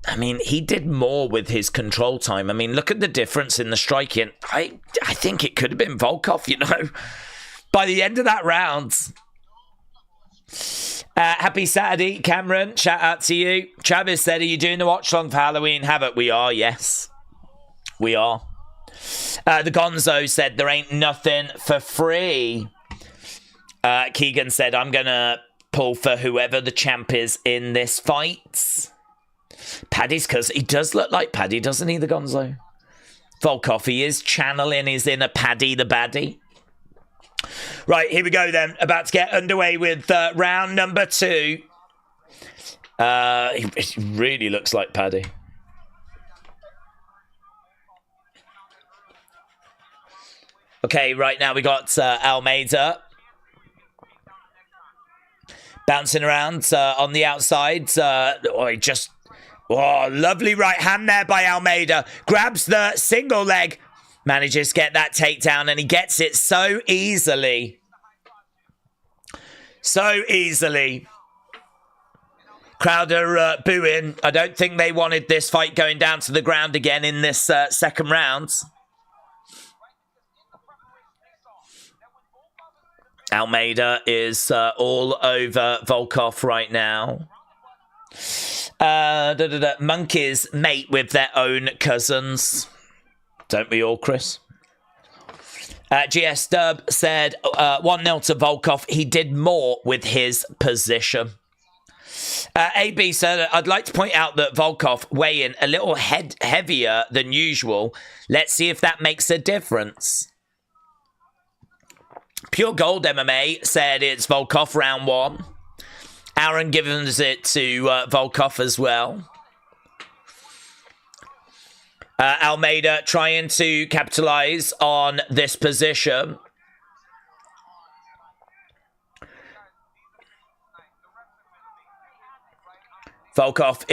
I mean, he did more with his control time. I mean, look at the difference in the striking. I think it could have been Volkov, you know, by the end of that round. Happy Saturday, Cameron. Shout out to you. Travis said, are you doing the watch along for Halloween Havoc? We are, yes. We are. The Gonzo said, there ain't nothing for free. Keegan said, I'm going to pull for whoever the champ is in this fight. Paddy's, because he does look like Paddy, doesn't he, the Gonzo? Volkov, he is channeling his inner Paddy the baddie. Right, here we go then. About to get underway with round number 2. It really looks like Paddy. Okay, right now we got Almeida bouncing around on the outside. Lovely right hand there by Almeida. Grabs the single leg. Manages to get that takedown, and he gets it so easily. So easily. Crowd are booing. I don't think they wanted this fight going down to the ground again in this second round. Almeida is all over Volkov right now. Monkeys mate with their own cousins. Don't we all, Chris? GS Dub said 1-0 to Volkov. He did more with his position. AB said, I'd like to point out that Volkov weighing a little heavier than usual. Let's see if that makes a difference. Pure Gold MMA said it's Volkov round 1. Aaron gives it to Volkov as well. Almeida trying to capitalize on this position. Volkov,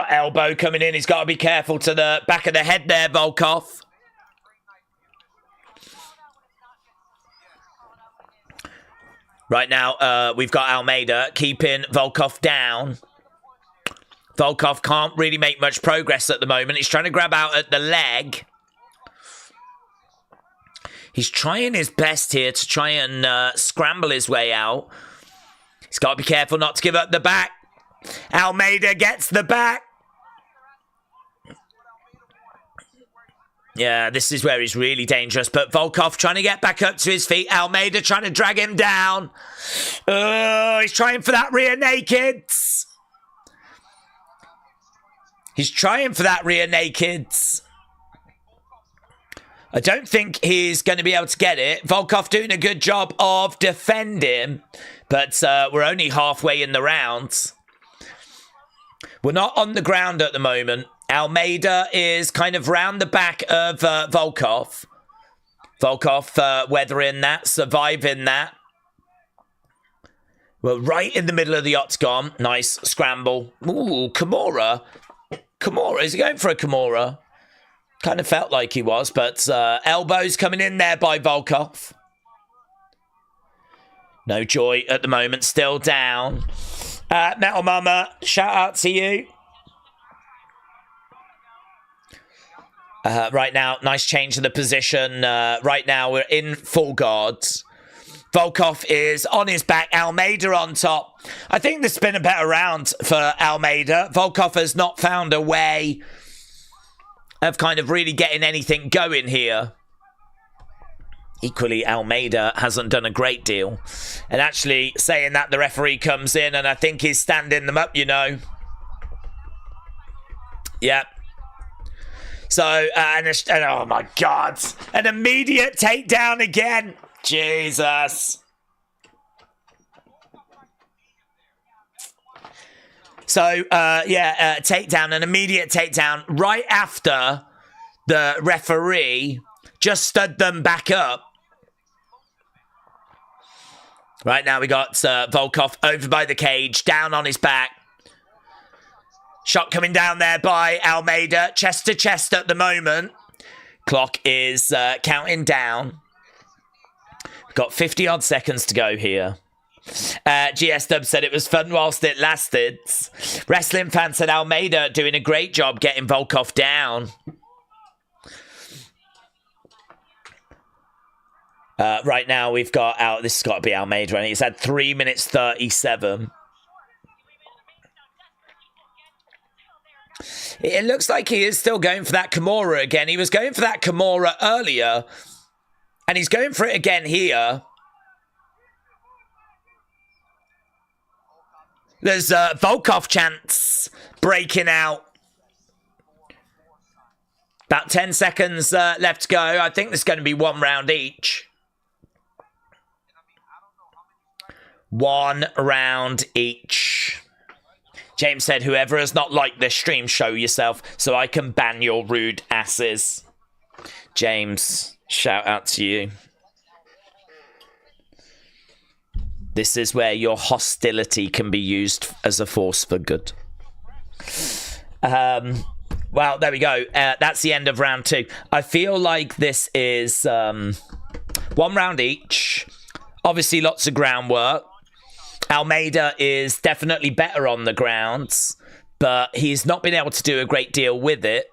elbow coming in. He's got to be careful to the back of the head there, Volkov. Right now, we've got Almeida keeping Volkov down. Volkov can't really make much progress at the moment. He's trying to grab out at the leg. He's trying his best here to try and scramble his way out. He's got to be careful not to give up the back. Almeida gets the back. Yeah, this is where he's really dangerous. But Volkov trying to get back up to his feet. Almeida trying to drag him down. He's trying for that rear naked. He's trying for that rear naked. I don't think he's going to be able to get it. Volkov doing a good job of defending. But we're only halfway in the round. We're not on the ground at the moment. Almeida is kind of round the back of Volkov. Volkov weathering that, surviving that. Well, right in the middle of the octagon. Nice scramble. Ooh, Kimura. Kimura, is he going for a Kimura? Kind of felt like he was, but elbows coming in there by Volkov. No joy at the moment, still down. Metal Mama, shout out to you. Right now, nice change in the position. Right now, we're in full guards. Volkov is on his back. Almeida on top. I think this has been a better round for Almeida. Volkov has not found a way of kind of really getting anything going here. Equally, Almeida hasn't done a great deal. And actually, saying that, the referee comes in and I think he's standing them up, you know. Yep. So, and oh my God, an immediate takedown again. Jesus. So, takedown, an immediate takedown right after the referee just stood them back up. Right now we got Volkov over by the cage, down on his back. Shot coming down there by Almeida, chest to chest at the moment. Clock is counting down. We've got 50 odd seconds to go here. GS Dub said it was fun whilst it lasted. Wrestling fan said Almeida doing a great job getting Volkov down. Right now we've got this has got to be Almeida, and he's had 3 minutes 37. It looks like he is still going for that Kimura again. He was going for that Kimura earlier, and he's going for it again here. There's Volkov chants breaking out. About 10 seconds left to go. I think there's going to be one round each. One round each. James said, whoever has not liked this stream, show yourself so I can ban your rude asses. James, shout out to you. This is where your hostility can be used as a force for good. Well, there we go. That's the end of round 2. I feel like this is 1 round each. Obviously, lots of groundwork. Almeida is definitely better on the grounds, but he's not been able to do a great deal with it.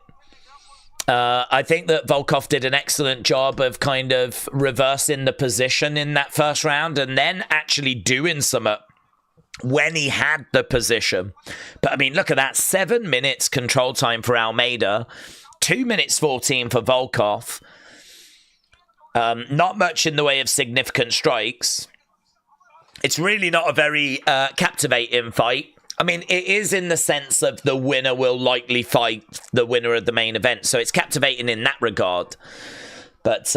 I think that Volkov did an excellent job of kind of reversing the position in that first round and then actually doing some when he had the position. But I mean, look at that. 7 minutes control time for Almeida. 2 minutes 14 for Volkov. Not much in the way of significant strikes. It's really not a very captivating fight. I mean, it is in the sense of the winner will likely fight the winner of the main event. So it's captivating in that regard. But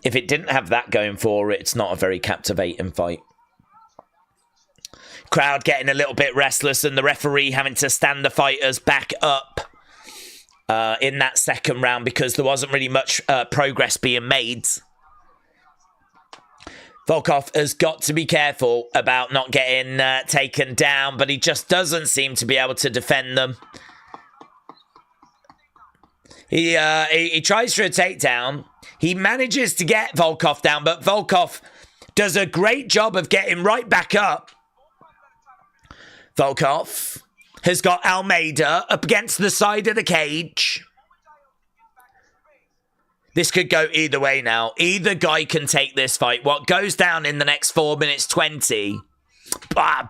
if it didn't have that going for it, it's not a very captivating fight. Crowd getting a little bit restless and the referee having to stand the fighters back up in that second round because there wasn't really much progress being made. Volkov has got to be careful about not getting taken down, but he just doesn't seem to be able to defend them. He tries for a takedown. He manages to get Volkov down, but Volkov does a great job of getting right back up. Volkov has got Almeida up against the side of the cage. This could go either way now. Either guy can take this fight. What goes down in the next 4 minutes 20?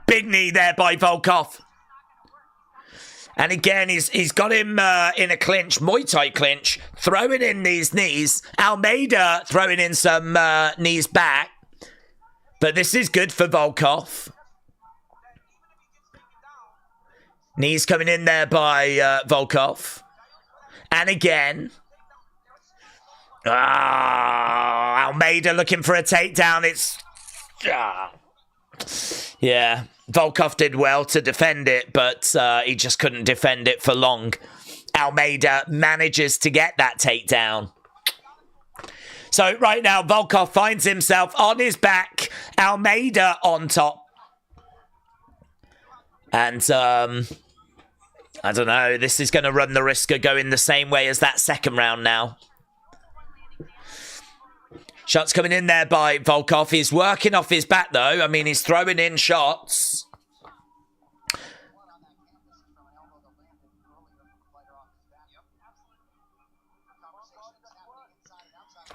Big knee there by Volkov. And again, he's got him in a clinch, Muay Thai clinch, throwing in these knees. Almeida throwing in some knees back. But this is good for Volkov. Knees coming in there by Volkov. And again... Almeida looking for a takedown. Yeah, Volkov did well to defend it, but he just couldn't defend it for long. Almeida manages to get that takedown. So right now, Volkov finds himself on his back. Almeida on top. And, I don't know, this is going to run the risk of going the same way as that second round now. Shots coming in there by Volkov. He's working off his back, though. I mean, he's throwing in shots.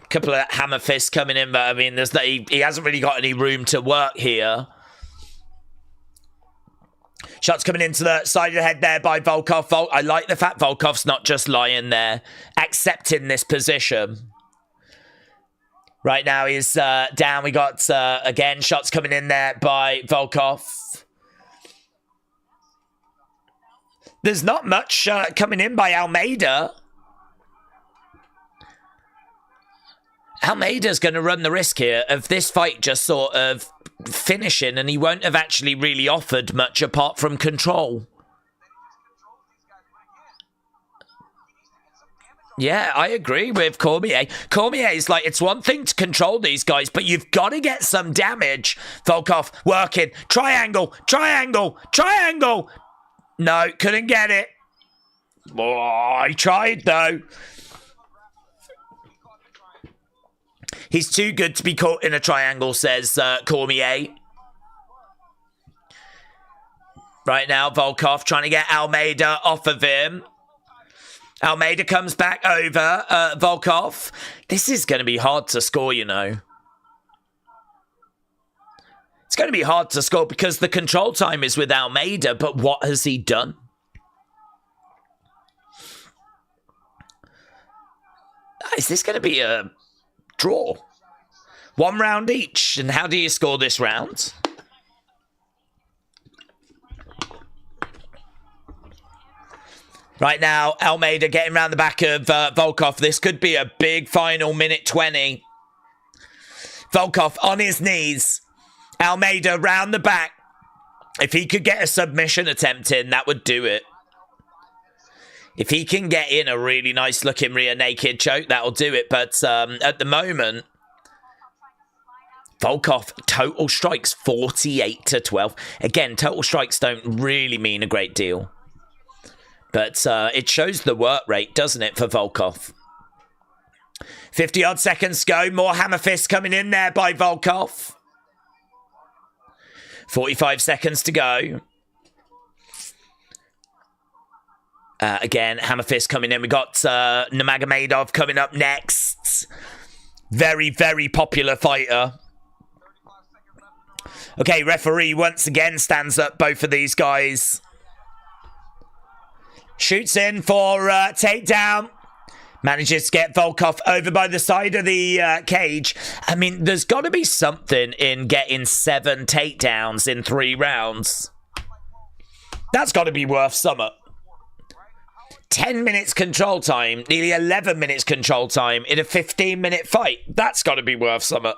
Couple of hammer fists coming in, but I mean, he hasn't really got any room to work here. Shots coming into the side of the head there by Volkov. I like the fact Volkov's not just lying there, accepting this position. Right now he's down. We got, again, shots coming in there by Volkov. There's not much coming in by Almeida. Almeida's going to run the risk here of this fight just sort of finishing, and he won't have actually really offered much apart from control. Yeah, I agree with Cormier. Cormier is like, it's one thing to control these guys, but you've got to get some damage. Volkov working. Triangle, triangle, triangle. No, couldn't get it. Oh, he tried, though. He's too good to be caught in a triangle, says Cormier. Right now, Volkov trying to get Almeida off of him. Almeida comes back over Volkov. This is going to be hard to score, you know. It's going to be hard to score because the control time is with Almeida, but what has he done? Is this going to be a draw? 1 round each. And how do you score this round? Right now, Almeida getting around the back of Volkov. This could be a big final minute 20. Volkov on his knees. Almeida round the back. If he could get a submission attempt in, that would do it. If he can get in a really nice looking rear naked choke, that'll do it. But at the moment, Volkov total strikes 48-12. Again, total strikes don't really mean a great deal. But it shows the work rate, doesn't it, for Volkov? 50-odd seconds to go. More hammer fists coming in there by Volkov. 45 seconds to go. Again, hammer fist coming in. We got Nurmagomedov coming up next. Very, very popular fighter. Okay, referee once again stands up both of these guys. Shoots in for takedown. Manages to get Volkov over by the side of the cage. I mean, there's got to be something in getting 7 takedowns in 3 rounds. That's got to be worth something. 10 minutes control time, nearly 11 minutes control time in a 15-minute fight. That's got to be worth something.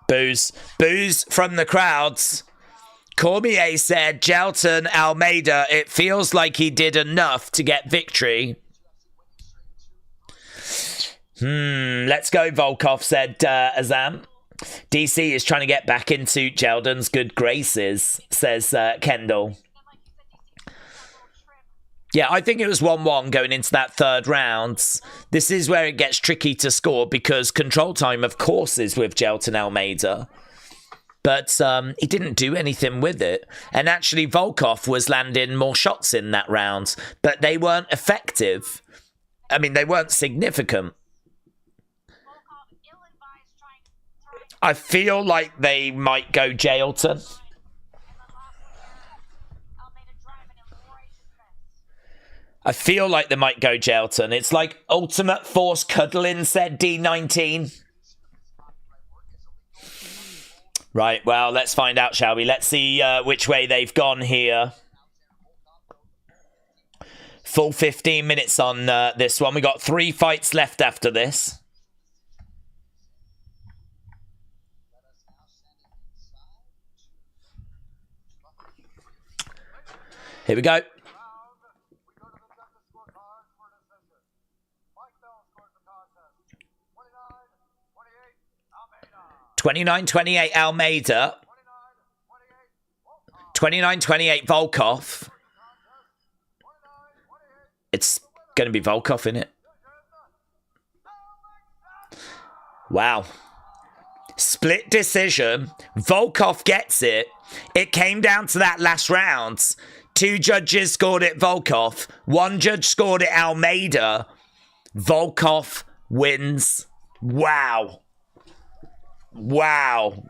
Boos. Boos from the crowds. Cormier said, Gelton Almeida, it feels like he did enough to get victory. Let's go, Volkov, said Azam. DC is trying to get back into Gelton's good graces, says Kendall. Yeah, I think it was 1-1 going into that 3rd round. This is where it gets tricky to score because control time, of course, is with Gelton Almeida. But he didn't do anything with it. And actually, Volkov was landing more shots in that round. But they weren't effective. I mean, they weren't significant. I feel like they might go Gelton. I feel like they might go Gelton. It's like ultimate force cuddling, said D19. Right, well, let's find out, shall we? Let's see which way they've gone here. Full 15 minutes on this one. We got 3 fights left after this. Here we go. 29-28 Almeida. 29-28 Volkov. It's going to be Volkov, isn't it? Wow. Split decision. Volkov gets it. It came down to that last round. 2 judges scored it Volkov. 1 judge scored it Almeida. Volkov wins. Wow. Wow.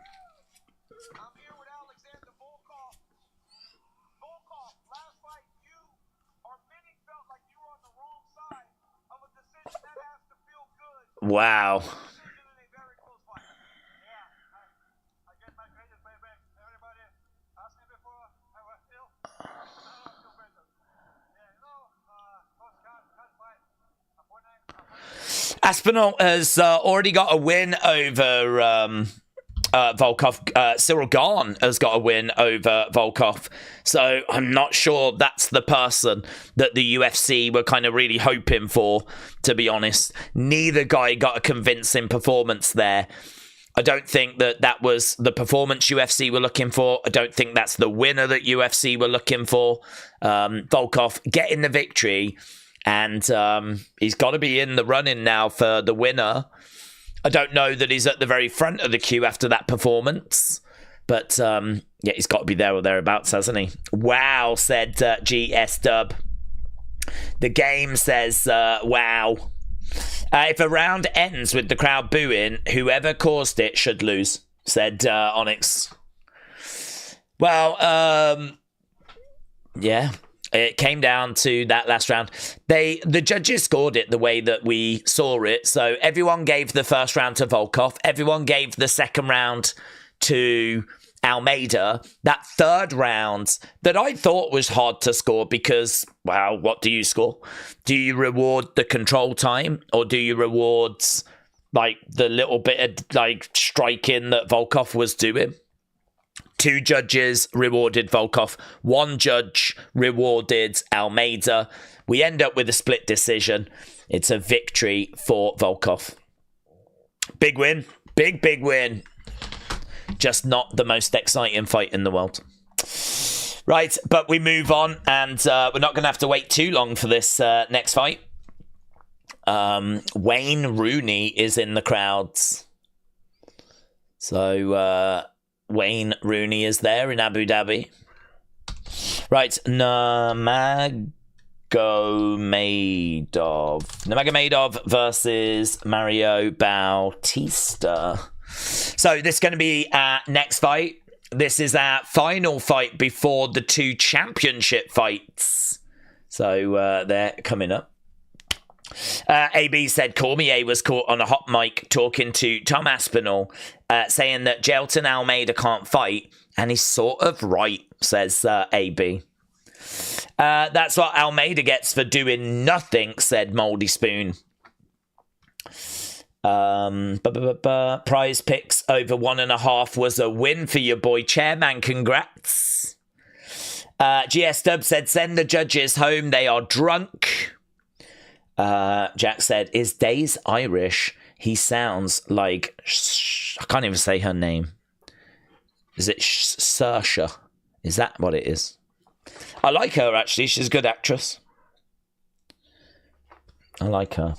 Wow. Aspinall has already got a win over Volkov. Ciryl Gane has got a win over Volkov. So I'm not sure that's the person that the UFC were kind of really hoping for, to be honest. Neither guy got a convincing performance there. I don't think that that was the performance UFC were looking for. I don't think that's the winner that UFC were looking for. Volkov getting the victory. And he's got to be in the running now for the winner. I don't know that he's at the very front of the queue after that performance. But, yeah, he's got to be there or thereabouts, hasn't he? Wow, said GS Dub. The game says, wow. If a round ends with the crowd booing, whoever caused it should lose, said Onyx. Well, yeah. It came down to that last round. The judges scored it the way that we saw it. So everyone gave the first round to Volkov. Everyone gave the second round to Almeida. That third round that I thought was hard to score because, well, what do you score? Do you reward the control time or do you reward like the little bit of like striking that Volkov was doing. 2 judges rewarded Volkov. 1 judge rewarded Almeida. We end up with a split decision. It's a victory for Volkov. Big win. Big win. Just not the most exciting fight in the world. Right, but we move on, and we're not going to have to wait too long for this next fight. Wayne Rooney is in the crowds. So, Wayne Rooney is there in Abu Dhabi. Right, Nurmagomedov versus Mario Bautista. So this is going to be our next fight. This is our final fight before the 2 championship fights. So they're coming up. AB said Cormier was caught on a hot mic talking to Tom Aspinall, saying that Jailton Almeida can't fight, and he's sort of right, says AB. That's what Almeida gets for doing nothing, said Mouldy Spoon. Prize picks over 1.5 was a win for your boy Chairman. Congrats. GS Dub said send the judges home. They are drunk. Jack said, is Days Irish? He sounds like I can't even say her name. Is it Saoirse? Is that what it is? I like her, actually. She's a good actress. I like her.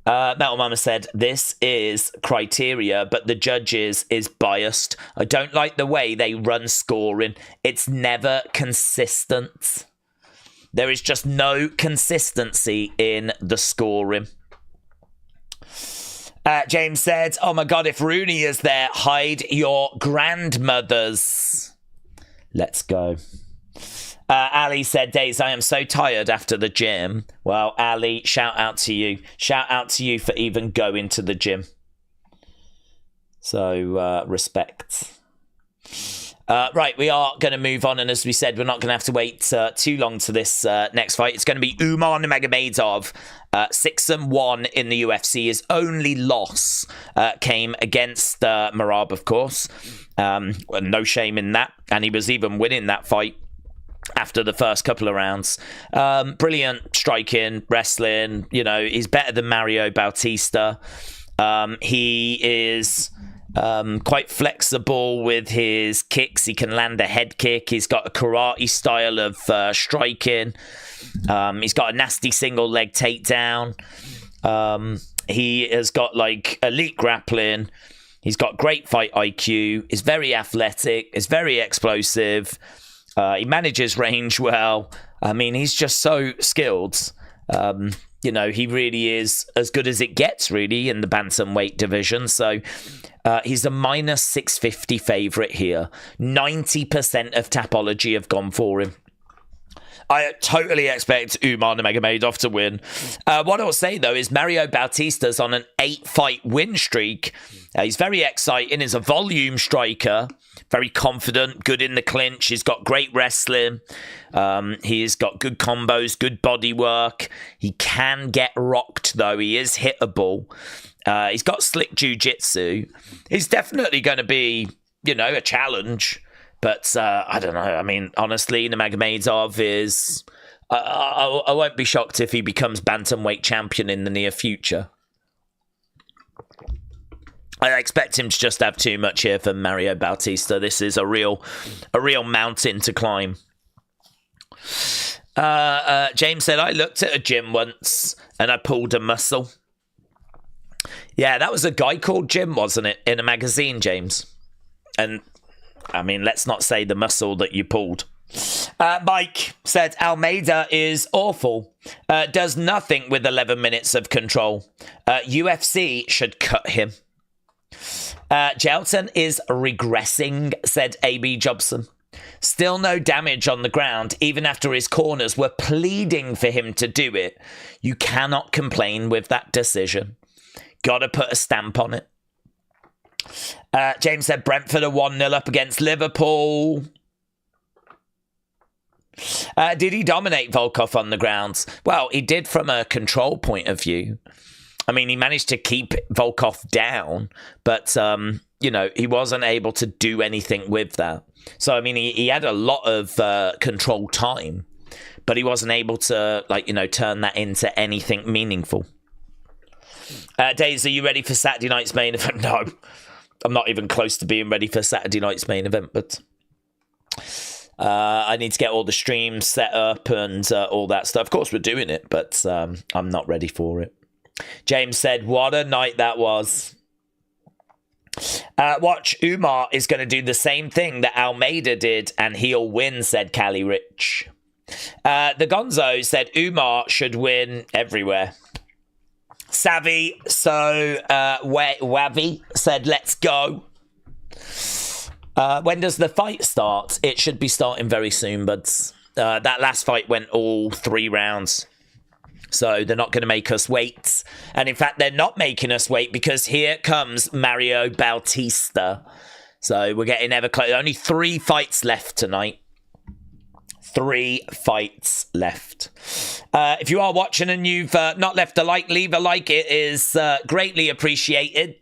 Metal Mama said, this is criteria, but the judges is biased. I don't like the way they run scoring. It's never consistent. There is just no consistency in the scoring. James said, oh my God, if Rooney is there, hide your grandmothers. Let's go. Ali said, Days, I am so tired after the gym. Well, Ali, shout out to you. Shout out to you for even going to the gym. So, respect. Right, we are going to move on, and as we said, we're not going to have to wait too long to this next fight. It's going to be Umar Nurmagomedov, 6-1 in the UFC. His only loss came against Merab, of course. No shame in that, and he was even winning that fight after the first couple of rounds. Brilliant striking, wrestling. You know, he's better than Mario Bautista. He is quite flexible with his kicks. He can land a head kick. He's got a karate style of striking. He's got a nasty single leg takedown. He has got like elite grappling. He's got great fight IQ. He's very athletic. He's very explosive. He manages range well. I mean, he's just so skilled. You know, he really is as good as it gets, really, in the bantamweight division. So he's a minus 650 favourite here. 90% of Tapology have gone for him. I totally expect Umar Nurmagomedov to win. What I'll say, though, is Mario Bautista's on an 8-fight win streak. He's very exciting. He's a volume striker. Very confident, good in the clinch. He's got great wrestling. He's got good combos, good body work. He can get rocked, though. He is hittable. He's got slick jiu-jitsu. He's definitely going to be, you know, a challenge. But I don't know. I mean, honestly, Nurmagomedov is... I won't be shocked if he becomes bantamweight champion in the near future. I expect him to just have too much here for Mario Bautista. This is a real mountain to climb. James said, I looked at a gym once and I pulled a muscle. Yeah, that was a guy called Jim, wasn't it? In a magazine, James. And, I mean, let's not say the muscle that you pulled. Mike said, Almeida is awful. Does nothing with 11 minutes of control. UFC should cut him. Jelton is regressing, said AB Jobson. Still no damage on the ground, even after his corners were pleading for him to do it. You cannot complain with that decision. Gotta put a stamp on it. James said Brentford are 1-0 up against Liverpool. Did he dominate Volkov on the ground? Well, he did from a control point of view. I mean, he managed to keep Volkov down, but, you know, he wasn't able to do anything with that. So, I mean, he had a lot of control time, but he wasn't able to, like, you know, turn that into anything meaningful. Days, are you ready for Saturday night's main event? No, I'm not even close to being ready for Saturday night's main event, but I need to get all the streams set up and all that stuff. Of course, we're doing it, but I'm not ready for it. James said, what a night that was. Watch, Umar is going to do the same thing that Almeida did, and he'll win, said Cali Rich. The Gonzo said Umar should win everywhere. Savvy, so Wavi said, let's go. When does the fight start? It should be starting very soon, but that last fight went all 3 rounds. So they're not going to make us wait. And in fact, they're not making us wait because here comes Mario Bautista. So we're getting ever closer. Only 3 fights left tonight. 3 fights left. If you are watching and you've not left a like, leave a like. It is greatly appreciated.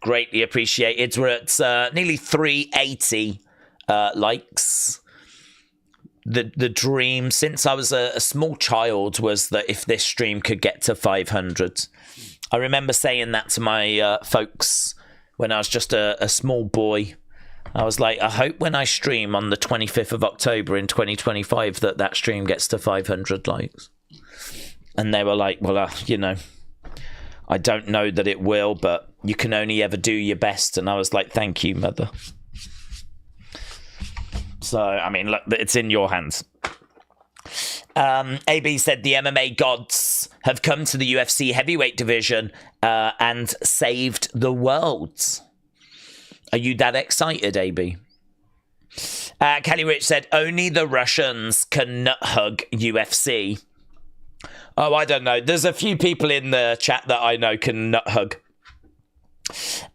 Greatly appreciated. We're at nearly 380 likes. The dream since I was a small child was that if this stream could get to 500. I remember saying that to my folks when I was just a small boy. I was like, I hope when I stream on the 25th of October in 2025 that stream gets to 500 likes. And they were like, well, you know, I don't know that it will, but you can only ever do your best. And I was like, thank you, mother. So, I mean, look, it's in your hands. AB said the MMA gods have come to the UFC heavyweight division and saved the world. Are you that excited, AB? Kelly Rich said, only the Russians can nut hug UFC. Oh, I don't know. There's a few people in the chat that I know can nut hug.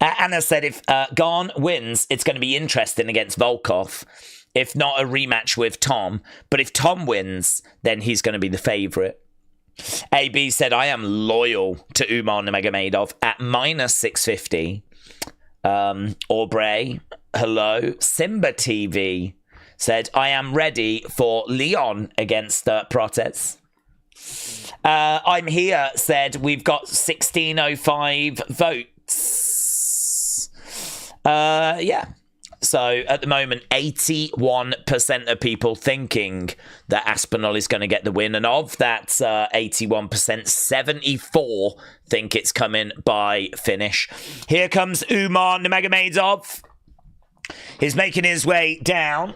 Anna said, if Gane wins, it's going to be interesting against Volkov. If not, a rematch with Tom. But if Tom wins, then he's going to be the favourite. AB said, I am loyal to Umar Nurmagomedov at minus 650. Aubrey, hello. Simba TV said, I am ready for Leon against Protez. I'm here said, we've got 1605 votes. Yeah. So at the moment, 81% of people thinking that Aspinall is going to get the win. And of that 81%, 74 think it's coming by finish. Here comes Umar Nurmagomedov. He's making his way down.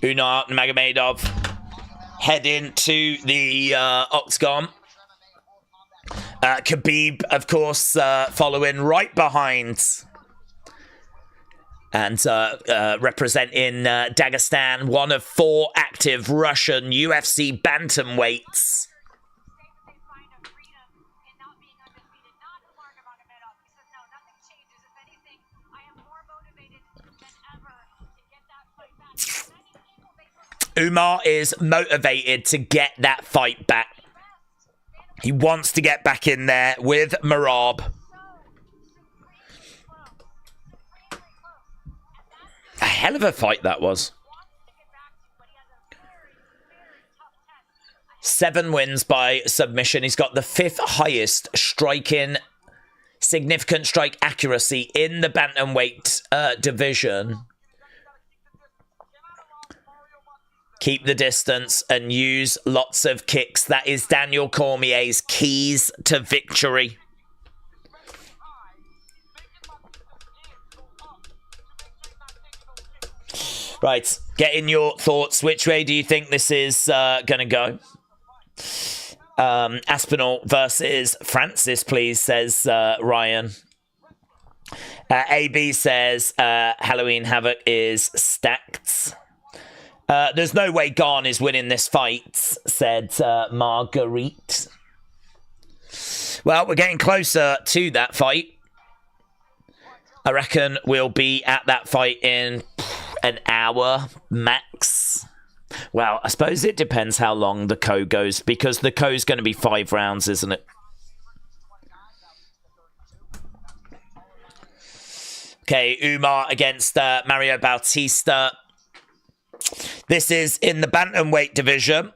Umar Nurmagomedov heading to the octagon. Khabib, of course, following right behind. And representing Dagestan, one of 4 active Russian UFC bantamweights. Umar is motivated to get that fight back. He wants to get back in there with Merab. A hell of a fight that was. 7 wins by submission. He's got the 5th highest striking, significant strike accuracy in the bantamweight division. Keep the distance and use lots of kicks. That is Daniel Cormier's keys to victory. Right, get in your thoughts. Which way do you think this is going to go? Aspinall versus Francis, please, says Ryan. AB says Halloween Havoc is stacked. There's no way Gane is winning this fight, said Marguerite. Well, we're getting closer to that fight. I reckon we'll be at that fight in an hour max. Well, I suppose it depends how long the co goes, because the co's going to be 5 rounds, isn't it? Okay, Umar against Mario Bautista. This is in the bantamweight division.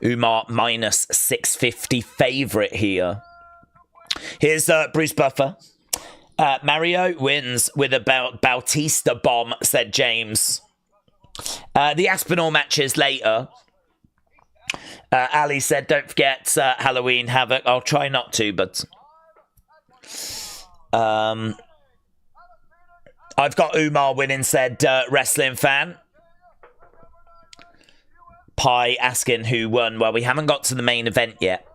Umar minus 650 favourite here. Here's Bruce Buffer. Mario wins with a Bautista bomb, said James. The Aspinall matches later. Ali said, don't forget Halloween Havoc. I'll try not to, but... I've got Umar winning, said wrestling fan. Pi asking who won. Well, we haven't got to the main event yet.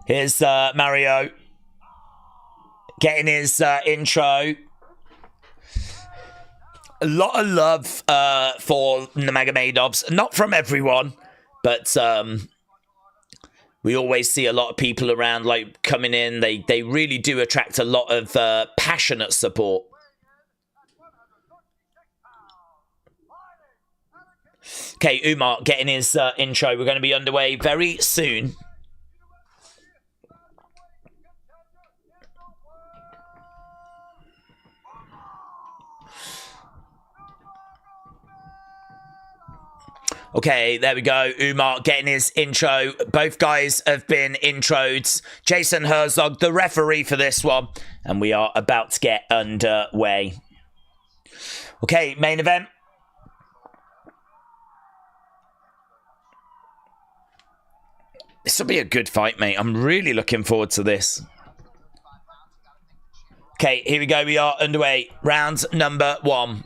Here's Mario getting his intro. A lot of love for Nurmagomedovs. Not from everyone, but we always see a lot of people around, like, coming in. They really do attract a lot of passionate support. Okay, Umar getting his intro. We're going to be underway very soon. Okay, there we go. Umar getting his intro. Both guys have been introed. Jason Herzog, the referee for this one. And we are about to get underway. Okay, main event. This will be a good fight, mate. I'm really looking forward to this. Okay, here we go. We are underway. Round number 1.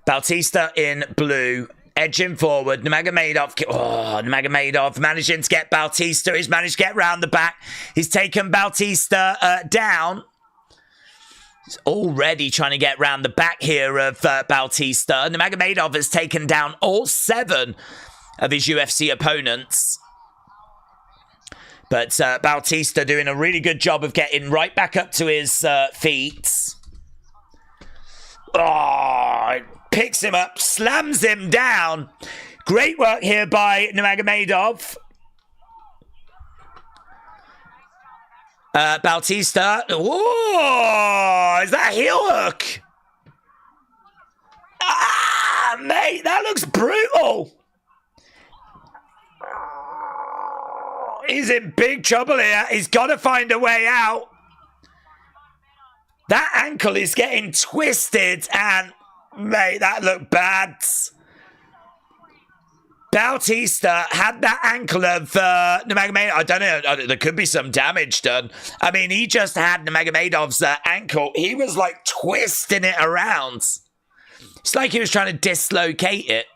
Bautista in blue, edging forward. Nurmagomedov, Nurmagomedov managing to get Bautista. He's managed to get round the back. He's taken Bautista down. He's already trying to get round the back here of Bautista. Nurmagomedov has taken down all 7 of his UFC opponents. But Bautista doing a really good job of getting right back up to his feet. Oh, picks him up, slams him down. Great work here by Nurmagomedov. Bautista. Oh, is that a heel hook? Ah, mate, that looks brutal. He's in big trouble here. He's got to find a way out. That ankle is getting twisted, and, mate, that looked bad. Bautista had that ankle of Nurmagomedov. I don't know. There could be some damage done. I mean, he just had Nurmagomedov's ankle. He was, like, twisting it around. It's like he was trying to dislocate it.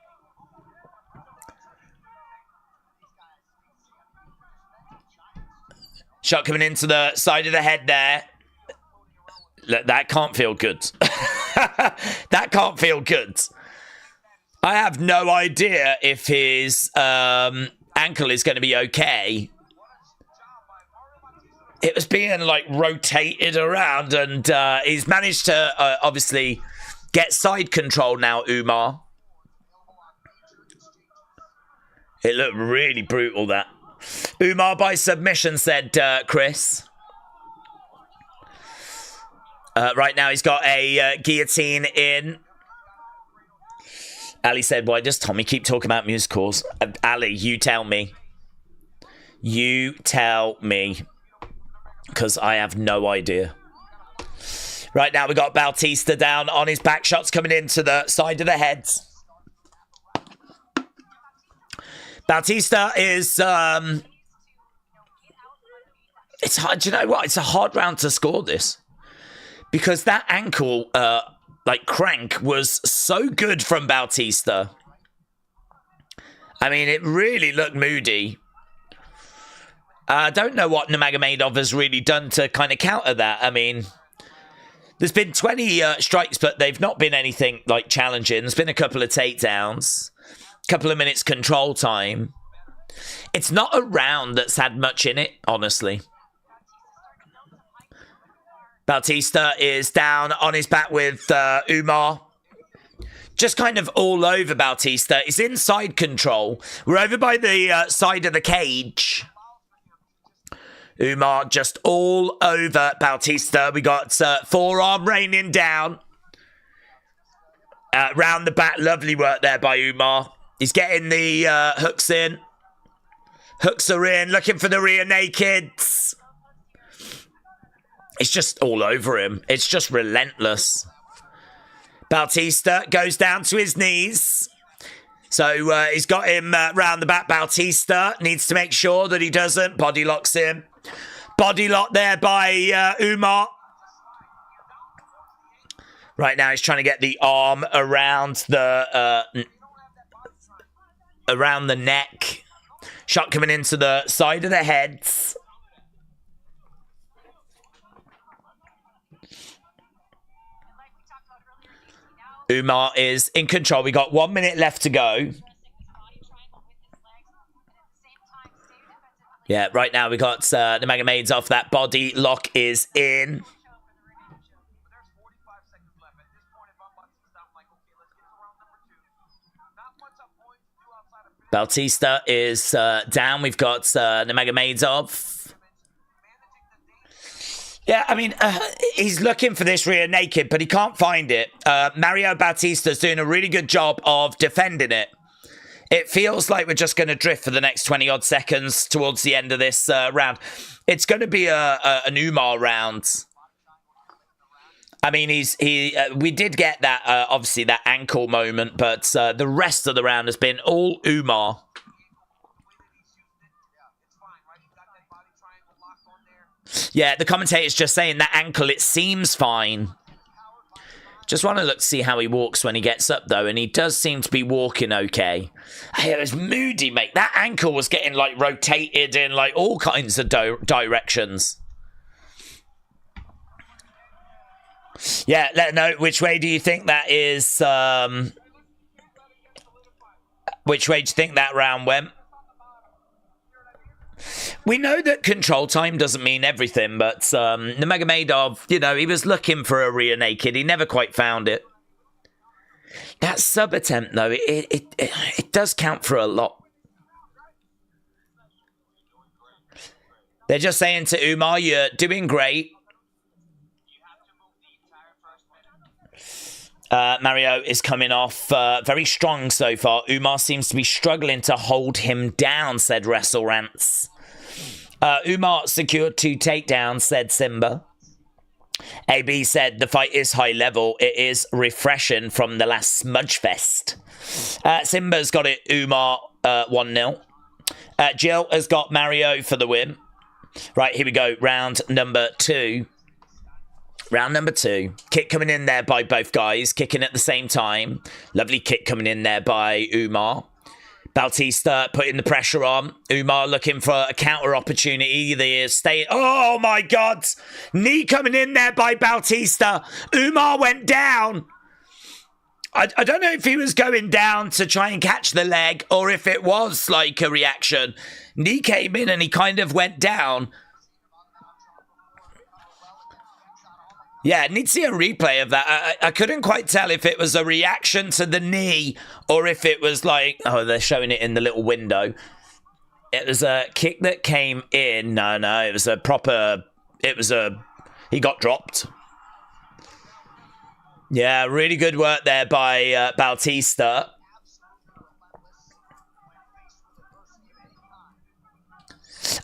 Shot coming into the side of the head there. That can't feel good. That can't feel good. I have no idea if his ankle is going to be okay. It was being, like, rotated around, and he's managed to obviously get side control now, Umar. It looked really brutal, that. Umar by submission, said Chris. Right now he's got a guillotine in. Ali said, why does Tommy keep talking about musicals? Ali, you tell me. You tell me. Because I have no idea. Right now we got Bautista down on his back. Shots coming into the side of the head. Bautista is, it's hard, do you know what? It's a hard round to score this. Because that ankle, crank was so good from Bautista. I mean, it really looked moody. I don't know what Nurmagomedov has really done to kind of counter that. I mean, there's been 20 strikes, but they've not been anything, like, challenging. There's been a couple of takedowns. Couple of minutes control time. It's not a round that's had much in it, honestly. Bautista is down on his back with Umar. Just kind of all over Bautista. He's in side control. We're over by the side of the cage. Umar just all over Bautista. We got forearm raining down. Round the back. Lovely work there by Umar. He's getting the hooks in. Hooks are in. Looking for the rear nakeds. It's just all over him. It's just relentless. Bautista goes down to his knees. So he's got him round the back. Bautista needs to make sure that he doesn't. Body locks him. Body lock there by Umar. Right now he's trying to get the arm around the neck. Shot coming into the side of the heads. Umar is in control. We got 1 minute left to go. Yeah, right now we got the Magomedov off. That body lock is in. Bautista is down. We've got the Magomedov. Yeah, I mean, he's looking for this rear naked, but he can't find it. Mario Bautista's doing a really good job of defending it. It feels like we're just going to drift for the next 20-odd seconds towards the end of this round. It's going to be an Umar round. I mean, we did get that, obviously, that ankle moment, but the rest of the round has been all Umar. Yeah, the commentator's just saying that ankle, it seems fine. Just want to look to see how he walks when he gets up, though, and he does seem to be walking okay. Hey, it was moody, mate. That ankle was getting, like, rotated in, like, all kinds of directions. Yeah, let know which way do you think that is, which way do you think that round went? We know that control time doesn't mean everything, but the Magomedov, you know, he was looking for a rear naked. He never quite found it. That sub attempt, though, it does count for a lot. They're just saying to Umar, you're doing great. Mario is coming off very strong so far. Umar seems to be struggling to hold him down, said WrestleRants. Umar secured 2 takedowns, said Simba. AB said the fight is high level. It is refreshing from the last smudge fest. Simba's got it, Umar 1-0. Jill has got Mario for the win. Right, here we go. Round number 2. Round number 2. Kick coming in there by both guys. Kicking at the same time. Lovely kick coming in there by Umar. Bautista putting the pressure on. Umar looking for a counter opportunity. Oh my God. Knee coming in there by Bautista. Umar went down. I don't know if he was going down to try and catch the leg or if it was like a reaction. Knee came in and he kind of went down. Yeah, I need to see a replay of that. I couldn't quite tell if it was a reaction to the knee or if it was like, oh, they're showing it in the little window. It was a kick that came in. No, it was a proper, he got dropped. Yeah, really good work there by Bautista.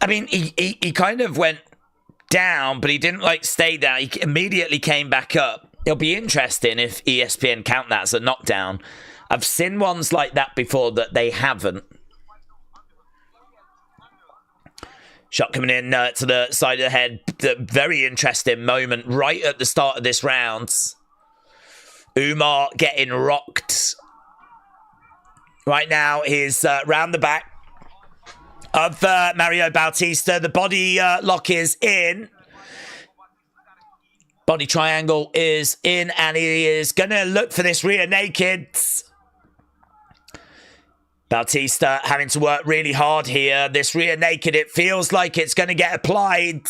I mean, he kind of went down, but he didn't like stay down. He immediately came back up. It'll be interesting if ESPN count that as a knockdown. I've seen ones like that before that they haven't. Shot coming in to the side of the head. The very interesting moment right at the start of this round. Umar getting rocked. Right now he's round the back of Mario Bautista. The body lock is in. Body triangle is in, and he is going to look for this rear naked. Bautista having to work really hard here. This rear naked, it feels like it's going to get applied.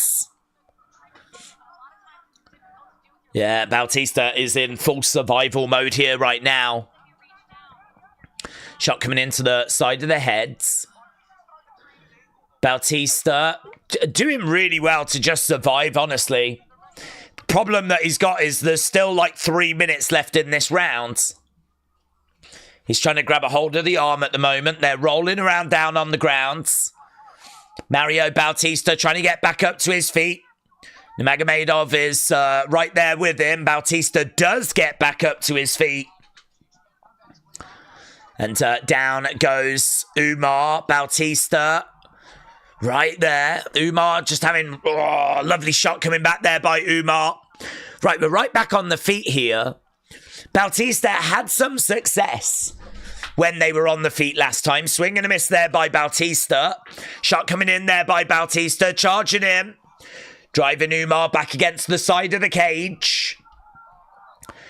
Yeah, Bautista is in full survival mode here right now. Shot coming into the side of the head. Bautista doing really well to just survive, honestly. Problem that he's got is there's still like 3 minutes left in this round. He's trying to grab a hold of the arm at the moment. They're rolling around down on the ground. Mario Bautista trying to get back up to his feet. Nurmagomedov is right there with him. Bautista does get back up to his feet. And down goes Umar. Bautista right there. Umar just having a lovely shot coming back there by Umar. Right, we're right back on the feet here. Bautista had some success when they were on the feet last time. Swing and a miss there by Bautista. Shot coming in there by Bautista. Charging him. Driving Umar back against the side of the cage.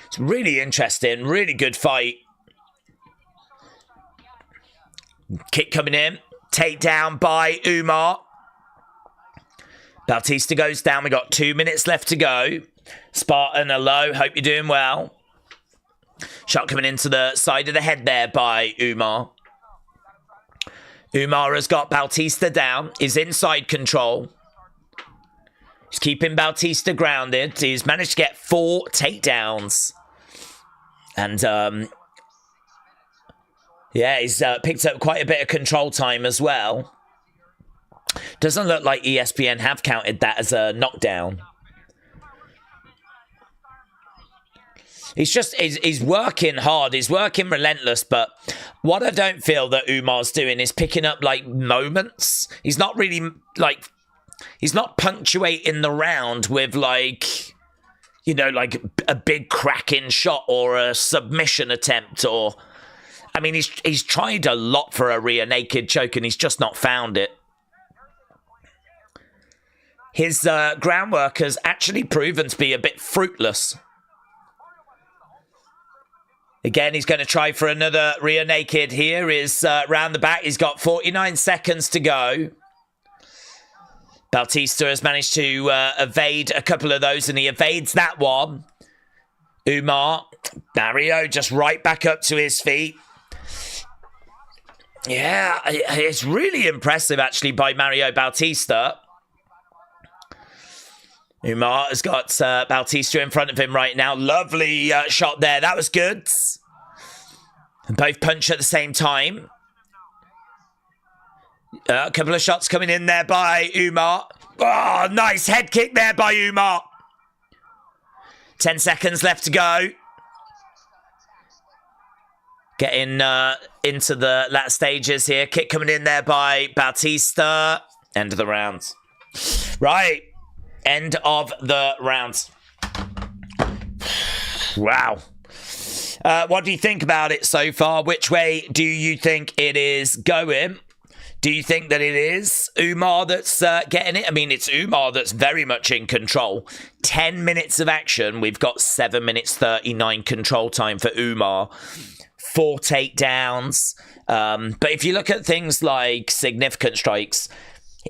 It's really interesting. Really good fight. Kick coming in. Takedown by Umar. Bautista goes down. We got 2 minutes left to go. Spartan, hello. Hope you're doing well. Shot coming into the side of the head there by Umar. Umar has got Bautista down. He's inside control. He's keeping Bautista grounded. He's managed to get 4 takedowns. And, yeah, he's picked up quite a bit of control time as well. Doesn't look like ESPN have counted that as a knockdown. He's working hard. He's working relentless. But what I don't feel that Umar's doing is picking up, like, moments. He's not really, like, he's not punctuating the round with, like, you know, like a big cracking shot or a submission attempt or... I mean, he's tried a lot for a rear naked choke and he's just not found it. His groundwork has actually proven to be a bit fruitless. Again, he's going to try for another rear naked. Here is round the back. He's got 49 seconds to go. Bautista has managed to evade a couple of those and he evades that one. Umar, Mario just right back up to his feet. Yeah, it's really impressive, actually, by Mario Bautista. Umar has got Bautista in front of him right now. Lovely shot there. That was good. And both punch at the same time. A couple of shots coming in there by Umar. Oh, nice head kick there by Umar. 10 seconds left to go. Getting into the latter stages here. Kick coming in there by Bautista. End of the round. Right. End of the round. Wow. What do you think about it so far? Which way do you think it is going? Do you think that it is Umar that's getting it? I mean, it's Umar that's very much in control. 10 minutes of action. We've got 7 minutes 39 control time for Umar. 4 takedowns. But if you look at things like significant strikes,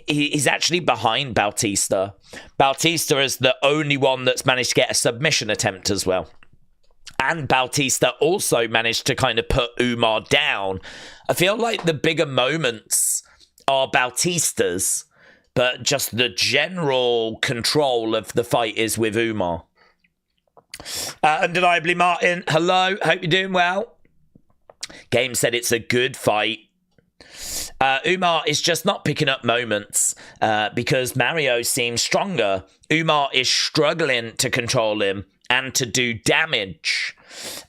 he's actually behind Bautista. Bautista is the only one that's managed to get a submission attempt as well. And Bautista also managed to kind of put Umar down. I feel like the bigger moments are Bautista's, but just the general control of the fight is with Umar. Undeniably, Martin, hello. Hope you're doing well. Game said it's a good fight. Umar is just not picking up moments because Mario seems stronger. Umar is struggling to control him and to do damage.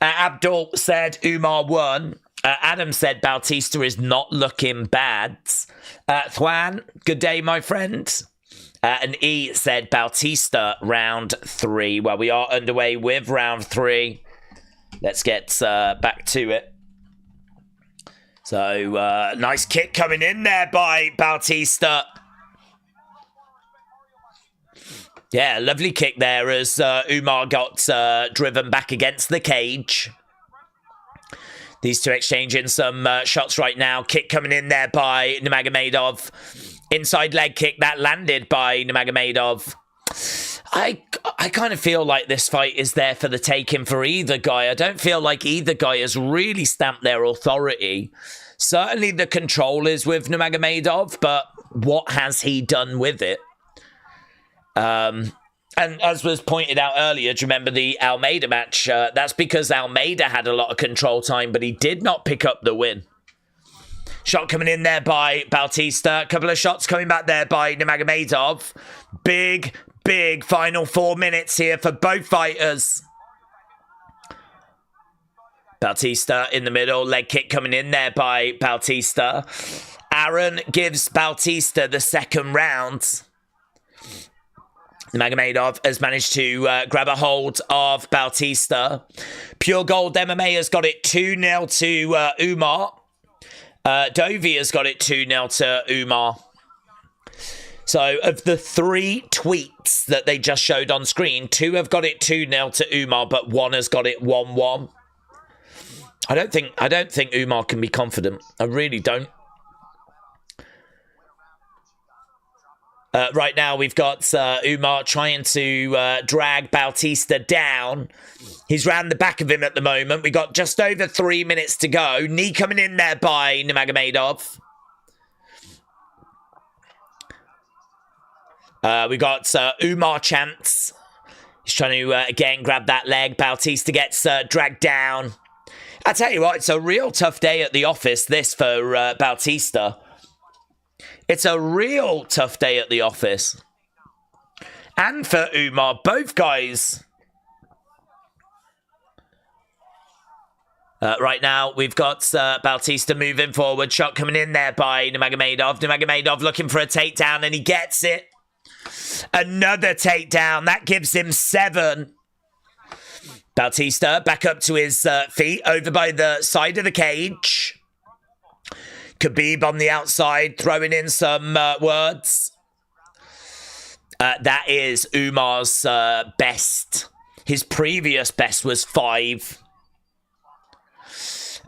Abdul said Umar won. Adam said Bautista is not looking bad. Thwan, good day, my friend. And E said Bautista round 3. Well, we are underway with round 3. Let's get back to it. So, nice kick coming in there by Bautista. Yeah, lovely kick there as Umar got driven back against the cage. These two exchanging some shots right now. Kick coming in there by Nurmagomedov. Inside leg kick that landed by Nurmagomedov. I kind of feel like this fight is there for the taking for either guy. I don't feel like either guy has really stamped their authority. Certainly the control is with Nurmagomedov, but what has he done with it? And as was pointed out earlier, do you remember the Almeida match? That's because Almeida had a lot of control time, but he did not pick up the win. Shot coming in there by Bautista. A couple of shots coming back there by Nurmagomedov. Big final 4 minutes here for both fighters. Bautista in the middle. Leg kick coming in there by Bautista. Aaron gives Bautista the second round. Nurmagomedov has managed to grab a hold of Bautista. Pure Gold MMA has got it 2-0 to Umar. Dovey has got it 2-0 to Umar. So, of the 3 tweets that they just showed on screen, 2 have got it 2-0 to Umar, but 1 has got it 1-1. I don't think Umar can be confident. I really don't. Right now, we've got Umar trying to drag Bautista down. He's round the back of him at the moment. We got just over 3 minutes to go. Knee coming in there by Nurmagomedov. We got Umar chants. He's trying to, again, grab that leg. Bautista gets dragged down. I tell you what, it's a real tough day at the office, this, for Bautista. It's a real tough day at the office. And for Umar, both guys. Right now, we've got Bautista moving forward. Shot coming in there by Nurmagomedov. Nurmagomedov looking for a takedown, and he gets it. Another takedown. That gives him 7. Bautista back up to his feet, over by the side of the cage. Khabib on the outside, throwing in some words. That is Umar's best. His previous best was 5.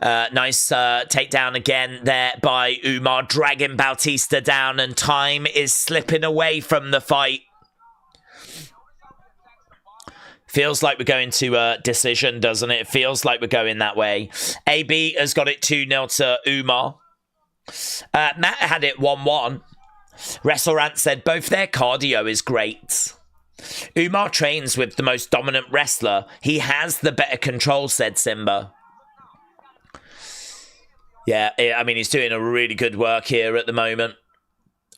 Nice takedown again there by Umar, dragging Bautista down, and time is slipping away from the fight. Feels like we're going to a decision, doesn't it? It feels like we're going that way. AB has got it 2-0 to Umar. Matt had it 1-1. WrestleRant said both their cardio is great. Umar trains with the most dominant wrestler. He has the better control, said Simba. Yeah, I mean, he's doing a really good work here at the moment.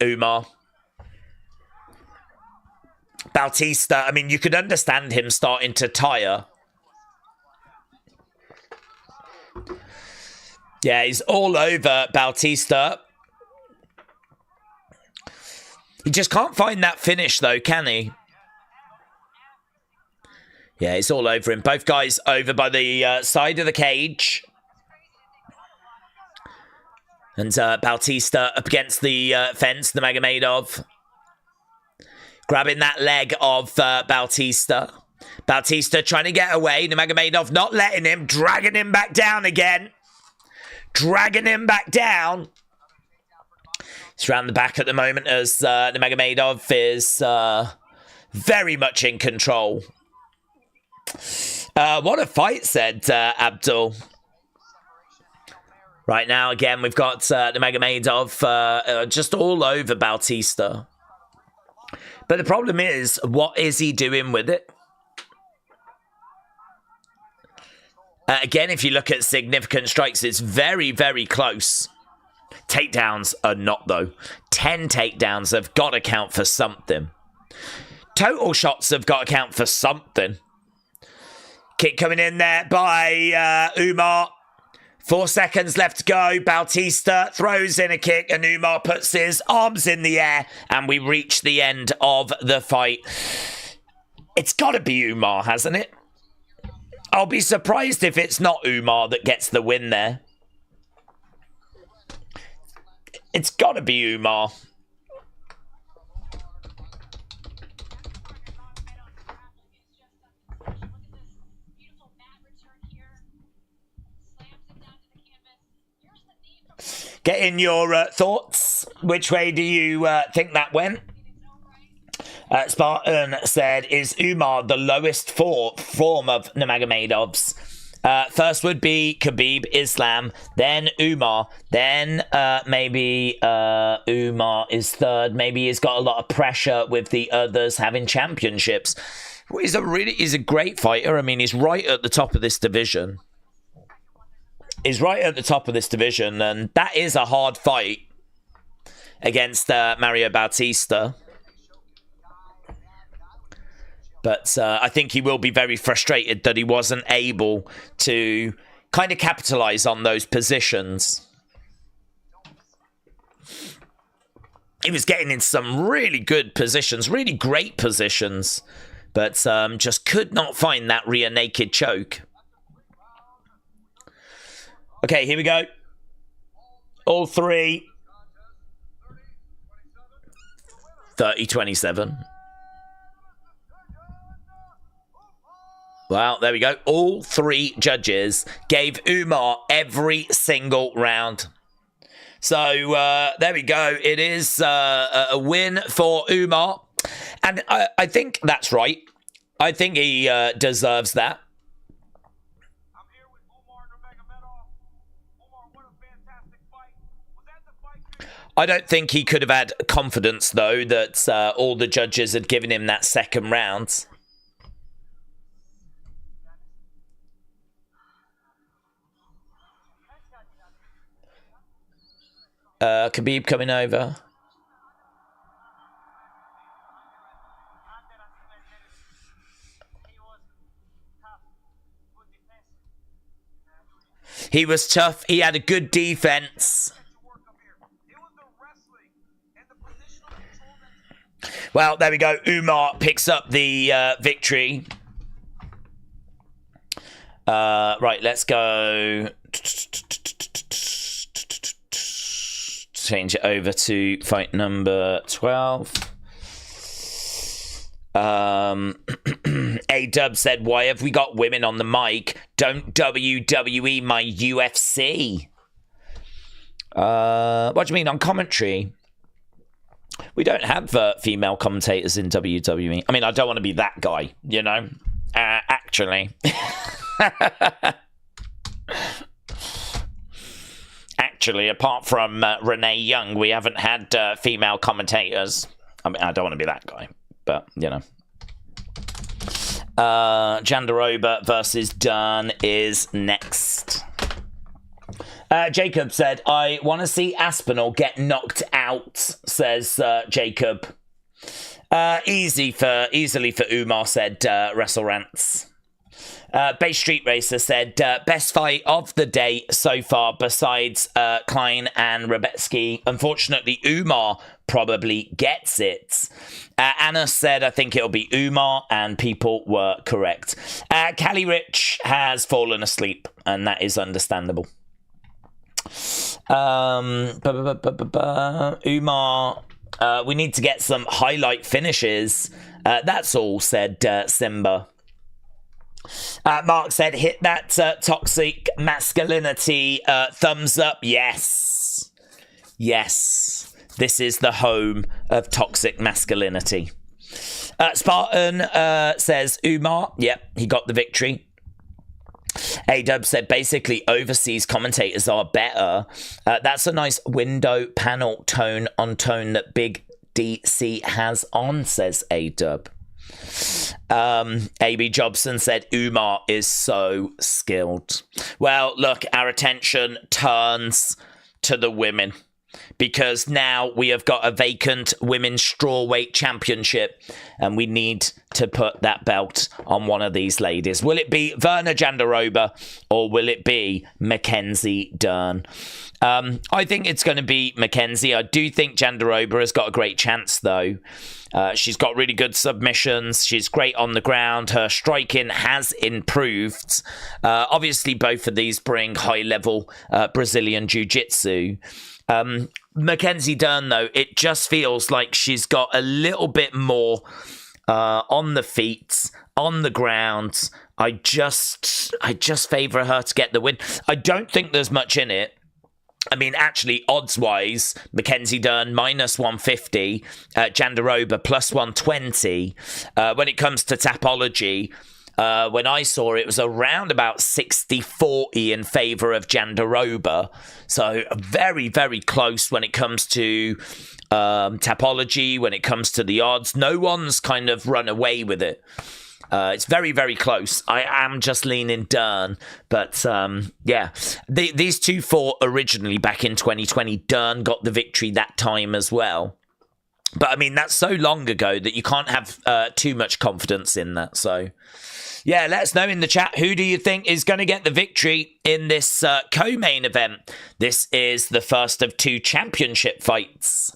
Umar. Bautista, I mean, you could understand him starting to tire. Yeah, he's all over Bautista. He just can't find that finish, though, can he? Yeah, he's all over him. Both guys over by the side of the cage. And Bautista up against the fence, the Nurmagomedov. Grabbing that leg of Bautista. Bautista trying to get away. Nurmagomedov not letting him. Dragging him back down again. Dragging him back down. He's around the back at the moment as Nurmagomedov is very much in control. What a fight, said Abdul. Right now, again, we've got Nurmagomedov just all over Bautista. But the problem is, what is he doing with it? Again, if you look at significant strikes, it's very, very close. Takedowns are not, though. 10 takedowns have got to count for something. Total shots have got to count for something. Kick coming in there by Umar. 4 seconds left to go. Bautista throws in a kick and Umar puts his arms in the air and we reach the end of the fight. It's got to be Umar, hasn't it? I'll be surprised if it's not Umar that gets the win there. It's got to be Umar. Get in your thoughts. Which way do you think that went? Spartan said, is Umar the lowest form of Nurmagomedov's? First would be Khabib, Islam, then Umar, then maybe Umar is third. Maybe he's got a lot of pressure with the others having championships. He's a great fighter. I mean, he's right at the top of this division. He's right at the top of this division, and that is a hard fight against Mario Bautista. But I think he will be very frustrated that he wasn't able to kind of capitalize on those positions. He was getting in some really good positions, really great positions, but just could not find that rear naked choke. Okay, here we go. All three. 30-27. Well, there we go. All three judges gave Umar every single round. So, there we go. It is a win for Umar. And I think that's right. I think he deserves that. I'm here with Umar Nurmagomedov. Umar, what a fantastic fight. Was that the fight? I don't think he could have had confidence, though, that all the judges had given him that second round. Khabib coming over. He was tough. He had a good defense. Well, there we go. Umar picks up the victory. Right, let's go. Change it over to fight number 12. A-Dub said, why have we got women on the mic? Don't WWE my UFC. What do you mean on commentary? We don't have female commentators in WWE. I mean, I don't want to be that guy, you know? Actually. Actually, apart from Renee Young, we haven't had female commentators. I mean, I don't want to be that guy, but, you know. Jandiroba versus Dern is next. Jacob said, I want to see Aspinall get knocked out, says Jacob. Easily for Umar, said Wrestle Rants. Bay Street Racer said, best fight of the day so far besides Klein and Rebetsky. Unfortunately, Umar probably gets it. Anna said, I think it'll be Umar, and people were correct. Callie Rich has fallen asleep, and that is understandable. Umar, we need to get some highlight finishes. That's all, said Simba. Mark said, hit that toxic masculinity thumbs up. Yes. Yes. This is the home of toxic masculinity. Spartan says, Umar. Yep, he got the victory. A-Dub said, basically, overseas commentators are better. That's a nice window panel tone on tone that Big DC has on, says A-Dub. A.B. Jobson said, Umar is so skilled. Well, look, our attention turns to the women, because now we have got a vacant women's strawweight championship, and we need to put that belt on one of these ladies. Will it be Virna Jandiroba, or will it be Mackenzie Dern? I think it's going to be Mackenzie. I do think Jandiroba has got a great chance, though. She's got really good submissions. She's great on the ground. Her striking has improved. Obviously, both of these bring high-level Brazilian jiu-jitsu. Mackenzie Dern, though, it just feels like she's got a little bit more on the feet, on the ground. I just favour her to get the win. I don't think there's much in it. I mean, actually, odds-wise, Mackenzie Dern -150, Jandiroba +120. When it comes to Tapology, when I saw it was around about 60-40 in favour of Jandiroba. So very, very close when it comes to Tapology, when it comes to the odds. No one's kind of run away with it. It's very, very close. I am just leaning Dern. But, yeah, these two fought originally back in 2020. Dern got the victory that time as well. But, I mean, that's so long ago that you can't have too much confidence in that. So, yeah, let us know in the chat. Who do you think is going to get the victory in this co-main event? This is the first of 2 championship fights.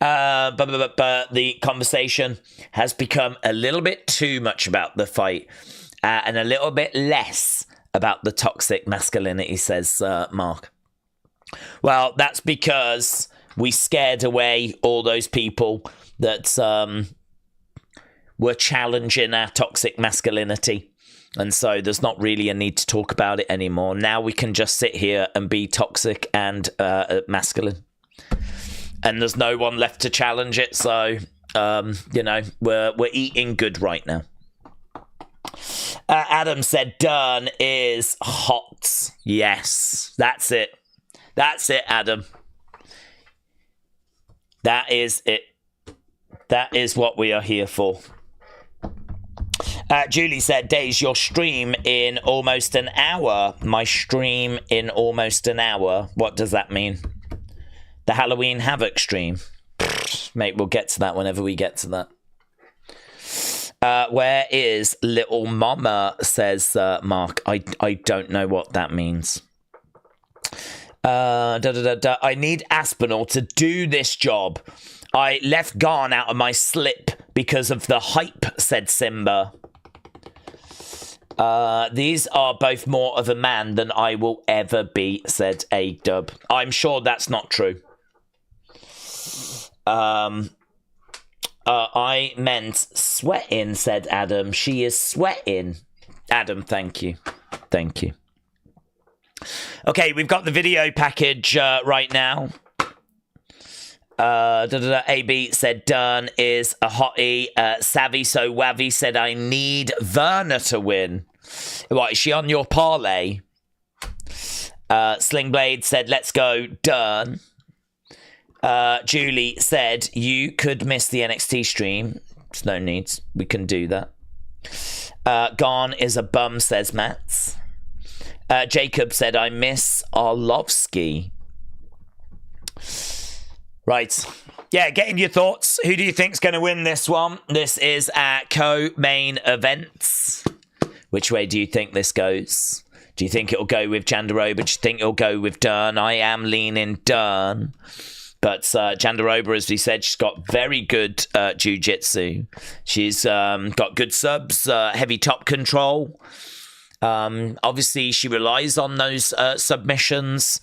But the conversation has become a little bit too much about the fight and a little bit less about the toxic masculinity, says Mark. Well, that's because we scared away all those people that were challenging our toxic masculinity. And so there's not really a need to talk about it anymore. Now we can just sit here and be toxic and masculine. And there's no one left to challenge it, so you know, we're eating good right now. Adam said Dern is hot. Yes, that's it. That's it, Adam. That is it. That is what we are here for. Julie said, Days, your stream in almost an hour. My stream in almost an hour. What does that mean? The Halloween Havoc stream. Mate, we'll get to that whenever we get to that. Where is Little Mama, says Mark. I don't know what that means. I need Aspinall to do this job. I left Gane out of my slip because of the hype, said Simba. These are both more of a man than I will ever be, said A-Dub. I'm sure that's not true. I meant sweating, said Adam. She is sweating. Adam, thank you. Thank you. Okay, we've got the video package right now. AB said Dern is a hottie. Savvy So Wavy said I need Virna to win. What, is she on your parlay? Slingblade said let's go Dern. Julie said you could miss the NXT stream. There's no needs. We can do that. Gane is a bum, says Mats. Jacob said I miss Arlovsky. Right. Yeah, get in your thoughts. Who do you think's going to win this one? This is our co-main events. Which way do you think this goes? Do you think it'll go with Jandiroba? Do you think it'll go with Dern? I am leaning Dern. But Jandiroba, as we said, she's got very good jiu-jitsu. She's got good subs, heavy top control. Obviously, she relies on those submissions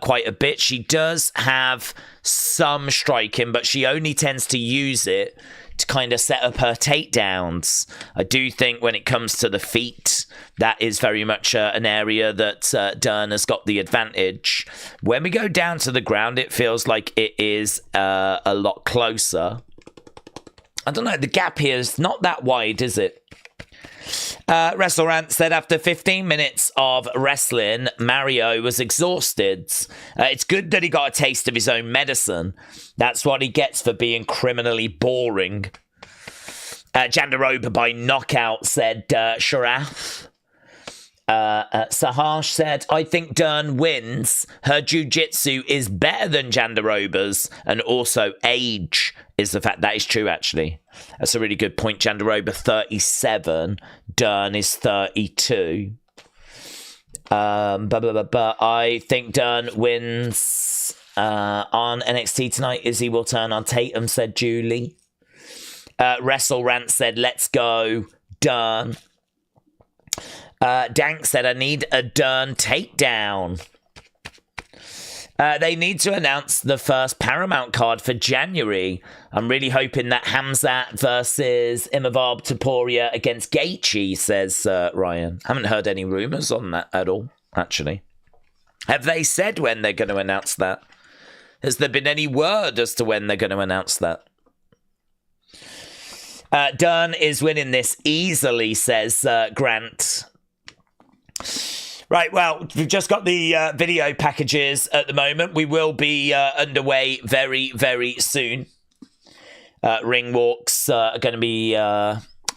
quite a bit. She does have some striking, but she only tends to use it to kind of set up her takedowns. I do think when it comes to the feet, that is very much an area that Dern has got the advantage. When we go down to the ground, it feels like it is a lot closer. I don't know, the gap here is not that wide, is it? WrestleRant said after 15 minutes of wrestling, Mario was exhausted. It's good that he got a taste of his own medicine. That's what he gets for being criminally boring. Jandiroba by knockout, said Sharath. Sahash said, I think Dern wins. Her jiu-jitsu is better than Jandiroba's, and also age is the fact. That is true, actually. That's a really good point. Jandiroba 37, Dern is 32. I think Dern wins on NXT tonight. Izzy will turn on Tatum, said Julie. WrestleRant said, let's go Dern. Dank said, I need a Dern takedown. They need to announce the first Paramount card for January. I'm really hoping that Hamzat versus Imavab Topuria against Gaethje, says Ryan. Haven't heard any rumours on that at all. actually. Have they said when they're going to announce that? Has there been any word as to when they're going to announce that? Dern is winning this easily, says Grant. Right, well, we've just got the video packages at the moment. We will be underway very, very soon. Ring walks are going to be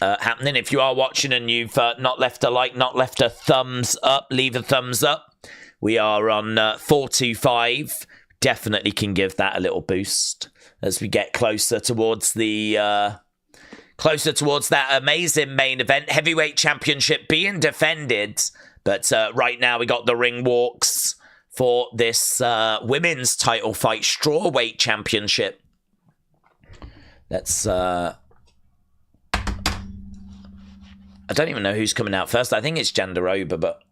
happening. If you are watching and you've not left a like, not left a thumbs up, leave a thumbs up. We are on 425. Definitely can give that a little boost as we get closer towards the... closer towards that amazing main event. Heavyweight Championship being defended. But right now we got the ring walks for this women's title fight. Strawweight Championship. Let's... I don't even know who's coming out first. I think it's Jandiroba, but...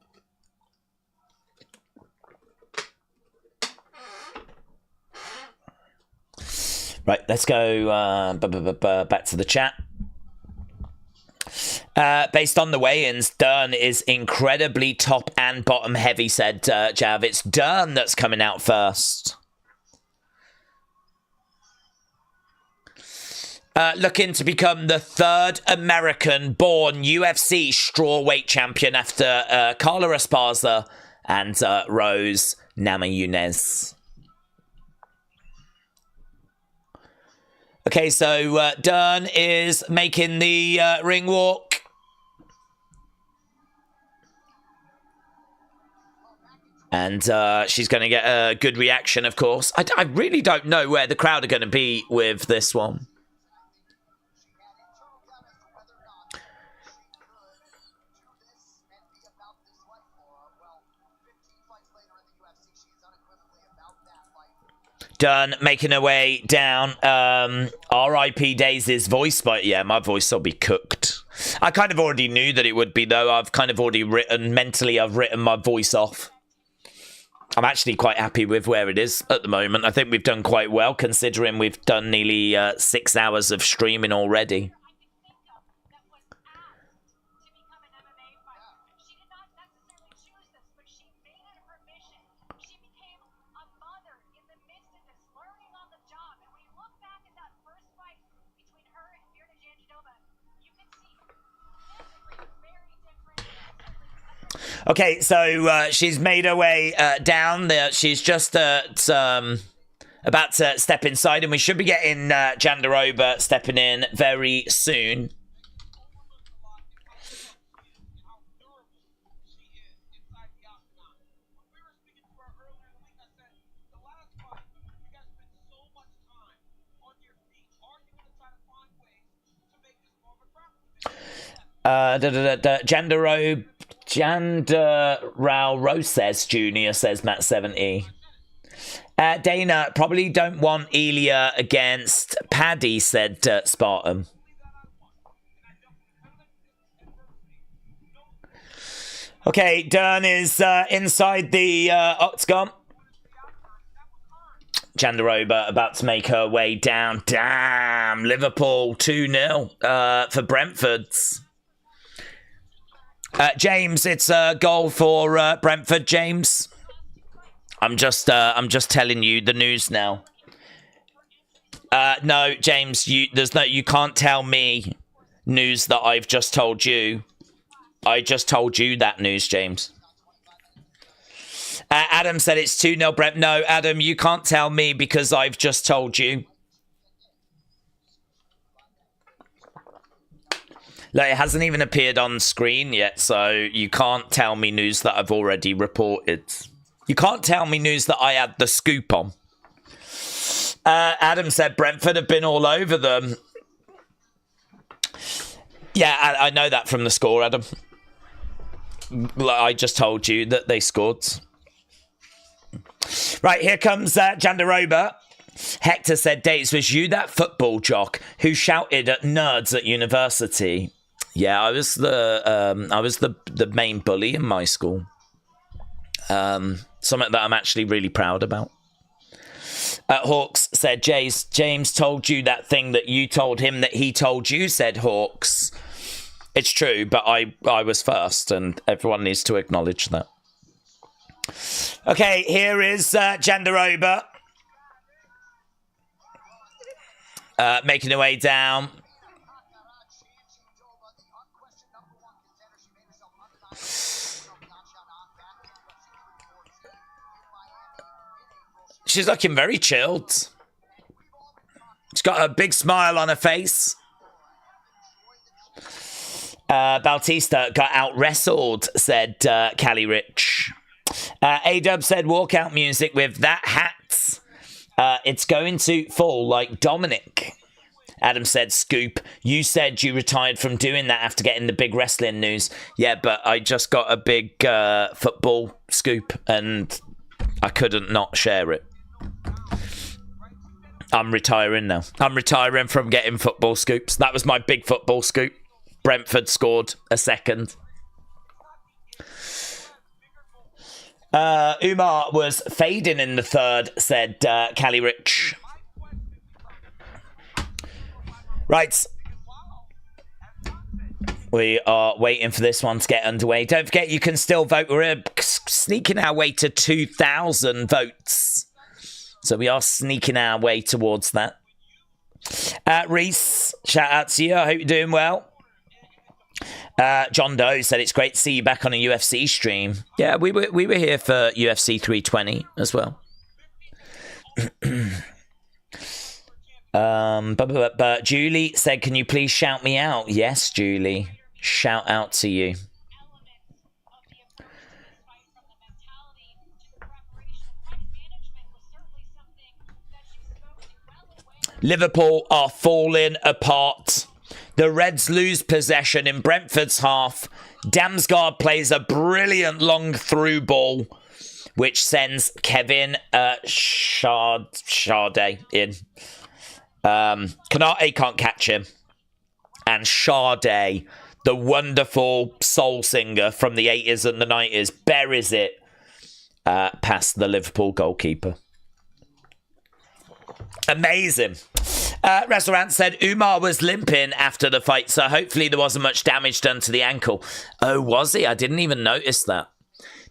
Right, let's go back to the chat. Based on the weigh-ins, Dern is incredibly top and bottom heavy, said Jav. It's Dern that's coming out first. Looking to become the third American-born UFC strawweight champion after Carla Esparza and Rose Namajunas. Okay, so Dern is making the ring walk. And she's going to get a good reaction, of course. I really don't know where the crowd are going to be with this one. Dern making her way down. R.I.P. Daisy's voice, but yeah, my voice will be cooked. I kind of already knew that it would be, though. I've kind of already mentally, I've written my voice off. I'm actually quite happy with where it is at the moment. I think we've done quite well, considering we've done nearly 6 hours of streaming already. Okay, so she's made her way down there. She's just about to step inside, and we should be getting Jandiroba stepping in very soon. Jandiroba Roses Jr., says Matt 70. Dana, probably don't want Ilya against Paddy, said Spartan. Okay, Dern is inside the octagon. Jandiroba about to make her way down. Damn, Liverpool 2-0 for Brentford's. James, it's a goal for Brentford, James. I'm just telling you the news now. No, James, you can't tell me news that I've just told you. I just told you that news, James. Adam said it's 2-0 Brent. No, Adam, you can't tell me because I've just told you. Look, it hasn't even appeared on screen yet, so you can't tell me news that I've already reported. You can't tell me news that I had the scoop on. Adam said Brentford have been all over them. Yeah, I know that from the score, Adam. I just told you that they scored. Right, here comes Jandiroba. Hector said, Dates, was you that football jock who shouted at nerds at university? Yeah, I was the main bully in my school. Something that I'm actually really proud about. Hawks said, James told you that thing that you told him that he told you, said Hawks. It's true, but I was first, and everyone needs to acknowledge that. Okay, here is Jandiroba. Making her way down. She's looking very chilled. She's got a big smile on her face. Bautista got out-wrestled, said Callie Rich. A-Dub said, walkout music with that hat. It's going to fall like Dominic. Adam said, Scoop, you said you retired from doing that after getting the big wrestling news. Yeah, but I just got a big football scoop and I couldn't not share it. I'm retiring now. I'm retiring from getting football scoops. That was my big football scoop. Brentford scored a second. Umar was fading in the third, said Callie Rich. Right. We are waiting for this one to get underway. Don't forget, you can still vote. We're sneaking our way to 2,000 votes. So we are sneaking our way towards that. Reese, shout out to you. I hope you're doing well. John Doe said it's great to see you back on a UFC stream. Yeah, we were here for UFC 320 as well. But Julie said, can you please shout me out? Yes, Julie. Shout out to you. Liverpool are falling apart. The Reds lose possession in Brentford's half. Damsgaard plays a brilliant long through ball, which sends Kevin Sade in. Kanate can't catch him. And Sade, the wonderful soul singer from the 80s and the 90s, buries it past the Liverpool goalkeeper. Amazing. Restaurant said Umar was limping after the fight, so hopefully there wasn't much damage done to the ankle. Oh, was he? I didn't even notice that.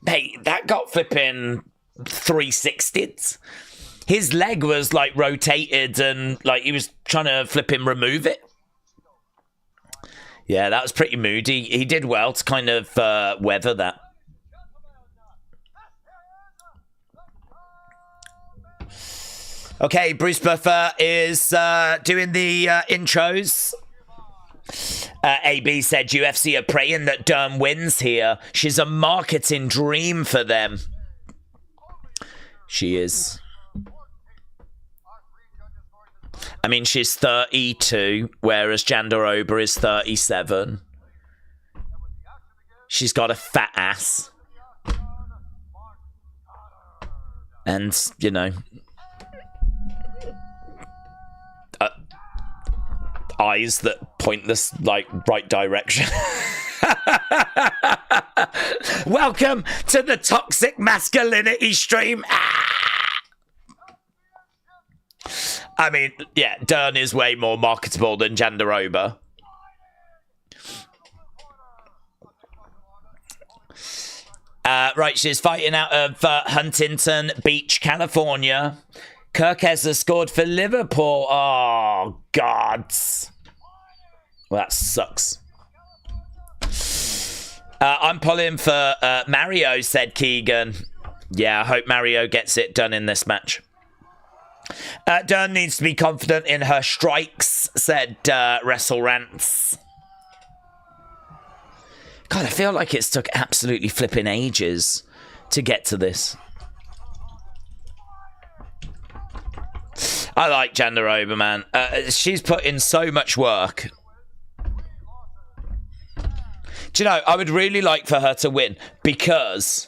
Hey, that got flipping 360'd. His leg was like rotated and like he was trying to flip him remove it. Yeah, that was pretty moody. He did well to kind of weather that. Okay, Bruce Buffer is doing the intros. AB said UFC are praying that Dern wins here. She's a marketing dream for them. She is. I mean, she's 32, whereas Jandiroba is 37. She's got a fat ass. And, you know... eyes that point this like right direction. Welcome to the toxic masculinity stream. I mean, yeah, Dern is way more marketable than Jandiroba. Right, she's fighting out of Huntington Beach, California. Kirkes has scored for Liverpool. Oh, God. Well, that sucks. I'm pulling for Mario, said Keegan. Yeah, I hope Mario gets it done in this match. Dern needs to be confident in her strikes, said Wrestle Rants. God, I feel like it's took absolutely flipping ages to get to this. I like Jandiroba, man. She's put in so much work. Do you know, I would really like for her to win because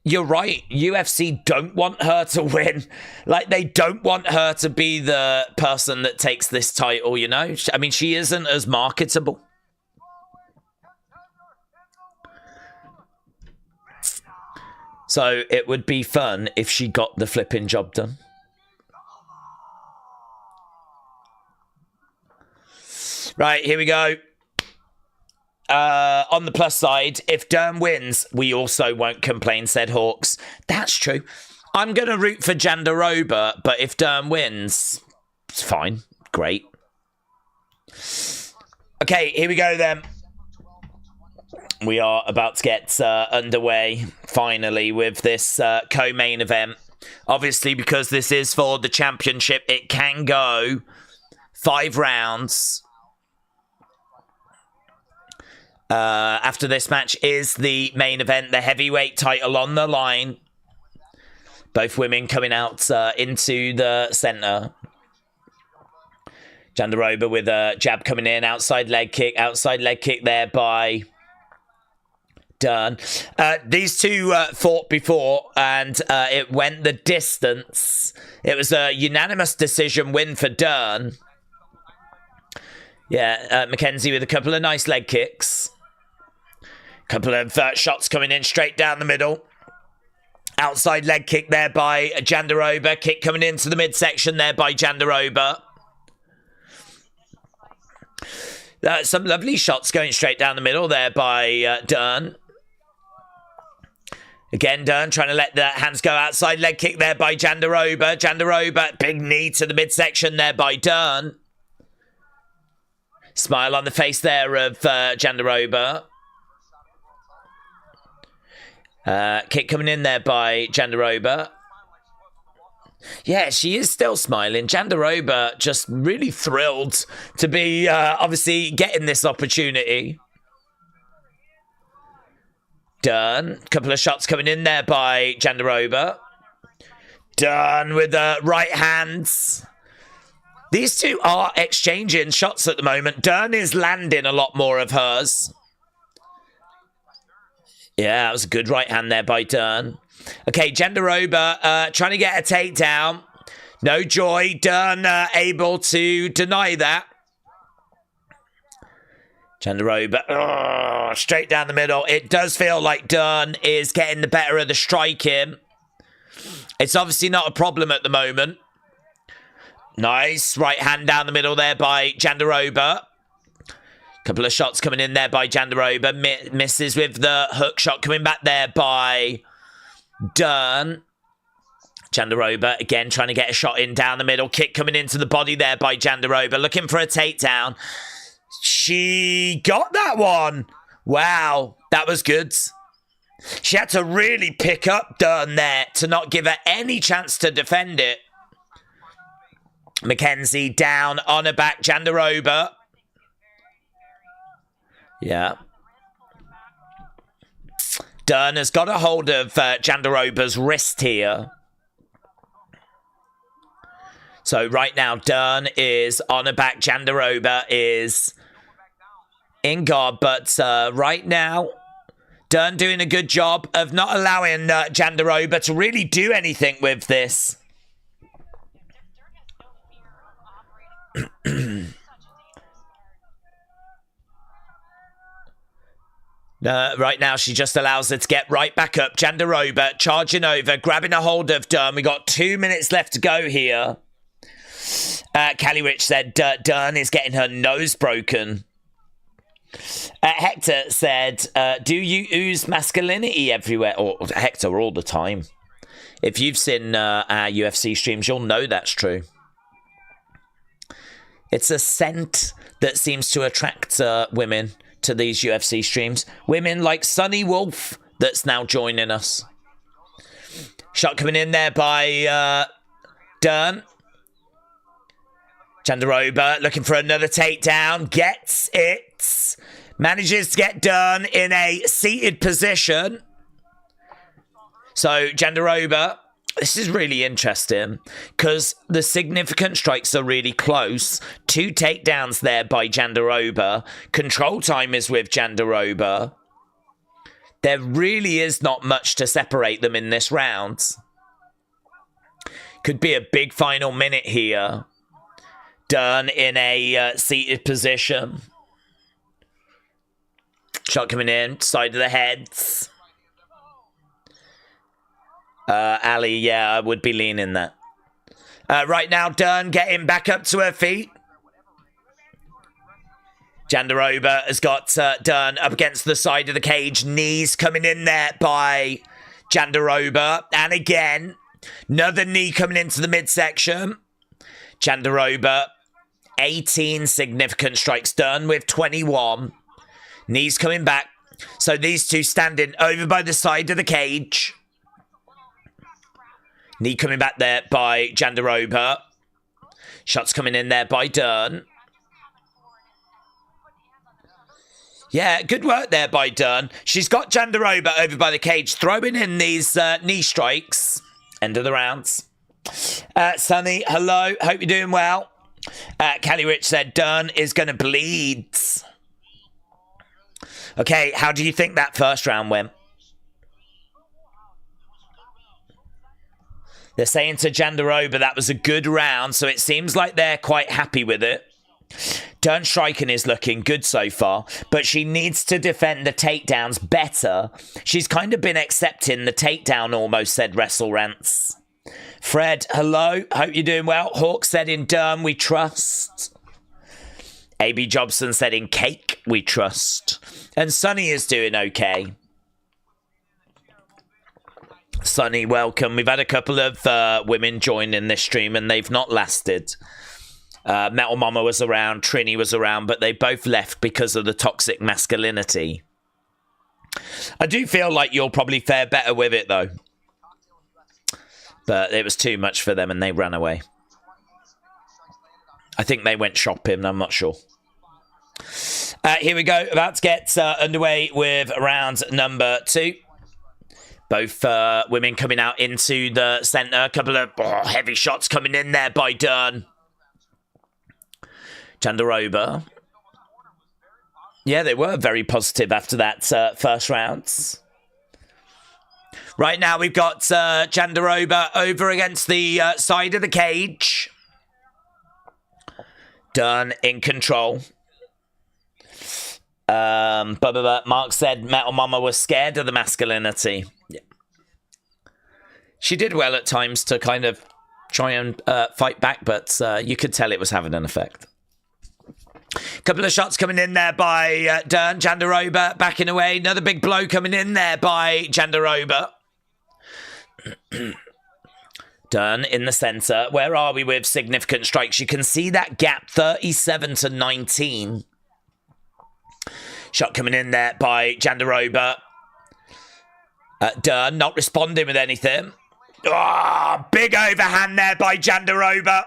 you're right. UFC don't want her to win. Like, they don't want her to be the person that takes this title, you know? I mean, she isn't as marketable. So it would be fun if she got the flipping job done. Right, here we go. on the plus side, if Dern wins, we also won't complain, said Hawks. That's true. I'm going to root for Jandiroba, but if Dern wins, it's fine. Great. Okay, here we go then. We are about to get underway, finally, with this co-main event. Obviously, because this is for the championship, it can go 5 rounds. After this match is the main event, the heavyweight title on the line. Both women coming out into the center. Jandiroba with a jab coming in, outside leg kick there by Dern. These two fought before, and it went the distance. It was a unanimous decision win for Dern. Yeah, Mackenzie with a couple of nice leg kicks. Couple of shots coming in straight down the middle. Outside leg kick there by Jandiroba. Kick coming into the midsection there by Jandiroba. Some lovely shots going straight down the middle there by Dern. Again, Dern trying to let the hands go. Outside leg kick there by Jandiroba. Jandiroba, big knee to the midsection there by Dern. Smile on the face there of Jandiroba. Kick coming in there by Jandiroba. Yeah, she is still smiling. Jandiroba just really thrilled to be obviously getting this opportunity. Dern, couple of shots coming in there by Jandiroba. Dern with the right hands. These two are exchanging shots at the moment. Dern is landing a lot more of hers. Yeah, that was a good right hand there by Dern. Okay, Jandiroba trying to get a takedown. No joy. Dern able to deny that. Jandiroba straight down the middle. It does feel like Dern is getting the better of the striking. It's obviously not a problem at the moment. Nice right hand down the middle there by Jandiroba. Couple of shots coming in there by Jandiroba. Misses with the hook shot coming back there by Dern. Jandiroba again trying to get a shot in down the middle. Kick coming into the body there by Jandiroba. Looking for a takedown. She got that one. Wow, that was good. She had to really pick up Dern there to not give her any chance to defend it. Mackenzie down on her back. Jandiroba. Yeah. Dern has got a hold of Jandiroba's wrist here. So right now, Dern is on her back. Jandiroba is in guard. But right now, Dern doing a good job of not allowing Jandiroba to really do anything with this. Right now, she just allows her to get right back up. Jandiroba charging over, grabbing a hold of Dern. We got 2 minutes left to go here. Callie Rich said Dern is getting her nose broken. Hector said, do you ooze masculinity everywhere? Or Hector, all the time. If you've seen our UFC streams, you'll know that's true. It's a scent that seems to attract women to these UFC streams. Women like Sunny Wolf that's now joining us. Shot coming in there by Dern. Jandiroba looking for another takedown. Gets it. Manages to get Dern in a seated position. So Jandiroba, this is really interesting because the significant strikes are really close. 2 takedowns there by Jandiroba. Control time is with Jandiroba. There really is not much to separate them in this round. Could be a big final minute here. Dern in a seated position. Shot coming in, side of the heads. Ali, yeah, I would be leaning that. Right now, Dern getting back up to her feet. Jandiroba has got Dern up against the side of the cage. Knees coming in there by Jandiroba. And again, another knee coming into the midsection. Jandiroba, 18 significant strikes. Dern with 21. Knees coming back. So these two standing over by the side of the cage. Knee coming back there by Jandiroba. Shots coming in there by Dern. Yeah, good work there by Dern. She's got Jandiroba over by the cage, throwing in these knee strikes. End of the rounds. Sonny, hello. Hope you're doing well. Callie Rich said Dern is going to bleed. Okay, how do you think that first round went? They're saying to Jandiroba that was a good round, so it seems like they're quite happy with it. Dern striking is looking good so far, but she needs to defend the takedowns better. She's kind of been accepting the takedown almost, said Wrestle Rants. Fred, hello. Hope you're doing well. Hawk said in Dern we trust. AB Jobson said in Cake we trust. And Sonny is doing okay. Sonny, welcome. We've had a couple of women join in this stream and they've not lasted. Metal Mama was around, Trini was around, but they both left because of the toxic masculinity. I do feel like you'll probably fare better with it, though. But it was too much for them and they ran away. I think they went shopping, I'm not sure. Here we go, about to get underway with round number 2. Both women coming out into the centre. A couple of heavy shots coming in there by Dern. Jandiroba. Yeah, they were very positive after that first round. Right now we've got Jandiroba over against the side of the cage. Dern in control. Mark said Metal Mama was scared of the masculinity. Yeah. She did well at times to kind of try and fight back, but you could tell it was having an effect. Couple of shots coming in there by Dern. Jandiroba backing away. Another big blow coming in there by Jandiroba. Dern in the centre. Where are we with significant strikes? You can see that gap, 37 to 19. Shot coming in there by Jandiroba. Dern not responding with anything. Oh, big overhand there by Jandiroba.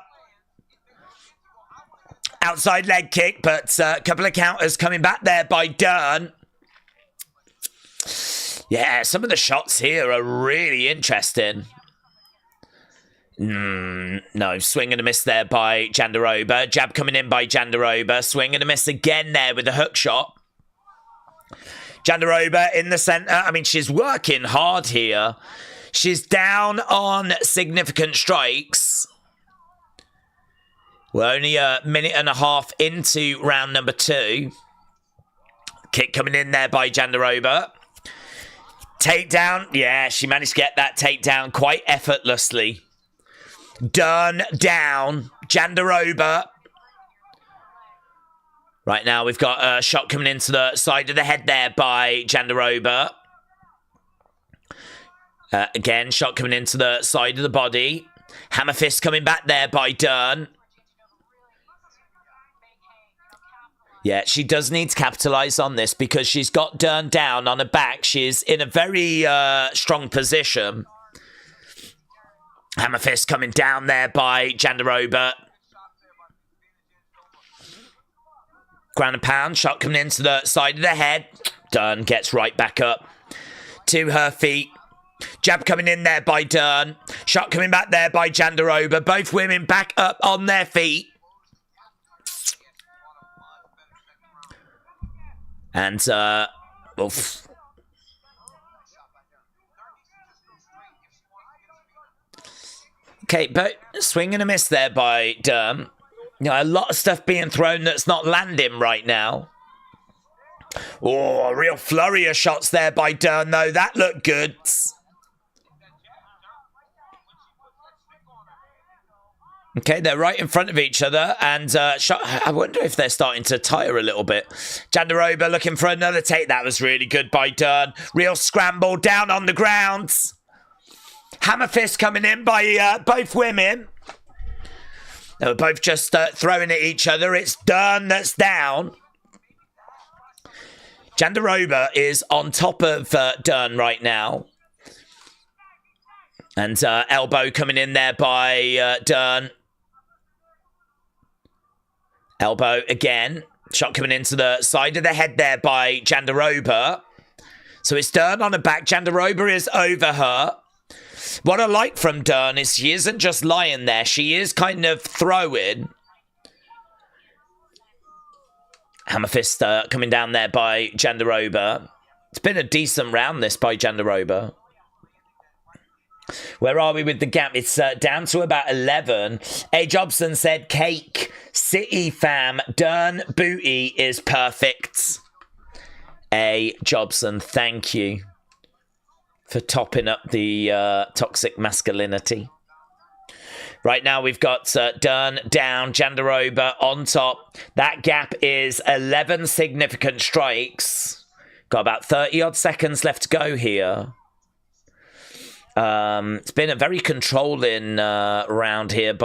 Outside leg kick, but a couple of counters coming back there by Dern. Yeah, some of the shots here are really interesting. No, swing and a miss there by Jandiroba. Jab coming in by Jandiroba. Swing and a miss again there with the hook shot. Jandiroba in the centre. I mean, she's working hard here. She's down on significant strikes. We're only a minute and a half into round number 2. Kick coming in there by Jandiroba. Takedown. Yeah, she managed to get that takedown quite effortlessly. Dern down. Jandiroba. Right now, we've got a shot coming into the side of the head there by Jandiroba. Again, shot coming into the side of the body. Hammer fist coming back there by Dern. Yeah, she does need to capitalise on this because she's got Dern down on her back. She's in a very strong position. Hammer fist coming down there by Jandiroba. Ground and pound. Shot coming into the side of the head. Dern gets right back up to her feet. Jab coming in there by Dern. Shot coming back there by Jandiroba. Both women back up on their feet. And, oof. Okay, but swing and a miss there by Dern. You know, a lot of stuff being thrown that's not landing right now. Oh, a real flurry of shots there by Dern, though. That looked good. Okay, they're right in front of each other, and I wonder if they're starting to tire a little bit. Jandiroba looking for another take. That was really good by Dern. Real scramble down on the ground. Hammer fist coming in by both women. They were both just throwing at each other. It's Dern that's down. Jandiroba is on top of Dern right now. And elbow coming in there by Dern. Elbow again. Shot coming into the side of the head there by Jandiroba. So it's Dern on her back. Jandiroba is over her. What I like from Dern is she isn't just lying there. She is kind of throwing. Hammer fist coming down there by Jandiroba. It's been a decent round, this, by Jandiroba. Where are we with the gap? It's down to about 11. A. Jobson said, cake, city fam, Dern booty is perfect. A. Jobson, thank you for topping up the toxic masculinity. Right now we've got Dern down, Jandiroba on top. That gap is 11 significant strikes. Got about 30-odd seconds left to go here. It's been a very controlling round here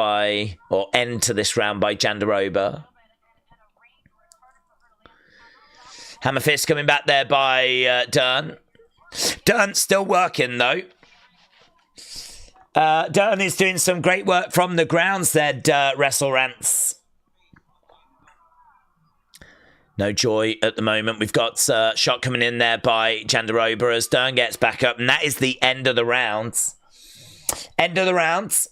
or end to this round by Jandiroba. Hammer fist coming back there by Dern. Dern still working though. Dern is doing some great work from the ground, said Wrestle Rants. No joy at the moment. We've got shot coming in there by Jandiroba as Dern gets back up. And that is the end of the round. End of the round.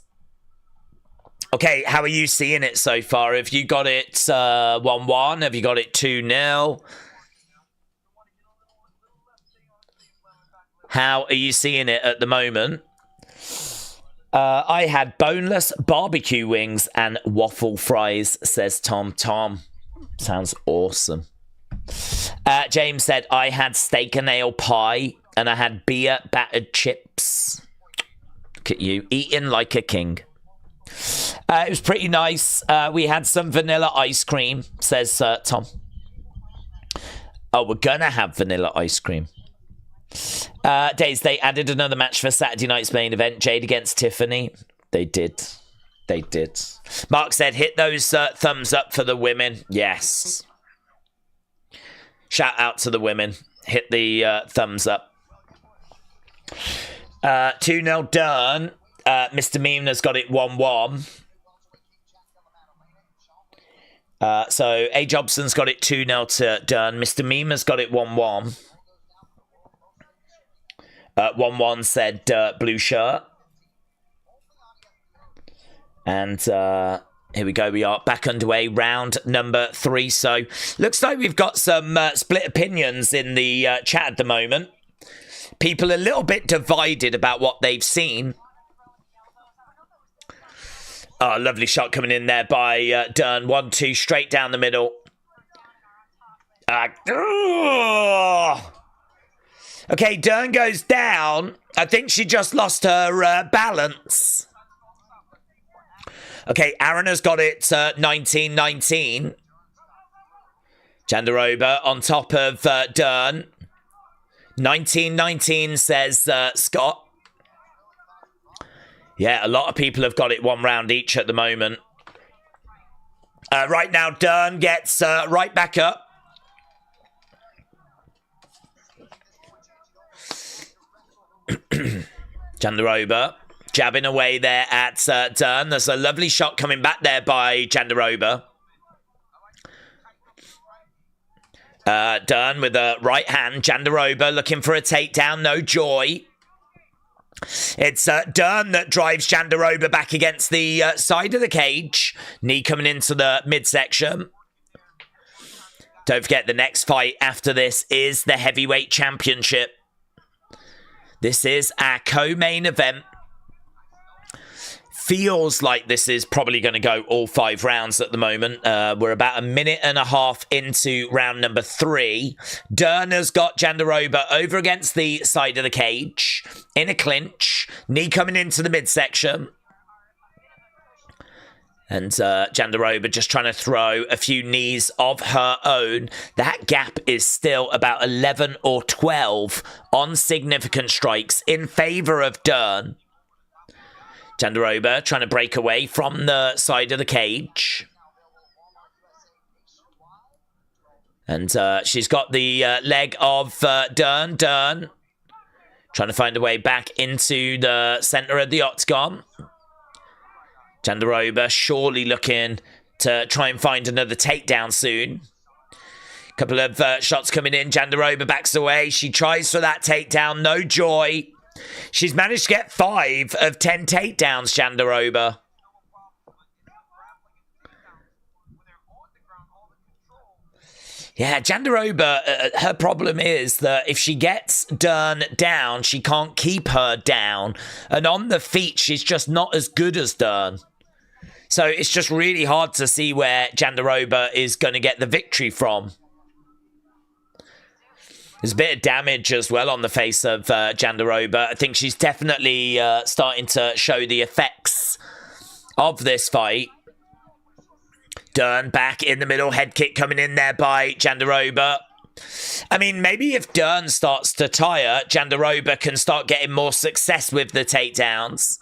Okay, how are you seeing it so far? Have you got it 1-1? Have you got it 2-0? How are you seeing it at the moment? I had boneless barbecue wings and waffle fries, says Tom. Tom. Sounds awesome. James said, I had steak and ale pie and I had beer battered chips. Look at you, eating like a king. It was pretty nice. We had some vanilla ice cream, says Tom. Oh, we're going to have vanilla ice cream. Days, they added another match for Saturday night's main event, Jade against Tiffany. They did. They did. Mark said, hit those thumbs up for the women. Yes. Shout out to the women. Hit the thumbs up. 2-0 Dern. Mr. Meemner's got it 1-1. So A. Jobson's got it 2-0 to Dern. Mr. Meemner's got it 1-1. 1-1 said blue shirt. And here we go. We are back underway. Round number 3. So looks like we've got some split opinions in the chat at the moment. People a little bit divided about what they've seen. Oh, lovely shot coming in there by Dern. 1-2 straight down the middle. Okay, Dern goes down. I think she just lost her balance. Okay, Aaron has got it 19-19. Jandiroba on top of Dern. 19-19 says Scott. Yeah, a lot of people have got it 1 round each at the moment. Right now, Dern gets right back up. Jandiroba jabbing away there at Dern. There's a lovely shot coming back there by Jandiroba. Dern with a right hand. Jandiroba looking for a takedown. No joy. It's Dern that drives Jandiroba back against the side of the cage. Knee coming into the midsection. Don't forget, the next fight after this is the Heavyweight Championship. This is our co-main event. Feels like this is probably going to go all 5 rounds at the moment. We're about a minute and a half into round number 3. Dern has got Jandiroba over against the side of the cage in a clinch. Knee coming into the midsection. And Jandiroba just trying to throw a few knees of her own. That gap is still about 11 or 12 on significant strikes in favour of Dern. Jandiroba trying to break away from the side of the cage. And she's got the leg of Dern. Dern trying to find a way back into the centre of the octagon. Jandiroba surely looking to try and find another takedown soon. Couple of shots coming in. Jandiroba backs away. She tries for that takedown. No joy. She's managed to get 5 of 10 takedowns, Jandiroba. Yeah, Jandiroba, her problem is that if she gets Dern down, she can't keep her down. And on the feet, she's just not as good as Dern. So it's just really hard to see where Jandiroba is going to get the victory from. There's a bit of damage as well on the face of Jandiroba. I think she's definitely starting to show the effects of this fight. Dern back in the middle. Head kick coming in there by Jandiroba. I mean, maybe if Dern starts to tire, Jandiroba can start getting more success with the takedowns.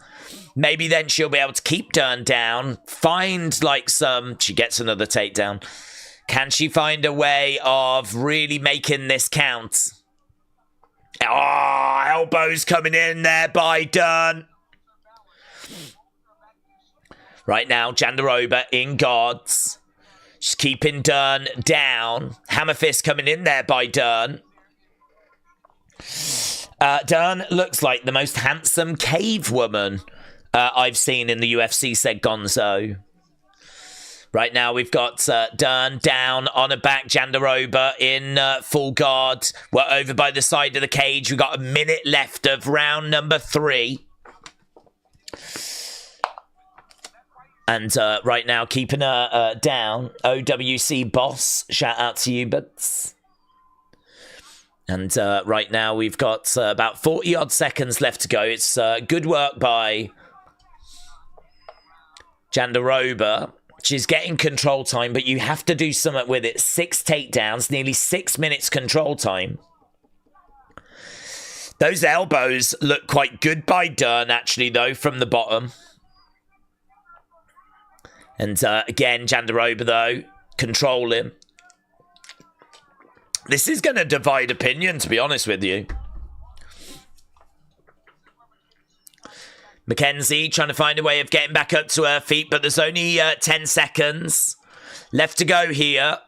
Maybe then she'll be able to keep Dern down. Find like some... She gets another takedown. Can she find a way of really making this count? Oh, elbows coming in there by Dern. Right now, Jandiroba in guards. She's keeping Dern down. Hammer fist coming in there by Dern. Dern looks like the most handsome cave woman I've seen in the UFC, said Gonzo. Right now, we've got Dern down on a back. Jandiroba in full guard. We're over by the side of the cage. We've got a minute left of round number 3. And right now, keeping her down. OWC boss, shout out to you, buds. And right now, we've got about 40-odd seconds left to go. It's good work by Jandiroba. She's getting control time, but you have to do something with it. 6 takedowns, nearly 6 minutes control time. Those elbows look quite good by Dern, actually, though, from the bottom. And again, Jandiroba, though, controlling. This is going to divide opinion, to be honest with you. Mackenzie trying to find a way of getting back up to her feet, but there's only 10 seconds left to go here.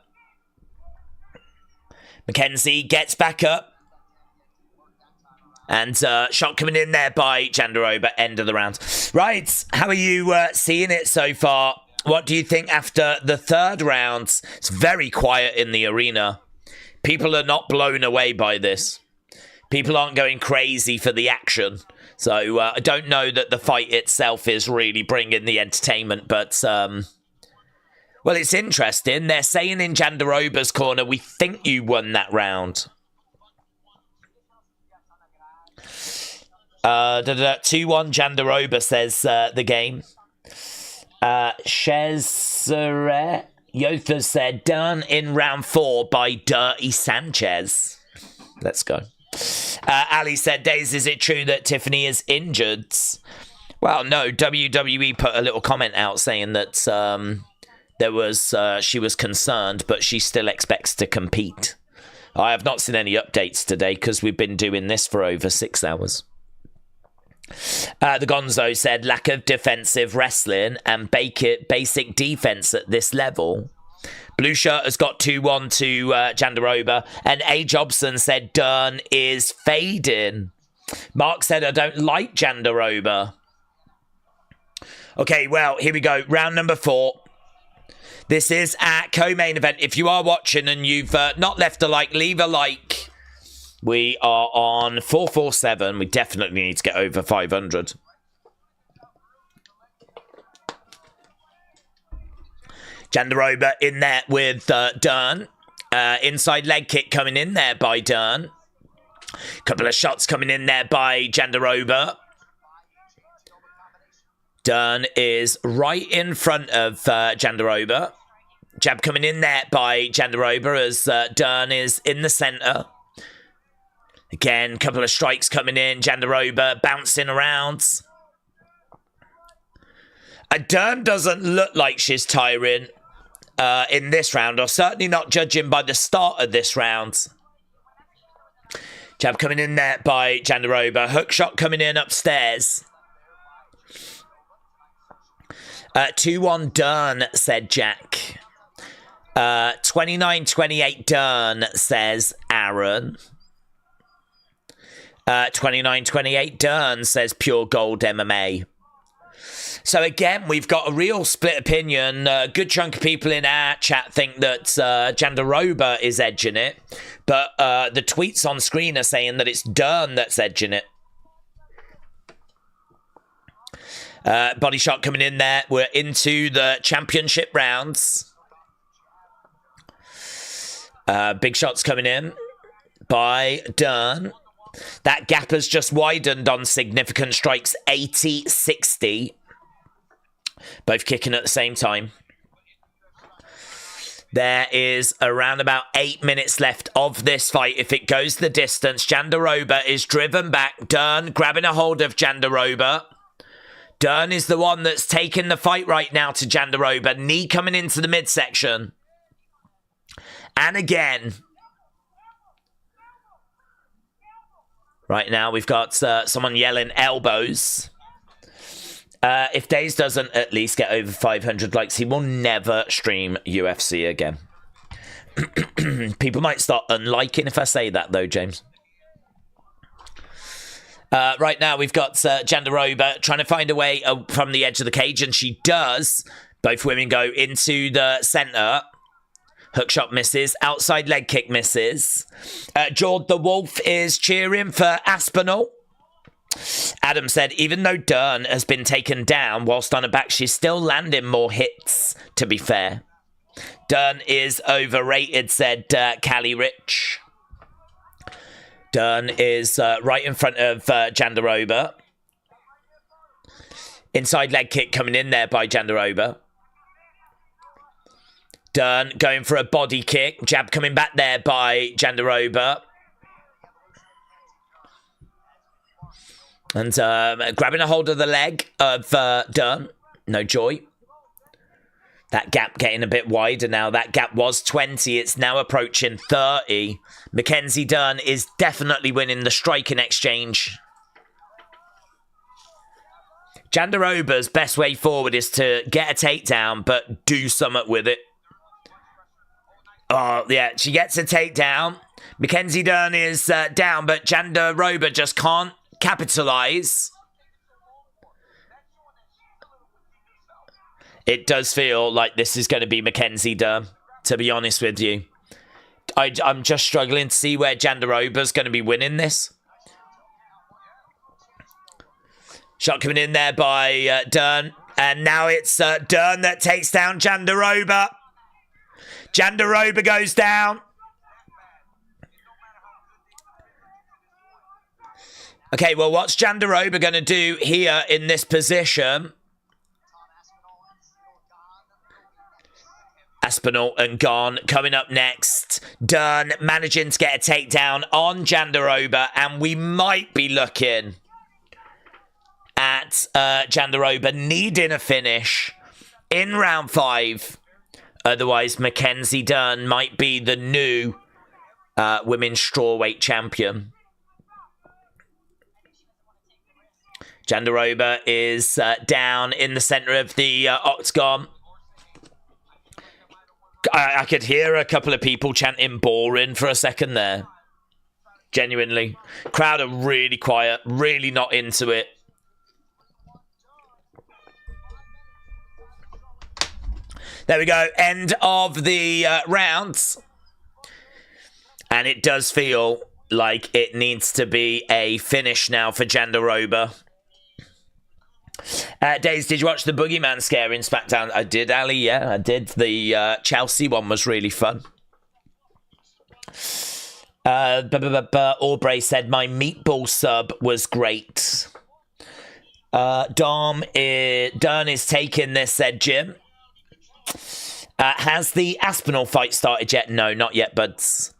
Mackenzie gets back up. And shot coming in there by Jandiroba, end of the round. Right, how are you seeing it so far? What do you think after the 3rd round? It's very quiet in the arena. People are not blown away by this. People aren't going crazy for the action. So I don't know that the fight itself is really bringing the entertainment, but well, it's interesting. They're saying in Jandiroba's corner, we think you won that round. 2-1 Jandiroba, says the game. Cesare Yotha said, done in round 4 by Dirty Sanchez. Let's go. Ali said, Days, is it true that Tiffany is injured? Well, no. WWE put a little comment out saying that she was concerned, but she still expects to compete. I have not seen any updates today because we've been doing this for over 6 hours. The Gonzo said, lack of defensive wrestling and basic defense at this level. Blue Shirt has got 2-1 to Jandiroba. And A. Jobson said, Dern is fading. Mark said, I don't like Jandiroba. Okay, well, here we go. Round number 4. This is our co-main event. If you are watching and you've not left a like, leave a like. We are on 447. We definitely need to get over 500. Jandiroba in there with Dern. Inside leg kick coming in there by Dern. Couple of shots coming in there by Jandiroba. Dern is right in front of Jandiroba. Jab coming in there by Jandiroba as Dern is in the center. Again, couple of strikes coming in. Jandiroba bouncing around. Dern doesn't look like she's tiring in this round, or certainly not judging by the start of this round. Jab coming in there by Jandiroba. Hook shot coming in upstairs. 2-1 Dern, said Jack. 29-28 Dern, says Aaron. 29-28 Dern, says Pure Gold MMA. So again, we've got a real split opinion. A good chunk of people in our chat think that Jandiroba is edging it. But the tweets on screen are saying that it's Dern that's edging it. Body shot coming in there. We're into the championship rounds. Big shots coming in by Dern. That gap has just widened on significant strikes. 80-60. Both kicking at the same time. There is around about 8 minutes left of this fight. If it goes the distance, Jandiroba is driven back. Dern grabbing a hold of Jandiroba. Dern is the one that's taking the fight right now to Jandiroba. Knee coming into the midsection. And again. Right now we've got someone yelling elbows. If Daze doesn't at least get over 500 likes, he will never stream UFC again. People might start unliking if I say that, though, James. Right now, we've got Jandiroba trying to find a way from the edge of the cage, and she does. Both women go into the center. Hook shot misses. Outside leg kick misses. Jord the Wolf is cheering for Aspinall. Adam said, even though Dern has been taken down whilst on her back, she's still landing more hits, to be fair. Dern is overrated, said Callie Rich. Dern is right in front of Jandiroba. Inside leg kick coming in there by Jandiroba. Dern going for a body kick. Jab coming back there by Jandiroba. And grabbing a hold of the leg of Dern. No joy. That gap getting a bit wider now. That gap was 20. It's now approaching 30. Mackenzie Dern is definitely winning the striking exchange. Jandiroba's best way forward is to get a takedown, but do something with it. Oh, yeah, she gets a takedown. Mackenzie Dern is down, but Jandiroba just can't capitalize. It does feel like this is going to be Mackenzie Dern, to be honest with you. I'm just struggling to see where Jandiroba's going to be winning this. Shot coming in there by Dern. And now it's Dern that takes down Jandiroba. Jandiroba goes down. Okay, well, what's Jandiroba going to do here in this position? Aspinall and Gane coming up next. Dern managing to get a takedown on Jandiroba, and we might be looking at Jandiroba needing a finish in round 5. Otherwise, Mackenzie Dern might be the new women's strawweight champion. Jandiroba is down in the center of the octagon. I could hear a couple of people chanting boring for a second there. Genuinely. Crowd are really quiet, really not into it. There we go. End of the rounds. And it does feel like it needs to be a finish now for Jandiroba. Daze, did you watch the Boogeyman scare in SmackDown? I did, Ali. Yeah, I did. The Chelsea one was really fun. Aubrey said, my meatball sub was great. Dern is taking this, said Jim. Has the Aspinall fight started yet? No, not yet, buds.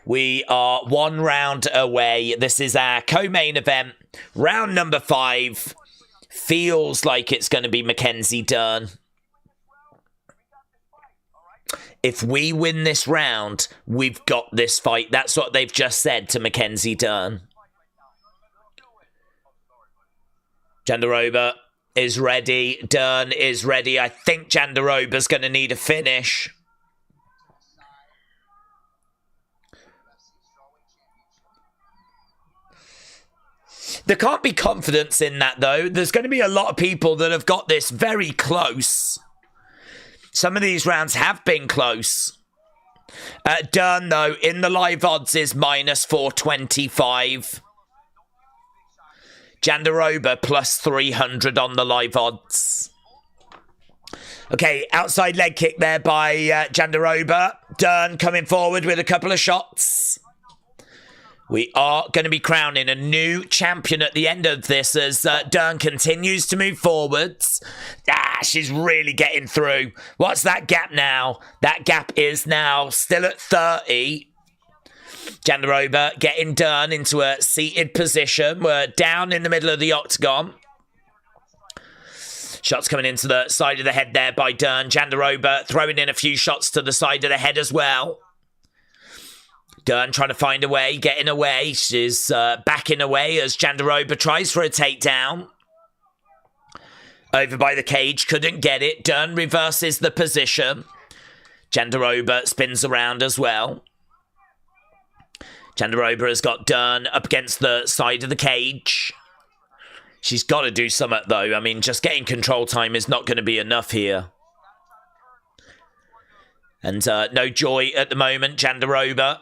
We are 1 round away. This is our co-main event. Round number 5. Feels like it's going to be Mackenzie Dern. If we win this round, we've got this fight. That's what they've just said to Mackenzie Dern. Jandiroba is ready. Dern is ready. I think Jandiroba's going to need a finish. There can't be confidence in that, though. There's going to be a lot of people that have got this very close. Some of these rounds have been close. Dern, though, in the live odds is minus 425. Jandiroba plus 300 on the live odds. Okay, outside leg kick there by Jandiroba. Dern coming forward with a couple of shots. We are going to be crowning a new champion at the end of this as Dern continues to move forwards. She's really getting through. What's that gap now? That gap is now still at 30. Jandiroba getting Dern into a seated position. We're down in the middle of the octagon. Shots coming into the side of the head there by Dern. Jandiroba throwing in a few shots to the side of the head as well. Dern trying to find a way, getting away. She's backing away as Jandiroba tries for a takedown. Over by the cage, couldn't get it. Dern reverses the position. Jandiroba spins around as well. Jandiroba has got Dern up against the side of the cage. She's got to do something, though. I mean, just getting control time is not going to be enough here. And no joy at the moment. Jandiroba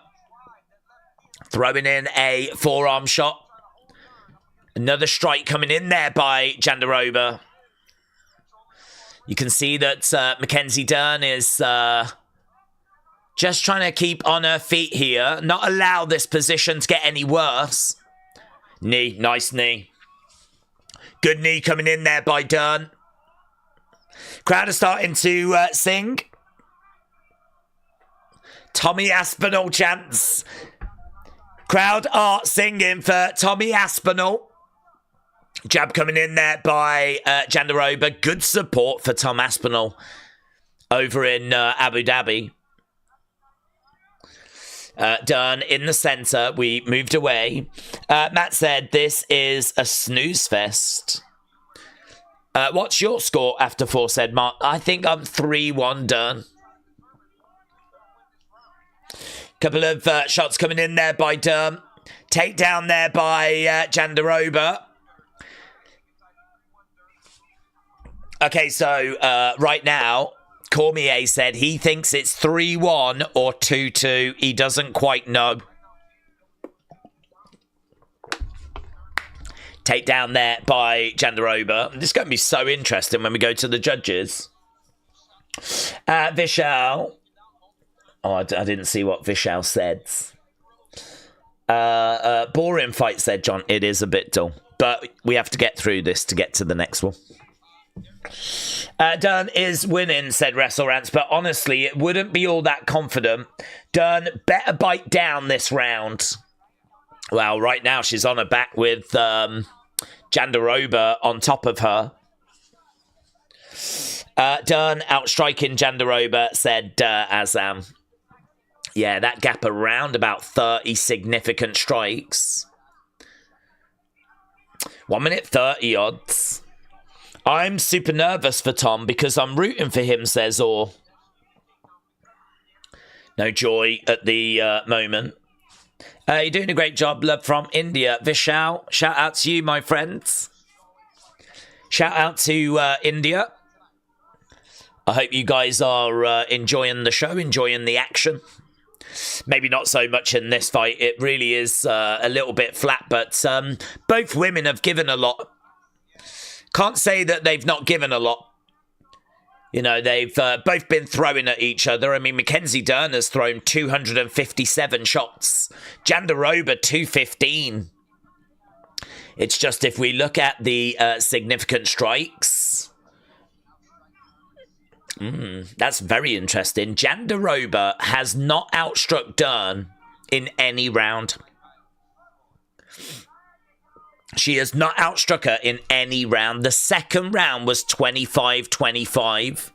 throwing in a forearm shot. Another strike coming in there by Jandiroba. You can see that Mackenzie Dern is just trying to keep on her feet here. Not allow this position to get any worse. Knee, nice knee. Good knee coming in there by Dern. Crowd are starting to sing. Tommy Aspinall chants. Crowd are singing for Tommy Aspinall. Jab coming in there by Jandiroba. Good support for Tom Aspinall over in Abu Dhabi. Dern in the centre. We moved away. Matt said this is a snooze fest. What's your score after 4, said Mark? I think I'm 3-1 Dern. Couple of shots coming in there by Dern. Takedown there by Jandiroba. Okay, so right now, Cormier said he thinks it's 3-1 or 2-2. He doesn't quite know. Takedown there by Jandiroba. This is going to be so interesting when we go to the judges. Vishal. Oh, I didn't see what Vishal said. Boring fight, said John. It is a bit dull. But we have to get through this to get to the next one. Dern is winning, said WrestleRants, but honestly, it wouldn't be all that confident. Dern better bite down this round. Well, right now she's on her back with Jandiroba on top of her. Dern outstriking Jandiroba, said Azam. Yeah, that gap around about 30 significant strikes. 1 minute 30 odds. I'm super nervous for Tom because I'm rooting for him, says Orr. No joy at the moment. You're doing a great job. Love from India. Vishal, shout out to you, my friends. Shout out to India. I hope you guys are enjoying the show, enjoying the action. Maybe not so much in this fight. It really is a little bit flat, but both women have given a lot. Can't say that they've not given a lot. You know, they've both been throwing at each other. I mean, Mackenzie Dern has thrown 257 shots. Jandiroba, 215. It's just if we look at the significant strikes... that's very interesting. Jandiroba has not outstruck Dern in any round. She has not outstruck her in any round. The second round was 25-25.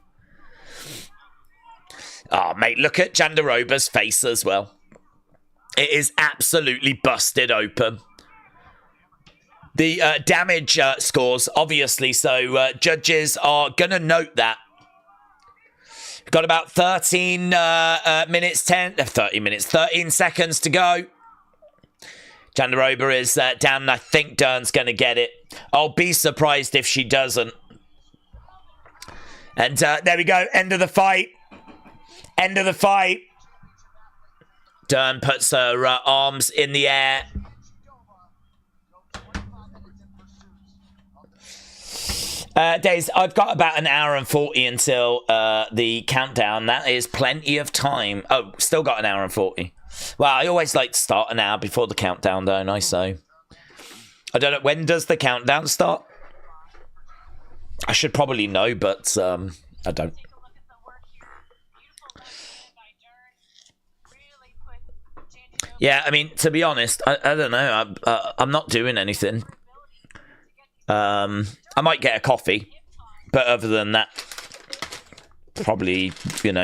Oh, mate, look at Jandiroba's face as well. It is absolutely busted open. The damage scores, obviously, so judges are going to note that. We've got about 13 seconds to go. Jandiroba is down, and I think Dern's going to get it. I'll be surprised if she doesn't. And there we go. End of the fight. End of the fight. Dern puts her arms in the air. Days, I've got about an hour and 40 until the countdown. That is plenty of time. Oh, still got an hour and 40. Well, I always like to start an hour before the countdown, don't I? So, I don't know. When does the countdown start? I should probably know, but I don't. Yeah, I mean, to be honest, I don't know. I'm not doing anything. I might get a coffee, but other than that, probably,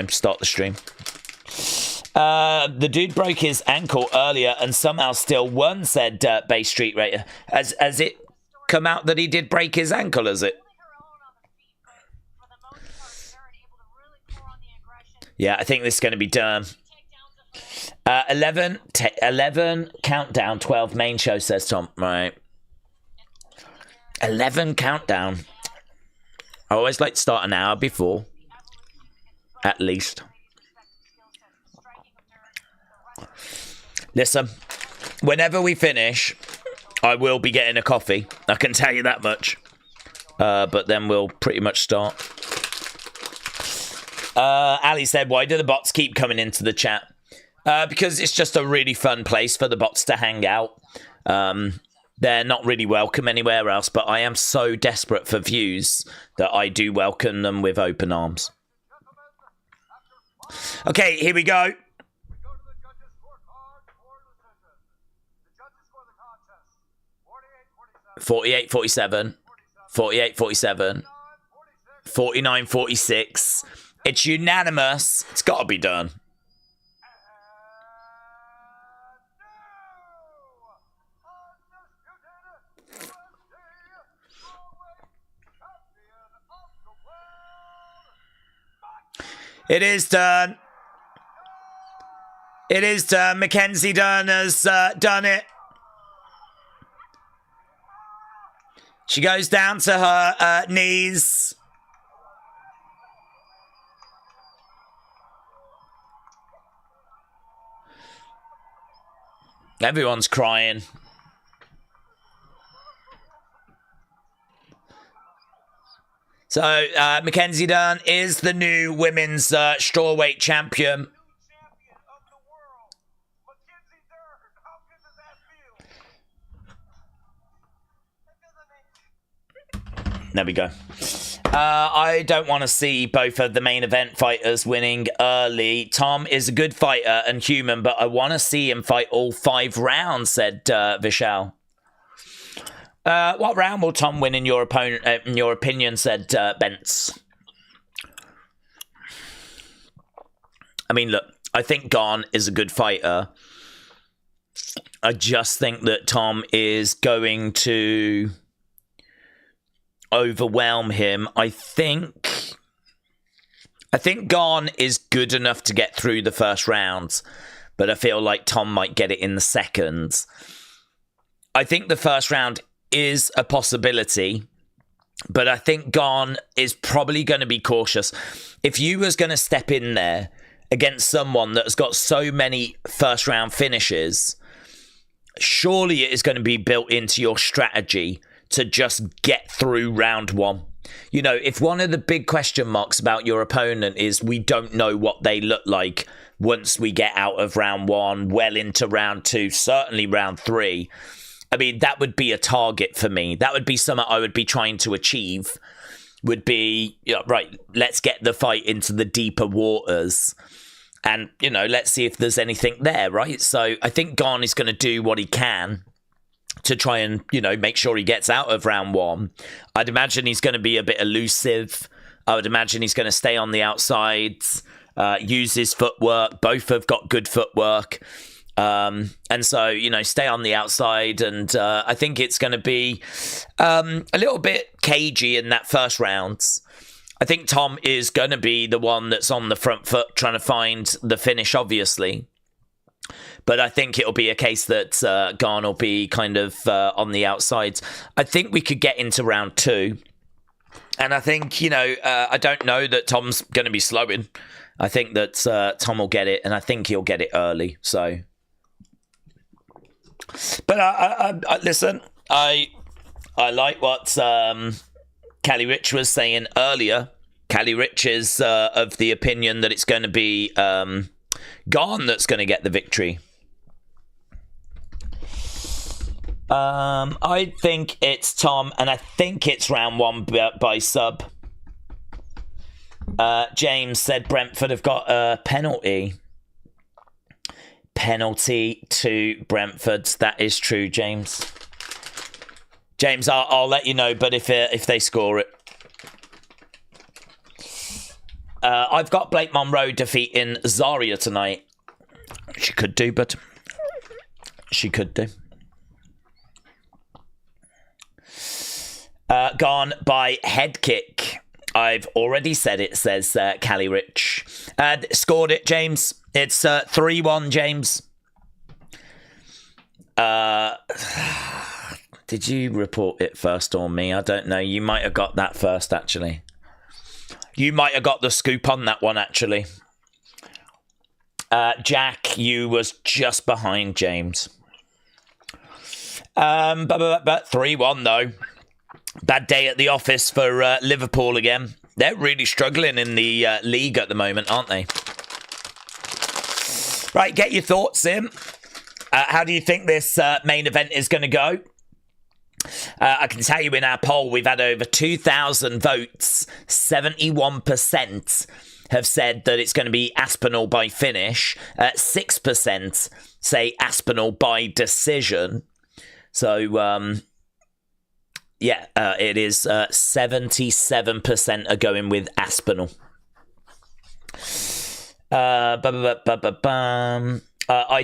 start the stream. The dude broke his ankle earlier and somehow still won, said Bay Street Raider. Has it come out that he did break his ankle, has it? Yeah, I think this is going to be Dern. 11 countdown, 12 main show, says Tom. Right. 11 countdown. I always like to start an hour before. At least. Listen, whenever we finish, I will be getting a coffee. I can tell you that much. But then we'll pretty much start. Ali said, why do the bots keep coming into the chat? Because it's just a really fun place for the bots to hang out. They're not really welcome anywhere else, but I am so desperate for views that I do welcome them with open arms. Okay, here we go. 48-47, 48-47, 49-46. It's unanimous. It's got to be done. It is done. It is done. Mackenzie Dern has done it. She goes down to her knees. Everyone's crying. So, Mackenzie Dern is the new women's strawweight champion. There we go. I don't want to see both of the main event fighters winning early. Tom is a good fighter and human, but I want to see him fight all 5 rounds, said Vishal. What round will Tom win in your opinion, said Bence. I mean, look, I think Gane is a good fighter. I just think that Tom is going to overwhelm him. I think Gane is good enough to get through the first round, but I feel like Tom might get it in the second. I think the first round is a possibility, but I think Gane is probably going to be cautious. If you was going to step in there against someone that has got so many first round finishes, surely it is going to be built into your strategy to just get through round 1. You know, if one of the big question marks about your opponent is we don't know what they look like once we get out of round 1, well into round 2, certainly round 3, I mean, that would be a target for me. That would be something I would be trying to achieve. Would be, right, let's get the fight into the deeper waters. And, let's see if there's anything there, right? So I think Gane is going to do what he can to try and, make sure he gets out of round one. I'd imagine he's going to be a bit elusive. I would imagine he's going to stay on the outsides, use his footwork. Both have got good footwork. And so, stay on the outside. And I think it's going to be a little bit cagey in that first round. I think Tom is going to be the one that's on the front foot trying to find the finish, obviously. But I think it'll be a case that Gane will be kind of on the outsides. I think we could get into round two. And I think, I don't know that Tom's going to be slowing. I think that Tom will get it, and I think he'll get it early. So, but I listen, I like what Callie Rich was saying earlier. Callie Rich is of the opinion that it's going to be Gane that's going to get the victory. I think it's Tom, and I think it's round one by sub. James said Brentford have got a penalty. Penalty to Brentford. That is true, James. James, I'll let you know, but if they score it. I've got Blake Monroe defeating Zarya tonight. She could do, but she could do. Gone by head kick. I've already said it, says Callie Rich. Scored it, James. It's 3-1, James. Did you report it first or me? I don't know. You might have got that first, actually. You might have got the scoop on that one, actually. Jack, you was just behind James. But 3-1, though. Bad day at the office for Liverpool again. They're really struggling in the league at the moment, aren't they? Right, get your thoughts in. How do you think this main event is going to go? I can tell you in our poll, we've had over 2,000 votes. 71% have said that it's going to be Aspinall by finish. 6% say Aspinall by decision. So, it is 77% are going with Aspinall. I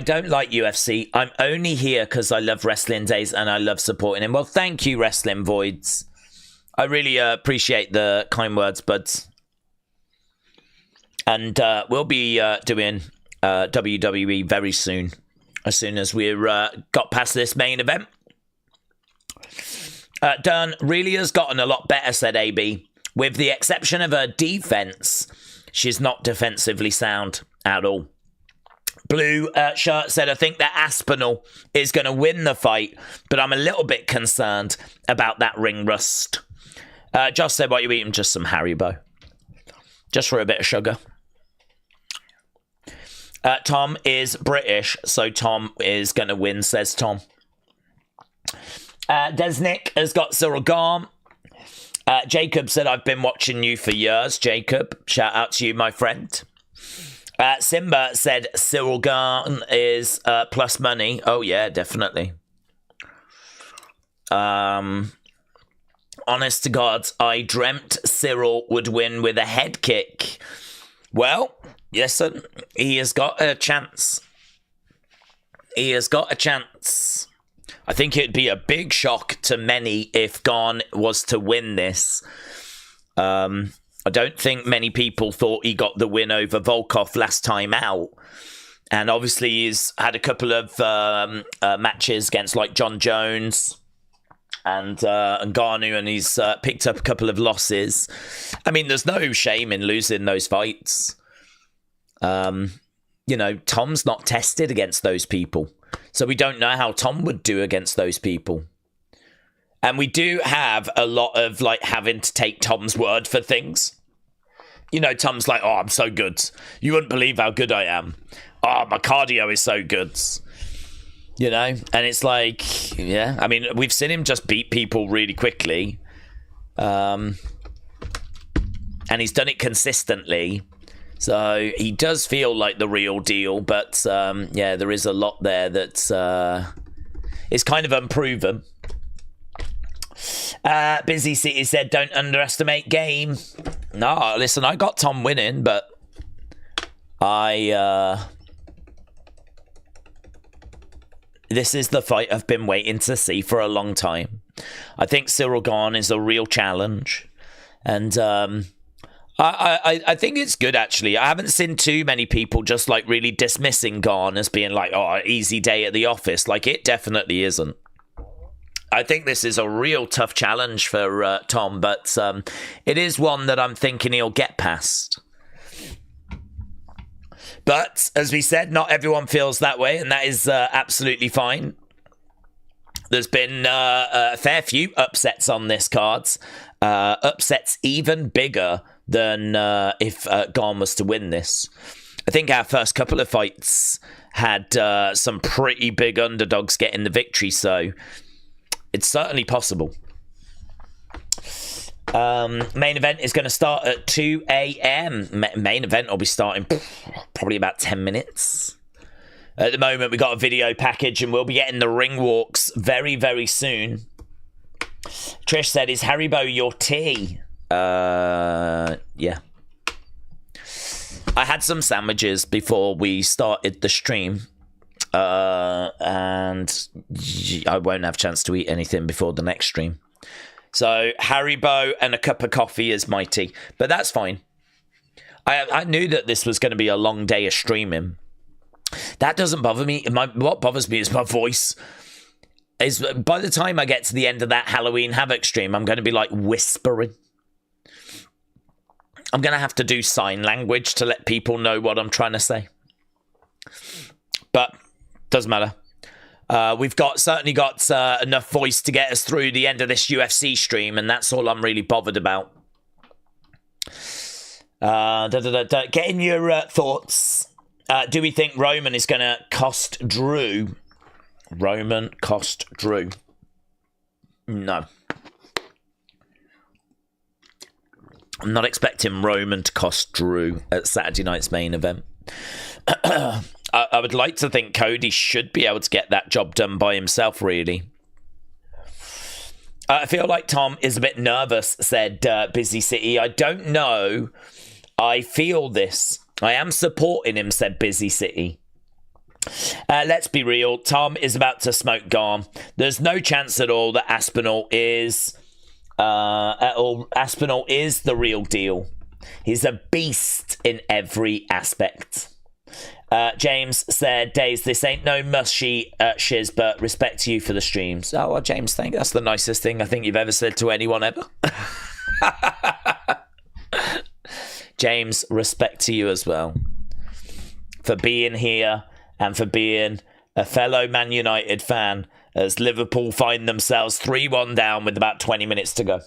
don't like UFC. I'm only here because I love Wrestling Days and I love supporting him. Well, thank you, Wrestling Voids. I really appreciate the kind words, buds. And we'll be doing WWE very soon. As soon as we're got past this main event. Dern really has gotten a lot better, said AB. With the exception of her defense, she's not defensively sound at all. Blue shirt said, I think that Aspinall is going to win the fight, but I'm a little bit concerned about that ring rust. Josh said, what are you eating? Just some Haribo. Just for a bit of sugar. Tom is British, so Tom is going to win, says Tom. Desnick has got Ciryl Gane. Jacob said, I've been watching you for years. Jacob, shout out to you, my friend. Simba said Ciryl Gane is plus money. Oh, yeah, definitely. Honest to God, I dreamt Ciryl would win with a head kick. Well, yes, sir, he has got a chance. He has got a chance. I think it'd be a big shock to many if Gane was to win this. I don't think many people thought he got the win over Volkov last time out. And obviously he's had a couple of matches against like John Jones and Ngannou, and he's picked up a couple of losses. I mean, there's no shame in losing those fights. Tom's not tested against those people. So we don't know how Tom would do against those people. And we do have a lot of like having to take Tom's word for things. Tom's like, oh, I'm so good. You wouldn't believe how good I am. Oh, my cardio is so good. You know, and it's like, yeah, I mean, we've seen him just beat people really quickly. And he's done it consistently. So he does feel like the real deal. But, yeah, there is a lot there that is kind of unproven. Busy City said, don't underestimate Game. No, listen, I got Tom winning, but this is the fight I've been waiting to see for a long time. I think Ciryl Gane is a real challenge. And I think it's good, actually. I haven't seen too many people just, like, really dismissing Gane as being like, oh, easy day at the office. Like, it definitely isn't. I think this is a real tough challenge for Tom, but it is one that I'm thinking he'll get past. But, as we said, not everyone feels that way, and that is absolutely fine. There's been a fair few upsets on this cards. Upsets even bigger than if Gane was to win this. I think our first couple of fights had some pretty big underdogs getting the victory, so it's certainly possible. Main event is going to start at 2 a.m. Main event will be starting probably about 10 minutes. At the moment, we got a video package and we'll be getting the ring walks very, very soon. Trish said, is Haribo your tea? Yeah. I had some sandwiches before we started the stream. And I won't have a chance to eat anything before the next stream. So Haribo and a cup of coffee is my tea, but that's fine. I knew that this was going to be a long day of streaming. That doesn't bother me. What bothers me is my voice. Is by the time I get to the end of that Halloween Havoc stream, I'm going to be like whispering. I'm going to have to do sign language to let people know what I'm trying to say. But doesn't matter. We've certainly got enough voice to get us through the end of this UFC stream, and that's all I'm really bothered about. Getting your thoughts. Do we think Roman is going to cost Drew? Roman cost Drew? No. I'm not expecting Roman to cost Drew at Saturday night's main event. I would like to think Cody should be able to get that job done by himself, really. I feel like Tom is a bit nervous, said Busy City. I don't know. I feel this. I am supporting him, said Busy City. Let's be real. Tom is about to smoke Gane. There's no chance at all that Aspinall is... Aspinall is the real deal. He's a beast in every aspect. James said, Days, this ain't no mushy shiz, but respect to you for the streams. Oh, well, James, thank you. That's the nicest thing I think you've ever said to anyone ever. James, respect to you as well. For being here and for being a fellow Man United fan as Liverpool find themselves 3-1 down with about 20 minutes to go.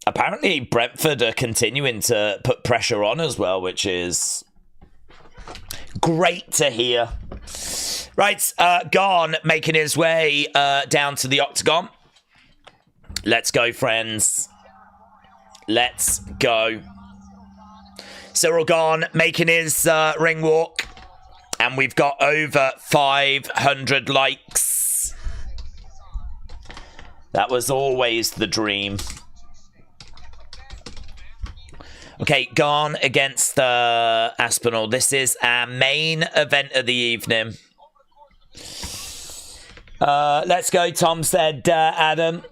Apparently, Brentford are continuing to put pressure on as well, which is great to hear. Right, Gane making his way down to the octagon. Let's go, friends. Let's go. Ciryl Gane making his ring walk. And we've got over 500 likes. That was always the dream. Okay, Gane against Aspinall. This is our main event of the evening. Let's go, Tom said, Adam.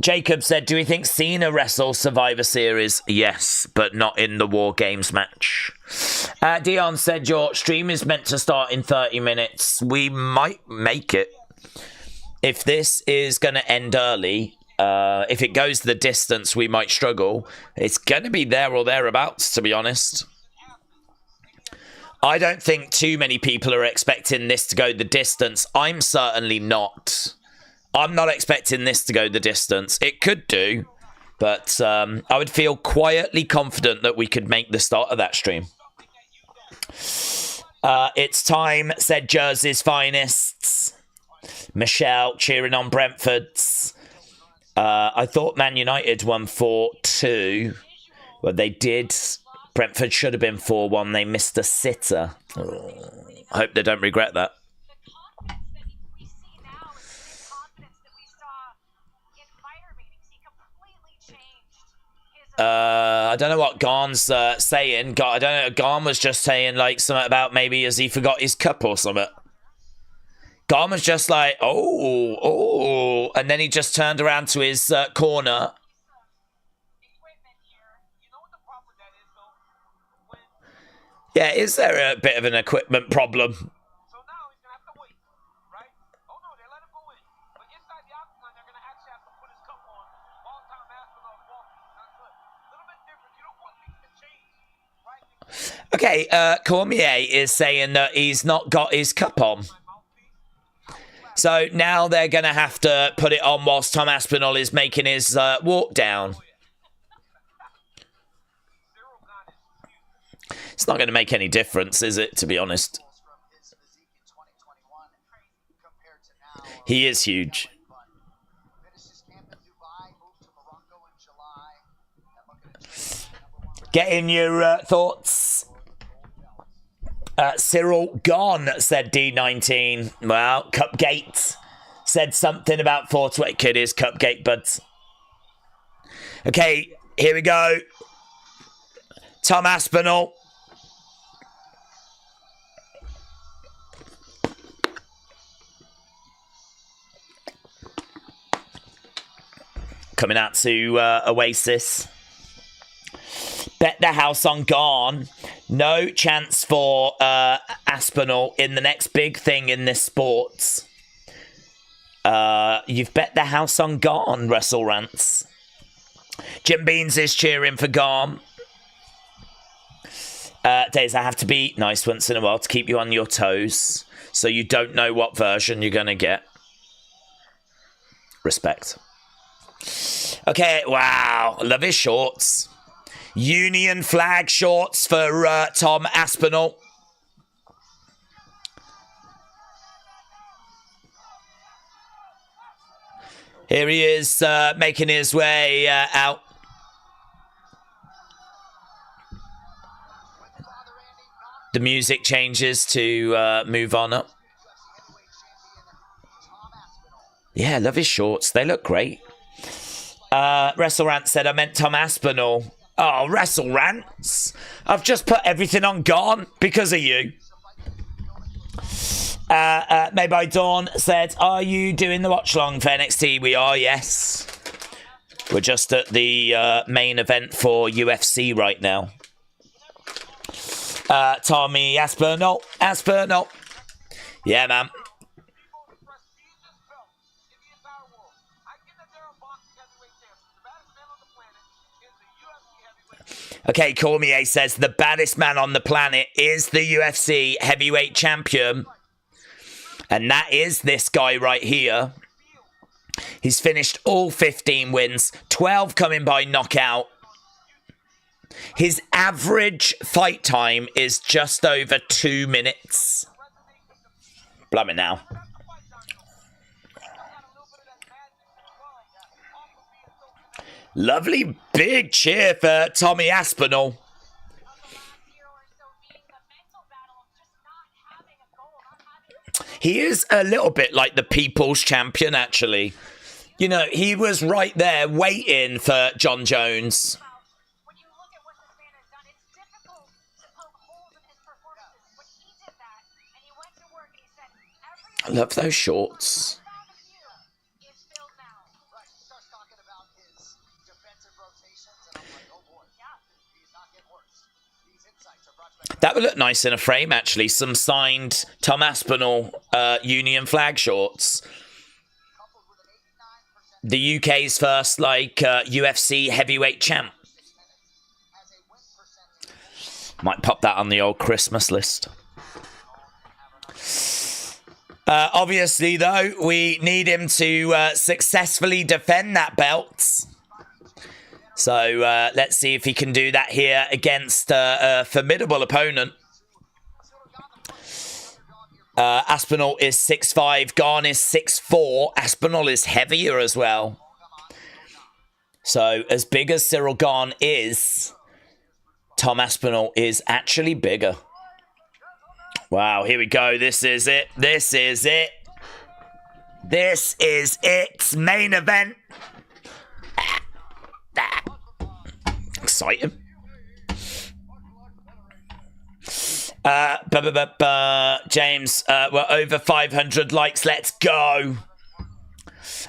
Jacob said, do we think Cena wrestles Survivor Series? Yes, but not in the War Games match. Dion said, your stream is meant to start in 30 minutes. We might make it. If this is going to end early... if it goes the distance, we might struggle. It's going to be there or thereabouts, to be honest. I don't think too many people are expecting this to go the distance. I'm certainly not. I'm not expecting this to go the distance. It could do, but I would feel quietly confident that we could make the start of that stream. It's time, said Jersey's finest. Michelle cheering on Brentford's. I thought Man United won 4-2. Well, they did. Brentford should have been 4-1. They missed a sitter. Oh, I hope they don't regret that. I don't know what Gane's saying. I don't know. Gane was just saying like something about maybe has he forgot his cup or something. Gane was just like, oh, and then he just turned around to his corner. Yeah, is there a bit of an equipment problem? So now he's gonna have to wait, right? Oh no, they let him go in. But inside the octagon, they're gonna actually have to put his cup on while Tom Aspinall is walking. Not good. A little bit different. You don't want things to change, right? Okay, Cormier is saying that he's not got his cup on. So now they're going to have to put it on whilst Tom Aspinall is making his walk down. It's not going to make any difference, is it, to be honest? He is huge. Get in your thoughts. Ciryl Gane, said D19. Well, Cupgate said something about 420. Kid is Cupgate, buds. Okay, here we go. Tom Aspinall. Coming out to Oasis. Bet the house on Gane. No chance for Aspinall in the next big thing in this sport. You've bet the house on Gane, Russell Rants. Jim Beans is cheering for Gane. Days, I have to be nice once in a while to keep you on your toes, so you don't know what version you're going to get. Respect. Okay, wow. Love his shorts. Union flag shorts for Tom Aspinall. Here he is making his way out. The music changes to move on up. Yeah, love his shorts. They look great. WrestleRant said, I meant Tom Aspinall. Oh, WrestleRants. I've just put everything on Gane because of you. Made by Dawn said, are you doing the watch long for NXT? We are, yes. We're just at the main event for UFC right now. Tommy Aspinall. Yeah, man. Okay, Cormier says the baddest man on the planet is the UFC Heavyweight Champion. And that is this guy right here. He's finished all 15 wins, 12 coming by knockout. His average fight time is just over 2 minutes. Blimey now. Lovely big cheer for Tommy Aspinall. He is a little bit like the people's champion, actually. You know, he was right there waiting for John Jones. I love those shorts. That would look nice in a frame, actually. Some signed Tom Aspinall Union flag shorts. The UK's first, UFC Heavyweight Champ. Might pop that on the old Christmas list. Obviously, though, we need him to successfully defend that belt. So let's see if he can do that here against a formidable opponent. Aspinall is 6'5", Gane is 6'4". Aspinall is heavier as well. So as big as Ciryl Gane is, Tom Aspinall is actually bigger. Wow, here we go. This is it. This is it. This is it. Main event. Exciting. James, we're over 500 likes. Let's go.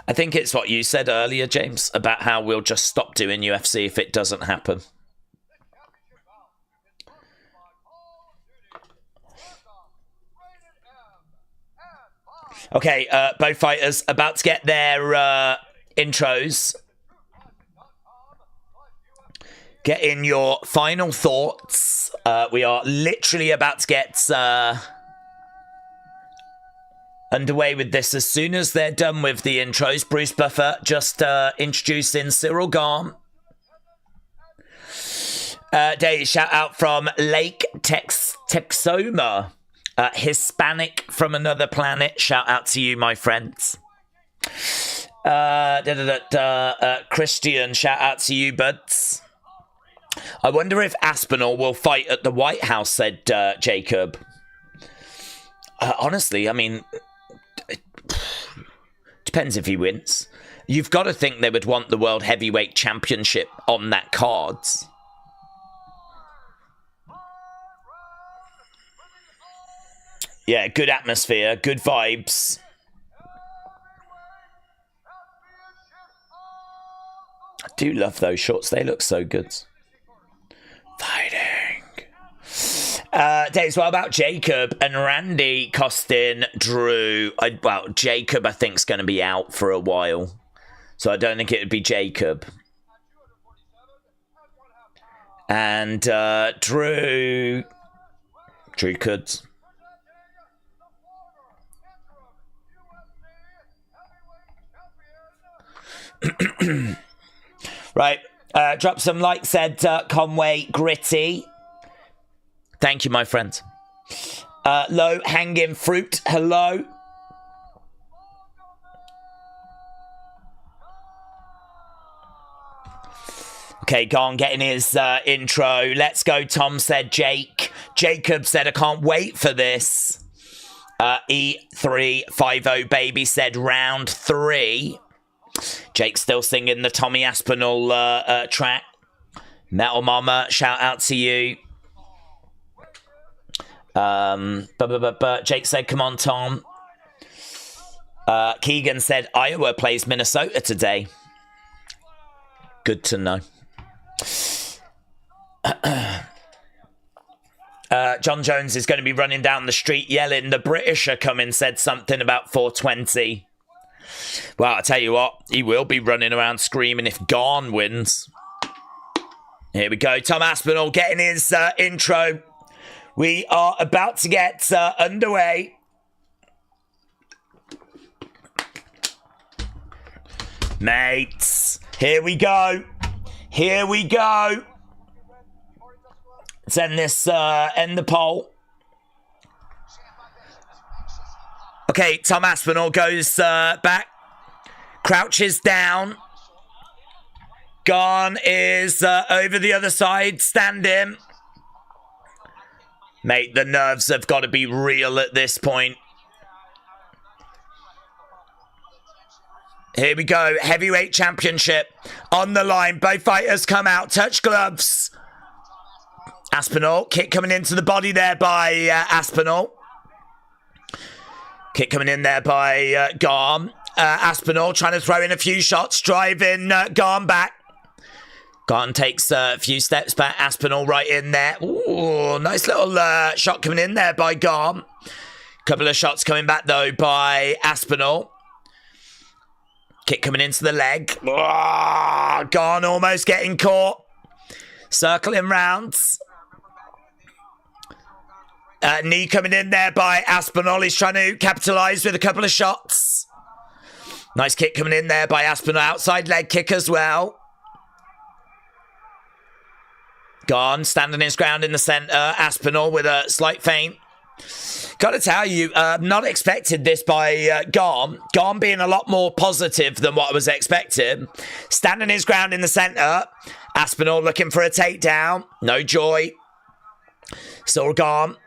I think it's what you said earlier, James, about how we'll just stop doing UFC if it doesn't happen. Okay, both fighters about to get their intros. Get in your final thoughts. We are literally about to get underway with this as soon as they're done with the intros. Bruce Buffer just introducing Ciryl Gane. Day shout out from Lake Texoma. Hispanic from another planet. Shout out to you, my friends. Christian, shout out to you, buds. I wonder if Aspinall will fight at the White House, said Jacob. Honestly, I mean, depends if he wins. You've got to think they would want the World Heavyweight Championship on that card. Yeah, good atmosphere, good vibes. I do love those shorts. They look so good. Fighting. Dave's, what about Jacob and Randy costing Drew? Well, Jacob, I think, is going to be out for a while. So I don't think it would be Jacob. And Drew could... Right, drop some likes, said Conway Gritty. Thank you, my friend. Low hanging fruit, hello. Okay, Gane getting his intro. Let's go, Tom, said Jake. Jacob said, I can't wait for this. E350 baby said round 3. Jake's still singing the Tommy Aspinall track. Metal Mama, shout out to you. Jake said, come on, Tom. Keegan said, Iowa plays Minnesota today. Good to know. John Jones is going to be running down the street yelling, the British are coming, said something about 420. Well, I tell you what, he will be running around screaming if Gane wins. Here we go. Tom Aspinall getting his intro. We are about to get underway. Mates, here we go. Here we go. Let's end this, end the poll. Okay, Tom Aspinall goes back. Crouches down. Gane is over the other side, standing. Mate, the nerves have got to be real at this point. Here we go. Heavyweight Championship on the line. Both fighters come out. Touch gloves. Aspinall. Kick coming into the body there by Aspinall. Kick coming in there by Gane. Aspinall trying to throw in a few shots, driving Gane back. Gane takes a few steps back. Aspinall right in there. Ooh, nice little shot coming in there by Gane. Couple of shots coming back, though, by Aspinall. Kick coming into the leg. Oh, Gane almost getting caught. Circling rounds. Knee coming in there by Aspinall. He's trying to capitalise with a couple of shots. Nice kick coming in there by Aspinall. Outside leg kick as well. Gane standing his ground in the centre. Aspinall with a slight feint. Gotta tell you, not expected this by Gane. Gane being a lot more positive than what I was expecting. Standing his ground in the centre. Aspinall looking for a takedown. No joy. Ciryl Gane.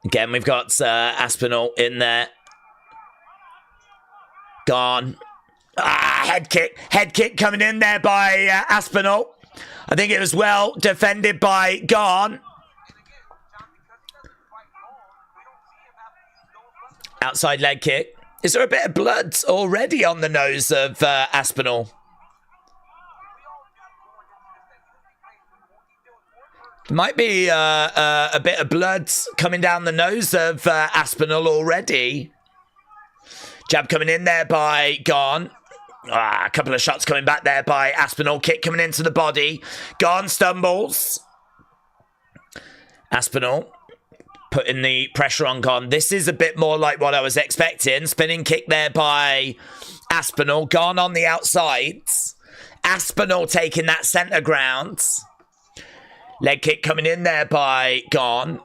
Again, we've got Aspinall in there. Gane. Head kick. Head kick coming in there by Aspinall. I think it was well defended by Gane. Outside leg kick. Is there a bit of blood already on the nose of Aspinall? Might be a bit of blood coming down the nose of Aspinall already. Jab coming in there by Gane. A couple of shots coming back there by Aspinall. Kick coming into the body. Gane stumbles. Aspinall putting the pressure on Gane. This is a bit more like what I was expecting. Spinning kick there by Aspinall. Gane on the outside. Aspinall taking that centre ground. Leg kick coming in there by Gane.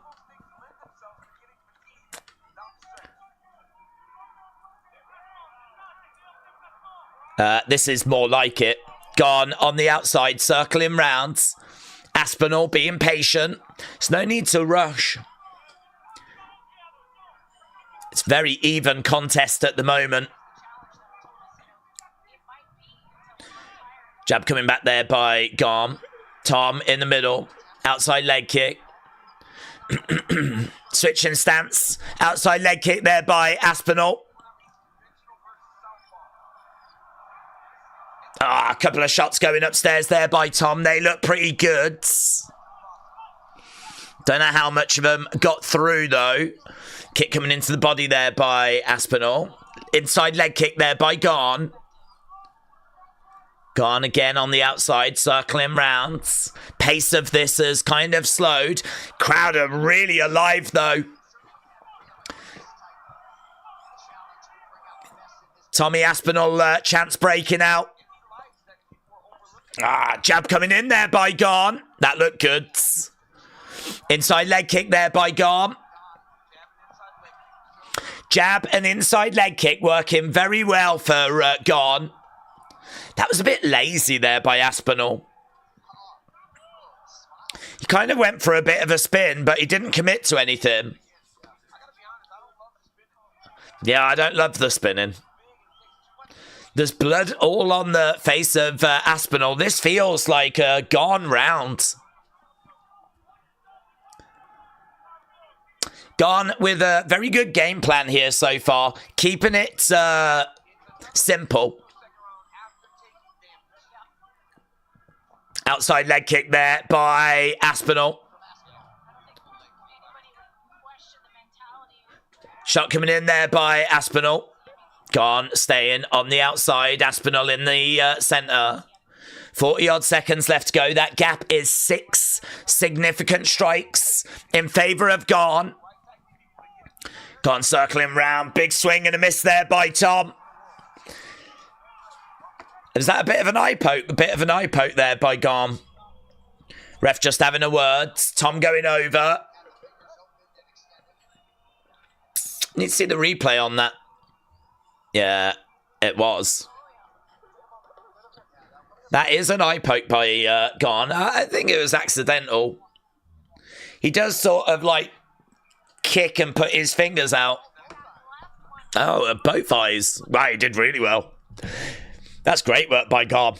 This is more like it. Gane on the outside, circling round. Aspinall being patient. There's no need to rush. It's very even contest at the moment. Jab coming back there by Gane. Tom in the middle. Outside leg kick. Switching stance. Outside leg kick there by Aspinall. A couple of shots going upstairs there by Tom. They look pretty good. Don't know how much of them got through, though. Kick coming into the body there by Aspinall. Inside leg kick there by Gane. Gane again on the outside, circling round. Pace of this has kind of slowed. Crowd are really alive, though. Tommy Aspinall, chance breaking out. Jab coming in there by Gane. That looked good. Inside leg kick there by Gane. Jab and inside leg kick working very well for Gane. That was a bit lazy there by Aspinall. He kind of went for a bit of a spin, but he didn't commit to anything. Yeah, I don't love the spinning. There's blood all on the face of Aspinall. This feels like a Gane round. Gane with a very good game plan here so far. Keeping it simple. Outside leg kick there by Aspinall. Shot coming in there by Aspinall. Gane staying on the outside. Aspinall in the centre. 40-odd seconds left to go. That gap is 6 significant strikes in favour of Gane. Gane circling round. Big swing and a miss there by Tom. Is that a bit of an eye poke? A bit of an eye poke there by Gane. Ref just having a word. Tom going over. Need to see the replay on that. Yeah, it was. That is an eye poke by Gane. I think it was accidental. He does sort of like kick and put his fingers out. Oh, both eyes. Wow, he did really well. That's great work by Gane.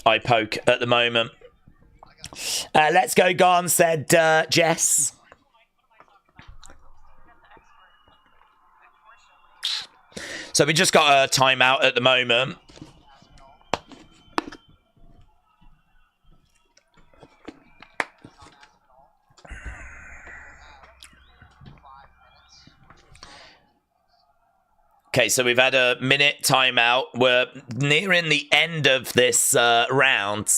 Eye poke at the moment. Let's go, Gane, said Jess. So we just got a timeout at the moment. Okay, so we've had a minute timeout. We're nearing the end of this round.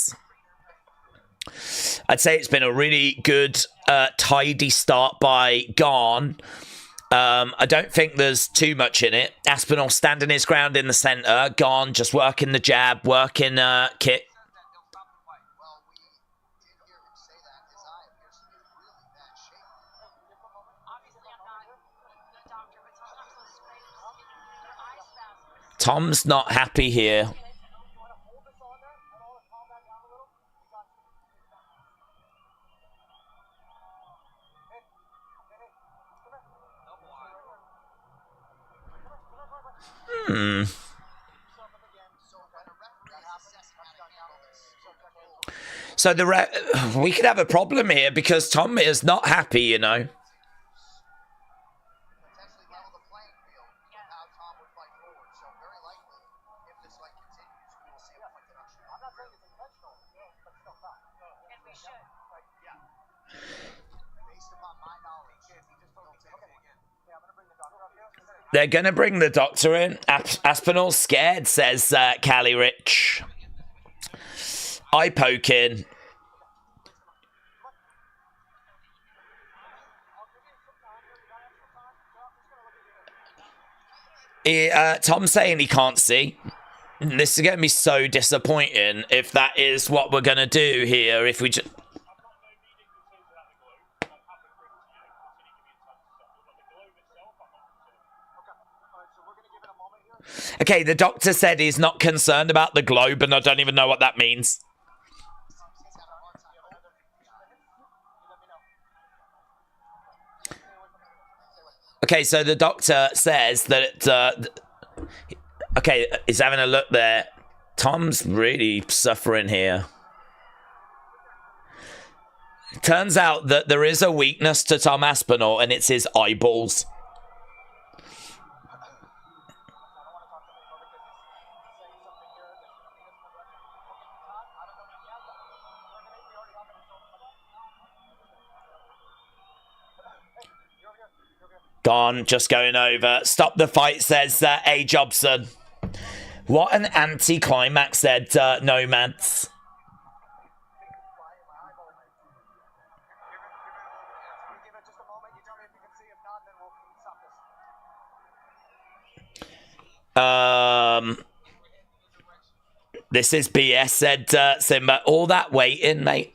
I'd say it's been a really good, tidy start by Gane. I don't think there's too much in it. Aspinall standing his ground in the center. Gane just working the jab, working kick. Tom's not happy here. So we could have a problem here because Tom is not happy, you know. They're going to bring the doctor in. Aspinall's scared, says Cali Rich. Eye poking. Tom's saying he can't see. This is going to be so disappointing if that is what we're going to do here. If we just... Okay, the doctor said he's not concerned about the globe, and I don't even know what that means. Okay, so the doctor says that... okay, he's having a look there. Tom's really suffering here. Turns out that there is a weakness to Tom Aspinall, and it's his eyeballs. Gone, just going over. Stop the fight, says A. Jobson. What an anti-climax, said Nomads. This is BS, said Simba. All that waiting, mate.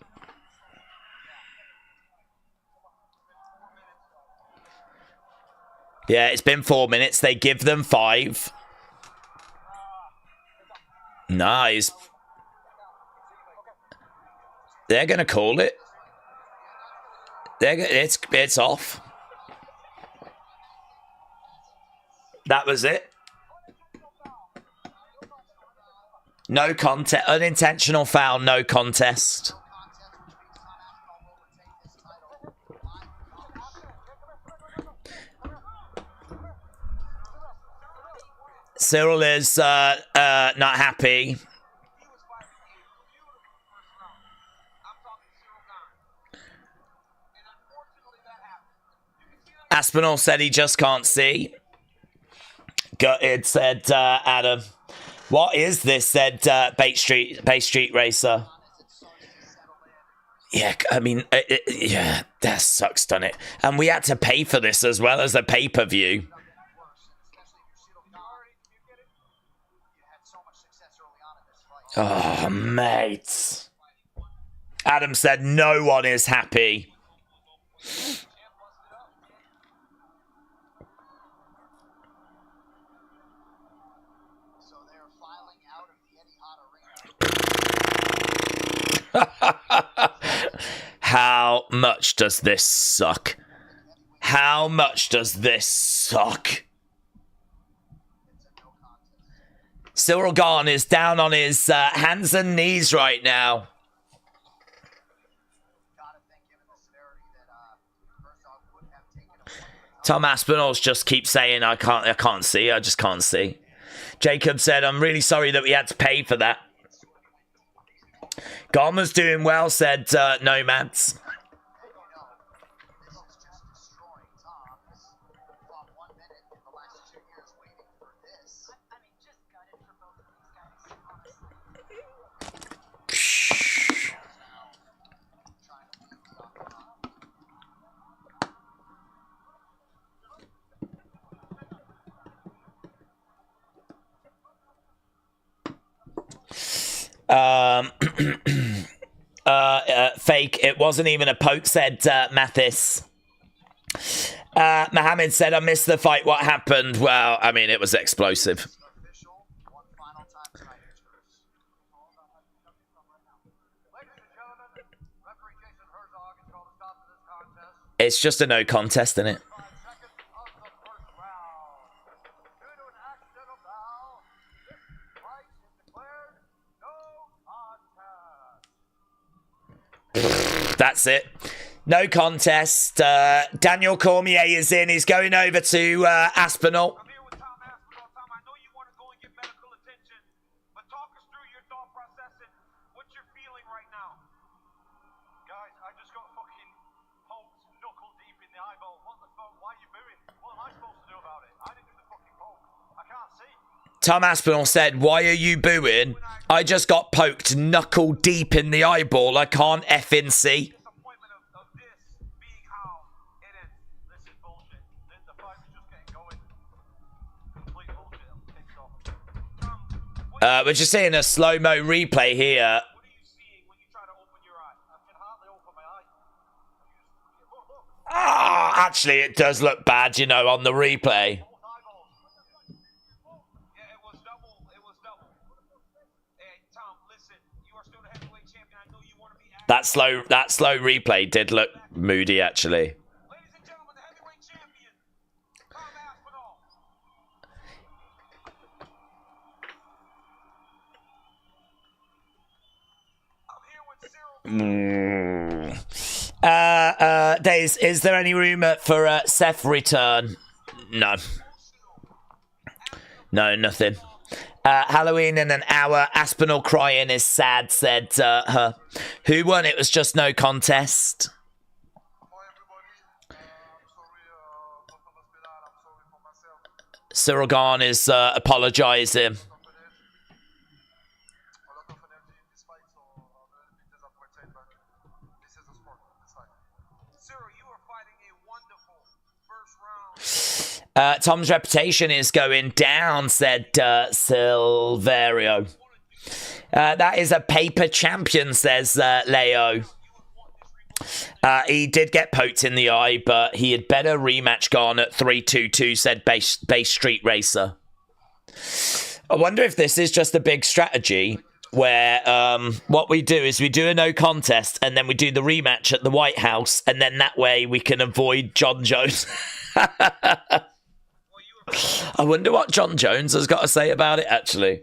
Yeah, it's been 4 minutes. They give them 5. Nice. They're going to call it. It's off. That was it. No contest. Unintentional foul, no contest. Ciryl is not happy. Aspinall said he just can't see. Gutted, said Adam. What is this, said Bay Street Racer. Yeah, I mean, yeah, that sucks, doesn't it? And we had to pay for this as well as a pay-per-view. Oh, mate. Adam said no one is happy. How much does this suck? How much does this suck? Ciryl Gane is down on his hands and knees right now. Tom Aspinall just keeps saying, I can't see, I just can't see. Jacob said, I'm really sorry that we had to pay for that. Gane was doing well, said Nomads. Fake. It wasn't even a poke, said Mathis. Mohammed said, I missed the fight. What happened? Well, I mean, it was explosive. It's just a no contest, isn't it? That's it. No contest. Daniel Cormier is in. He's going over to Aspinall. I'm here with Tom Aspinall. Tom, I know you want to go and get medical attention, but talk us through your thought process and what you're feeling right now. Guys, I just got fucking poked knuckle deep in the eyeball. What the fuck? Why are you booing? What am I supposed to do about it? I didn't do the fucking poke. I can't see. Tom Aspinall said, why are you booing? I just got poked knuckle deep in the eyeball. I can't effing see. Disappointment of this being how it is. This is bullshit. The fight was just getting going. Complete bullshit. Kicked off. Tom, We're just seeing a slow-mo replay here. what are you seeing when you try to open your eye? I can hardly open my eye. Look. Ah, actually, it does look bad, you know, on the replay. Both eyeballs. Yeah, it was double. It was double. Hey, Tom, listen. You are still the heavyweight champion. I know you want to be active. That slow replay did look moody, actually. Ladies and gentlemen, the heavyweight champion, Tom Aspinall. I'm here with Ciryl. Days, is there any rumour for Seth return? No. No, nothing. Halloween in an hour. Aspinall crying is sad, said her. Who won? It was just no contest. Hi everybody. I'm sorry, Tom Aspinall. I'm sorry for myself. Ciryl Gane is apologising. A lot of energy in this fight, so I'm a little bit disappointed, but this is the sport. It's fine. Ciryl, you are fighting a wonderful first round. Tom's reputation is going down, said Silverio. That is a paper champion, says Leo. He did get poked in the eye, but he had better rematch Gone at 3-2-2, said Base Street Racer. I wonder if this is just a big strategy where what we do is we do a no contest and then we do the rematch at the White House, and then that way we can avoid John Jones. I wonder what John Jones has got to say about it, actually.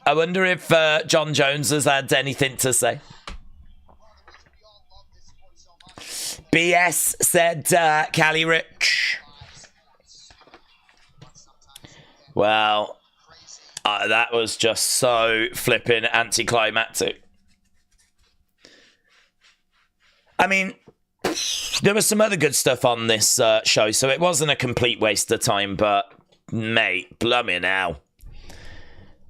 I wonder if John Jones has had anything to say. BS, said Cali Rich. Well, that was just so flipping anticlimactic. I mean, there was some other good stuff on this show, so it wasn't a complete waste of time, but, mate, blooming hell.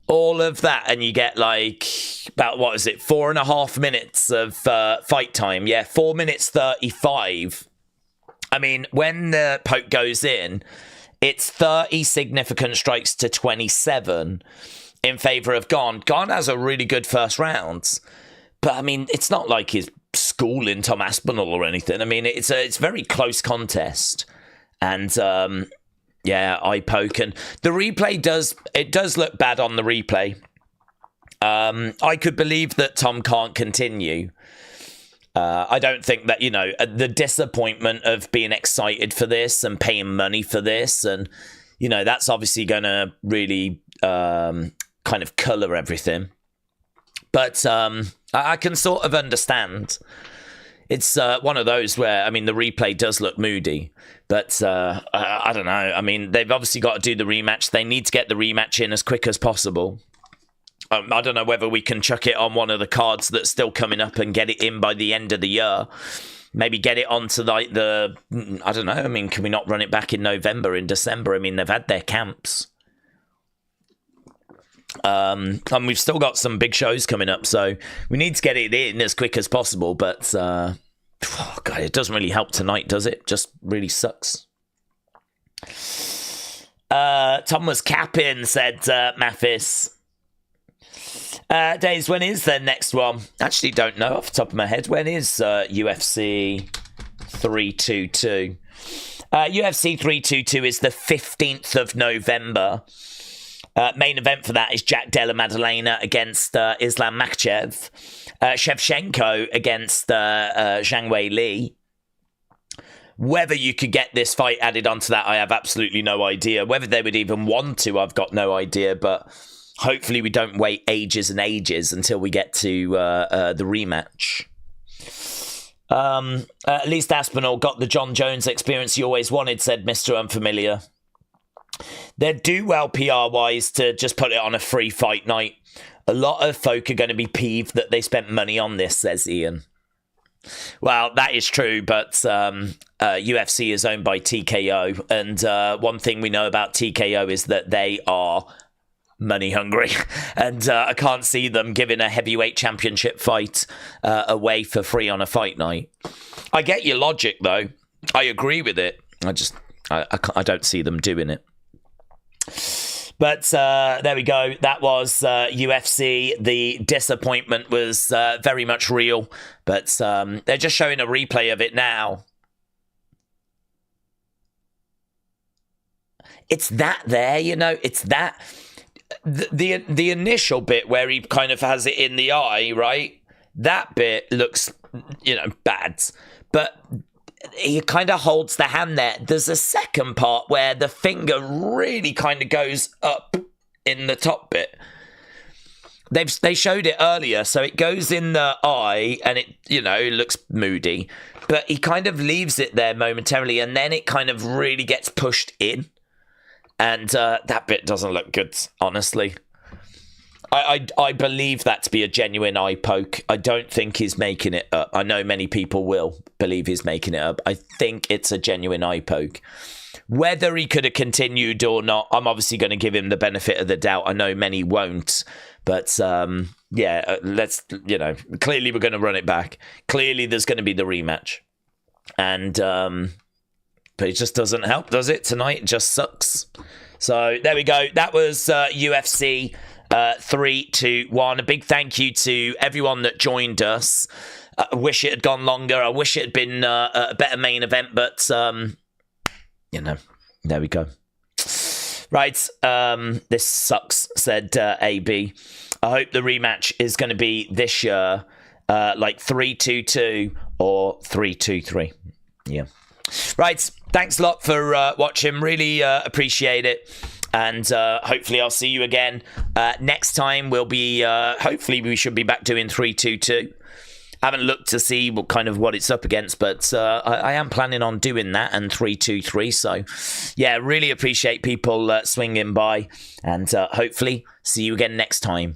All of that, and you get, like, about, what is it, 4.5 minutes of fight time. Yeah, 4 minutes 35. I mean, when the poke goes in, it's 30 significant strikes to 27 in favour of Gane. Gane has a really good first round, but, I mean, it's not like he's schooling Tom Aspinall or anything. I mean, it's a very close contest, and yeah, eye poke, and the replay does look bad on the replay. I could believe that Tom can't continue. I don't think that, you know, the disappointment of being excited for this and paying money for this, and, you know, that's obviously going to really kind of colour everything. But I can sort of understand. It's one of those where, I mean, the replay does look moody, but I don't know. I mean, they've obviously got to do the rematch. They need to get the rematch in as quick as possible. I don't know whether we can chuck it on one of the cards that's still coming up and get it in by the end of the year. Maybe get it onto like I don't know. I mean, can we not run it back in November, in December? I mean, they've had their camps. And we've still got some big shows coming up, so we need to get it in as quick as possible. But God, it doesn't really help tonight, does it? Just really sucks. Tom was capping, said Mathis. Days, when is their next one? Actually, don't know off the top of my head. When is UFC 322? UFC 322 is the 15th of November. Main event for that is Jack Della Maddalena against Islam Makhachev. Shevchenko against Zhang Wei Li. Whether you could get this fight added onto that, I have absolutely no idea. Whether they would even want to, I've got no idea. But hopefully we don't wait ages and ages until we get to the rematch. At least Aspinall got the John Jones experience he always wanted, said Mr. Unfamiliar. They'd do well PR-wise to just put it on a free fight night. A lot of folk are going to be peeved that they spent money on this, says Ian. Well, that is true, but UFC is owned by TKO, and one thing we know about TKO is that they are money hungry, and I can't see them giving a heavyweight championship fight away for free on a fight night. I get your logic, though. I agree with it. I don't see them doing it. But there we go. That was UFC. The disappointment was very much real. But they're just showing a replay of it now. It's that there, you know. It's that. The initial bit where he kind of has it in the eye, right? That bit looks, bad. But he kind of holds the hand there. There's a second part where the finger really kind of goes up in the top bit. They showed it earlier, so it goes in the eye and it looks moody, but he kind of leaves it there momentarily and then it kind of really gets pushed in, and that bit doesn't look good, honestly. I believe that to be a genuine eye poke. I don't think he's making it up. I know many people will believe he's making it up. I think it's a genuine eye poke. Whether he could have continued or not, I'm obviously going to give him the benefit of the doubt. I know many won't. But, let's, clearly we're going to run it back. Clearly there's going to be the rematch. And, but it just doesn't help, does it? Tonight it just sucks. So there we go. That was UFC 321. A big thank you to everyone that joined us. I wish it had gone longer. I wish it had been a better main event, but there we go. Right, this sucks, said AB. I hope the rematch is going to be this year, like 322 or 323. Yeah. Right, thanks a lot for watching. Really appreciate it. And hopefully I'll see you again next time. We'll be, hopefully we should be back doing 322. Haven't looked to see what it's up against, but I am planning on doing that and 323. So, yeah, really appreciate people swinging by, and hopefully see you again next time.